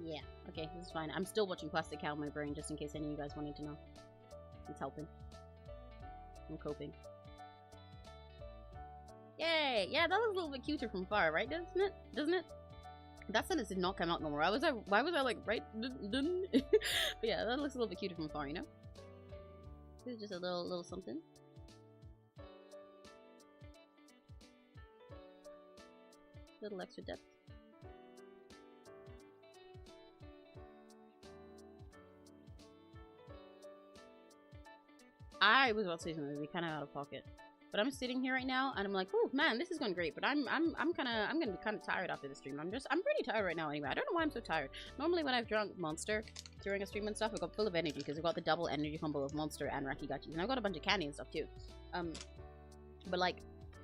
Yeah, okay, this is fine. I'm still watching Plastic Cow in my brain, just in case any of you guys wanted to know. It's helping. I'm coping. Yay! Yeah, that looks a little bit cuter from far, right? Doesn't it? Doesn't it? That sentence did not come out normal. Why was I like, right? But yeah, that looks a little bit cuter from far, you know? This is just a little something. Little extra depth. I was about to say something, kind of out of pocket, but I'm sitting here right now and I'm like, oh man, this is going great. But I'm gonna be kind of tired after the stream. I'm pretty tired right now anyway. I don't know why I'm so tired. Normally when I've drunk Monster during a stream and stuff, I got full of energy because I got the double energy combo of Monster and Rakigachis, and I got a bunch of candy and stuff too. But like,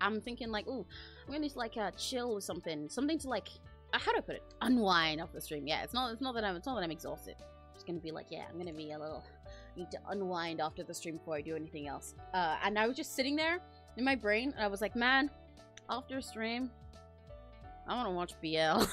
I'm thinking like, ooh, I'm gonna just like chill with something to like, how do I put it? Unwind off the stream. Yeah, it's not that I'm exhausted. I'm just gonna be like, yeah, I'm gonna be a little. Need to unwind after the stream before I do anything else. And I was just sitting there in my brain, and I was like, man, after a stream, I want to watch BL.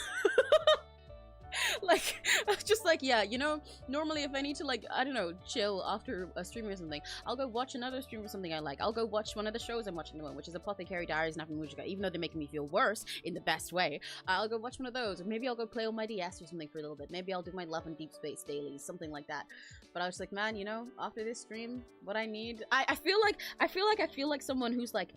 Like, I was just like, yeah, you know, normally if I need to, like, I don't know, chill after a stream or something, I'll go watch another stream or something I like. I'll go watch one of the shows I'm watching at the moment, which is Apothecary Diaries and Nakamujika, even though they're making me feel worse in the best way. I'll go watch one of those, or maybe I'll go play on my DS or something for a little bit. Maybe I'll do my Love and Deep Space dailies, something like that. But I was like, man, you know, after this stream, what I need, I feel like someone who's like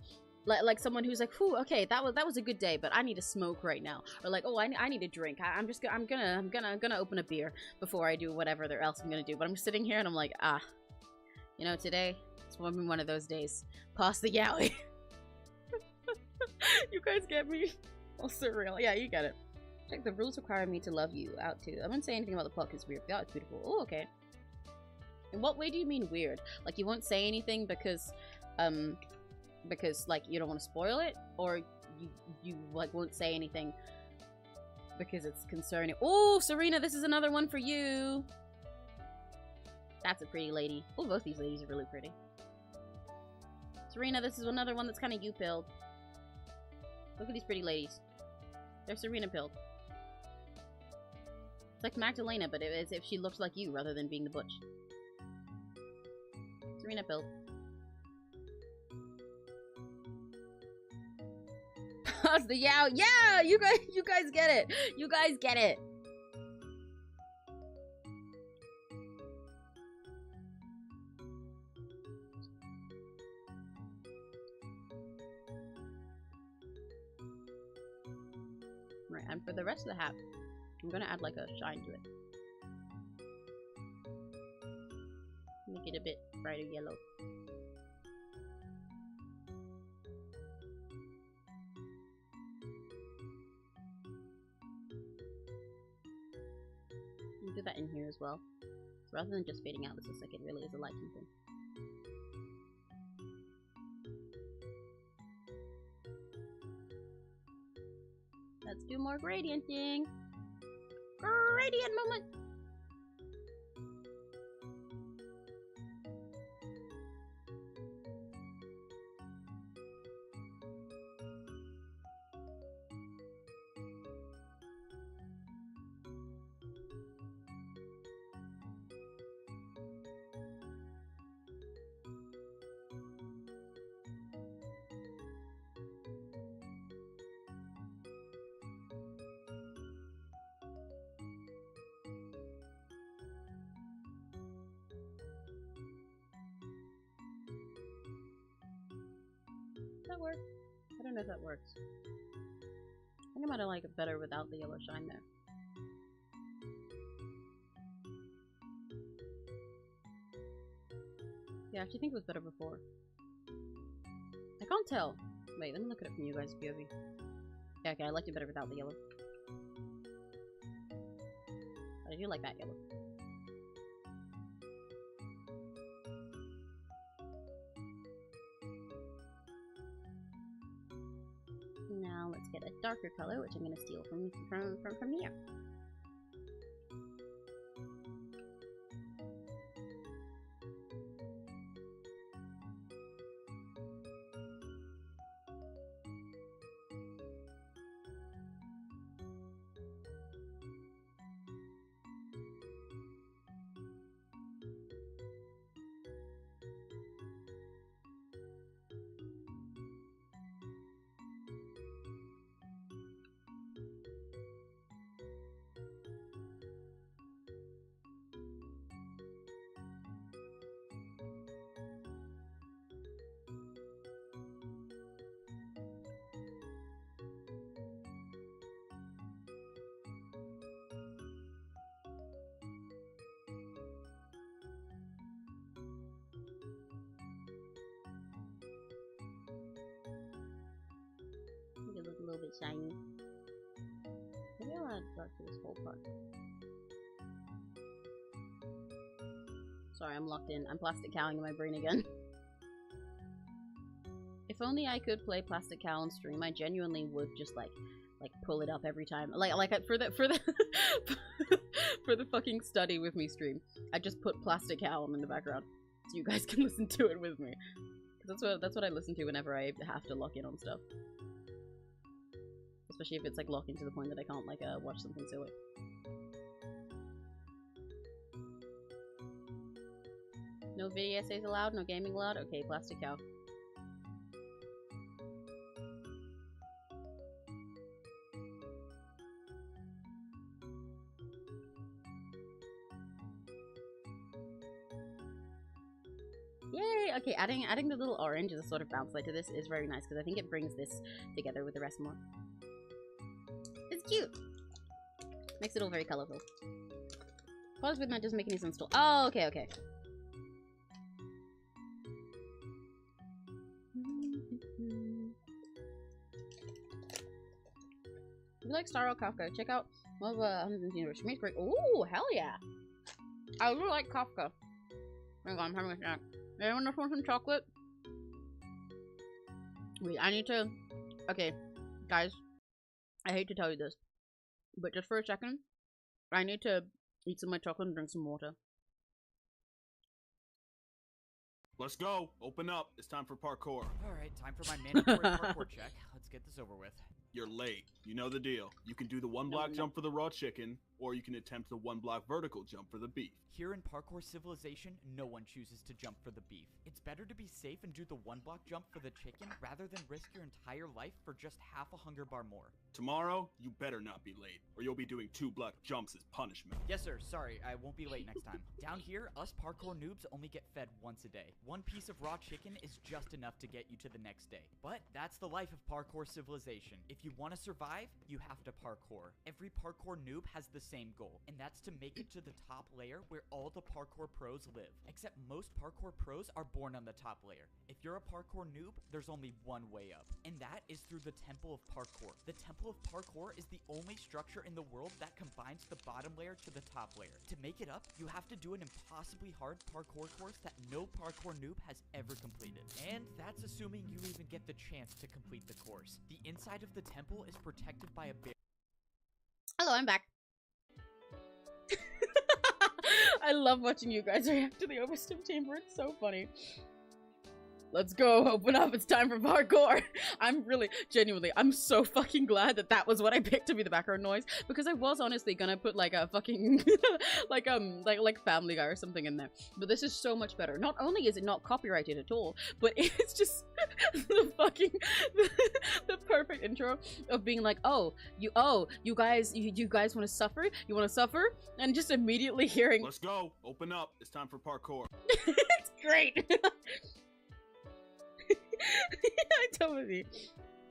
someone who's like, whew, okay, that was a good day, but I need to smoke right now, or like, oh, I need a drink. I'm gonna open a beer before I do whatever else I'm gonna do. But I'm sitting here and I'm like, you know, today it's one of those days. Pass the yaoi. You guys get me? All surreal. Yeah, you get it. Check, the rules require me to love you out too. I wouldn't say anything about the puck is weird. Yeah, it's beautiful. Oh, okay. In what way do you mean weird? Like, you won't say anything because like you don't want to spoil it, or you like won't say anything because it's concerning. Oh, Serena, this is another one for you. That's a pretty lady. Oh, both these ladies are really pretty. Serena, this is another one that's kind of you-pilled. Look at these pretty ladies. They're Serena-pilled. It's like Magdalena, but it's if she looked like you rather than being the butch. Serena-pilled. Pause the yow. Yeah, you guys get it. You guys get it. Right, and for the rest of the hat, I'm gonna add like a shine to it. Make it a bit brighter yellow. Do that in here as well. So rather than just fading out, this looks like it really is a lighting thing. Let's do more gradienting. Gradient moment. That work? I don't know if that works. I think I might have liked it better without the yellow shine there. Yeah, I actually think it was better before. I can't tell. Wait, let me look at it from you guys' POV. Yeah, okay, I liked it better without the yellow. But I do like that yellow. Now let's get a darker color, which I'm gonna steal from here. really shiny. Maybe I'll add dark to this whole part. Sorry, I'm locked in. I'm plastic cowing in my brain again. If only I could play Plastic Cow on stream, I genuinely would just like pull it up every time. For the for the fucking study with me stream, I just put Plastic Cow on in the background so you guys can listen to it with me. Cause that's what I listen to whenever I have to lock in on stuff. Especially if it's like locking to the point that I can't like watch something silly. No video essays allowed, no gaming allowed. Okay, Plastic Cow. Yay! Okay, adding the little orange as a sort of bounce light to this is very nice because I think it brings this together with the rest more. It's cute! Makes it all very colorful. Pause with that doesn't make any sense still. Oh, okay, okay. If you like Star Wars Kafka, check out one of 100 Universe. She makes great. Ooh, hell yeah! I really like Kafka. Hang on, I'm having a snack. Anyone else want some chocolate? Wait, I need to... Okay, guys. I hate to tell you this, but just for a second, I need to eat some of my chocolate and drink some water. Let's go. Open up. It's time for parkour. Alright, time for my mandatory parkour check. Let's get this over with. You're late. You know the deal. You can do the one block jump for the raw chicken, or you can attempt the one block vertical jump for the beef. Here in Parkour Civilization, no one chooses to jump for the beef. It's better to be safe and do the one block jump for the chicken rather than risk your entire life for just half a hunger bar more. Tomorrow, you better not be late, or you'll be doing 2 block jumps as punishment. Yes sir, sorry, I won't be late next time. Down here, us parkour noobs only get fed once a day. One piece of raw chicken is just enough to get you to the next day. But that's the life of Parkour Civilization. If you want to survive, you have to parkour. Every parkour noob has the same goal, and that's to make it to the top layer where all the parkour pros live. Except most parkour pros are born on the top layer. If you're a parkour noob, there's only one way up, and that is through the Temple of Parkour. The Temple of Parkour is the only structure in the world that combines the bottom layer to the top layer. To make it up, you have to do an impossibly hard parkour course that no parkour noob has ever completed. And that's assuming you even get the chance to complete the course. The inside of the temple is protected by a barrier. Hello, I'm back. I love watching you guys react to the overstim chamber. It's so funny. Let's go, open up, it's time for parkour. I'm really, genuinely, I'm so fucking glad that that was what I picked to be the background noise, because I was honestly gonna put like a fucking, like Family Guy or something in there. But this is so much better. Not only is it not copyrighted at all, but it's just the fucking, the perfect intro of being like, you guys want to suffer? You want to suffer? And just immediately hearing, let's go, open up, it's time for parkour. It's great. I totally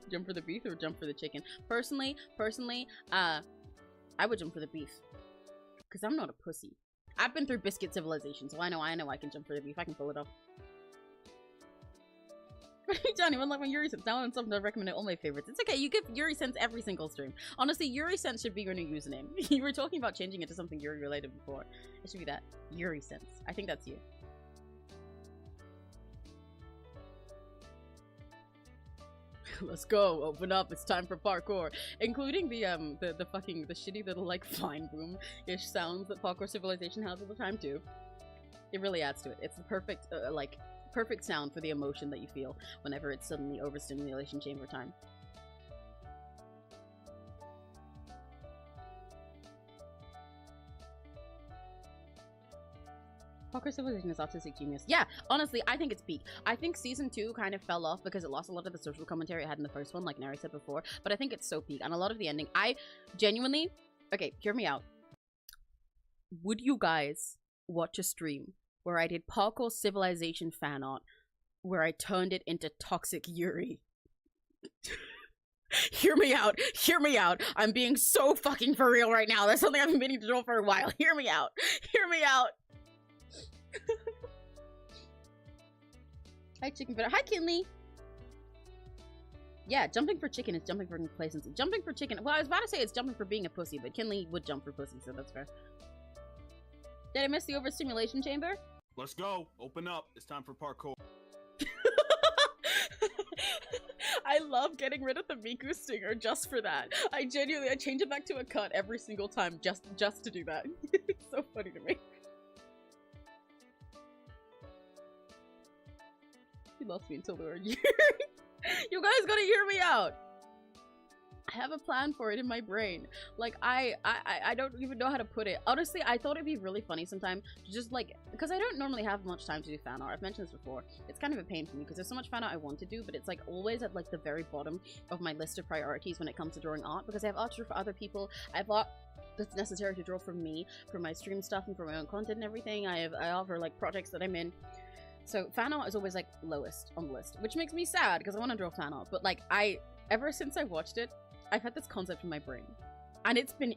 jump for the beef or jump for the chicken. Personally, I would jump for the beef because I'm not a pussy. I've been through Biscuit Civilization, so I know I can jump for the beef. I can pull it off. Johnny, one like my Yuri Sense. Now and something I recommend all my favorites. It's okay, you give Yuri Sense every single stream. Honestly, Yuri Sense should be your new username. You were talking about changing it to something Yuri related before. It should be that. Yuri Sense. I think that's you. Let's go, open up, it's time for parkour. Including the shitty little like fine boom-ish sounds that Parkour Civilization has all the time too. It really adds to it. It's the perfect perfect sound for the emotion that you feel whenever it's suddenly overstimulation chamber time. Parkour Civilization is autistic genius. Yeah, honestly, I think it's peak. I think season 2 kind of fell off because it lost a lot of the social commentary it had in the first one, like Nary said before. But I think it's so peak. And a lot of the ending, I genuinely... Okay, hear me out. Would you guys watch a stream where I did Parkour Civilization fan art, where I turned it into Toxic Yuri? Hear me out. Hear me out. I'm being so fucking for real right now. That's something I've been meaning to do for a while. Hear me out. Hear me out. Hi, Chicken Fitter. Hi, Kinley. Yeah, jumping for chicken is jumping for complacency. Jumping for chicken. Well, I was about to say it's jumping for being a pussy, but Kinley would jump for pussy, so that's fair. Did I miss the overstimulation chamber? Let's go. Open up. It's time for parkour. I love getting rid of the Miku stinger just for that. I change it back to a cut every single time just to do that. It's so funny to me. He lost me until they were a year. You guys gotta hear me out. I have a plan for it in my brain. Like, I don't even know how to put it. Honestly, I thought it'd be really funny sometime to just, like, because I don't normally have much time to do fan art. I've mentioned this before. It's kind of a pain for me because there's so much fan art I want to do, but it's, like, always at, like, the very bottom of my list of priorities when it comes to drawing art, because I have art to draw for other people. I have art that's necessary to draw for me, for my stream stuff and for my own content and everything. I offer, like, projects that I'm in. So fan art is always, like, lowest on the list, which makes me sad because I want to draw fan art. But, like, ever since I watched it, I've had this concept in my brain, and it's been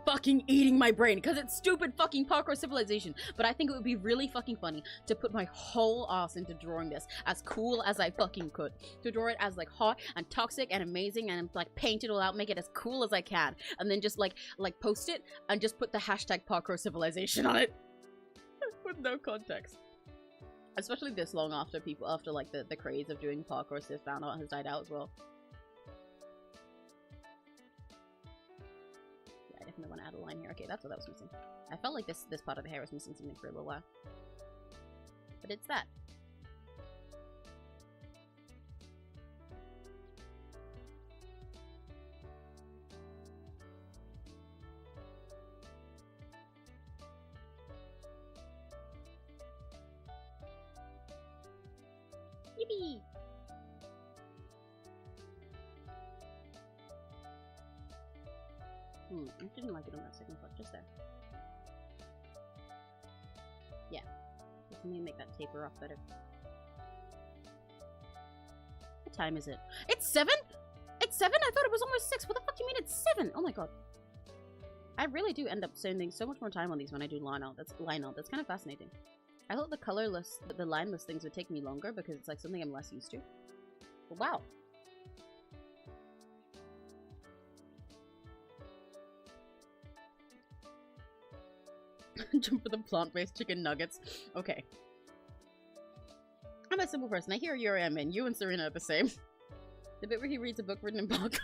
fucking eating my brain because it's stupid fucking parkour civilization. But I think it would be really fucking funny to put my whole ass into drawing this as cool as I fucking could, to draw it as like hot and toxic and amazing and like paint it all out, make it as cool as I can, and then just like post it and just put the hashtag parkour civilization on it with no context. Especially this long after like the craze of doing parkour civ fan art has died out as well. I want to add a line here. Okay, that's what that was missing. I felt like this part of the hair was missing something for a little while. But it's that. Yippee! I didn't like it on that second part, just there. Yeah. Let me make that taper off better. What time is it? It's 7? It's 7? I thought it was almost 6. What the fuck do you mean it's 7? Oh my god. I really do end up spending so much more time on these when I do line out. That's kind of fascinating. I thought the colorless, the lineless things would take me longer because it's like something I'm less used to. But wow. Jump for the plant-based chicken nuggets. Okay. I'm a simple person. I hear you're and you and Serena are the same. The bit where he reads a book written in parkour.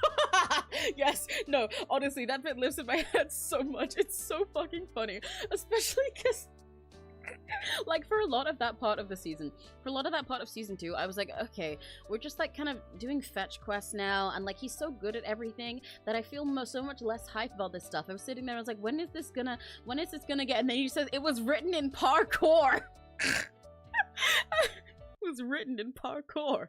Yes, no, honestly, that bit lives in my head so much. It's so fucking funny. Especially because, like, for a lot of that part of the season, for a lot of that part of season 2, I was like, okay, we're just, like, kind of doing fetch quests now, and, like, he's so good at everything that I feel so much less hype about this stuff. I was sitting there, I was like, when is this gonna get, and then he says, it was written in parkour! It was written in parkour.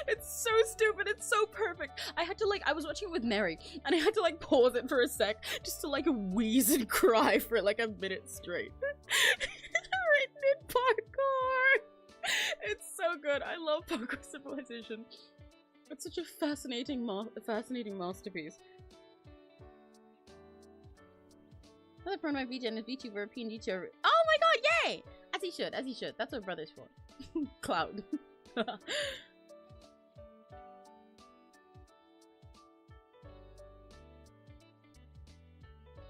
It's so stupid, it's so perfect. I had to, like, I was watching it with Mary, and I had to, like, pause it for a sec, just to, like, wheeze and cry for, like, a minute straight. Written in parkour! It's so good. I love Parkour Civilization. It's such a fascinating masterpiece. Another friend of my VJ and his VTuber, PNGTUBER. Oh my god, yay! As he should, as he should. That's what brother's for. Cloud.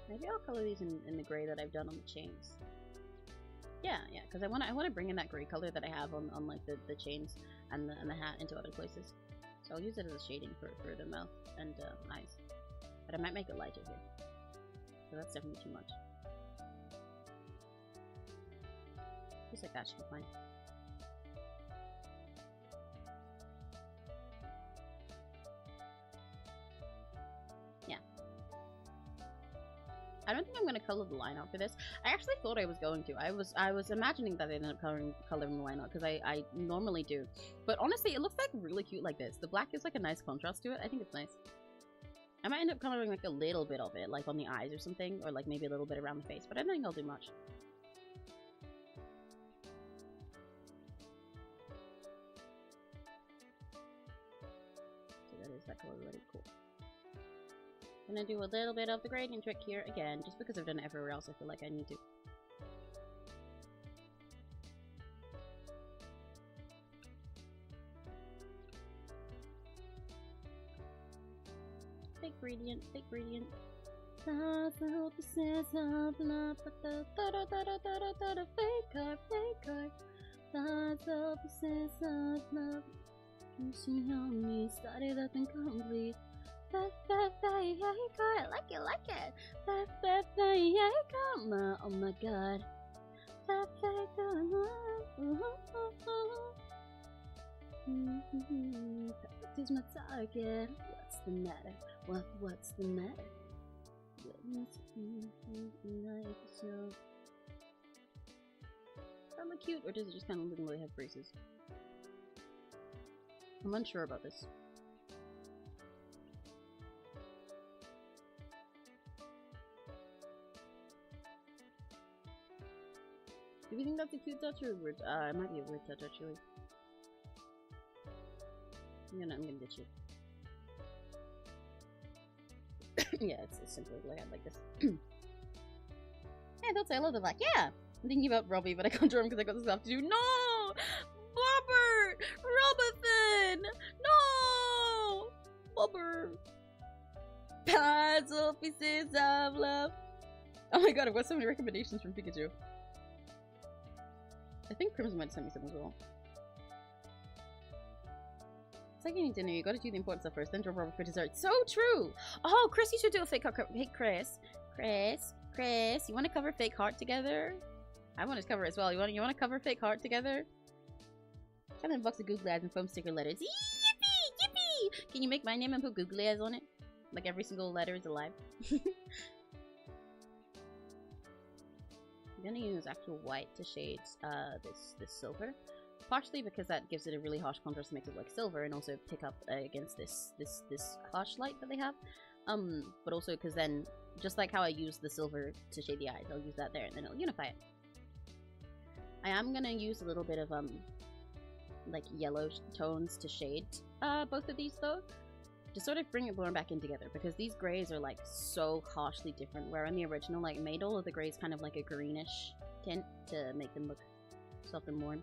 Maybe I'll color these in the gray that I've done on the chains. Yeah, because I want to bring in that gray color that I have on like the chains and the hat into other places. So I'll use it as a shading for the mouth and eyes. But I might make it lighter here. So that's definitely too much. Just like that should be fine. Yeah. I don't think I'm gonna color the line out for this. I actually thought I was going to. I was imagining that I ended up coloring the line out because I normally do. But honestly, it looks like really cute like this. The black gives like a nice contrast to it. I think it's nice. I might end up coloring like a little bit of it, like on the eyes or something, or like maybe a little bit around the face, but I don't think I'll do much. So that is that color already. Cool. Gonna do a little bit of the gradient trick here again, just because I've done it everywhere else. I feel like I need to. gradient, fake gradient. Fake card, fake card. Thoughts of a sense of love. You see how me started up incomplete. Fake card, like it. Fake card, oh my god. Fake card, perfect is my target. What's the matter? What's the matter? Am I cute, or does it just kind of look like they have braces? I'm unsure about this. Do we think that's a cute touch or a weird? It might be a weird touch actually. I'm gonna ditch it. Yeah, it's simply like this. Yeah, don't say I love the black. Yeah! I'm thinking about Robbie, but I can't draw him because I got this stuff to do. No! Robert! Robothan! No! Bobber! Puzzle pieces of love. Oh my god, I've got so many recommendations from Pikachu. I think Crimson might send me some as well. It's like eating dinner, you gotta do the important stuff first, then draw Robert for dessert. So true! Oh, Chris, you should do a fake heart. Hey, Chris, you want to cover fake heart together? I want to cover it as well. You want to cover fake heart together? Try a box of googly eyes and foam sticker letters. Yippee! Yippee! Can you make my name and put googly eyes on it? Like every single letter is alive. I'm gonna use actual white to shade this silver. Partially because that gives it a really harsh contrast, makes it like silver, and also pick up against this harsh light that they have. But also because then, just like how I use the silver to shade the eyes, I'll use that there, and then it'll unify it. I am gonna use a little bit of like yellow tones to shade both of these though, to sort of bring it more back in together, because these grays are like so harshly different. Where in the original, like, made all of the grays kind of like a greenish tint to make them look soft and warm.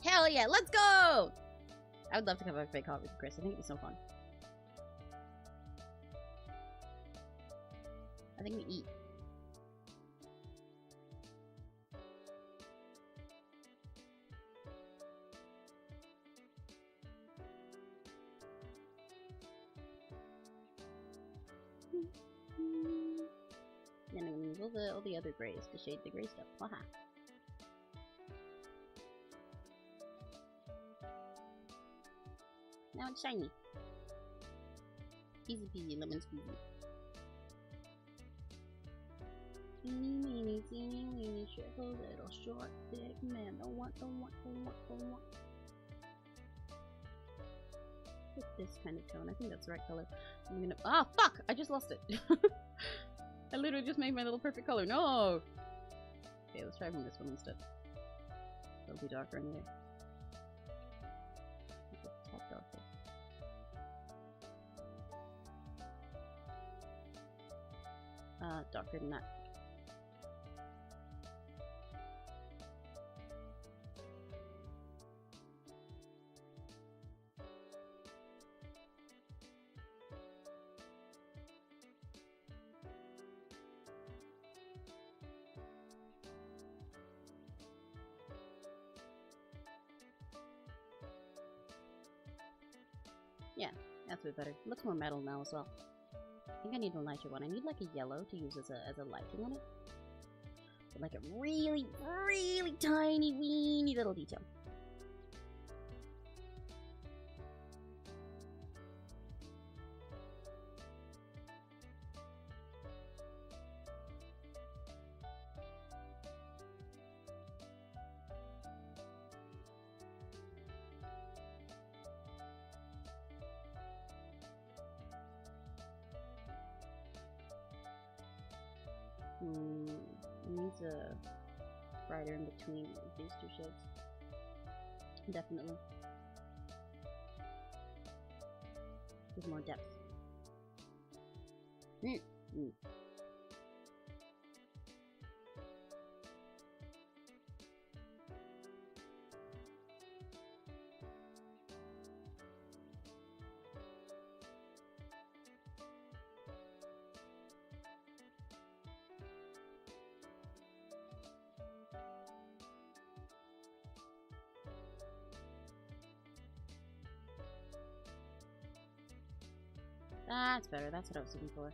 Hell yeah, let's go! I would love to cover a fake heart with Chris. I think it'd be so fun. I think we eat. Then I'm gonna use all the other grays to shade the gray stuff. Haha. Now it's shiny. Easy peasy, lemon squeezy. Teeny weeny, teeny weeny, shrivel little short thick man. Don't want. With this kind of tone, I think that's the right color. I'm gonna. Ah, fuck! I just lost it. I literally just made my little perfect color. No. Okay, let's try from this one instead. It'll be darker anyway. Darker. Darker than that. Yeah, that's a bit better. Looks more metal now as well. I think I need a lighter one. I need like a yellow to use as a lighting on it. But like a really, really tiny, weeny little detail. Needs a brighter in between these two shades. Definitely. With more depth. That's better. That's what I was looking for.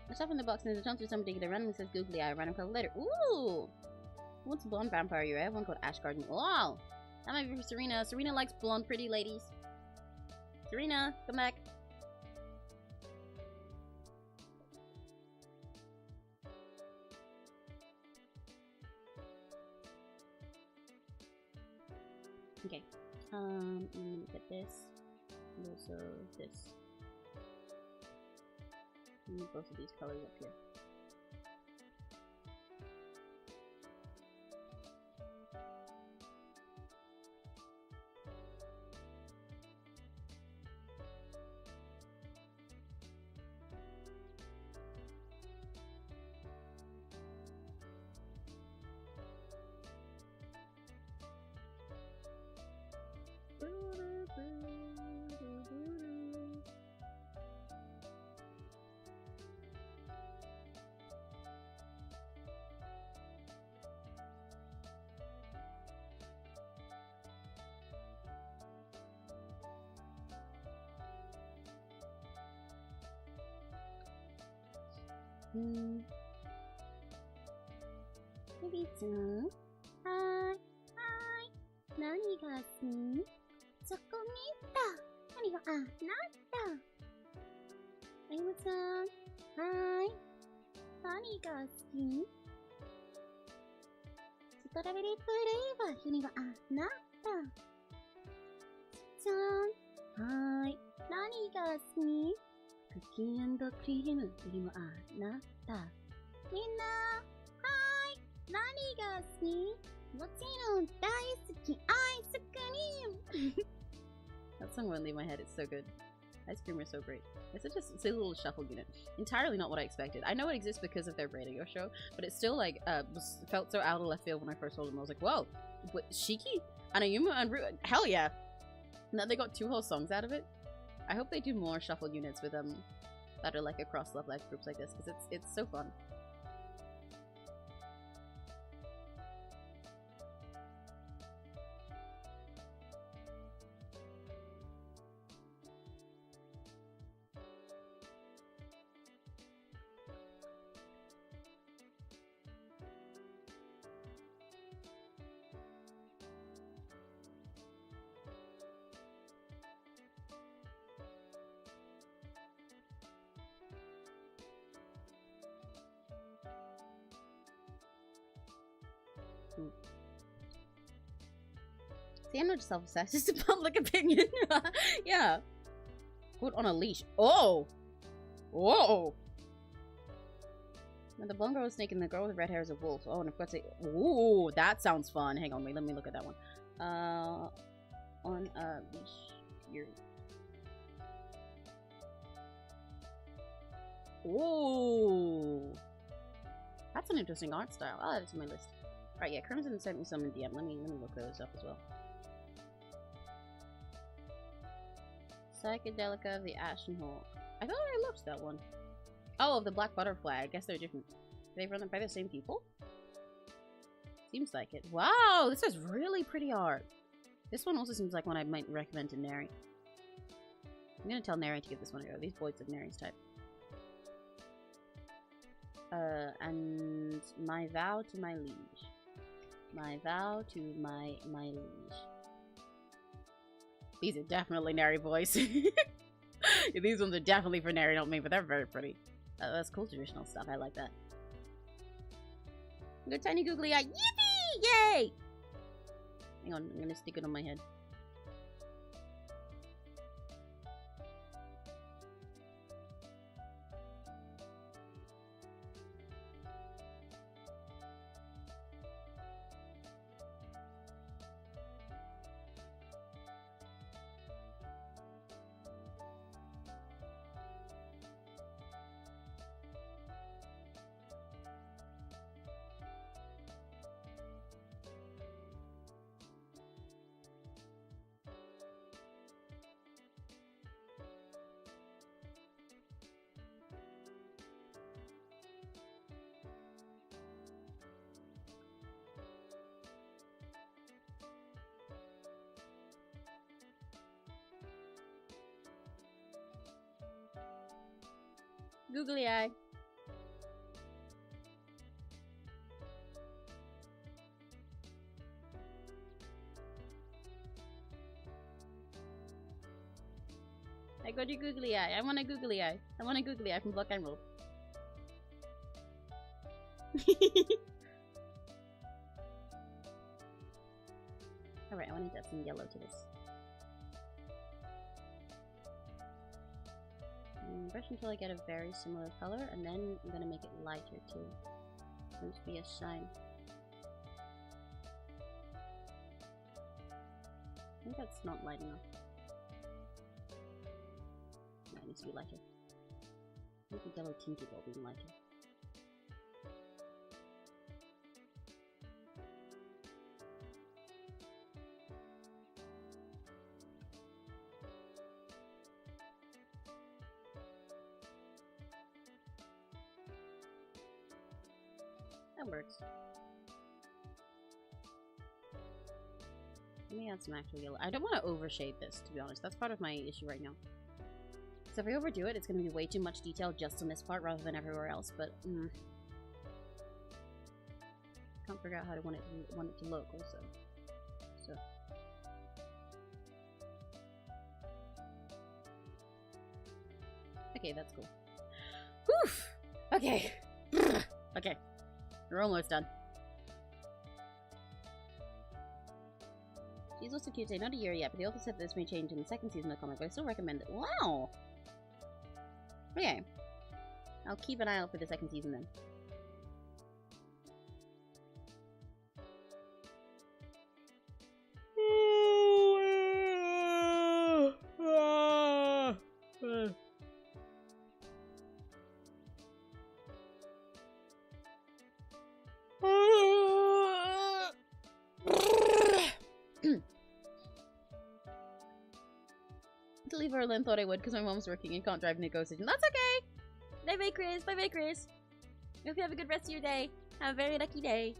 I shop in the box and there's a chance for somebody that randomly says googly eye, random color letter. Ooh! What's blonde vampire you have? One called Ash Garden. Wow! That might be for Serena. Serena likes blonde pretty ladies. Serena, come back. Okay. Let me get this. And also this. Need both of these colors up here. Baby-chan. Hi. Hi. 何が好き? そこ見た. 何がなんだ? Baby-chan. Hi. 何が好き? ストロベリーフレーバー. 何がなんだ? ちゃん. Hi. 何が好き? クッキー&クリームよりもなった。みんな、はーい。何が好き? もちろん大好きアイスクリーム That song won't leave my head, it's so good. Ice cream are so great. It's such a silly little shuffle unit. Entirely not what I expected. I know it exists because of their radio show, but it still like felt so out of left field when I first told them. I was like, whoa, what, Shiki? Anayuma and Ru, hell yeah. And then they got 2 whole songs out of it. I hope they do more shuffle units with them that are like across Love Live groups like this, because it's so fun. See, I'm not just self-obsessed, it's a public opinion. Yeah. Put on a leash. Oh! Whoa! Now, the blonde girl is a snake and the girl with the red hair is a wolf. Oh, and of course, ooh, that sounds fun. Hang on, wait, let me look at that one. On a leash. Here. Ooh! That's an interesting art style. I'll add it to my list. Right, yeah, Crimson sent me some in DM. Let me look those up as well. Psychedelica of the Ashen Hawk. I thought I looked that one. Oh, of the Black Butterfly. I guess they're different. They run by the same people? Seems like it. Wow, this is really pretty art. This one also seems like one I might recommend to Neri. I'm gonna tell Neri to give this one a go. These boys of Neri's type. And my vow to my liege. My vow to my liege. These are definitely Neri boys. These ones are definitely for Neri, not me, but they're very pretty. That's cool traditional stuff. I like that. Good tiny googly eye. Yippee! Yay! Hang on, I'm gonna stick it on my head. Googly eye. I got your googly eye. I want a googly eye. I want a googly eye from Block and Roll. Alright, I want to add some yellow to this. Brush until I get a very similar color, and then I'm gonna make it lighter too. Seems to be a shine. I think that's not light enough. No, it needs to be lighter. I think the yellow tinted will be lighter. That works. Let me add some actual yellow. I don't want to overshade this, to be honest. That's part of my issue right now. So if I overdo it, it's going to be way too much detail just on this part rather than everywhere else, but can't figure out how to want it to look also. So okay, that's cool. Whew! Okay. Okay. We're almost done. She's also cute. Not a year yet, but they also said this may change in the second season of the comic, but I still recommend it. Wow! Okay. I'll keep an eye out for the second season then. To leave early and thought I would because my mom's working and can't drive Nico City. That's okay! Bye bye, Chris. Bye bye, Chris. Hope you have a good rest of your day. Have a very lucky day.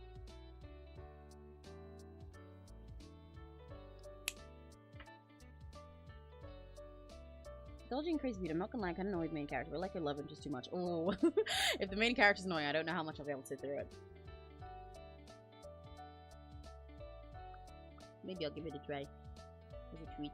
Indulging crazy beauty. I'm not gonna lie, I kinda annoy the main character, but like I love him just too much. Oh, if the main character's annoying, I don't know how much I'll be able to sit through it. Maybe I'll give it a try. As a treat.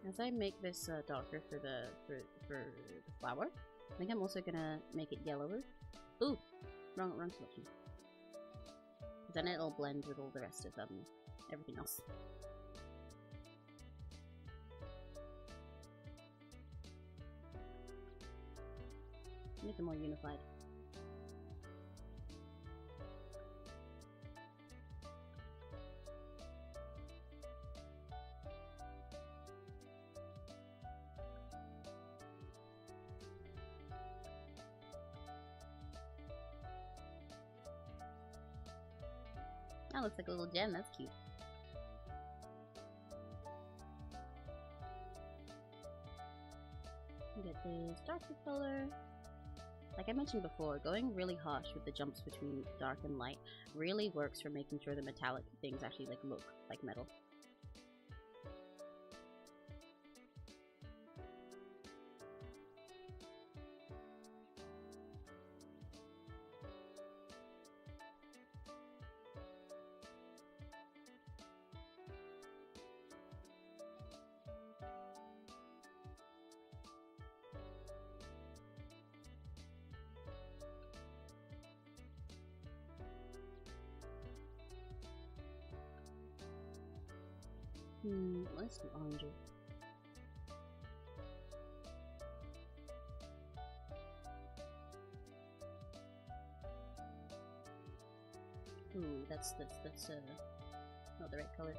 As I make this darker for the flower, I think I'm also gonna make it yellower. Ooh, wrong selection. Then it'll blend with all the rest of everything else. Make it more unified. That looks like a little gem, that's cute. Get this darker color. Like I mentioned before, going really harsh with the jumps between dark and light really works for making sure the metallic things actually like look like metal. Let's do orangey. Ooh, that's not the right color.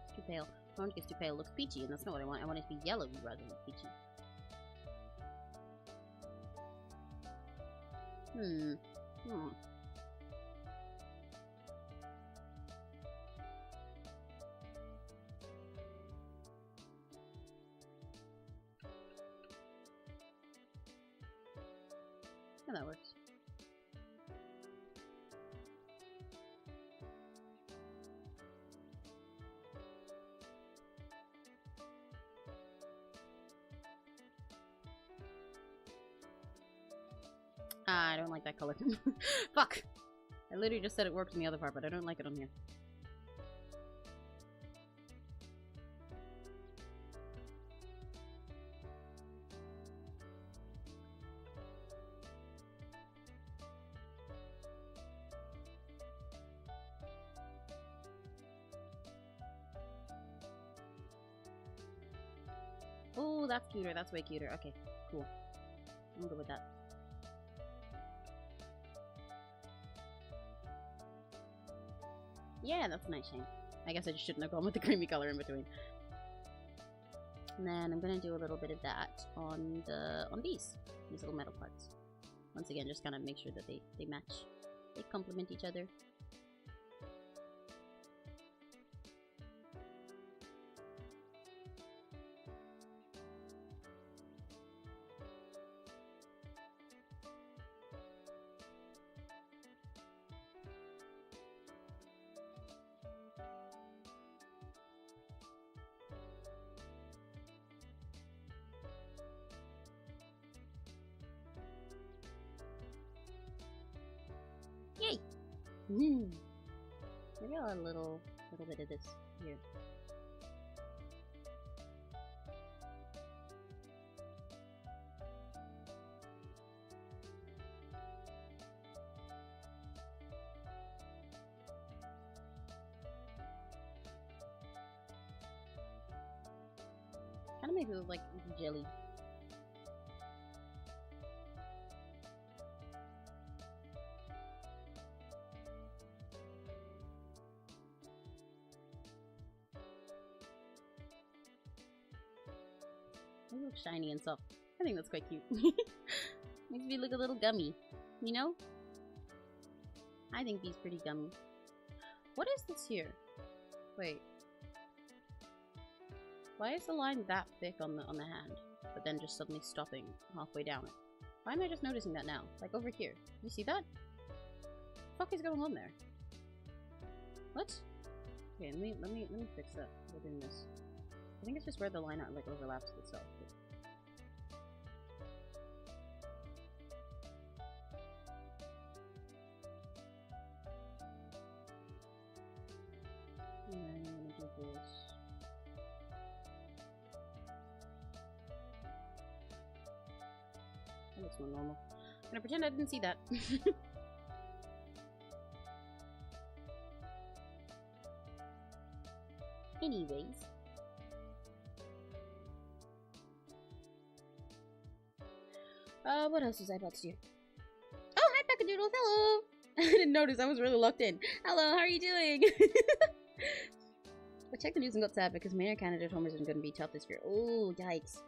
It's too pale. Orange gets too pale. It looks peachy, and that's not what I want. I want it to be yellow rather than peachy. Yeah, that works. I don't like that color. Fuck! I literally just said it worked in the other part, but I don't like it on here. Oh, that's cuter. That's way cuter. Okay, cool. I'm good with that. Yeah, that's a nice shade. I guess I just shouldn't have gone with the creamy color in between. And then I'm gonna do a little bit of that on these little metal parts. Once again, just kind of make sure that they match. They complement each other. Yay! Maybe I'll add a little bit of this here. Kind of makes it look like jelly. They look shiny and soft. I think that's quite cute. Makes me look a little gummy, you know? I think he's pretty gummy. What is this here? Wait. Why is the line that thick on the hand, but then just suddenly stopping halfway down it? Why am I just noticing that now? Like over here. You see that? What the fuck is going on there? What? Okay, let me fix that within this. I think it's just where the line like overlaps with itself. And then I'm gonna do this. That looks more normal. I'm gonna pretend I didn't see that. Anyways. What else was I about to do? Oh, hi, Peckadoodles, hello! I didn't notice, I was really locked in. Hello, how are you doing? I checked the news and got sad because Mayor candidate Homer isn't going to be tough this year. Oh, yikes.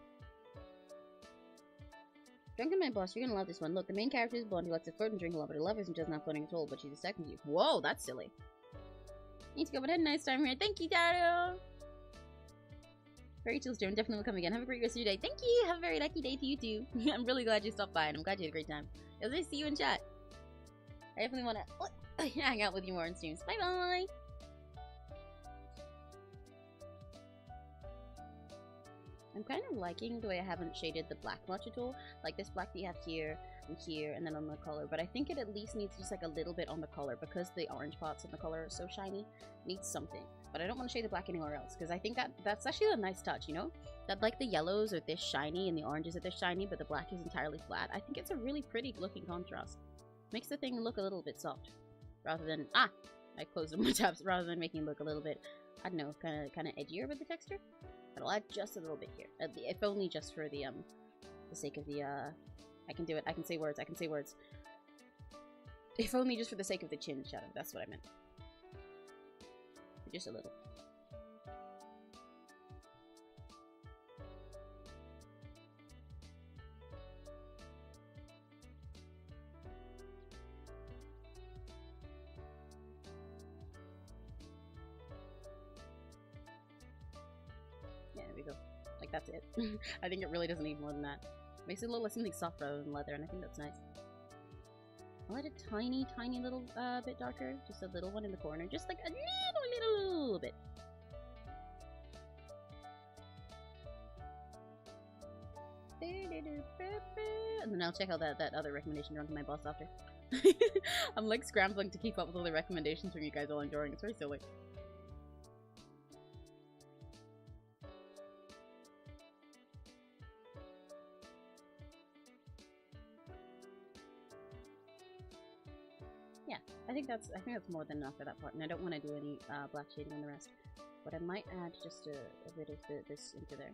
Drunken My Boss, you're gonna love this one. Look, the main character is blonde, who likes to flirt and drink a lot, but her love isn't just not flirting at all, but she's a second you. Whoa, that's silly. Need to go, but had a nice time here. Thank you, Taro! Rachel's doing, definitely will come again. Have a great rest of your day. Thank you! Have a very lucky day to you too. I'm really glad you stopped by and I'm glad you had a great time. It was nice to see you in chat. I definitely want to hang out with you more in streams. Bye bye! I'm kind of liking the way I haven't shaded the black much at all. Like this black that you have here and here and then on the collar. But I think it at least needs just like a little bit on the collar because the orange parts of the collar are so shiny. It needs something. But I don't want to shade the black anywhere else because I think that's actually a nice touch, you know? That like the yellows are this shiny and the oranges are this shiny, but the black is entirely flat. I think it's a really pretty looking contrast. Makes the thing look a little bit soft. Rather than, I closed my tabs. Rather than making it look a little bit, I don't know, kind of edgier with the texture. But I'll add just a little bit here. If only just for the sake of the, I can do it. I can say words. I can say words. If only just for the sake of the chin shadow. That's what I meant. Just a little. Yeah, there we go. Like, that's it. I think it really doesn't need more than that. Makes it look like something soft rather than leather, and I think that's nice. I'll add a tiny, tiny little bit darker. Just a little one in the corner. Just like a little bit. And then I'll check out that other recommendation run from my boss after. I'm like scrambling to keep up with all the recommendations from you guys while I'm drawing. It's very silly. Yeah, I think that's more than enough for that part, and I don't want to do any black shading on the rest. But I might add just a bit of this into there.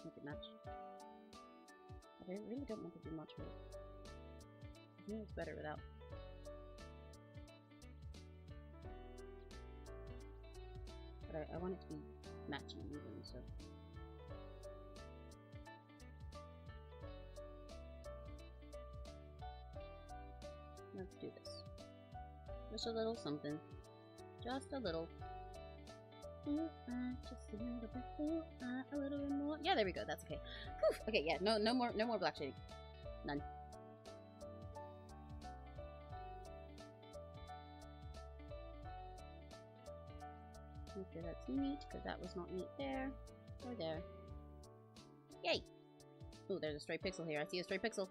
Make it match. But I really don't want to do much with it. I think it's better without. But I want it to be matching even, so. Let's do this. Just a little something. Just a little. Just a little bit. A little bit more. Yeah, there we go. That's okay. Whew. Okay, yeah. No more black shading. None. Make sure that's neat, because that was not neat there or there. Yay! Oh, there's a stray pixel here. I see a stray pixel.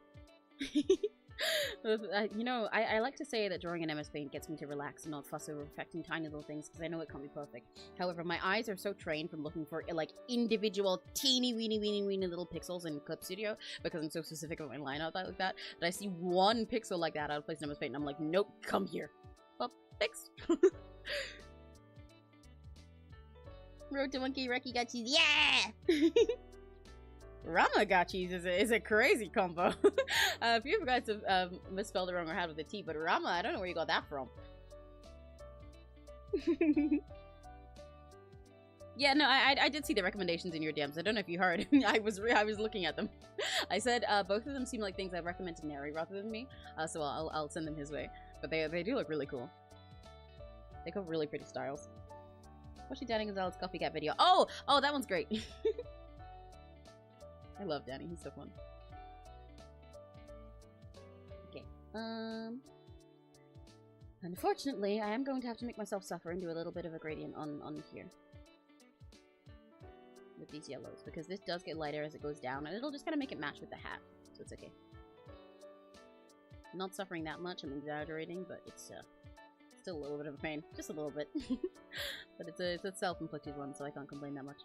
You know, I like to say that drawing in MS Paint gets me to relax and not fuss over affecting tiny little things, because I know it can't be perfect. However, my eyes are so trained from looking for like individual teeny weeny little pixels in Clip Studio, because I'm so specific about my line out like that I see one pixel like that out of place in MS Paint and I'm like, nope, come here. Well, thanks. Road to Monkey Reki got cheese. Yeah! Rama got cheese is a crazy combo. If you guys have misspelled it wrong or had with a T, but Rama, I don't know where you got that from. Yeah, no, I did see the recommendations in your DMs. I don't know if you heard. I was looking at them. I said both of them seem like things I recommend to Neri rather than me, so I'll send them his way. But they do look really cool. They got really pretty styles. Watching Danny Gonzalez Coffee Cat video. Oh, that one's great. I love Danny. He's so fun. Okay. Unfortunately, I am going to have to make myself suffer and do a little bit of a gradient on here. With these yellows, because this does get lighter as it goes down, and it'll just kind of make it match with the hat. So it's okay. I'm not suffering that much. I'm exaggerating, but it's still a little bit of a pain. Just a little bit. But it's a self-inflicted one, so I can't complain that much.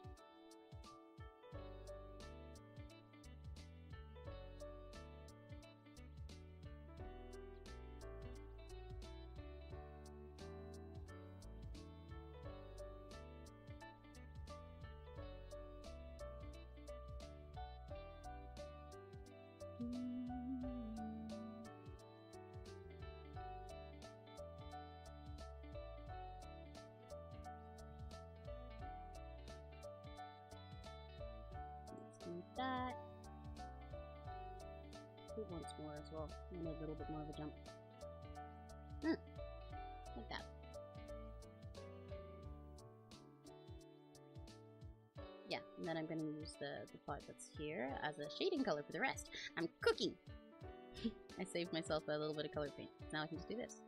That. It wants more as well. I need a little bit more of a jump. Like that. Yeah, and then I'm going to use the part that's here as a shading color for the rest. I'm cooking! I saved myself a little bit of color paint. Now I can just do this.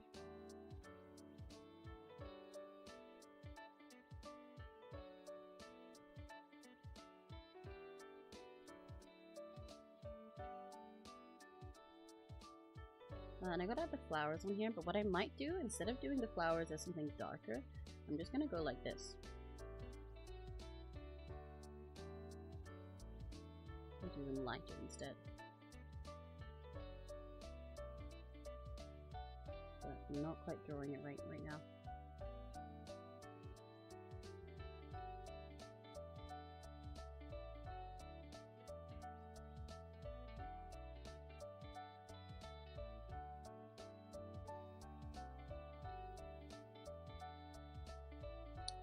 And I gotta have the flowers on here, but what I might do, instead of doing the flowers as something darker, I'm just gonna go like this. I'll do them lighter instead. But I'm not quite drawing it right now.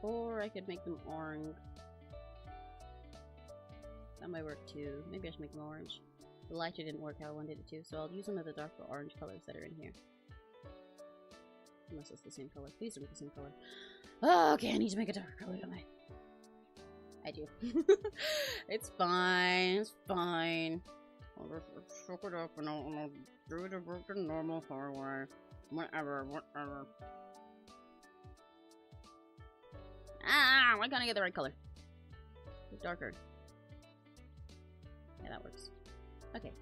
Or I could make them orange. That might work too. Maybe I should make them orange. The lighter didn't work how I wanted it to, so I'll use some of the darker orange colors that are in here. Unless it's the same color. Please don't be the same color. Oh, okay, I need to make a darker color, don't I? I do. It's fine. It's fine. I'll just suck it up and I'll do the normal hallway. Whatever. Ah, why can't I get the right color? It's darker. Yeah, that works. Okay.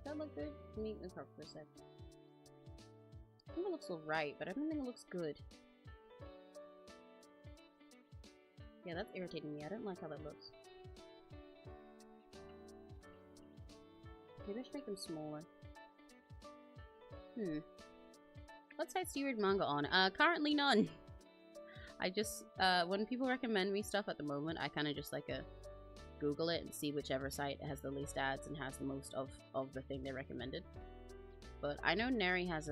Does that look good? Meet the car for a sec. I think it looks alright, but I don't think it looks good. Yeah, that's irritating me. I don't like how that looks. Maybe I should make them smaller. What sites do you read manga on? Currently none. I just, when people recommend me stuff at the moment, I kind of just like Google it and see whichever site has the least ads and has the most of the thing they recommended. But I know Neri has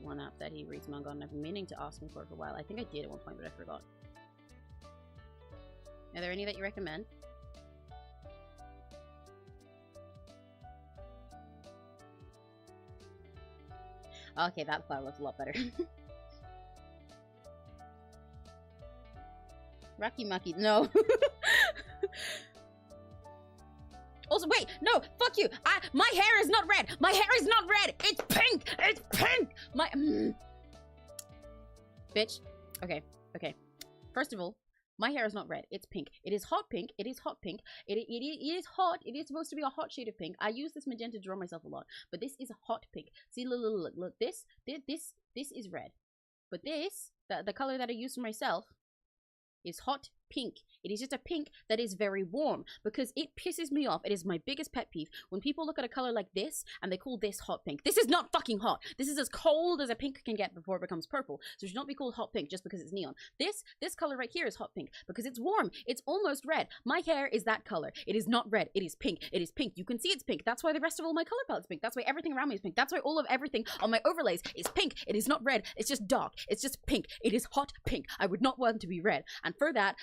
one app that he reads manga on, and I've been meaning to ask him for it for a while. I think I did at one point, but I forgot. Are there any that you recommend? Okay, that file looks a lot better. Rocky Mucky, no. Also, wait, no, fuck you. My hair is not red. My hair is not red. It's pink. It's pink. Bitch. Okay. First of all, my hair is not red. It's pink. It is hot pink. It is hot pink. It is hot. It is supposed to be a hot shade of pink. I use this magenta to draw myself a lot, but this is a hot pink. See, look. This is red, but this, the color that I use for myself, is hot pink. It is just a pink that is very warm because it pisses me off. It is my biggest pet peeve when people look at a color like this and they call this hot pink. This is not fucking hot. This is as cold as a pink can get before it becomes purple. So it should not be called hot pink just because it's neon. This color right here is hot pink because it's warm. It's almost red. My hair is that color. It is not red. It is pink. It is pink. You can see it's pink. That's why the rest of all my color palette's pink. That's why everything around me is pink. That's why all of everything on my overlays is pink. It is not red. It's just dark. It's just pink. It is hot pink. I would not want to be red. And for that,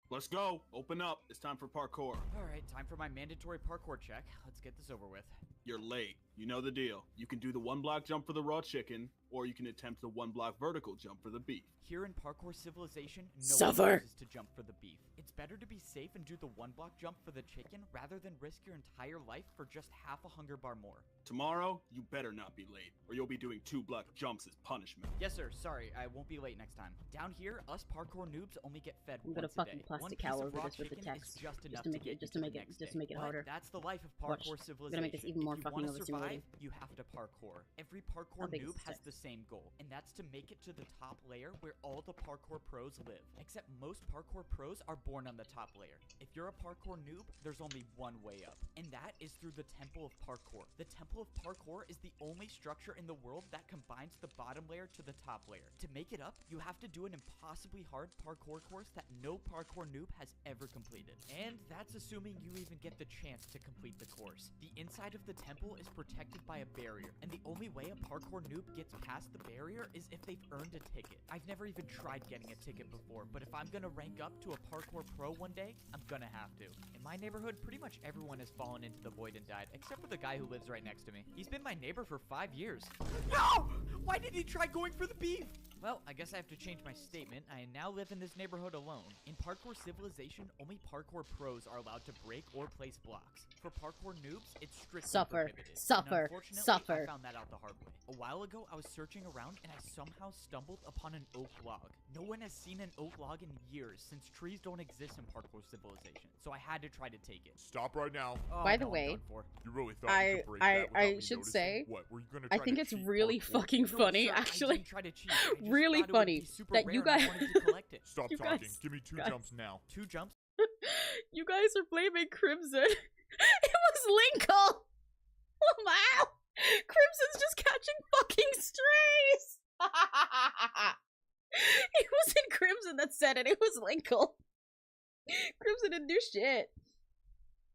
Let's go. Open up. It's time for parkour. Alright, time for my mandatory parkour check. Let's get this over with. You're late. You know the deal. You can do the 1 block jump for the raw chicken, or you can attempt the 1 block vertical jump for the beef. Here in Parkour Civilization, no Suffer. one chooses to jump for the beef. It's better to be safe and do the 1 block jump for the chicken rather than risk your entire life for just half a hunger bar more. Tomorrow, you better not be late, or you'll be doing 2 block jumps as punishment. Yes, sir. Sorry, I won't be late next time. Down here, us parkour noobs only get fed I'm gonna once fucking a day. plastic One cowl piece of over raw this with the chicken is text, just enough to make it But harder. that's the life of Watch. Parkour I'm Civilization. gonna make this even more If you fucking wanna survive, overstimulating. you have to parkour. Every How parkour big is noob this has text? the same goal, and that's to make it to the top layer where all the parkour pros live. Except most parkour pros are born on the top layer. If you're a parkour noob, there's only one way up, and that is through the Temple of Parkour. The Temple of Parkour is the only structure in the world that combines the bottom layer to the top layer. To make it up, you have to do an impossibly hard parkour course that no parkour noob has ever completed. And that's assuming you even get the chance to complete the course. The inside of the temple is protected by a barrier, and the only way a parkour noob gets past the barrier is if they've earned a ticket. I've never even tried getting a ticket before, but if I'm gonna rank up to a parkour pro one day, I'm gonna have to. In my neighborhood, pretty much everyone has fallen into the void and died, except for the guy who lives right next to me. He's been my neighbor for 5 years. No! Why did he try going for the beef? Well, I guess I have to change my statement. I now live in this neighborhood alone. In Parkour Civilization, only parkour pros are allowed to break or place blocks. For parkour noobs, it's strictly prohibited. And unfortunately, I found that out the hard way. A while ago, I was searching around and I somehow stumbled upon an oak log. No one has seen an oak log in years since trees don't exist in Parkour Civilization, so I had to try to take it. Stop right now. Oh, By the no, I'm way, done for. You really thought you could break that without I me should noticing? say, What, were you gonna I try think to it's cheat really parkour? fucking No, funny, sir, I actually. didn't try to cheat. I just Really thought it would funny be super that rare you and I guys- wanted to collect it. Stop You talking. guys- Give me 2 guys- jumps now. 2 jumps? You guys are blaming Crimson. It was Linkle. Wow. Crimson's just catching fucking strays. It wasn't Crimson that said it. It was Linkle. Crimson didn't do shit.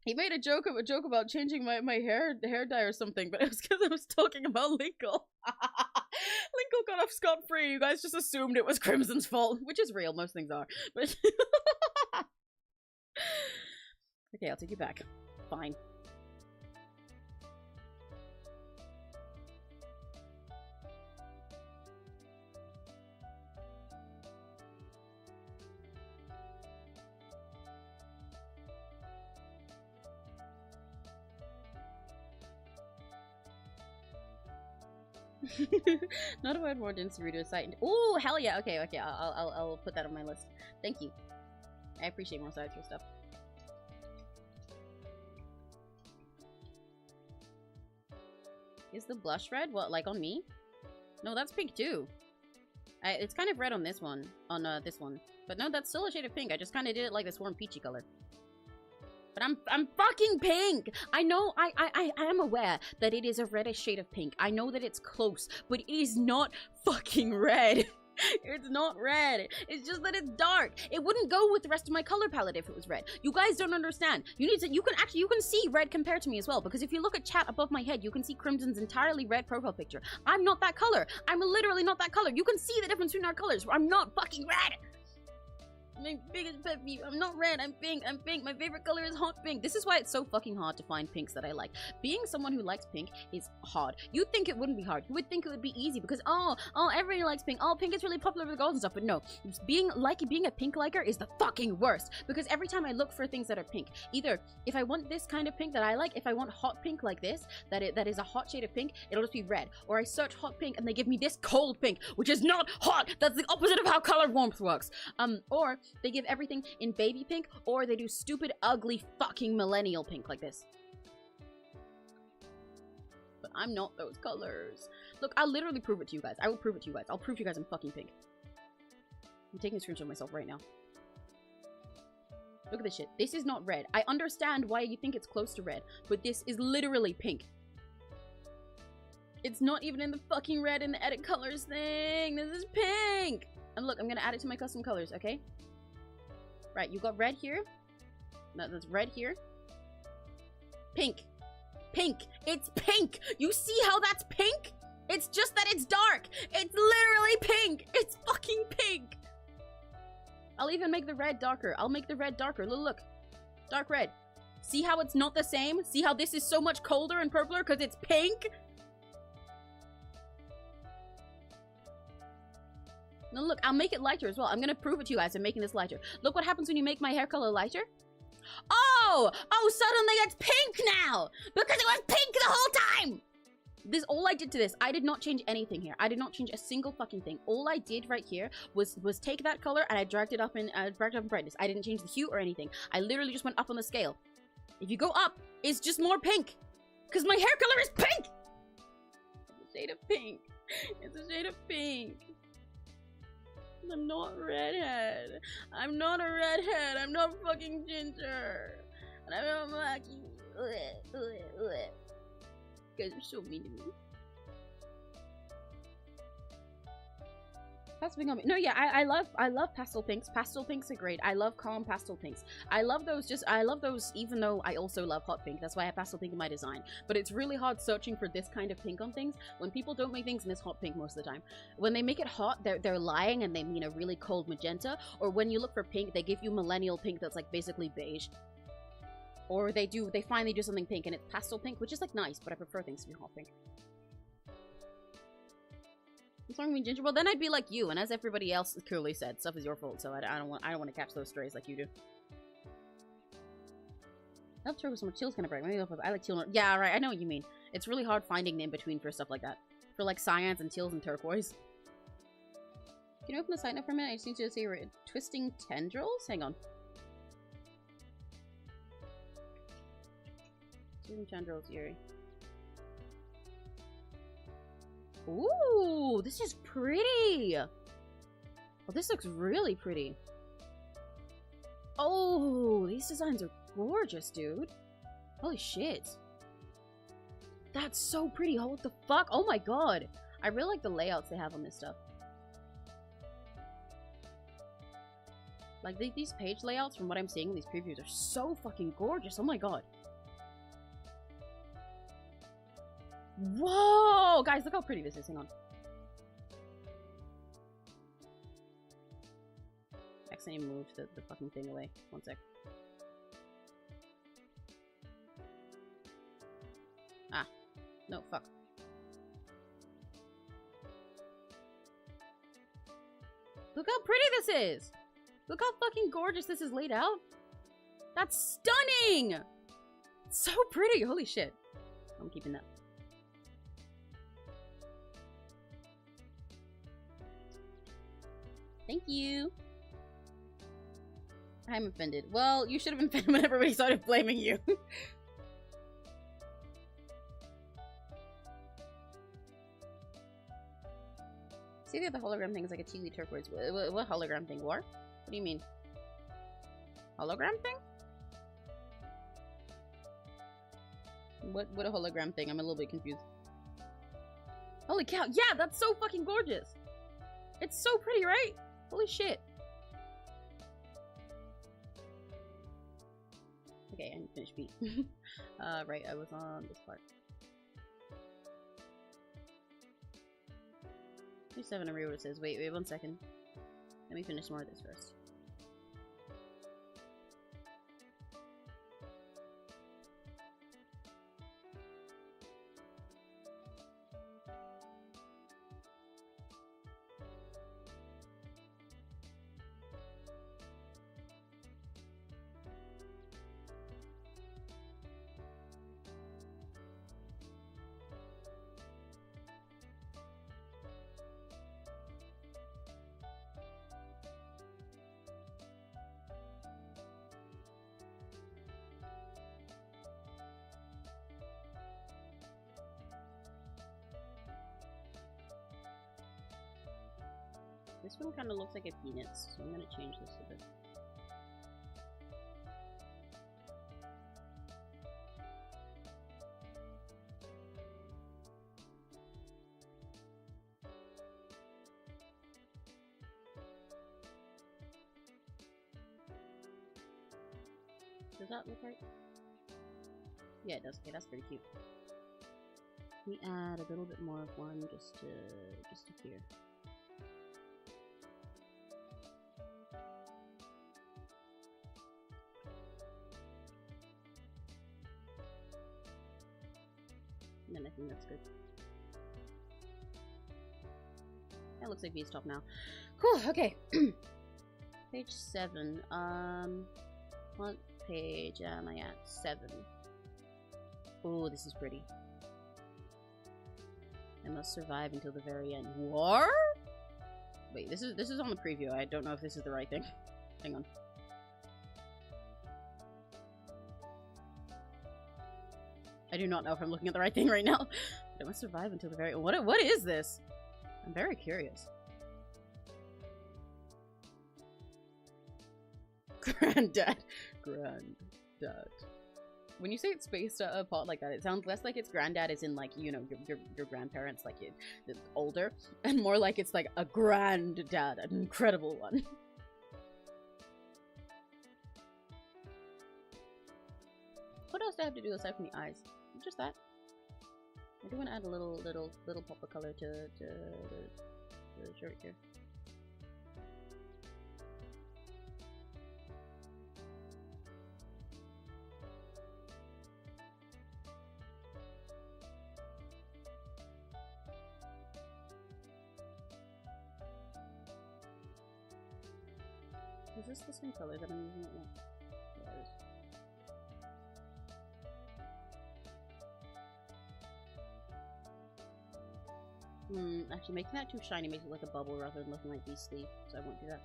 He made a joke about changing my hair dye or something, but it was because I was talking about Linkle. Linkle got off scot-free. You guys just assumed it was Crimson's fault, which is real. Most things are. But okay, I'll take you back. Fine. Not about more dense reader a site. Oh hell yeah! Okay, I'll put that on my list. Thank you. I appreciate more sites for stuff. Is the blush red? What, like on me? No, that's pink too. It's kind of red on this one, this one. But no, that's still a shade of pink. I just kind of did it like this warm peachy color. But I'm fucking pink! I know, I am aware that it is a reddish shade of pink. I know that it's close, but it is not fucking red. It's not red. It's just that it's dark. It wouldn't go with the rest of my color palette if it was red. You guys don't understand. You can see red compared to me as well, because if you look at chat above my head, you can see Crimson's entirely red profile picture. I'm not that color. I'm literally not that color. You can see the difference between our colors. I'm not fucking red. My biggest pet peeve. I'm not red. I'm pink. I'm pink. My favorite color is hot pink. This is why it's so fucking hard to find pinks that I like. Being someone who likes pink is hard. You'd think it wouldn't be hard. You would think it would be easy because everybody likes pink. Oh, pink is really popular with girls and stuff. But no, being a pink liker is the fucking worst, because every time I look for things that are pink, either if I want this kind of pink that I like, if I want hot pink like this, that is a hot shade of pink, it'll just be red. Or I search hot pink and they give me this cold pink, which is not hot. That's the opposite of how color warmth works. Or they give everything in baby pink, or they do stupid, ugly, fucking millennial pink like this. But I'm not those colors. Look, I'll literally prove it to you guys. I will prove it to you guys. I'll prove to you guys I'm fucking pink. I'm taking a screenshot of myself right now. Look at this shit. This is not red. I understand why you think it's close to red, but this is literally pink. It's not even in the fucking red in the edit colors thing. This is pink. And look, I'm gonna add it to my custom colors, okay? Right, you got red here. No, that's red here. Pink. Pink. It's pink. You see how that's pink? It's just that it's dark. It's literally pink. It's fucking pink. I'll even make the red darker. I'll make the red darker. Look. Dark red. See how it's not the same? See how this is so much colder and purpler because it's pink? No, look, I'll make it lighter as well. I'm gonna prove it to you guys. I'm making this lighter. Look what happens when you make my hair color lighter. Oh, suddenly it's pink now! Because it was pink the whole time! This, all I did to this, I did not change anything here. I did not change a single fucking thing. All I did right here was take that color and I dragged it up in brightness. I didn't change the hue or anything. I literally just went up on the scale. If you go up, it's just more pink. Because my hair color is pink! It's a shade of pink. It's a shade of pink. I'm not a redhead. I'm not a redhead. I'm not fucking ginger. And I'm not lucky. You guys are so mean to me. Pastel pink on me. No, yeah, I love pastel pinks. Pastel pinks are great. I love calm pastel pinks. I love those even though I also love hot pink. That's why I have pastel pink in my design. But it's really hard searching for this kind of pink on things when people don't make things in this hot pink most of the time. When they make it hot, they're lying and they mean a really cold magenta. Or when you look for pink, they give you millennial pink that's like basically beige. Or they finally do something pink and it's pastel pink, which is like nice, but I prefer things to be hot pink. What's wrong with me, Ginger? Well, then I'd be like you, and as everybody else clearly said, stuff is your fault. So I don't want to catch those strays like you do. I love turquoise, some teal's kind of bright. Maybe I like teal. Yeah, right. I know what you mean. It's really hard finding the in between for stuff like that. For like cyans and teals and turquoise. Can you open the site now for a minute? I just need to see twisting tendrils. Hang on. Twisting tendrils, Yuri. Ooh, this is pretty. Oh, this looks really pretty. Oh, these designs are gorgeous, dude. Holy shit. That's so pretty. Oh, what the fuck? Oh my god. I really like the layouts they have on this stuff. Like, these page layouts, from what I'm seeing in these previews, are so fucking gorgeous. Oh my god. Whoa! Guys, look how pretty this is. Hang on. Accidentally moved the fucking thing away. One sec. Ah. No, fuck. Look how pretty this is! Look how fucking gorgeous this is laid out. That's stunning! It's so pretty! Holy shit. I'm keeping that. Thank you. I'm offended. Well, you should have been offended when everybody started blaming you. See the other hologram thing is like a cheesy turquoise. What hologram thing? War? What do you mean? Hologram thing? What a hologram thing? I'm a little bit confused. Holy cow! Yeah, that's so fucking gorgeous! It's so pretty, right? Holy shit. Okay, I need to finish beat. Right, I was on this part. 7, I read what it says. Wait, 1 second. Let me finish more of this first. This one kind of looks like a peanuts, so I'm gonna change this a bit. Does that look right? Yeah, it does. Okay, that's pretty cute. Let me add a little bit more of one just to here. And then I think that's good. That looks like V's top now. Cool, okay. Page 7. What page am I at? 7. Oh, this is pretty. I must survive until the very end. What? Wait, this is on the preview. I don't know if this is the right thing. Hang on. I do not know if I'm looking at the right thing right now. I must survive until the very... What is this? I'm very curious. Granddad. Granddad. When you say it's spaced apart like that, it sounds less like it's granddad as in, like, you know, your grandparents, like, older, and more like it's like a granddad, an incredible one. What else do I have to do aside from the eyes? Just that. I do want to add a little pop of color to the shirt here. Is this the same color that I'm using? No. Yeah, it is. Actually making that too shiny makes it like a bubble rather than looking like beastly, so I won't do that.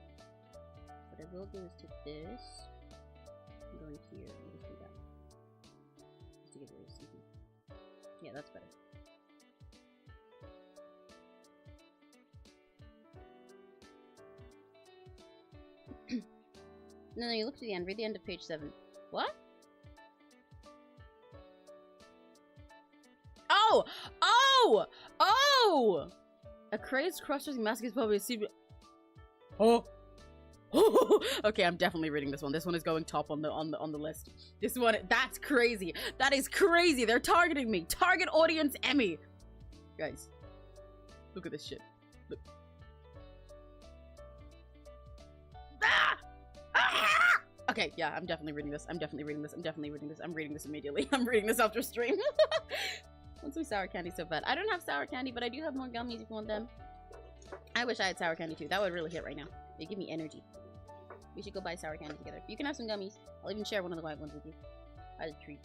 What I will do is take this, and go in here, and just do that. Just to get rid of something. Yeah, that's better. No, you look to the end. Read the end of page 7. What? Oh! Oh! Oh! A crazed cross-dressing mask is probably a secret. Oh! Okay, I'm definitely reading this one. This one is going top on the list. This one, that's crazy. That is crazy. They're targeting me. Target audience Emmy. Guys, look at this shit. Look. Ah! Ah! Okay, yeah, I'm definitely reading this. I'm definitely reading this. I'm definitely reading this. I'm reading this immediately. I'm reading this after stream. Want some sour candy so bad. I don't have sour candy, but I do have more gummies if you want them. I wish I had sour candy too. That would really hit right now. They give me energy. We should go buy sour candy together. You can have some gummies. I'll even share one of the white ones with you. As a treat.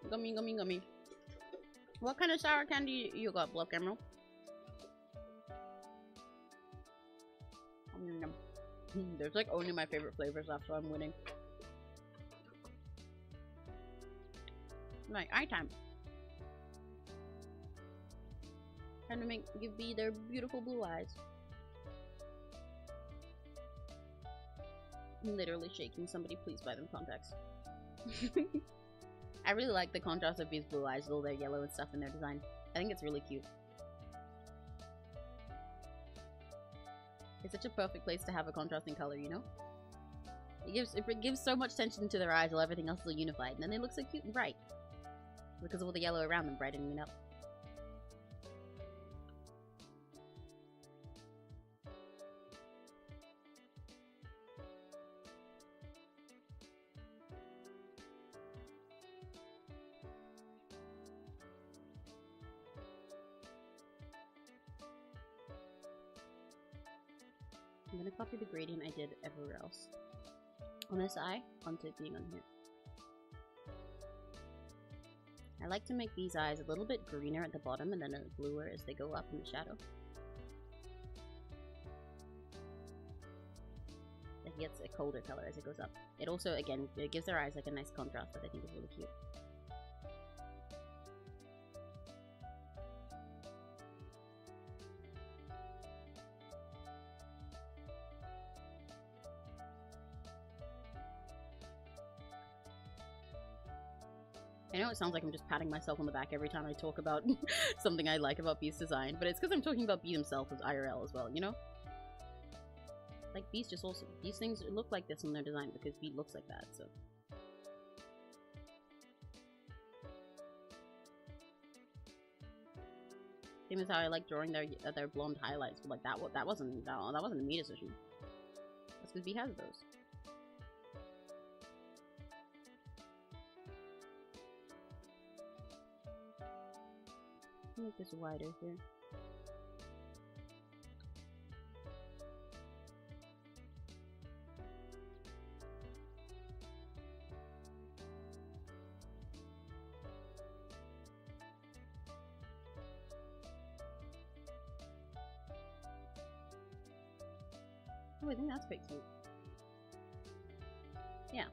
Gummy, gummy, gummy. What kind of sour candy you got, Block Emerald? There's like only my favorite flavors left, so I'm winning. Like eye time. Trying to give B their beautiful blue eyes. I'm literally shaking. Somebody please buy them contacts. I really like the contrast of B's blue eyes, though they're yellow and stuff in their design. I think it's really cute. It's such a perfect place to have a contrasting color, you know? It gives so much tension to their eyes while everything else is unified, and then they look so cute and bright. Because of all the yellow around them brightening it up. I'm gonna copy the gradient I did everywhere else. On this eye, onto it being on here. I like to make these eyes a little bit greener at the bottom and then a bluer as they go up in the shadow. It gets a colder color as it goes up. It also, again, it gives their eyes like a nice contrast that I think is really cute. I know it sounds like I'm just patting myself on the back every time I talk about something I like about B's design, but it's because I'm talking about B himself as IRL as well, you know? Like, B's just awesome. These things look like this in their design because B looks like that, so... Same as how I like drawing their blonde highlights, but like that wasn't a me decision. That's because B has those. Make this wider here. Oh, I think that's quite cute. Yeah.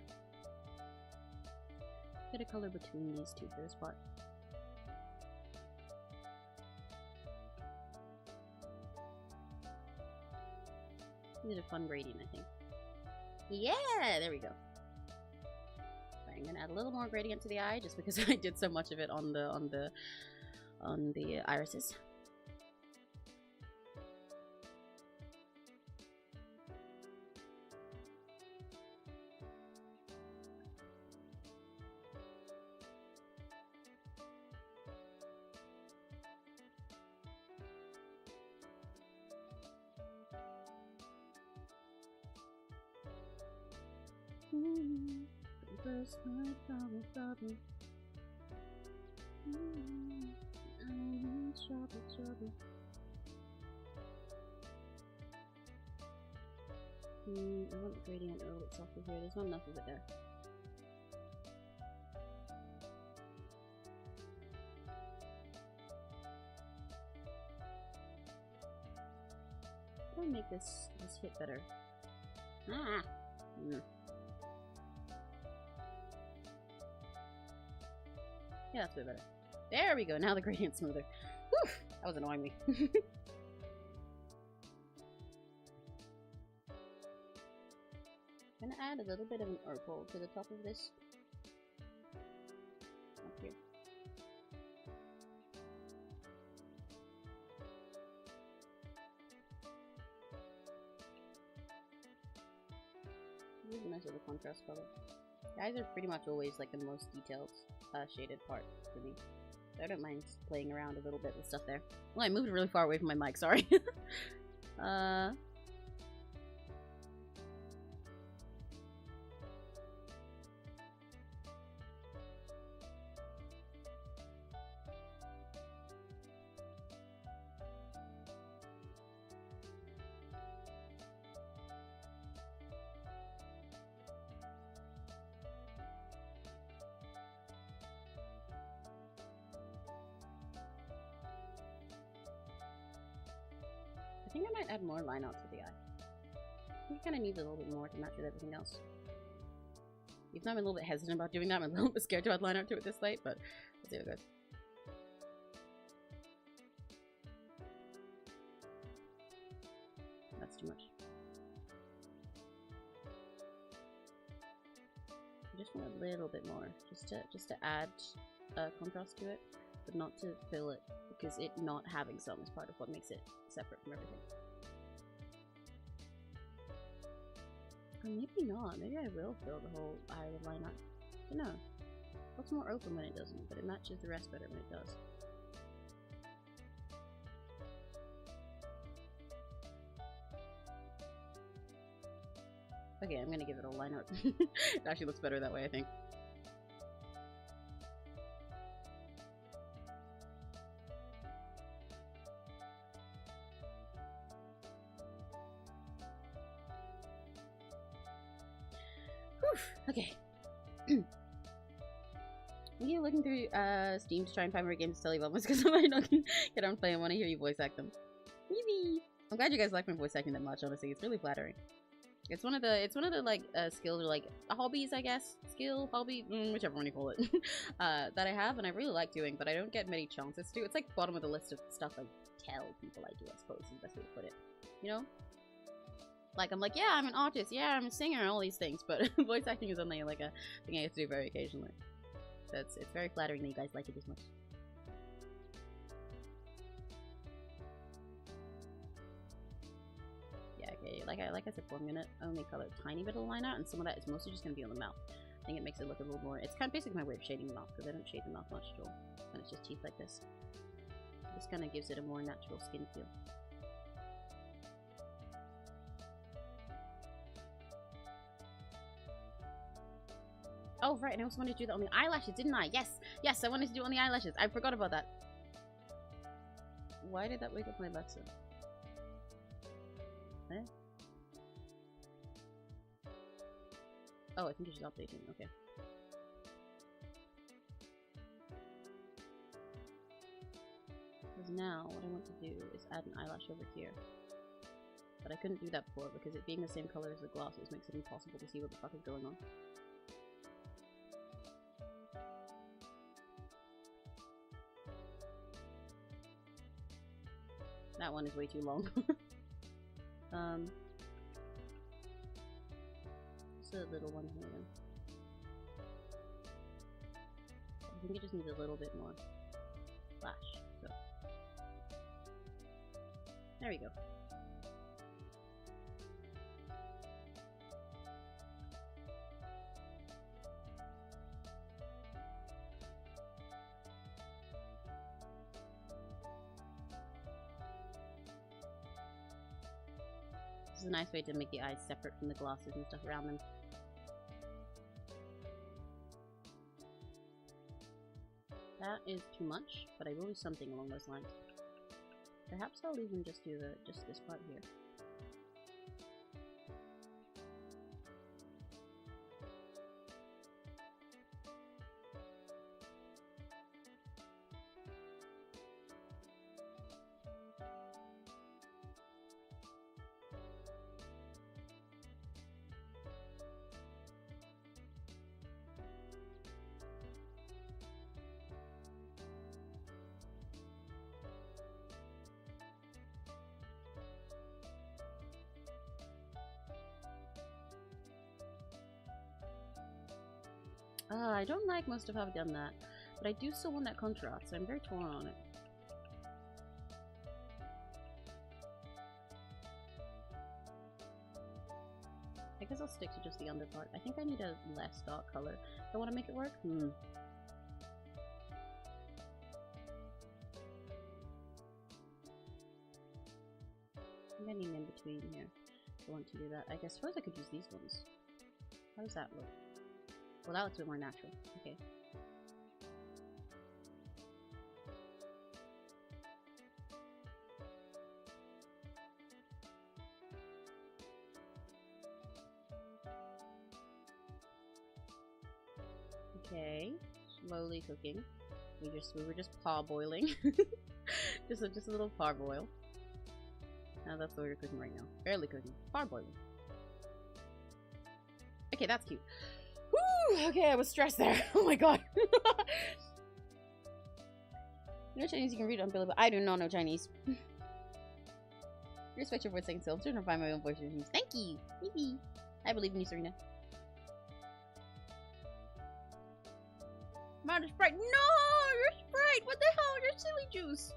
Get a color between these two for this part. These are fun gradient, I think. Yeah, there we go. Right, I'm gonna add a little more gradient to the eye just because I did so much of it on the irises. I want the gradient a little bit softer here. There's not enough of it there. How do I make this hit better? Ah! Yeah, that's way better. There we go. Now the gradient's smoother. Whew, that was annoying me. I'm gonna add a little bit of an purple to the top of this. Up here. This is a nice little contrast color. Guys are pretty much always like the most detailed shaded part for me. So I don't mind playing around a little bit with stuff there. Well, I moved really far away from my mic, sorry. I think I might add more line art to the eye. I think it kind of needs a little bit more to match with everything else. Even though I'm a little bit hesitant about doing that, I'm a little bit scared to add line art to it this late, but let's see how it goes. That's too much. I just want a little bit more, just to add contrast to it, but not to fill it, because it not having some is part of what makes it separate from everything. Or maybe not. Maybe I will fill the whole eye with line art. I don't know. It looks more open when it doesn't, but it matches the rest better when it does. Okay, I'm gonna give it a line art. It actually looks better that way, I think. Okay. You're looking through Steam to try and find more games to tell you about because I might not get on play and want to hear you voice act them. Yippee! I'm glad you guys like my voice acting that much, honestly. It's really flattering. It's one of the like skills or like hobbies, I guess. Skill, hobby, whichever one you call it. That I have and I really like doing, but I don't get many chances to. It's like bottom of the list of stuff I tell people I do, I suppose is the best way to put it. You know? Like, I'm like, yeah, I'm an artist, yeah, I'm a singer, all these things, but voice acting is only like a thing I get to do very occasionally. So it's very flattering that you guys like it as much. Yeah, okay, like I said before, I'm gonna only color a tiny bit of the line out, and some of that is mostly just gonna be on the mouth. I think it makes it look a little more, it's kind of basically my way of shading the mouth, because I don't shade the mouth much at all, when it's just teeth like this. This kind of gives it a more natural skin feel. Oh, right, and I also wanted to do that on the eyelashes, didn't I? Yes! Yes, I wanted to do it on the eyelashes. I forgot about that. Why did that wake up my Alexa? Eh? Oh, I think it's just updating. Okay. Because now, what I want to do is add an eyelash over here. But I couldn't do that before, because it being the same color as the glasses makes it impossible to see what the fuck is going on. That one is way too long. Just a little one here then. I think it just needs a little bit more flash. So there we go. This is a nice way to make the eyes separate from the glasses and stuff around them. That is too much, but I will do something along those lines. Perhaps I'll even just do just this part here. I don't like most of how I've done that, but I do still want that contrast, so I'm very torn on it. I guess I'll stick to just the under part. I think I need a less dark color. Do I want to make it work? I think I need an in-between here. I want to do that. I suppose I could use these ones. How does that look? Well, that looks a bit more natural. Okay. Okay. Slowly cooking. We were just parboiling. just a little parboil. Now that's what we're cooking right now. Barely cooking. Parboiling. Okay, that's cute. Woo! Okay, I was stressed there. Oh my god. You know Chinese, you can read it on Billy, but I do not know Chinese. Respect your voice saying so. I'm trying to find my own voice routines. Thank you. Maybe. I believe in you, Serena. Mine is Sprite. No! You're Sprite! What the hell? You're silly juice.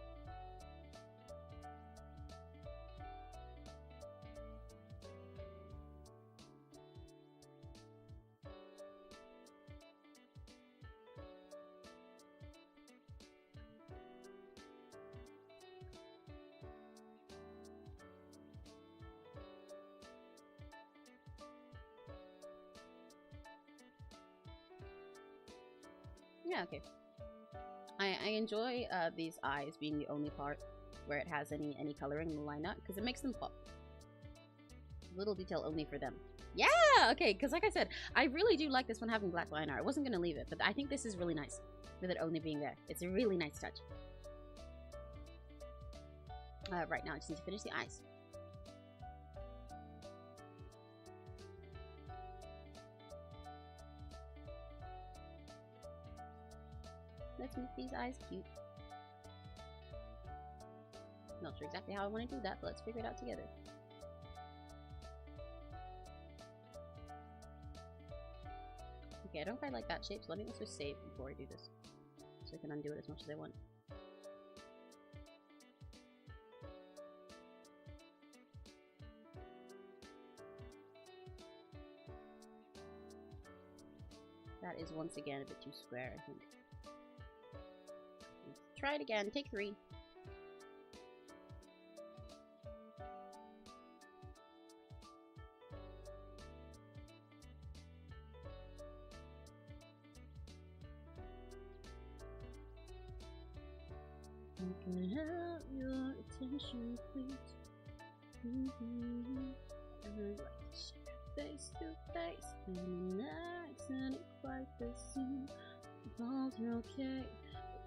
Yeah, okay. I enjoy these eyes being the only part where it has any coloring in the lineup because it makes them pop. Little detail only for them. Yeah, okay, because like I said, I really do like this one having black line art. I wasn't going to leave it, but I think this is really nice with it only being there. It's a really nice touch. Right now, I just need to finish the eyes. Let's make these eyes cute. Not sure exactly how I want to do that, but let's figure it out together. Okay, I don't quite like that shape, so let me also save before I do this. So I can undo it as much as I want. That is once again a bit too square, I think. Try it again. Take 3. Can I have your attention, please? I'd like to share face to face, and nights ain't quite the same. Both are okay.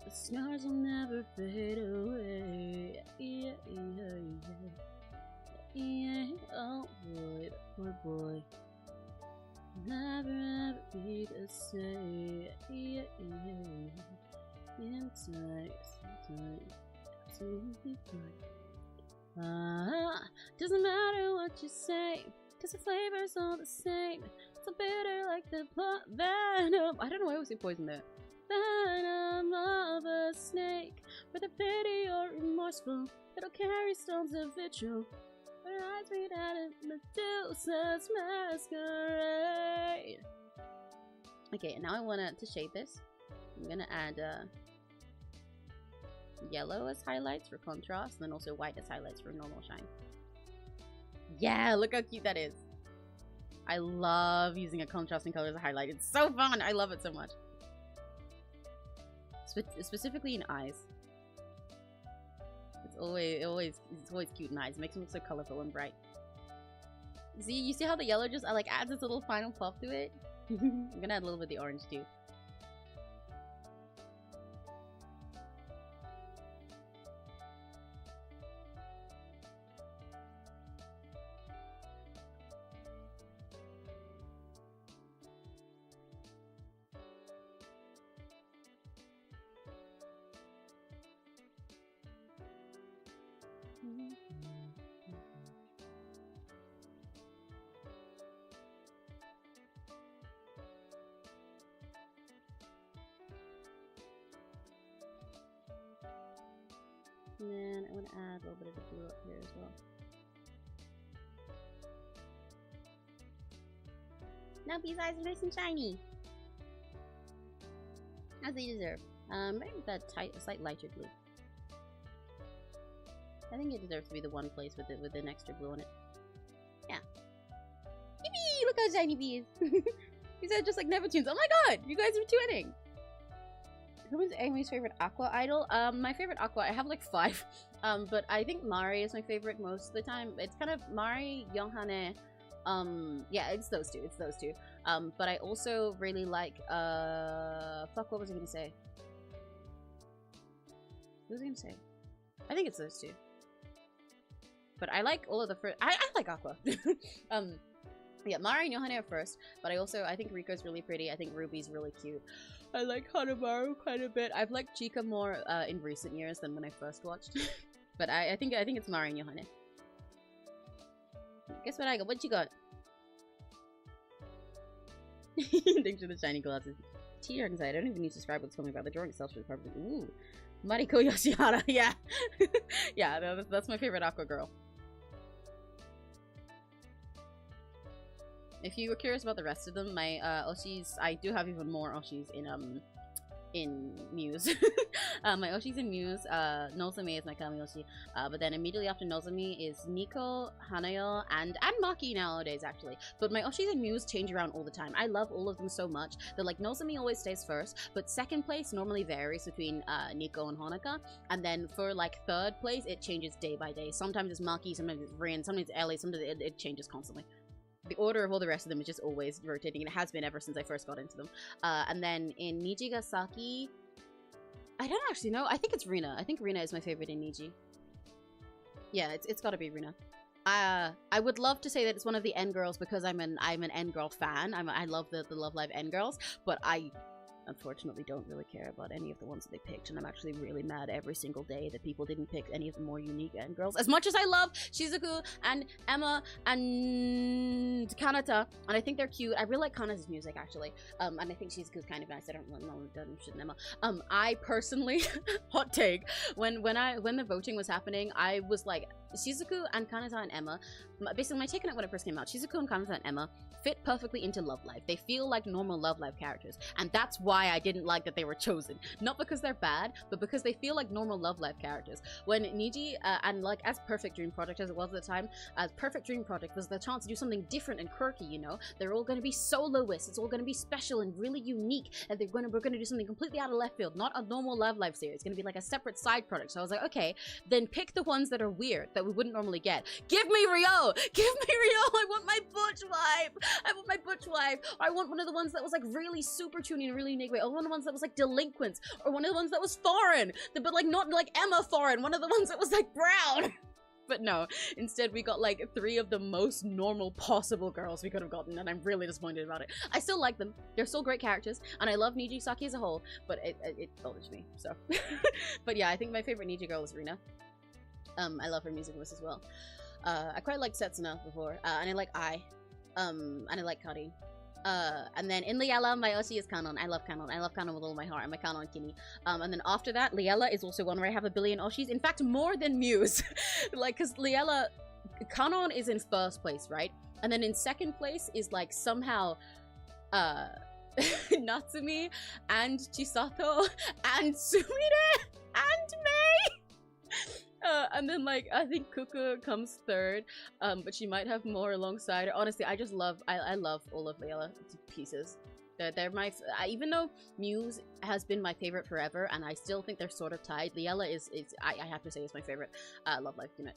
The scars will never fade away. Yeah, yeah, yeah. Yeah, oh boy, that poor boy. Never ever be the same. Yeah, yeah, yeah. Inside, sometimes, absolutely fine. Doesn't matter what you say, 'cause the flavor's all the same. So bitter like the venom. I don't know why I always say poison there. Venom of a snake, with a pity or remorseful, it'll carry stones of vitriol. Her eyes read out of Medusa's masquerade. Okay, and now I want to shade this. I'm gonna add yellow as highlights for contrast, and then also white as highlights for normal shine. Yeah, look how cute that is. I love using a contrasting color as a highlight. It's so fun. I love it so much. Specifically in eyes. It's always cute in eyes. It makes them look so colorful and bright. See, you see how the yellow just like adds its little final pop to it? I'm gonna add a little bit of the orange too. And then I want to add a little bit of the blue up here as well. Now these eyes are nice and shiny. As they deserve. Maybe that a slight lighter blue. I think it deserves to be the one place with an extra blue on it. Yeah. Yippee! Look how shiny he is. These are just like Neptunes. Oh my god! You guys are twinning! Who is Amy's favorite aqua idol? My favorite aqua, I have like 5. But I think Mari is my favorite most of the time. It's kind of Mari, Yohane. Yeah, it's those two. But I also really like, fuck, what was I gonna say? What was I gonna say? I think it's those two. But I like all of the first. I like Aqua. Yeah, Mari and Yohane are first, but I think Riko's really pretty. I think Ruby's really cute. I like Hanamaru quite a bit. I've liked Chika more in recent years than when I first watched. But I think it's Mari and Yohane. Guess what I got? What you got? Thanks for the shiny glasses. Teeter inside. I don't even need to describe what's coming about. The drawing itself should probably. Ooh, Mariko Yoshihara. Yeah, yeah. That's my favorite Aqua girl. If you were curious about the rest of them, my Oshis, I do have even more Oshis in Muse. My Oshis in Muse, Nozomi is my Kami Oshi, but then immediately after Nozomi is Nico, Hanayo, and Maki nowadays actually. But my Oshis in Muse change around all the time. I love all of them so much that like Nozomi always stays first, but second place normally varies between Nico and Honoka, and then for like third place it changes day by day. Sometimes it's Maki, sometimes it's Rin, sometimes it's Ellie, sometimes it changes constantly. The order of all the rest of them is just always rotating, and it has been ever since I first got into them. And then in Nijigasaki, I don't actually know. I think it's Rina. I think Rina is my favorite in Niji. Yeah, it's gotta be Rina. I would love to say that it's one of the N girls because I'm an N girl fan. I love the Love Live N girls, but I unfortunately don't really care about any of the ones that they picked, and I'm actually really mad every single day that people didn't pick any of the more unique N girls. As much as I love Shizuku and Emma and Kanata, and I think they're cute. I really like Kanata's music actually, and I think Shizuku's kind of nice. I don't know shit in Emma. I personally, hot take, when the voting was happening, I was like, Shizuku and Kanata and Emma, basically my take on it when it first came out, Shizuku and Kanata and Emma fit perfectly into Love Live. They feel like normal Love Live characters, and that's why I didn't like that they were chosen. Not because they're bad, but because they feel like normal Love Live characters. When Niji, and like as Perfect Dream Project as it was at the time, as Perfect Dream Project was the chance to do something different and quirky, you know? They're all going to be soloists, it's all going to be special and really unique, and we're going to do something completely out of left field, not a normal Love Live series. It's going to be like a separate side project. So I was like, okay, then pick the ones that are weird, that we wouldn't normally get. Give me Ryo! Give me Ryo! I want my butch wife! I want my butch wife! I want one of the ones that was like really super tuning in a really unique way. Or one of the ones that was like delinquents. Or one of the ones that was foreign. But like not like Emma foreign. One of the ones that was like brown. But no, instead we got like 3 of the most normal possible girls we could have gotten, and I'm really disappointed about it. I still like them. They're still great characters, and I love Nijisaki as a whole, but it bothers me, so. But yeah, I think my favorite Niji girl is Rina. I love her music voice as well. I quite liked Setsuna before, and I like and I like Kari. And then in Liella, my Oshi is Kanon. I love Kanon. I love Kanon with all my heart. I'm a Kanon Kini. And then after that, Liella is also one where I have a billion Oshis. In fact, more than Muse. Like, because Liella, Kanon is in first place, right? And then in second place is like somehow, Natsumi and Chisato and Sumire and Mei. And then like I think Kuku comes third, but she might have more alongside her. Honestly, I just love I love all of Liella to pieces. They're my even though Muse has been my favorite forever, and I still think they're sort of tied. Liella is I have to say is my favorite Love Live unit.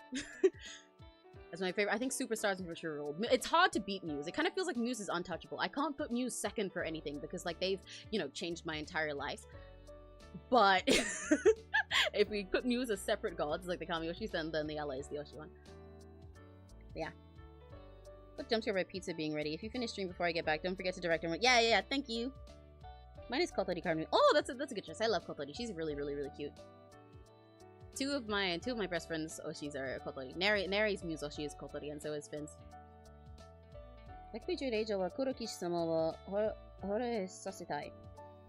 That's my favorite. I think Superstars and Virtual Rule. It's hard to beat Muse. It kind of feels like Muse is untouchable. I can't put Muse second for anything because like they've, you know, changed my entire life. But if we put Muse as separate gods, like the Kami-Yoshis, then the Liella is the Yoshi one. But yeah. Quick jump scare by pizza being ready. If you finish stream before I get back, don't forget to direct everyone. Yeah, thank you. Mine is Kotori Karmi. Oh, that's a good choice. I love Kotori. She's really cute. Two of my best friends Oshis are Kotori. Neri's Muse Oshi is Kotori, and so is Finn's. 190 以上は黒騎士様を惚れさせたい.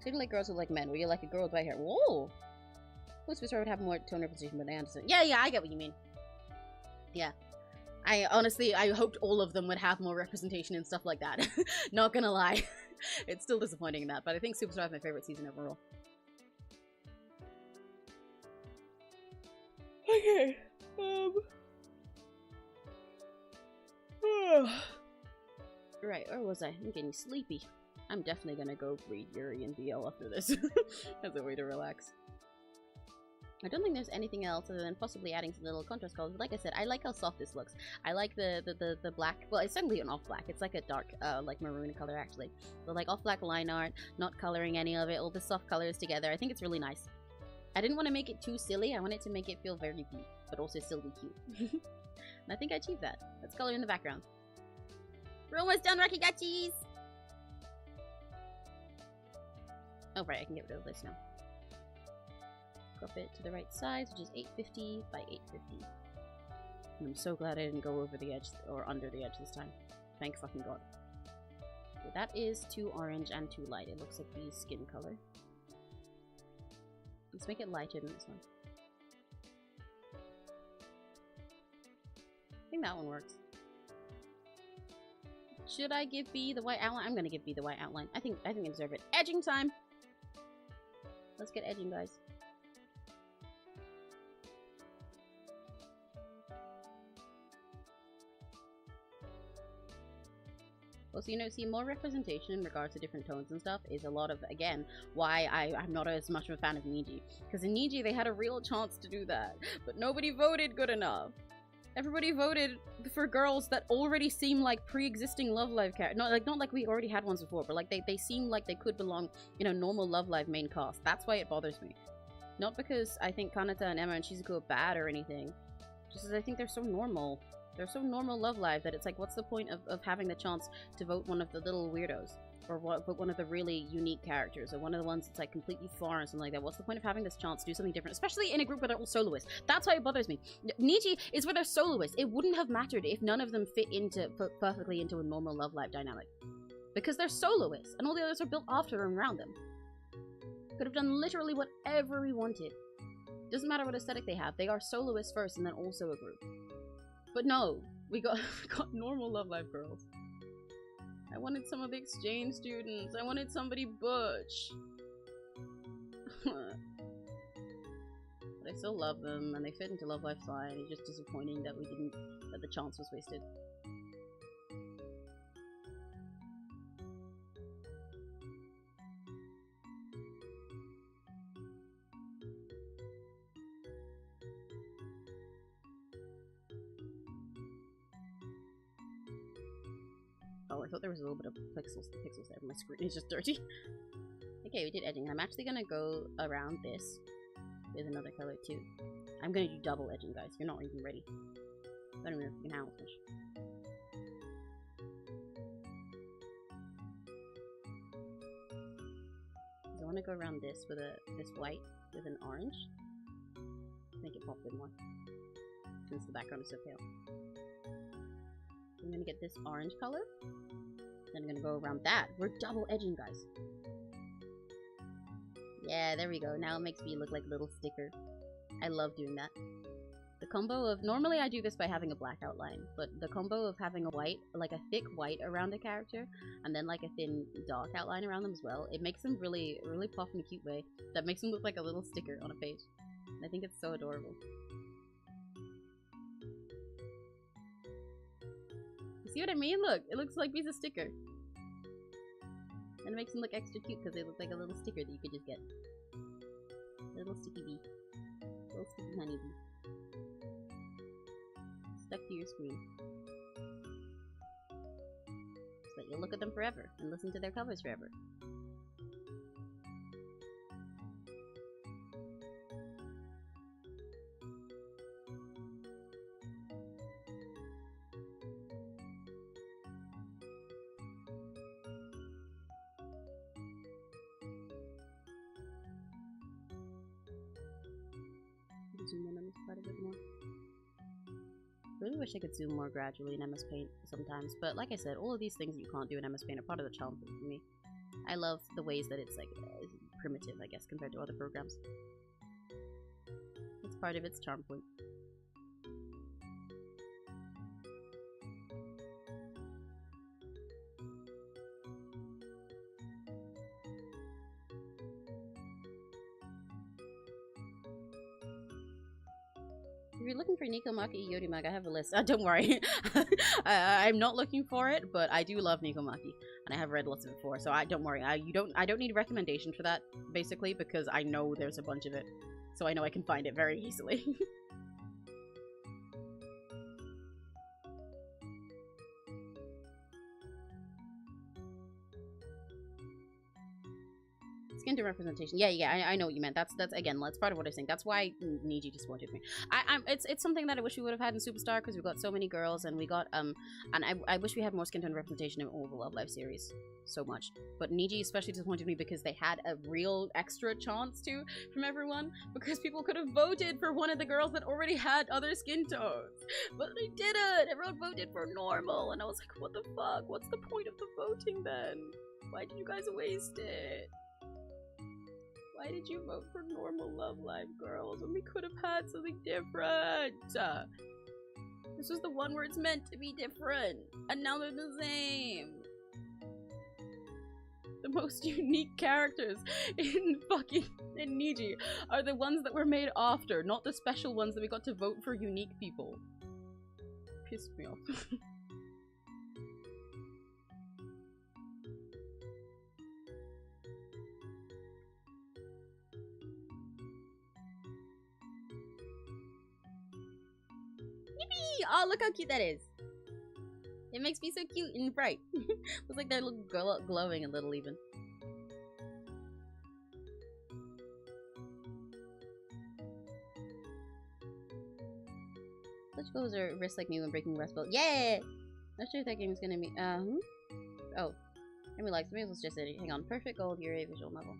Treat like girls who like men, where you like a girl with white hair. Whoa! Most of would have more tone representation, but I understand. Yeah, I get what you mean. Yeah. I honestly, I hoped all of them would have more representation and stuff like that. Not gonna lie. It's still disappointing in that, but I think Superstar is my favorite season overall. Okay. Right, where was I? I'm getting sleepy. I'm definitely gonna go read Yuri and BL after this. As a way to relax. I don't think there's anything else other than possibly adding some little contrast colors. But like I said, I like how soft this looks. I like the black. Well, it's certainly an off black. It's like a dark, like maroon color actually. So like off black line art, not coloring any of it, all the soft colors together. I think it's really nice. I didn't want to make it too silly. I wanted to make it feel very deep, but also still be cute. And I think I achieved that. Let's color in the background. We're almost done, Rakigachis! Oh right, I can get rid of this now. Crop it to the right size, which is 850 by 850. And I'm so glad I didn't go over the edge or under the edge this time. Thank fucking god. So that is too orange and too light. It looks like the skin color. Let's make it lighter than this one. I think that one works. Should I give B the white outline? I'm gonna give B the white outline. I think I deserve it. Edging time! Let's get edging, guys. Well, so, you know, see, more representation in regards to different tones and stuff is a lot of, again, why I'm not as much of a fan of Niji. Because in Niji, they had a real chance to do that, but nobody voted good enough. Everybody voted for girls that already seem like pre-existing Love Live characters. Not like we already had ones before, but like they seem like they could belong, you know, normal Love Live main cast. That's why it bothers me. Not because I think Kanata and Emma and Shizuku are bad or anything. Just as I think they're so normal. They're so normal Love Live that it's like, what's the point of having the chance to vote one of the little weirdos? Or vote one of the really unique characters, or one of the ones that's like completely foreign or something like that. What's the point of having this chance to do something different? Especially in a group where they're all soloists. That's why it bothers me. Niji is where they're soloists. It wouldn't have mattered if none of them fit perfectly into a normal Love Live dynamic. Because they're soloists, and all the others are built after and around them. Could have done literally whatever we wanted. Doesn't matter what aesthetic they have. They are soloists first and then also a group. But no, we got normal Love Live girls. I wanted some of the exchange students. I wanted somebody butch. But I still love them, and they fit into Love Live fine. It's just disappointing that that the chance was wasted. Oh, I thought there was a little bit of pixels there. My screen is just dirty. Okay, we did edging. I'm actually gonna go around this with another color too. I'm gonna do double edging, guys. You're not even ready. I don't even know if you can handle this. So I want to go around this with this white with an orange. Make it pop a bit more, since the background is so pale. I'm gonna get this orange color. Then I'm gonna go around that. We're double edging, guys. Yeah, there we go. Now it makes me look like a little sticker. I love doing that. The combo of... Normally I do this by having a black outline, but the combo of having a white, like a thick white around a character, and then like a thin dark outline around them as well, it makes them really, really pop in a cute way. That makes them look like a little sticker on a page. And I think it's so adorable. See what I mean? Look, it looks like a piece of sticker. And it makes them look extra cute because they look like a little sticker that you could just get. A little sticky bee. A little sticky honey bee. Stuck to your screen. So that you'll look at them forever and listen to their covers forever. Zoom in on this part a bit more. Really wish I could zoom more gradually in MS Paint sometimes, but like I said, all of these things you can't do in MS Paint are part of the charm for me. I love the ways that it's like primitive, I guess, compared to other programs. part of its charm point. If you're looking for Nikomaki Yorimag, I have a list. Don't worry. I'm not looking for it, but I do love Nikomaki, and I have read lots of it before. So don't worry. I don't need a recommendation for that, basically, because I know there's a bunch of it, so I know I can find it very easily. Skin to representation. Yeah, I know what you meant. That's again, that's part of what I'm saying. That's why Niji disappointed me. It's something that I wish we would have had in Superstar, because we got so many girls, and we got and I wish we had more skin tone representation in all the Love Live series so much. But Niji especially disappointed me because they had a real extra chance to from everyone, because people could have voted for one of the girls that already had other skin tones, but they didn't. Everyone voted for normal, and I was like, what the fuck? What's the point of the voting then? Why did you guys waste it? Why did you vote for normal Love Live girls when we could have had something different? This was the one where it's meant to be different, and now they're the same. The most unique characters in Niji are the ones that were made after, not the special ones that we got to vote for unique people. Pissed me off. Oh, look how cute that is. It makes me so cute and bright. Looks like they're glowing a little even. Such goals are risks like me when breaking rest belt. Yeah! Not sure if that game is gonna be. Oh. I mean, like, maybe it's just it. Hang on. Perfect gold, you're a visual novel.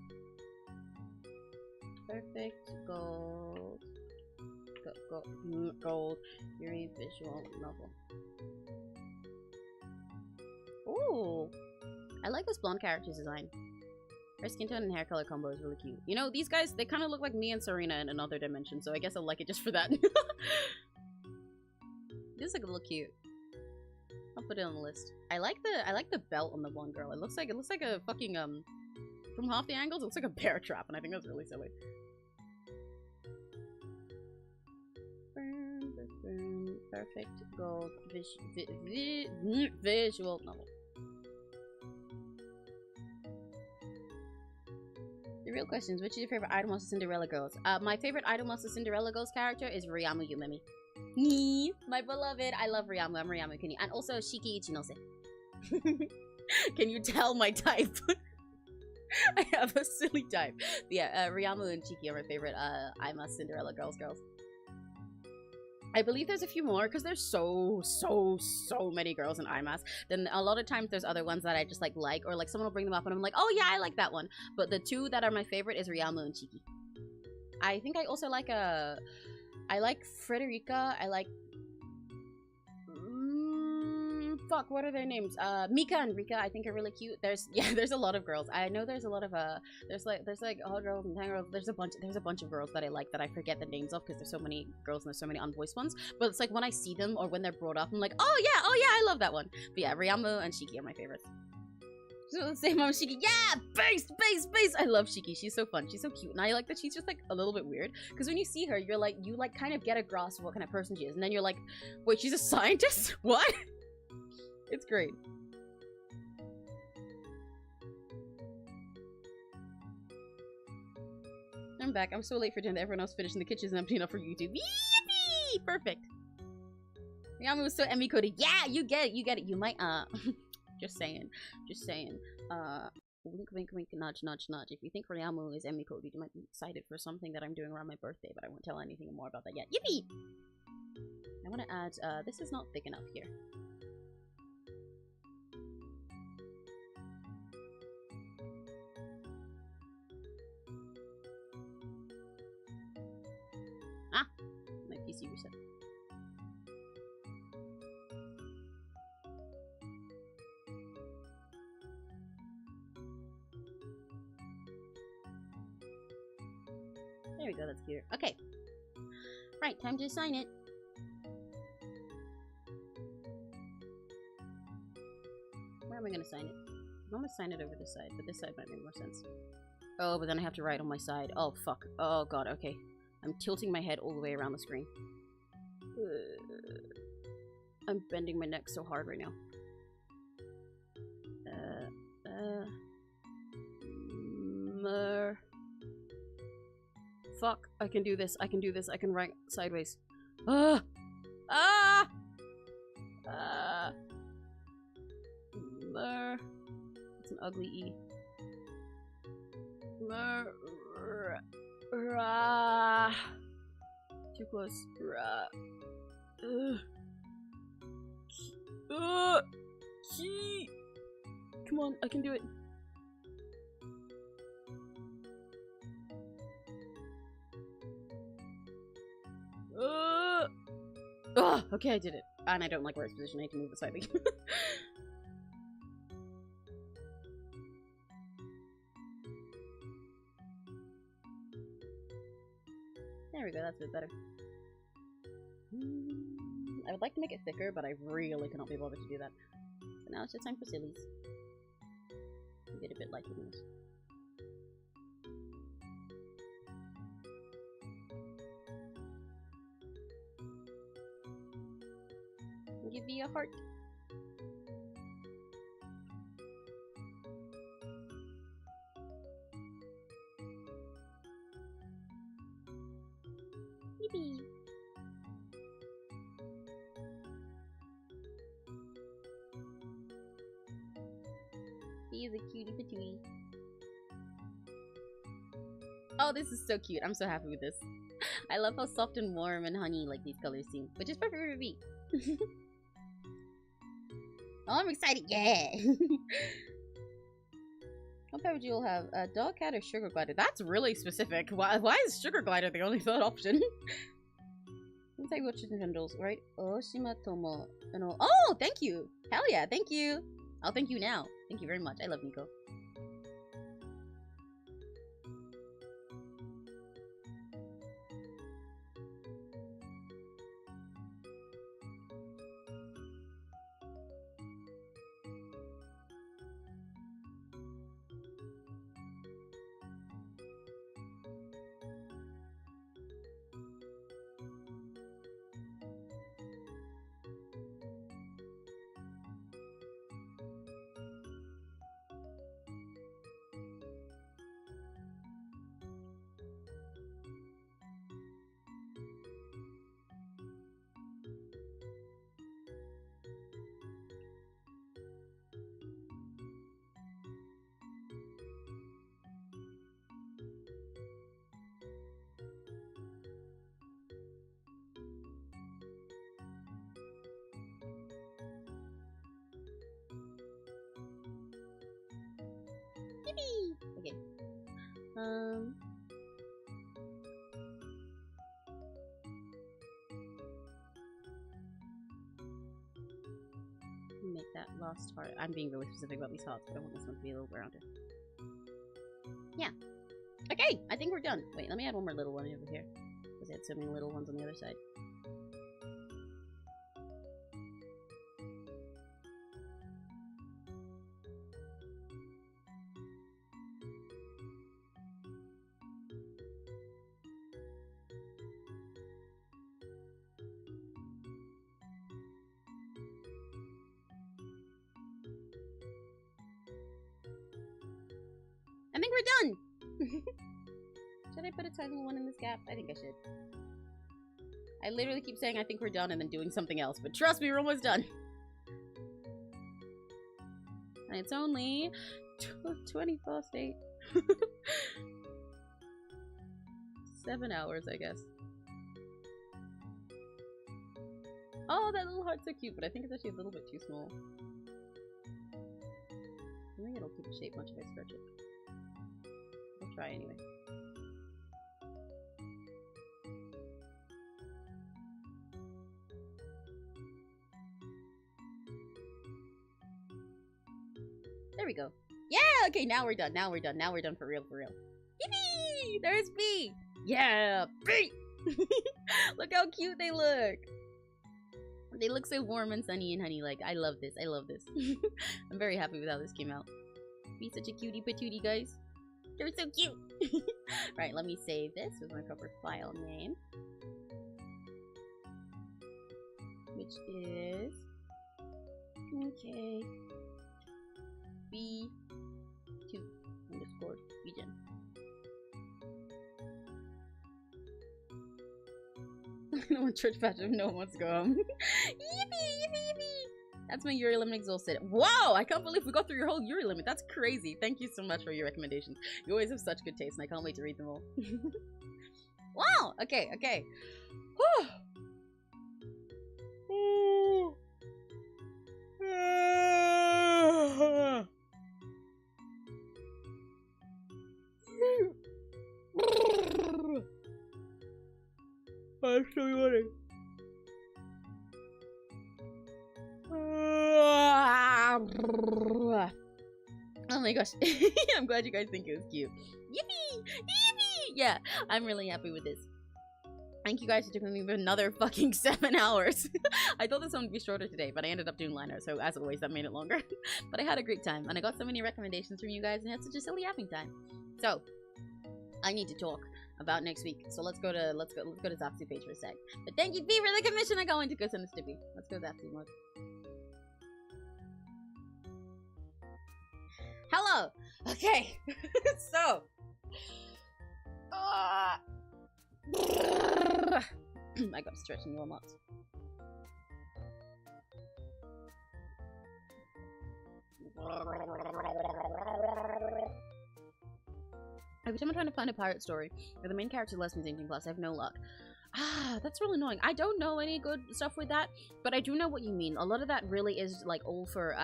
Perfect gold. Gold, Yuri visual novel. Ooh, I like this blonde character's design. Her skin tone and hair color combo is really cute. You know, these guys, they kind of look like me and Serena in another dimension, so I guess I like it just for that. This is a little cute. I'll put it on the list. I like the belt on the blonde girl. It looks like a fucking from half the angles, it looks like a bear trap, and I think that's really silly. Perfect gold visual novel. The real question is, which is your favorite Idol Monster Cinderella Girls? My favorite Idol Monster Cinderella Girls character is Ryamu Yumemi. My beloved. I love Ryamu. I'm Ryamu Kuni. And also Shiki Ichinose. Can you tell my type? I have a silly type. But yeah, Ryamu and Chiki are my favorite I'm a Cinderella Girls. I believe there's a few more because there's so many girls in IMAS. Then a lot of times there's other ones that I just like, or like someone will bring them up and I'm like, oh yeah, I like that one. But the two that are my favorite is Ryamu and Chiki. I think I also like I like Frederica. I like fuck, what are their names? Mika and Rika, I think are really cute. There's a lot of girls. I know there's a lot of there's like hot girls and tan girls. There's a bunch of girls that I like that I forget the names of because there's so many girls and there's so many unvoiced ones. But it's like when I see them or when they're brought up, I'm like, oh yeah, I love that one. But yeah, Ryamu and Shiki are my favorites. So the same mom, Shiki. Yeah, base. I love Shiki. She's so fun. She's so cute, and I like that she's just like a little bit weird. Because when you see her, you kind of get a grasp of what kind of person she is, and then you're like, wait, she's a scientist? What? It's great. I'm back. I'm so late for dinner. Everyone else finished in the kitchen is empty enough for YouTube. Yippee! Perfect. Ryamu was so Emmy coded. Yeah, you get it. You might just saying. Wink, nudge. If you think Ryamu is Emmy coded, you might be excited for something that I'm doing around my birthday, but I won't tell anything more about that yet. Yippee! I want to add. This is not thick enough here. My PC reset. There we go, that's cute. Okay. Right, time to sign it. Where am I gonna sign it? I'm gonna sign it over this side, but this side might make more sense. Oh, but then I have to write on my side. Oh, fuck. Oh, god, okay. I'm tilting my head all the way around the screen. I'm bending my neck so hard right now. Fuck, I can do this. I can do this. I can write sideways. Ah! Ah! It's an ugly E. Too close. Come on, I can do it. Okay, I did it. And I don't like where it's positioned. I need to move it slightly. There we go, that's a bit better. I would like to make it thicker, but I really cannot be bothered to do that. So now it's just time for sillies. Get a bit lighter than this. Give me a heart. Yippee! He is a cutie patootie. Oh, this is so cute. I'm so happy with this. I love how soft and warm and honey like these colors seem, which is perfect for me. Oh, I'm excited. Yeah. What pet would you all have? Dog, cat, or sugar glider? That's really specific. Why is sugar glider the only third option? Let's say watches and handles, right? Oshima Tomo. Oh, thank you. Hell yeah, thank you. I'll thank you now. Thank you very much. I love Nico. Okay. Make that last heart. I'm being really specific about these hearts, but I want this one to be a little rounded. Yeah. Okay, I think we're done. Wait, let me add one more little one over here. Because I had so many little ones on the other side. I think we're done! Should I put a tiny one in this gap? I think I should. I literally keep saying I think we're done and then doing something else, but trust me, we're almost done. And it's only 8. 7 hours, I guess. Oh, that little heart's so cute, but I think it's actually a little bit too small. I think it'll keep the shape much if I stretch it. I'll try anyway. There we go. Yeah, okay, now we're done. Now we're done. Now we're done for real, for real. Yippee! There's B! Yeah! B! Look how cute they look. They look so warm and sunny and honey. Like, I love this. I love this. I'm very happy with how this came out. Be such a cutie patootie, guys. They're so cute. Right, let me save this with my proper file name. Which is... Okay. B2 underscore region. No one church bathroom, no one wants to go home. Yippee, yippee, yippee. That's my Yuri limit exhausted. Wow, I can't believe we got through your whole Yuri limit. That's crazy. Thank you so much for your recommendations. You always have such good taste, and I can't wait to read them all. Wow, okay, okay. Whew. I'm so yawning. Oh my gosh. I'm glad you guys think it was cute. Yippee! Yippee! Yeah, I'm really happy with this. Thank you guys for taking me for another fucking 7 hours. I thought this one would be shorter today, but I ended up doing liners, so as always, that made it longer. But I had a great time, and I got so many recommendations from you guys, and I had such a silly having time. So, I need to talk about next week. So let's go to Zapsu page for a sec. But thank you, B, for the commission. I'm going to go send this to B. Let's go Zapsu mode. Hello. Okay. So. I got stretching warm ups. Every time I'm trying to find a pirate story where the main character is lesbian 18+, I have no luck. Ah, that's really annoying. I don't know any good stuff with that, but I do know what you mean. A lot of that really is like all for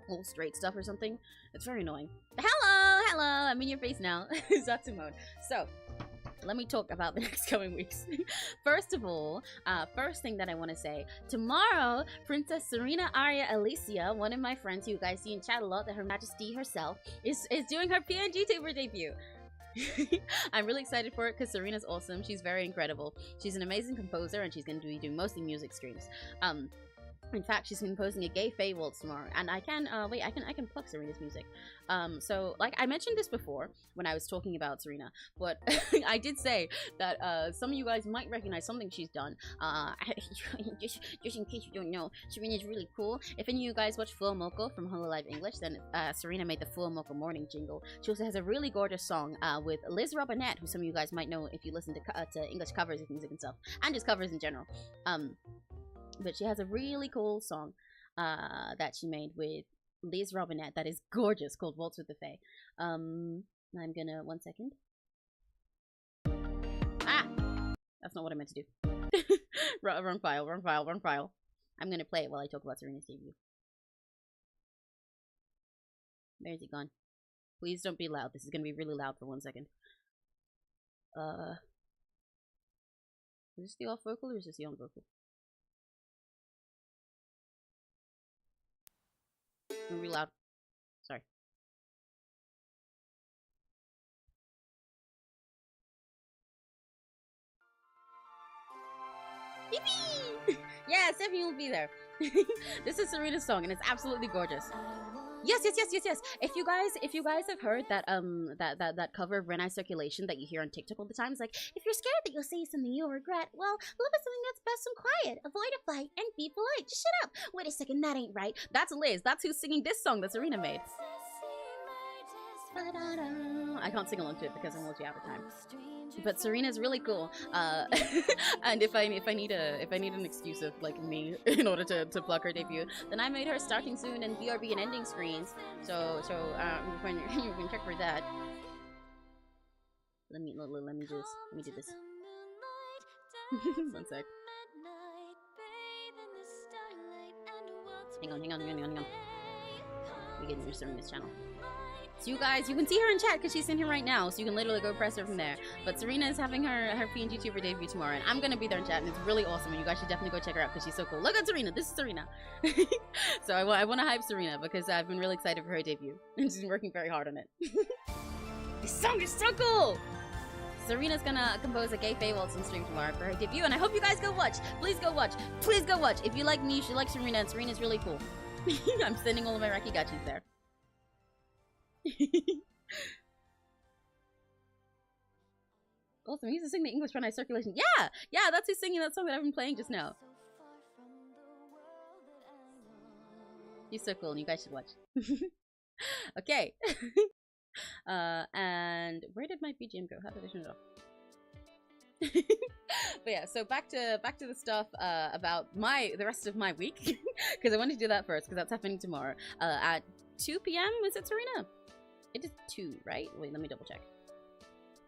all straight stuff or something. It's very annoying. Hello, hello, I'm in your face now. Zatsu mode. So, let me talk about the next coming weeks. First of all, first thing that I want to say, tomorrow, Princess Serena Aria Alicia, one of my friends who you guys see in chat a lot, that Her Majesty herself, is doing her PNGTUBER debut. I'm really excited for it because Serena's awesome. She's very incredible. She's an amazing composer, and she's going to be doing mostly music streams. In fact, she's composing a gay Fae waltz tomorrow, and I can wait. I can plug Serena's music. So like I mentioned this before when I was talking about Serena, but I did say that some of you guys might recognize something she's done. Just in case you don't know, Serena's really cool. If any of you guys watch Full Moko from Hololive English, then Serena made the Full Moko morning jingle. She also has a really gorgeous song with Liz Robinette, who some of you guys might know if you listen to English covers of music and stuff, and just covers in general. But she has a really cool song that she made with Liz Robinette that is gorgeous, called Waltz with the Fae. I'm gonna, 1 second. Ah! That's not what I meant to do. Wrong file, wrong file, wrong file. I'm gonna play it while I talk about Serena's debut. Where's it gone? Please don't be loud. This is gonna be really loud for 1 second. Is this the off vocal or is this the on vocal? Really loud. Sorry. Yippee! Yeah, Stephanie will be there. This is Serena's song, and it's absolutely gorgeous. Yes. If you guys have heard that that cover of Renai Circulation that you hear on TikTok all the time, it's like, if you're scared that you'll say something you'll regret, well, love is something that's best and quiet. Avoid a fight and be polite. Just shut up. Wait a second, that ain't right. That's Liz. That's who's singing this song that Serena made. I can't sing along to it because I'm multi-hour time. But Serena's really cool. And if I need an excuse of like me in order to plug her debut, then I made her starting soon and BRB and ending screens. So you can check for that. Let me do this. 1 sec. Hang on. We get to Serena's channel. So you guys, you can see her in chat because she's in here right now, so you can literally go press her from there. But Serena is having her PNGTUBER debut tomorrow, and I'm gonna be there in chat, and it's really awesome, and you guys should definitely go check her out because she's so cool. Look at Serena, this is Serena. So I want to hype Serena because I've been really excited for her debut, and she's been working very hard on it. This song is so cool! Serena's gonna compose a gay Faye waltz on stream tomorrow for her debut, and I hope you guys go watch. Please go watch. Please go watch. If you like me, you should like Serena, and Serena's really cool. I'm sending all of my Rakigachis there. Awesome. He's singing the English pronouns circulation. Yeah! Yeah, that's who's singing that song that I've been playing just now. He's so cool, and you guys should watch. Okay. And where did my BGM go? How did I turn it off? But yeah, so back to the stuff about the rest of my week, because I wanted to do that first because that's happening tomorrow at 2 p.m. Is it, Serena? It is 2, right? Wait, let me double check.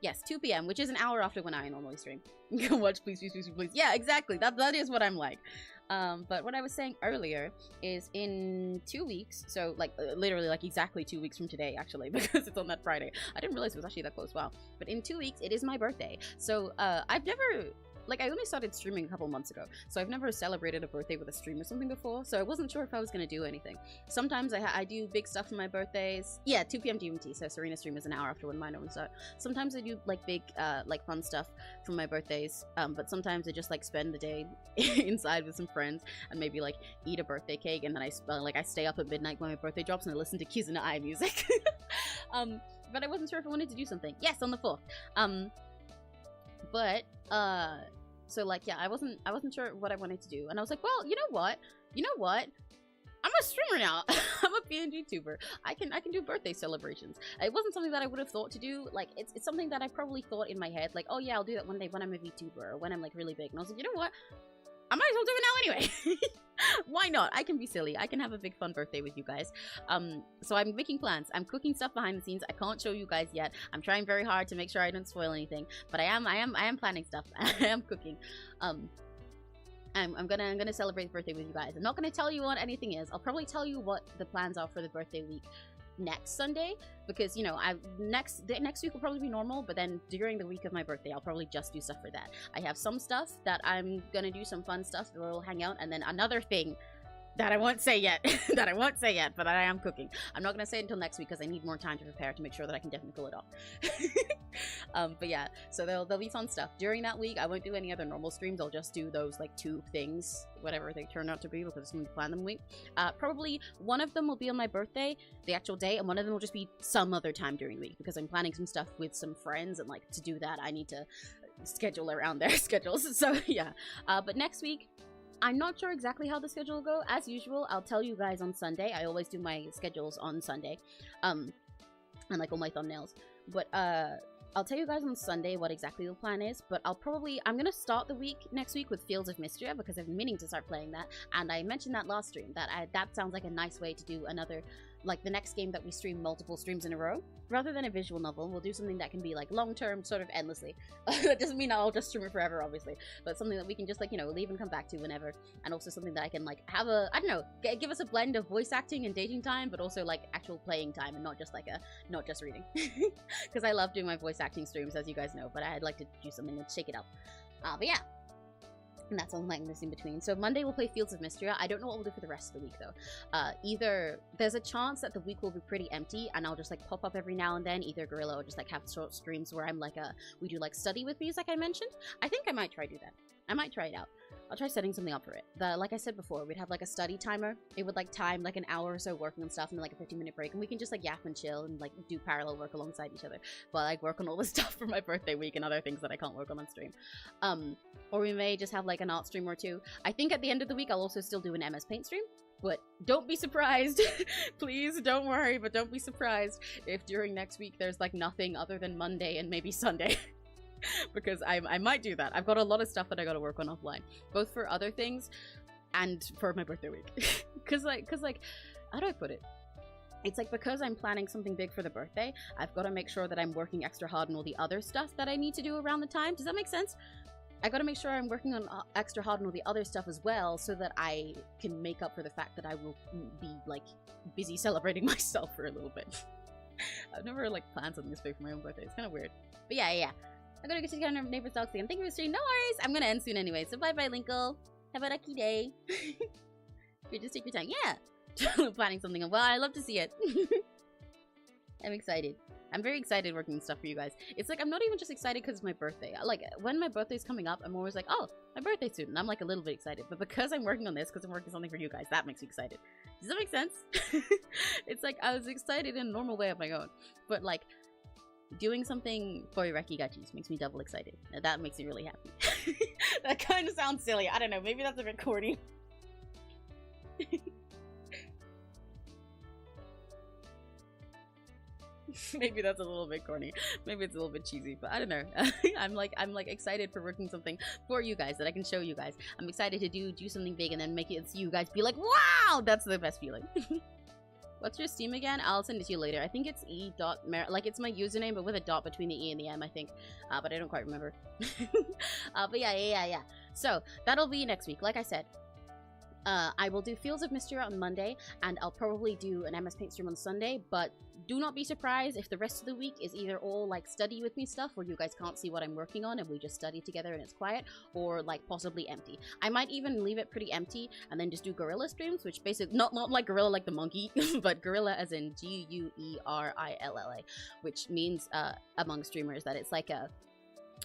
Yes, 2 p.m., which is an hour after when I normally stream. Go watch, please, please, please, please. Yeah, exactly. That is what I'm like. But what I was saying earlier is in 2 weeks, so like literally like exactly 2 weeks from today, actually, because it's on that Friday. I didn't realize it was actually that close. Wow. But in 2 weeks, it is my birthday. So I've never... Like, I only started streaming a couple months ago, so I've never celebrated a birthday with a stream or something before, so I wasn't sure if I was going to do anything. Sometimes I do big stuff for my birthdays. Yeah, 2 p.m. GMT, so Serena's stream is an hour after when mine normally start. Sometimes I do, like, big, like, fun stuff for my birthdays, but sometimes I just, like, spend the day inside with some friends and maybe, like, eat a birthday cake, and then I stay up at midnight when my birthday drops and I listen to Kizuna Ai music. But I wasn't sure if I wanted to do something. Yes, on the 4th. So like, yeah, I wasn't sure what I wanted to do, and I was like, well, you know what, I'm a streamer now. I'm a PNGTUBER. I can do birthday celebrations. It wasn't something that I would have thought to do. Like, it's something that I probably thought in my head, like, oh yeah, I'll do that one day when I'm a VTuber or when I'm like really big. And I was like, you know what, I might as well do it now anyway. Why not? I can be silly. I can have a big fun birthday with you guys. So I'm making plans. I'm cooking stuff behind the scenes. I can't show you guys yet. I'm trying very hard to make sure I don't spoil anything. But I am planning stuff. I am cooking. I'm gonna celebrate the birthday with you guys. I'm not gonna tell you what anything is. I'll probably tell you what the plans are for the birthday week next Sunday, because you know next week will probably be normal, but then during the week of my birthday I'll probably just do stuff for that. I have some stuff that I'm gonna do, some fun stuff where we'll hang out, and then another thing that I won't say yet but I am cooking. I'm not gonna say it until next week because I need more time to prepare to make sure that I can definitely pull it off. But yeah, so there'll be fun stuff during that week. I won't do any other normal streams. I'll just do those like 2 things, whatever they turn out to be, because I'm gonna plan them week. Probably one of them will be on my birthday, the actual day, and one of them will just be some other time during the week because I'm planning some stuff with some friends, and like to do that I need to schedule around their schedules. So yeah, but next week I'm not sure exactly how the schedule will go. As usual, I'll tell you guys on Sunday. I always do my schedules on Sunday. And like all my thumbnails. But I'll tell you guys on Sunday what exactly the plan is. But I'm gonna start the week next week with Fields of Mystria because I've been meaning to start playing that. And I mentioned that last stream, that sounds like a nice way to do another, like the next game that we stream multiple streams in a row. Rather than a visual novel, we'll do something that can be like long-term, sort of endlessly. That doesn't mean I'll just stream it forever, obviously, but something that we can just like, you know, leave and come back to whenever, and also something that I can like have I don't know, give us a blend of voice acting and dating time, but also like actual playing time and not just reading. Because I love doing my voice acting streams, as you guys know, but I'd like to do something to shake it up. But yeah. And that's all like this in between. So Monday we'll play Fields of Mystria. I don't know what we'll do for the rest of the week though. Either there's a chance that the week will be pretty empty and I'll just like pop up every now and then, either Gorilla or just like have short streams where I'm like we do like study with music, I mentioned. I think I might try do that. I might try it out. I'll try setting something up for it. Like I said before, we'd have like a study timer. It would like time like an hour or so working on stuff and then like a 15-minute break, and we can just like yap and chill and like do parallel work alongside each other while I like work on all the stuff for my birthday week and other things that I can't work on stream. Or we may just have like an art stream or two. I think at the end of the week I'll also still do an MS Paint stream, but don't be surprised. Please don't worry, but don't be surprised if during next week there's like nothing other than Monday and maybe Sunday. Because I might do that. I've got a lot of stuff that I gotta work on offline, both for other things and for my birthday week. Cause like, how do I put it? It's like, because I'm planning something big for the birthday, I've got to make sure that I'm working extra hard on all the other stuff that I need to do around the time. Does that make sense? I gotta make sure I'm working on extra hard on all the other stuff as well, so that I can make up for the fact that I will be like busy celebrating myself for a little bit. I've never like planned something this big for my own birthday. It's kind of weird. But yeah. I'm gonna go take care of neighbor's dogs again. Thank you for streaming. No worries. I'm gonna end soon anyway. So bye, Linkle. Have a lucky day. You just take your time. Yeah. Planning something. Well, I love to see it. I'm excited. I'm very excited working stuff for you guys. It's like, I'm not even just excited because it's my birthday. Like, when my birthday's coming up, I'm always like, oh, my birthday's soon. And I'm like a little bit excited. But because I'm working on this, because I'm working something for you guys, that makes me excited. Does that make sense? It's like, I was excited in a normal way of my own. But like, doing something for Rakigachis makes me double excited. That makes me really happy. That kind of sounds silly. I don't know. Maybe that's a bit corny. Maybe that's a little bit corny. Maybe it's a little bit cheesy, but I don't know. I'm like excited for working something for you guys that I can show you guys. I'm excited to do something big and then make it so you guys be like, wow, that's the best feeling. What's your Steam again? I'll send it to you later. I think it's e.mer, like it's my username, but with a dot between the E and the M, I think. But I don't quite remember. But yeah. So that'll be next week. Like I said, I will do Fields of Mystery on Monday, and I'll probably do an MS Paint stream on Sunday, but do not be surprised if the rest of the week is either all like study with me stuff where you guys can't see what I'm working on and we just study together and it's quiet, or like possibly empty. I might even leave it pretty empty and then just do gorilla streams, which basically, not like gorilla like the monkey, but gorilla as in Guerilla, which means among streamers that it's like a,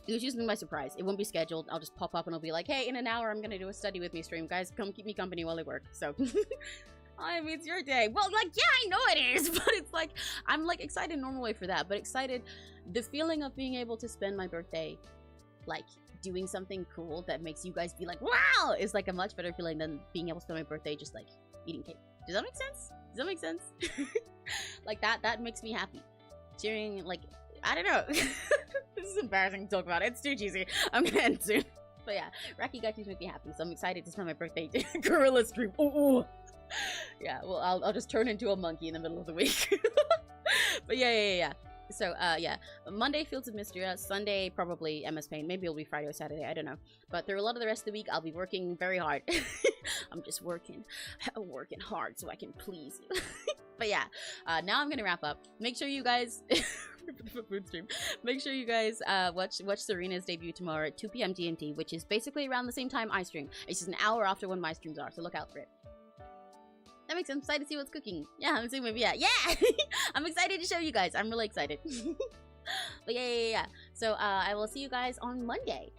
it was usually my surprise. It won't be scheduled. I'll just pop up and I'll be like, hey, in an hour I'm gonna do a study with me stream. Guys, come keep me company while I work. So, I mean, it's your day. Well, like, yeah, I know it is, but it's like, I'm like excited in normal way for that, but excited, the feeling of being able to spend my birthday, like, doing something cool that makes you guys be like, wow, is like a much better feeling than being able to spend my birthday just like eating cake. Does that make sense? Does that make sense? Like, that makes me happy. Cheering, like, I don't know. This is embarrassing to talk about. It's too cheesy. I'm gonna end soon. But yeah, Rakigachis make me happy, so I'm excited to spend my birthday gorilla stream. Ooh. Yeah, well, I'll just turn into a monkey in the middle of the week. But yeah. So, yeah. Monday, Fields of Mystery. Sunday, probably MS Paint. Maybe it'll be Friday or Saturday. I don't know. But through a lot of the rest of the week, I'll be working very hard. I'm just working hard so I can please you. But yeah, now I'm gonna wrap up. Make sure you guys... food stream. Make sure you guys watch Serena's debut tomorrow at 2 p.m. GMT, which is basically around the same time I stream. It's just an hour after when my streams are, so look out for it. That makes sense. I'm excited to see what's cooking. Yeah, I'm assuming maybe, yeah. I'm excited to show you guys. I'm really excited. But yeah. So I will see you guys on Monday.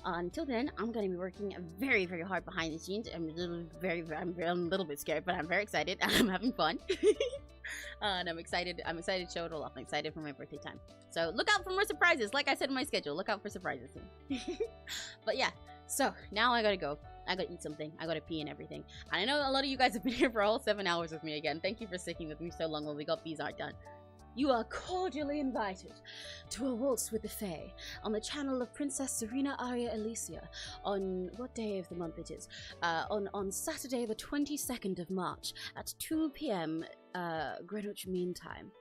Until then, I'm gonna be working very, very hard behind the scenes. I'm a little bit scared, but I'm very excited. I'm having fun. And I'm excited to show it all off. I'm excited for my birthday time. So look out for more surprises. Like I said in my schedule, look out for surprises soon. But yeah, so now I gotta go. I gotta eat something. I gotta pee and everything. And I know a lot of you guys have been here for all 7 hours with me again. Thank you for sticking with me so long when we got Bees Art done. You are cordially invited to a waltz with the Fae on the channel of Princess Serena Aria Alicia on what day of the month it is? On Saturday the 22nd of March at 2 p.m. Greenwich Mean Time.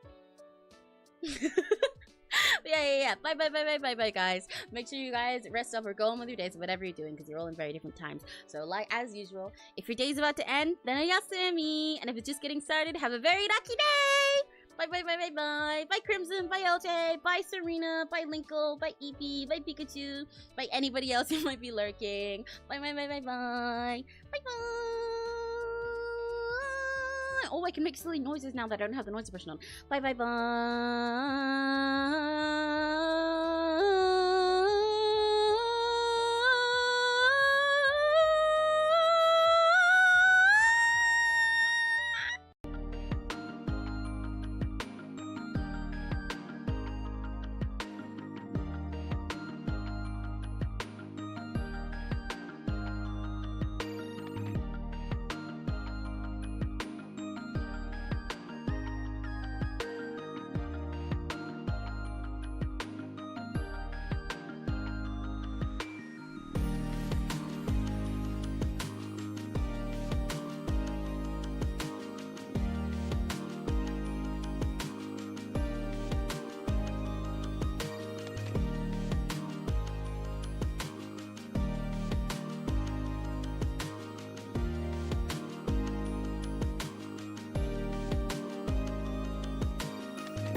Yeah. Bye, guys. Make sure you guys rest up or go on with your days, whatever you're doing, because you're all in very different times. So, like as usual, if your day's about to end, then ayasumi. And if it's just getting started, have a very lucky day. Bye. Bye, Crimson. Bye, LJ. Bye, Serena. Bye, Linkle. Bye, Eevee. Bye, Pikachu. Bye, anybody else who might be lurking. Bye. Bye. Oh, I can make silly noises now that I don't have the noise suppression on. Bye.